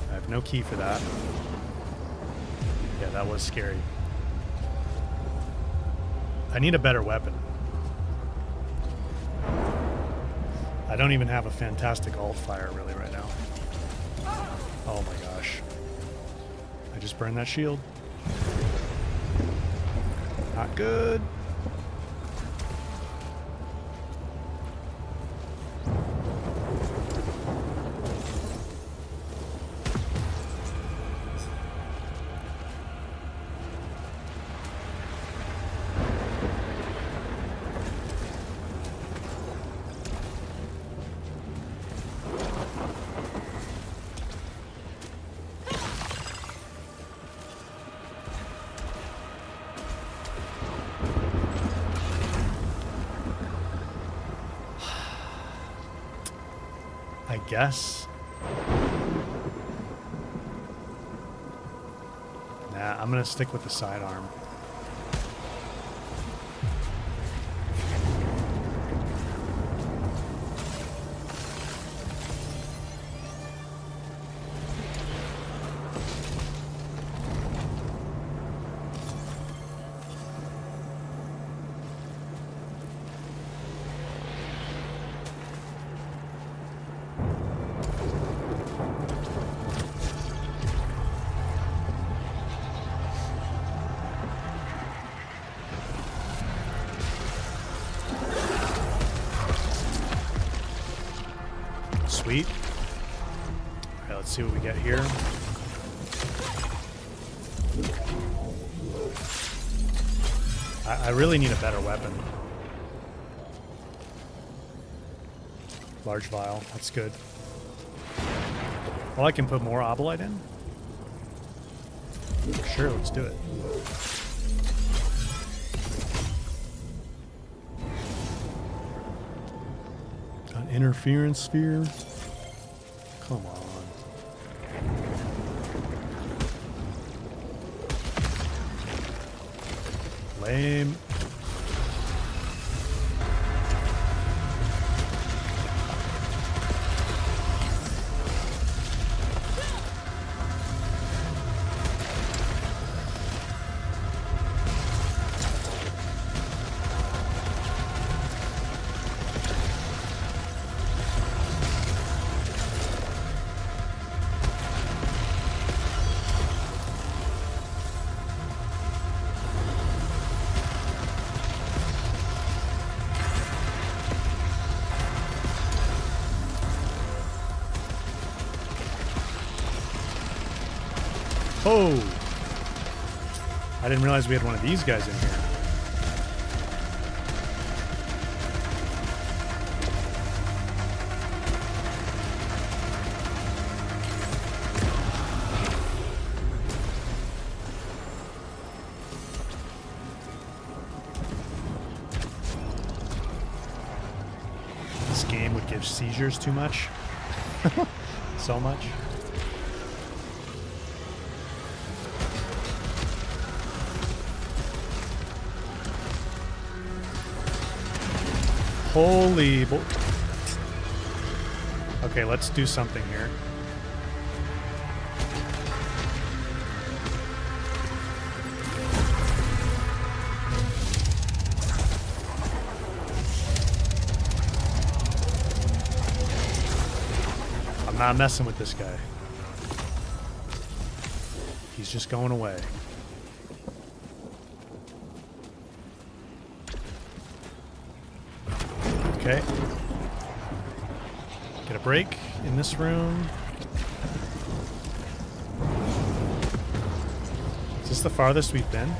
I have no key for that. Yeah, that was scary. I need a better weapon. I don't even have a fantastic alt fire really right now. Oh my gosh. I just burned that shield. Not good. I guess. Nah, I'm gonna stick with the sidearm. Sweet. Alright, let's see what we get here. I really need a better weapon. Large vial, that's good. Well, I can put more obolite in? Sure, let's do it. An interference sphere? Come on. Lame. Oh! I didn't realize we had one of these guys in here. This game would give seizures too much. So much. Holy bo- Okay, let's do something here. I'm not messing with this guy. He's just going away. Okay. Get a break in this room. Is this the farthest we've been?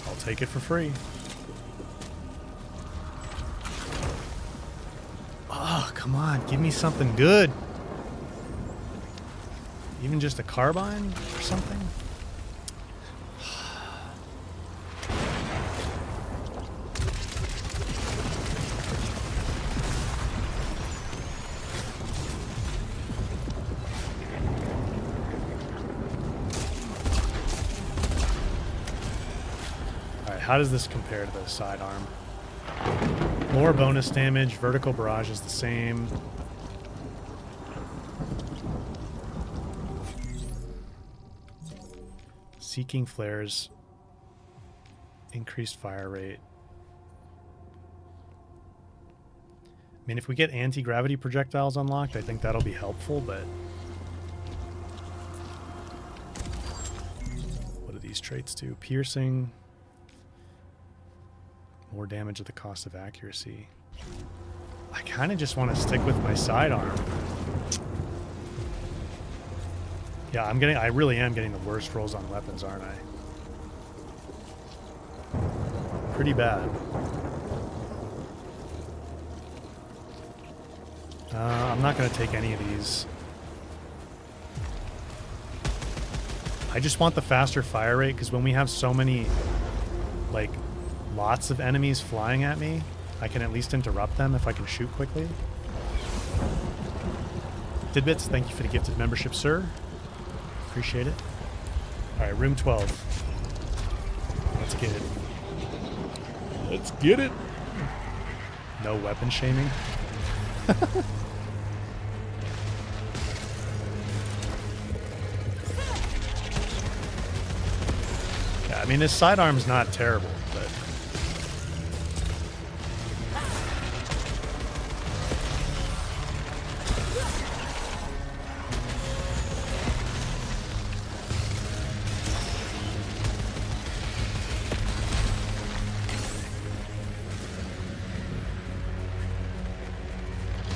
I'll take it for free. Oh, come on. Give me something good. Even just a carbine or something? How does this compare to the sidearm? More bonus damage, vertical barrage is the same. Seeking flares, increased fire rate. I mean, if we get anti-gravity projectiles unlocked, I think that'll be helpful, but... What do these traits do? Piercing... More damage at the cost of accuracy. I kind of just want to stick with my sidearm. Yeah, I really am getting the worst rolls on weapons, aren't I? Pretty bad. I'm not going to take any of these. I just want the faster fire rate, because when we have so many, like, lots of enemies flying at me, I can at least interrupt them if I can shoot quickly. Tidbits, thank you for the gifted membership, sir. Appreciate it. Alright, room 12. Let's get it. Let's get it! No weapon shaming. Yeah, I mean, this sidearm's not terrible, but...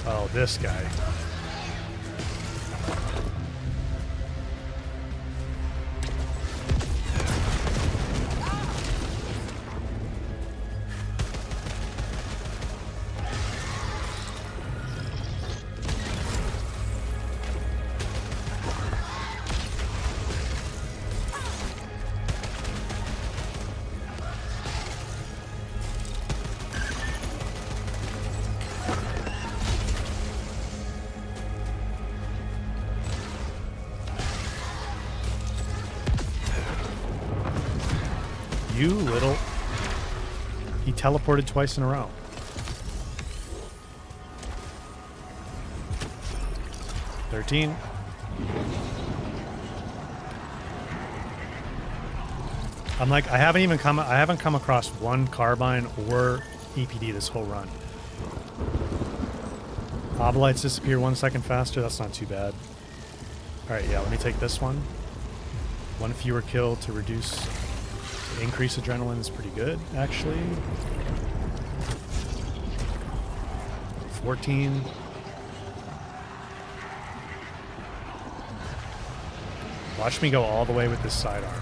Oh, this guy. You little... He teleported twice in a row. $13. I'm like, I haven't come across one carbine or EPD this whole run. Obolites disappear 1 second faster. That's not too bad. All right, yeah, let me take this one. One fewer kill to reduce... Increase adrenaline is pretty good, actually. 14. Watch me go all the way with this sidearm.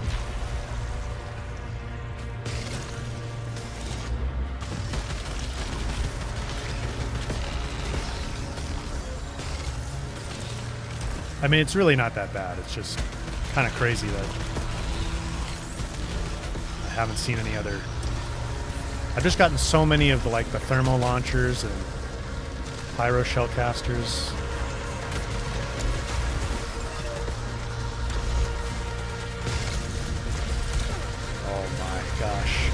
I mean, it's really not that bad. It's just kind of crazy that I haven't seen any other. I've just gotten so many of the thermo launchers and pyro shellcasters. Oh my gosh.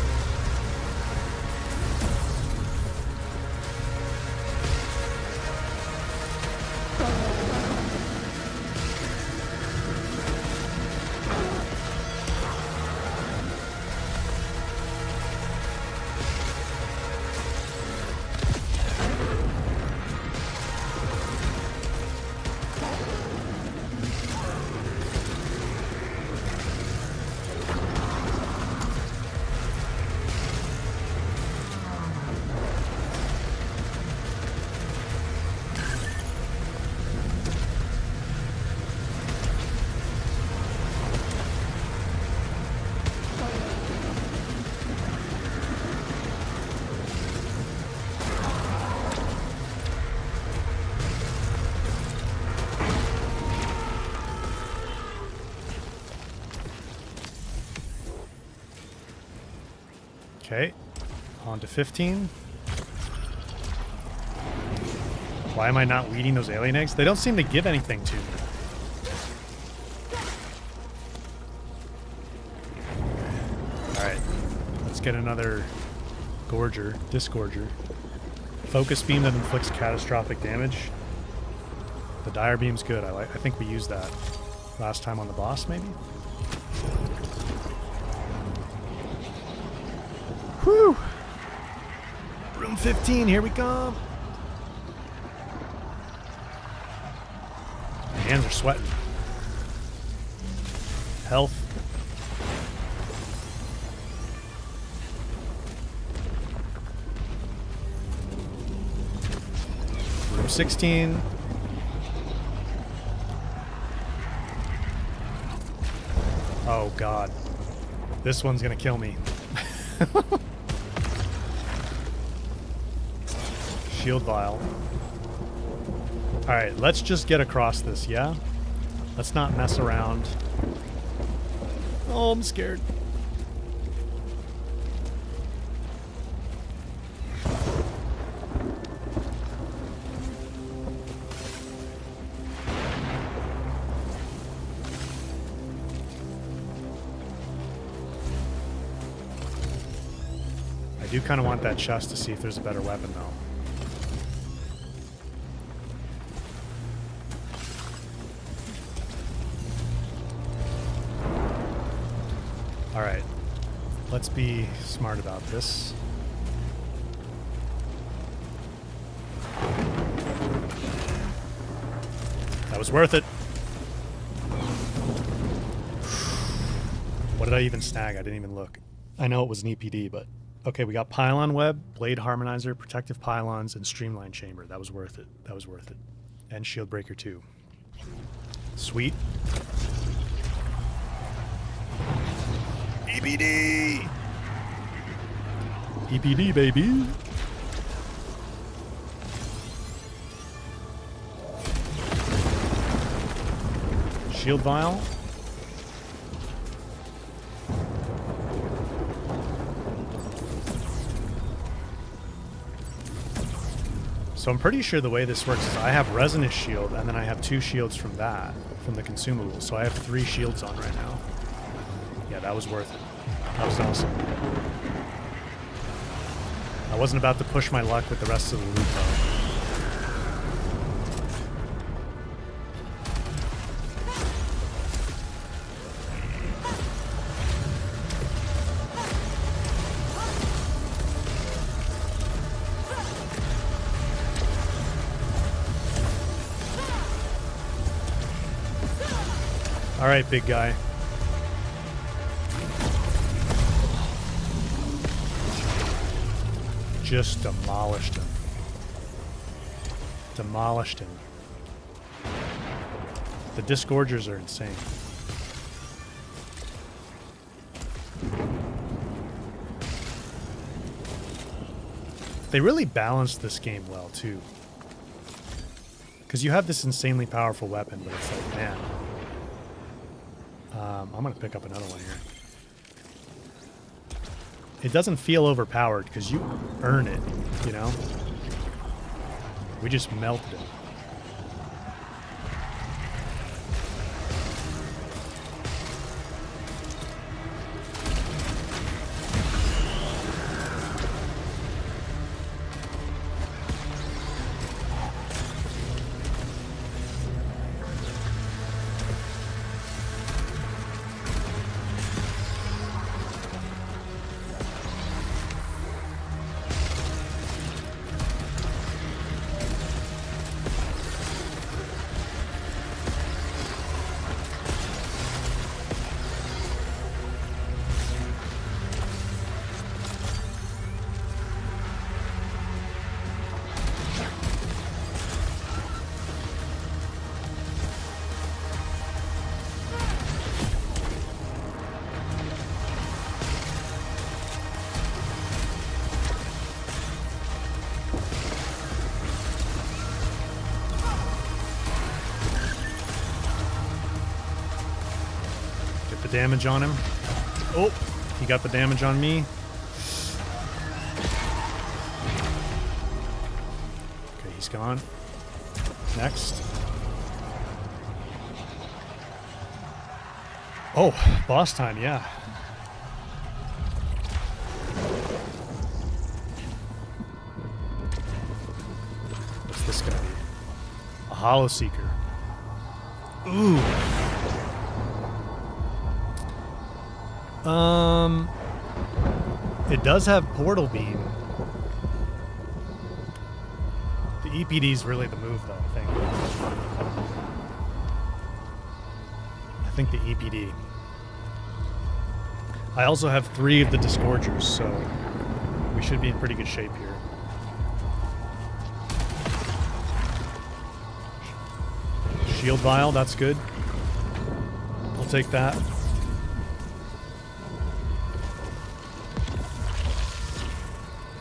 Okay, on to 15. Why am I not weeding those alien eggs? They don't seem to give anything to me. Alright, let's get another disgorger. Focus beam that inflicts catastrophic damage. The dire beam's good. I think we used that last time on the boss, maybe? Whew! Room 15, here we come! My hands are sweating. Health. Room 16. Oh god. This one's gonna kill me. Shield vial. Alright, let's just get across this, yeah? Let's not mess around. Oh, I'm scared. I do kind of want that chest to see if there's a better weapon, though. Alright, let's be smart about this. That was worth it. What did I even snag? I didn't even look. I know it was an EPD, but... Okay, we got Pylon Web, Blade Harmonizer, Protective Pylons, and Streamline Chamber. That was worth it. That was worth it. And Shield Breaker 2. Sweet. EPD! EPD, baby! Shield Vial. So I'm pretty sure the way this works is I have Resonance Shield, and then I have 2 shields from that, from the consumables. So I have 3 shields on right now. Yeah, that was worth it. That was awesome. I wasn't about to push my luck with the rest of the loot, though. All right, big guy. Just demolished him. Demolished him. The disgorgers are insane. They really balanced this game well, too. Because you have this insanely powerful weapon, but it's like, man. I'm going to pick up another one here. It doesn't feel overpowered because you earn it, you know? We just melted it. Damage on him. Oh, he got the damage on me. Okay, he's gone. Next. Oh, boss time, yeah. What's this gonna be? A Hollow Seeker. Ooh. It does have Portal Beam. The EPD is really the move, though, I think. I think the EPD. I also have 3 of the Disgorgers, so we should be in pretty good shape here. Shield Vial, that's good. I'll take that.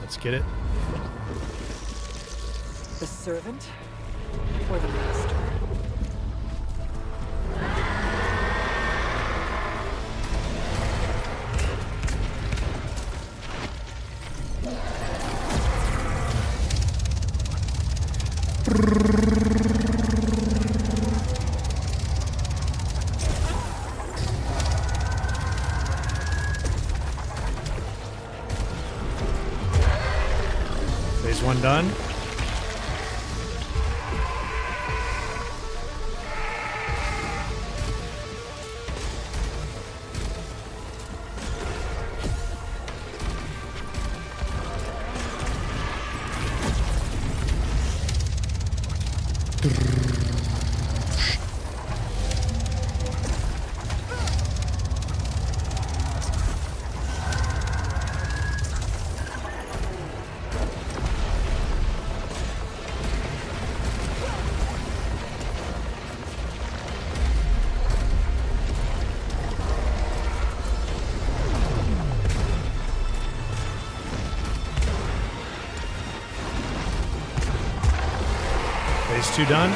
Let's get it. The servant or the master? Phase 1 done. Phase 2 done.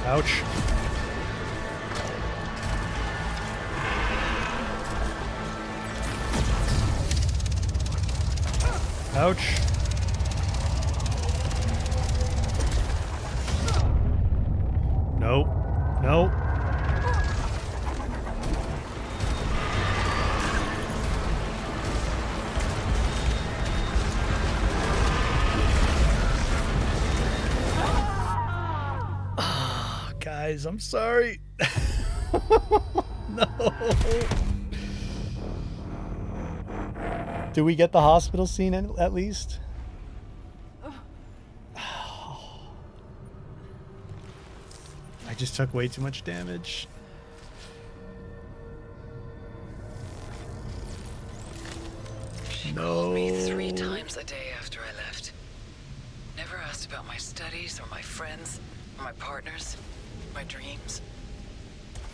Ouch. Ouch. Nope. Nope. Guys, I'm sorry. No. Do we get the hospital scene at least? I just took way too much damage. studies, or my friends, or my partners, my dreams.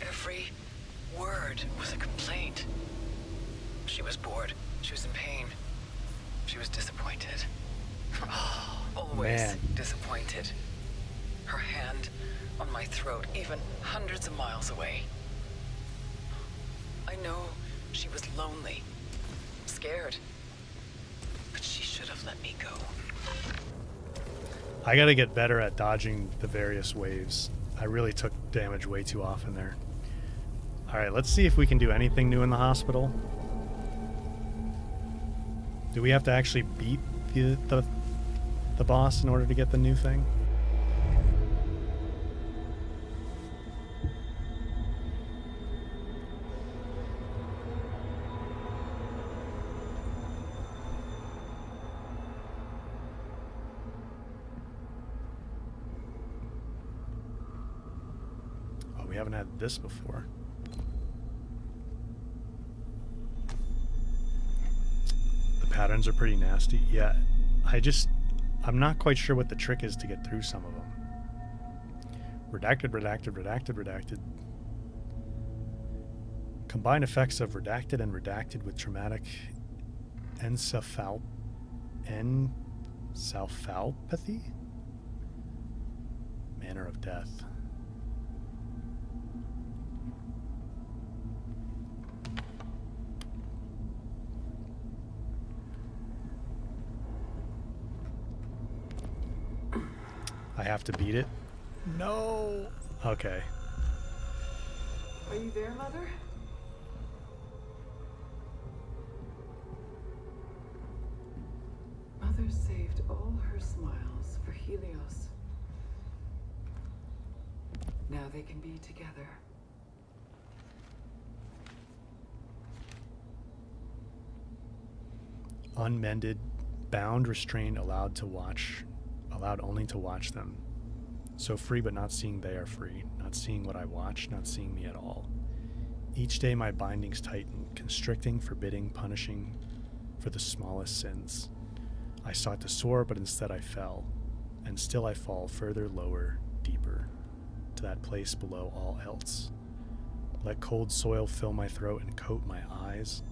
Every word was a complaint. She was bored. She was in pain. She was disappointed. Always Man. disappointed. Her hand on my throat, even hundreds of miles away. I know she was lonely, scared, but she should have let me go. I gotta get better at dodging the various waves. I really took damage way too often there. Alright, let's see if we can do anything new in the hospital. Do we have to actually beat the boss in order to get the new thing? Oh, we haven't had this before. The patterns are pretty nasty. Yeah, I'm not quite sure what the trick is to get through some of them. Redacted, redacted, redacted, redacted. Combine effects of redacted and redacted with traumatic encephalopathy? Manner of death. I have to beat it? No. Okay. Are you there, Mother? Mother saved all her smiles for Helios. Now they can be together. Unmended, bound, restrained, allowed only to watch them. So free, but not seeing they are free. Not seeing what I watch, not seeing me at all. Each day my bindings tighten, constricting, forbidding, punishing for the smallest sins. I sought to soar, but instead I fell. And still I fall further, lower, deeper, to that place below all else. Let cold soil fill my throat and coat my eyes,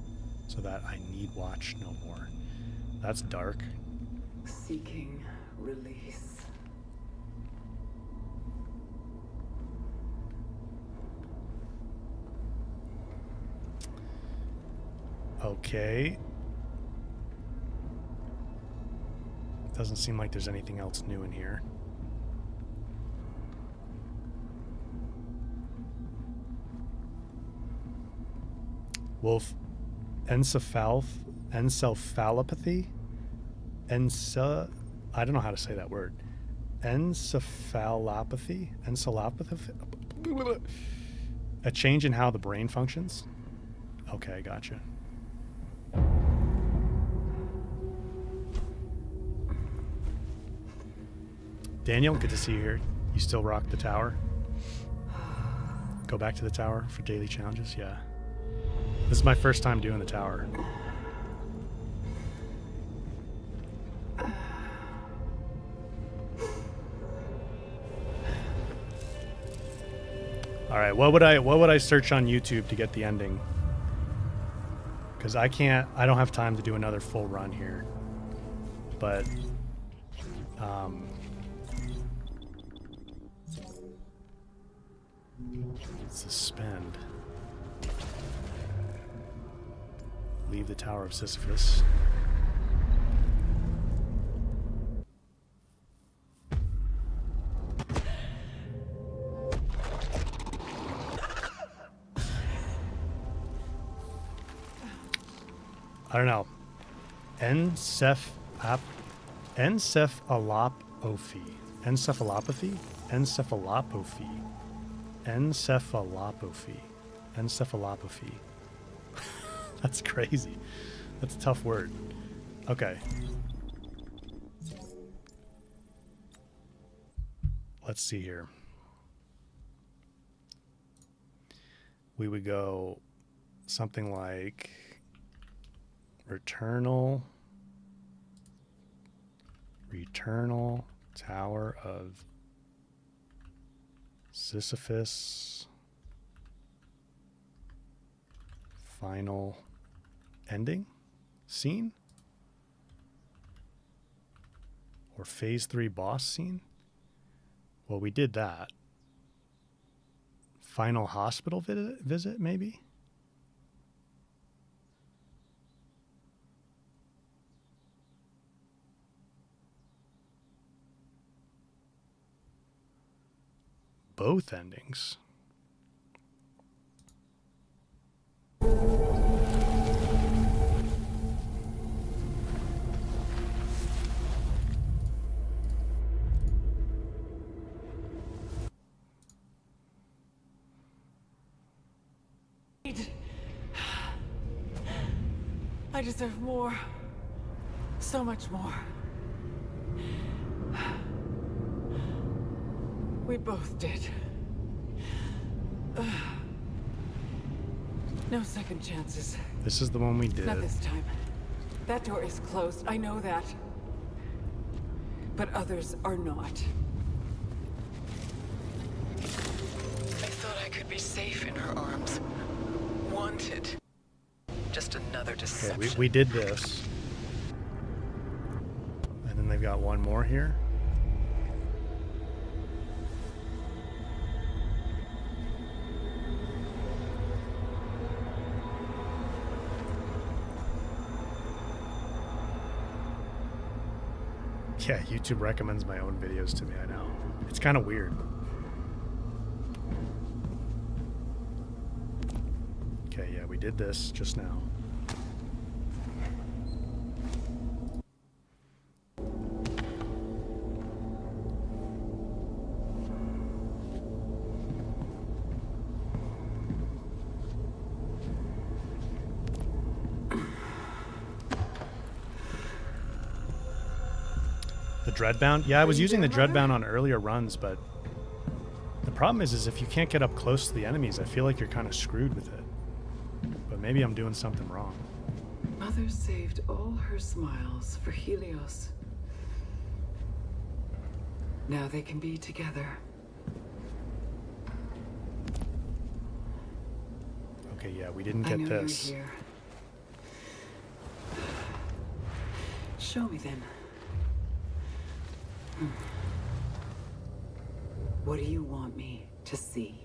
so that I need watch no more. That's dark. Seeking release. Okay. Doesn't seem like there's anything else new in here. Wolf. Encephalopathy? I don't know how to say that word. Encephalopathy? Encephalopathy? A change in how the brain functions? Okay, gotcha. Daniel, good to see you here. You still rock the tower? Go back to the tower for daily challenges? Yeah. This is my first time doing the tower. Alright, what would I search on YouTube to get the ending? Because I don't have time to do another full run here. But suspend. Leave the Tower of Sisyphus. I don't know. Encephalopathy. Encephalopathy? Encephalopathy. Encephalopathy. Encephalopathy. That's crazy. That's a tough word. Okay. Let's see here. We would go something like Returnal Tower of Sisyphus. Final ending scene? Or phase 3 boss scene? Well, we did that. Final hospital visit maybe? Both endings. I deserve more. So much more. We both did. No second chances. This is the one we did. Not this time. That door is closed, I know that. But others are not. I thought I could be safe in her arms. Wanted. Just another deception. Okay, we did this. And then they've got one more here. Yeah, YouTube recommends my own videos to me, I know. It's kind of weird. Okay, yeah, we did this just now. The Dreadbound? Yeah, I was using the Dreadbound on earlier runs, but the problem is if you can't get up close to the enemies, I feel like you're kind of screwed with it. But maybe I'm doing something wrong. Mother saved all her smiles for Helios. Now they can be together. Okay, yeah, we didn't I get know this. you're here. Show me then. What do you want me to see?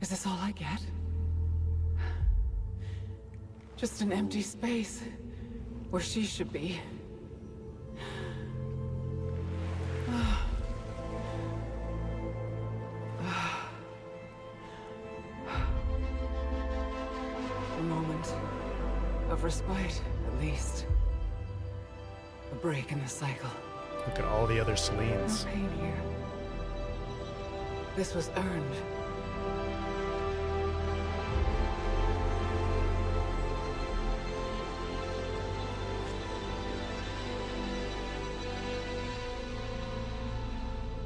Is this all I get? Just an empty space where she should be. A moment of respite, at least. A break in the cycle. Look at all the other Selines. No pain here. This was earned.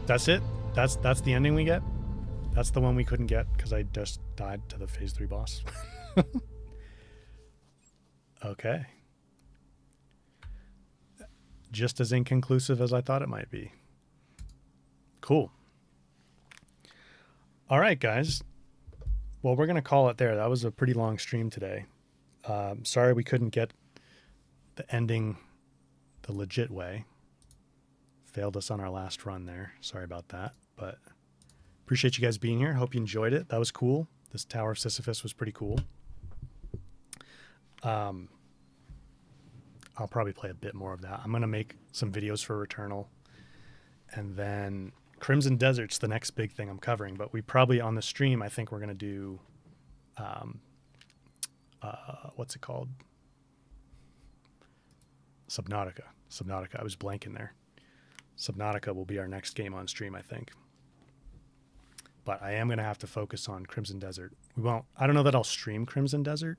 That's it? That's the ending we get? That's the one we couldn't get because I just died to the phase 3 boss. Okay. Just as inconclusive as I thought it might be. Cool. All right, guys. Well, we're going to call it there. That was a pretty long stream today. Sorry we couldn't get the ending the legit way. Failed us on our last run there. Sorry about that. But appreciate you guys being here. Hope you enjoyed it. That was cool. This Tower of Sisyphus was pretty cool. I'll probably play a bit more of that. I'm going to make some videos for Returnal. And then Crimson Desert's the next big thing I'm covering. But we probably, on the stream, I think we're going to do... what's it called? Subnautica. I was blanking there. Subnautica will be our next game on stream, I think. But I am going to have to focus on Crimson Desert. We won't... I don't know that I'll stream Crimson Desert.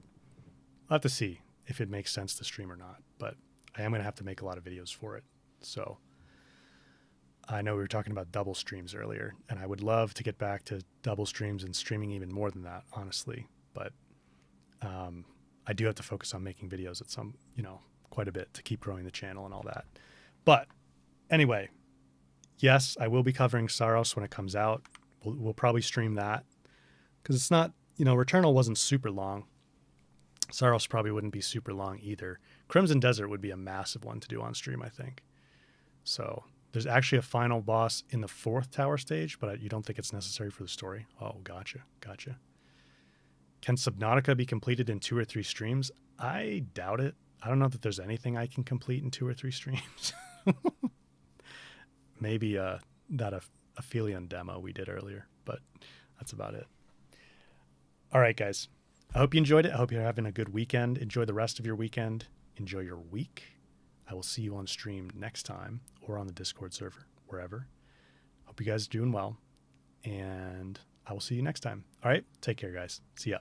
I'll have to see if it makes sense to stream or not. But I am going to have to make a lot of videos for it. So I know we were talking about double streams earlier, and I would love to get back to double streams and streaming even more than that, honestly. But I do have to focus on making videos at some, quite a bit to keep growing the channel and all that. But anyway, yes, I will be covering Saros when it comes out. We'll probably stream that because it's not, Returnal wasn't super long. Saros probably wouldn't be super long either. Crimson Desert would be a massive one to do on stream, I think. So there's actually a final boss in the 4th tower stage, but you don't think it's necessary for the story. Oh, gotcha. Can Subnautica be completed in 2 or 3 streams? I doubt it. I don't know that there's anything I can complete in 2 or 3 streams. Maybe that Aphelion demo we did earlier, but that's about it. All right, guys. I hope you enjoyed it. I hope you're having a good weekend. Enjoy the rest of your weekend. Enjoy your week. I will see you on stream next time or on the Discord server, wherever. Hope you guys are doing well, and I will see you next time. All right. Take care, guys. See ya.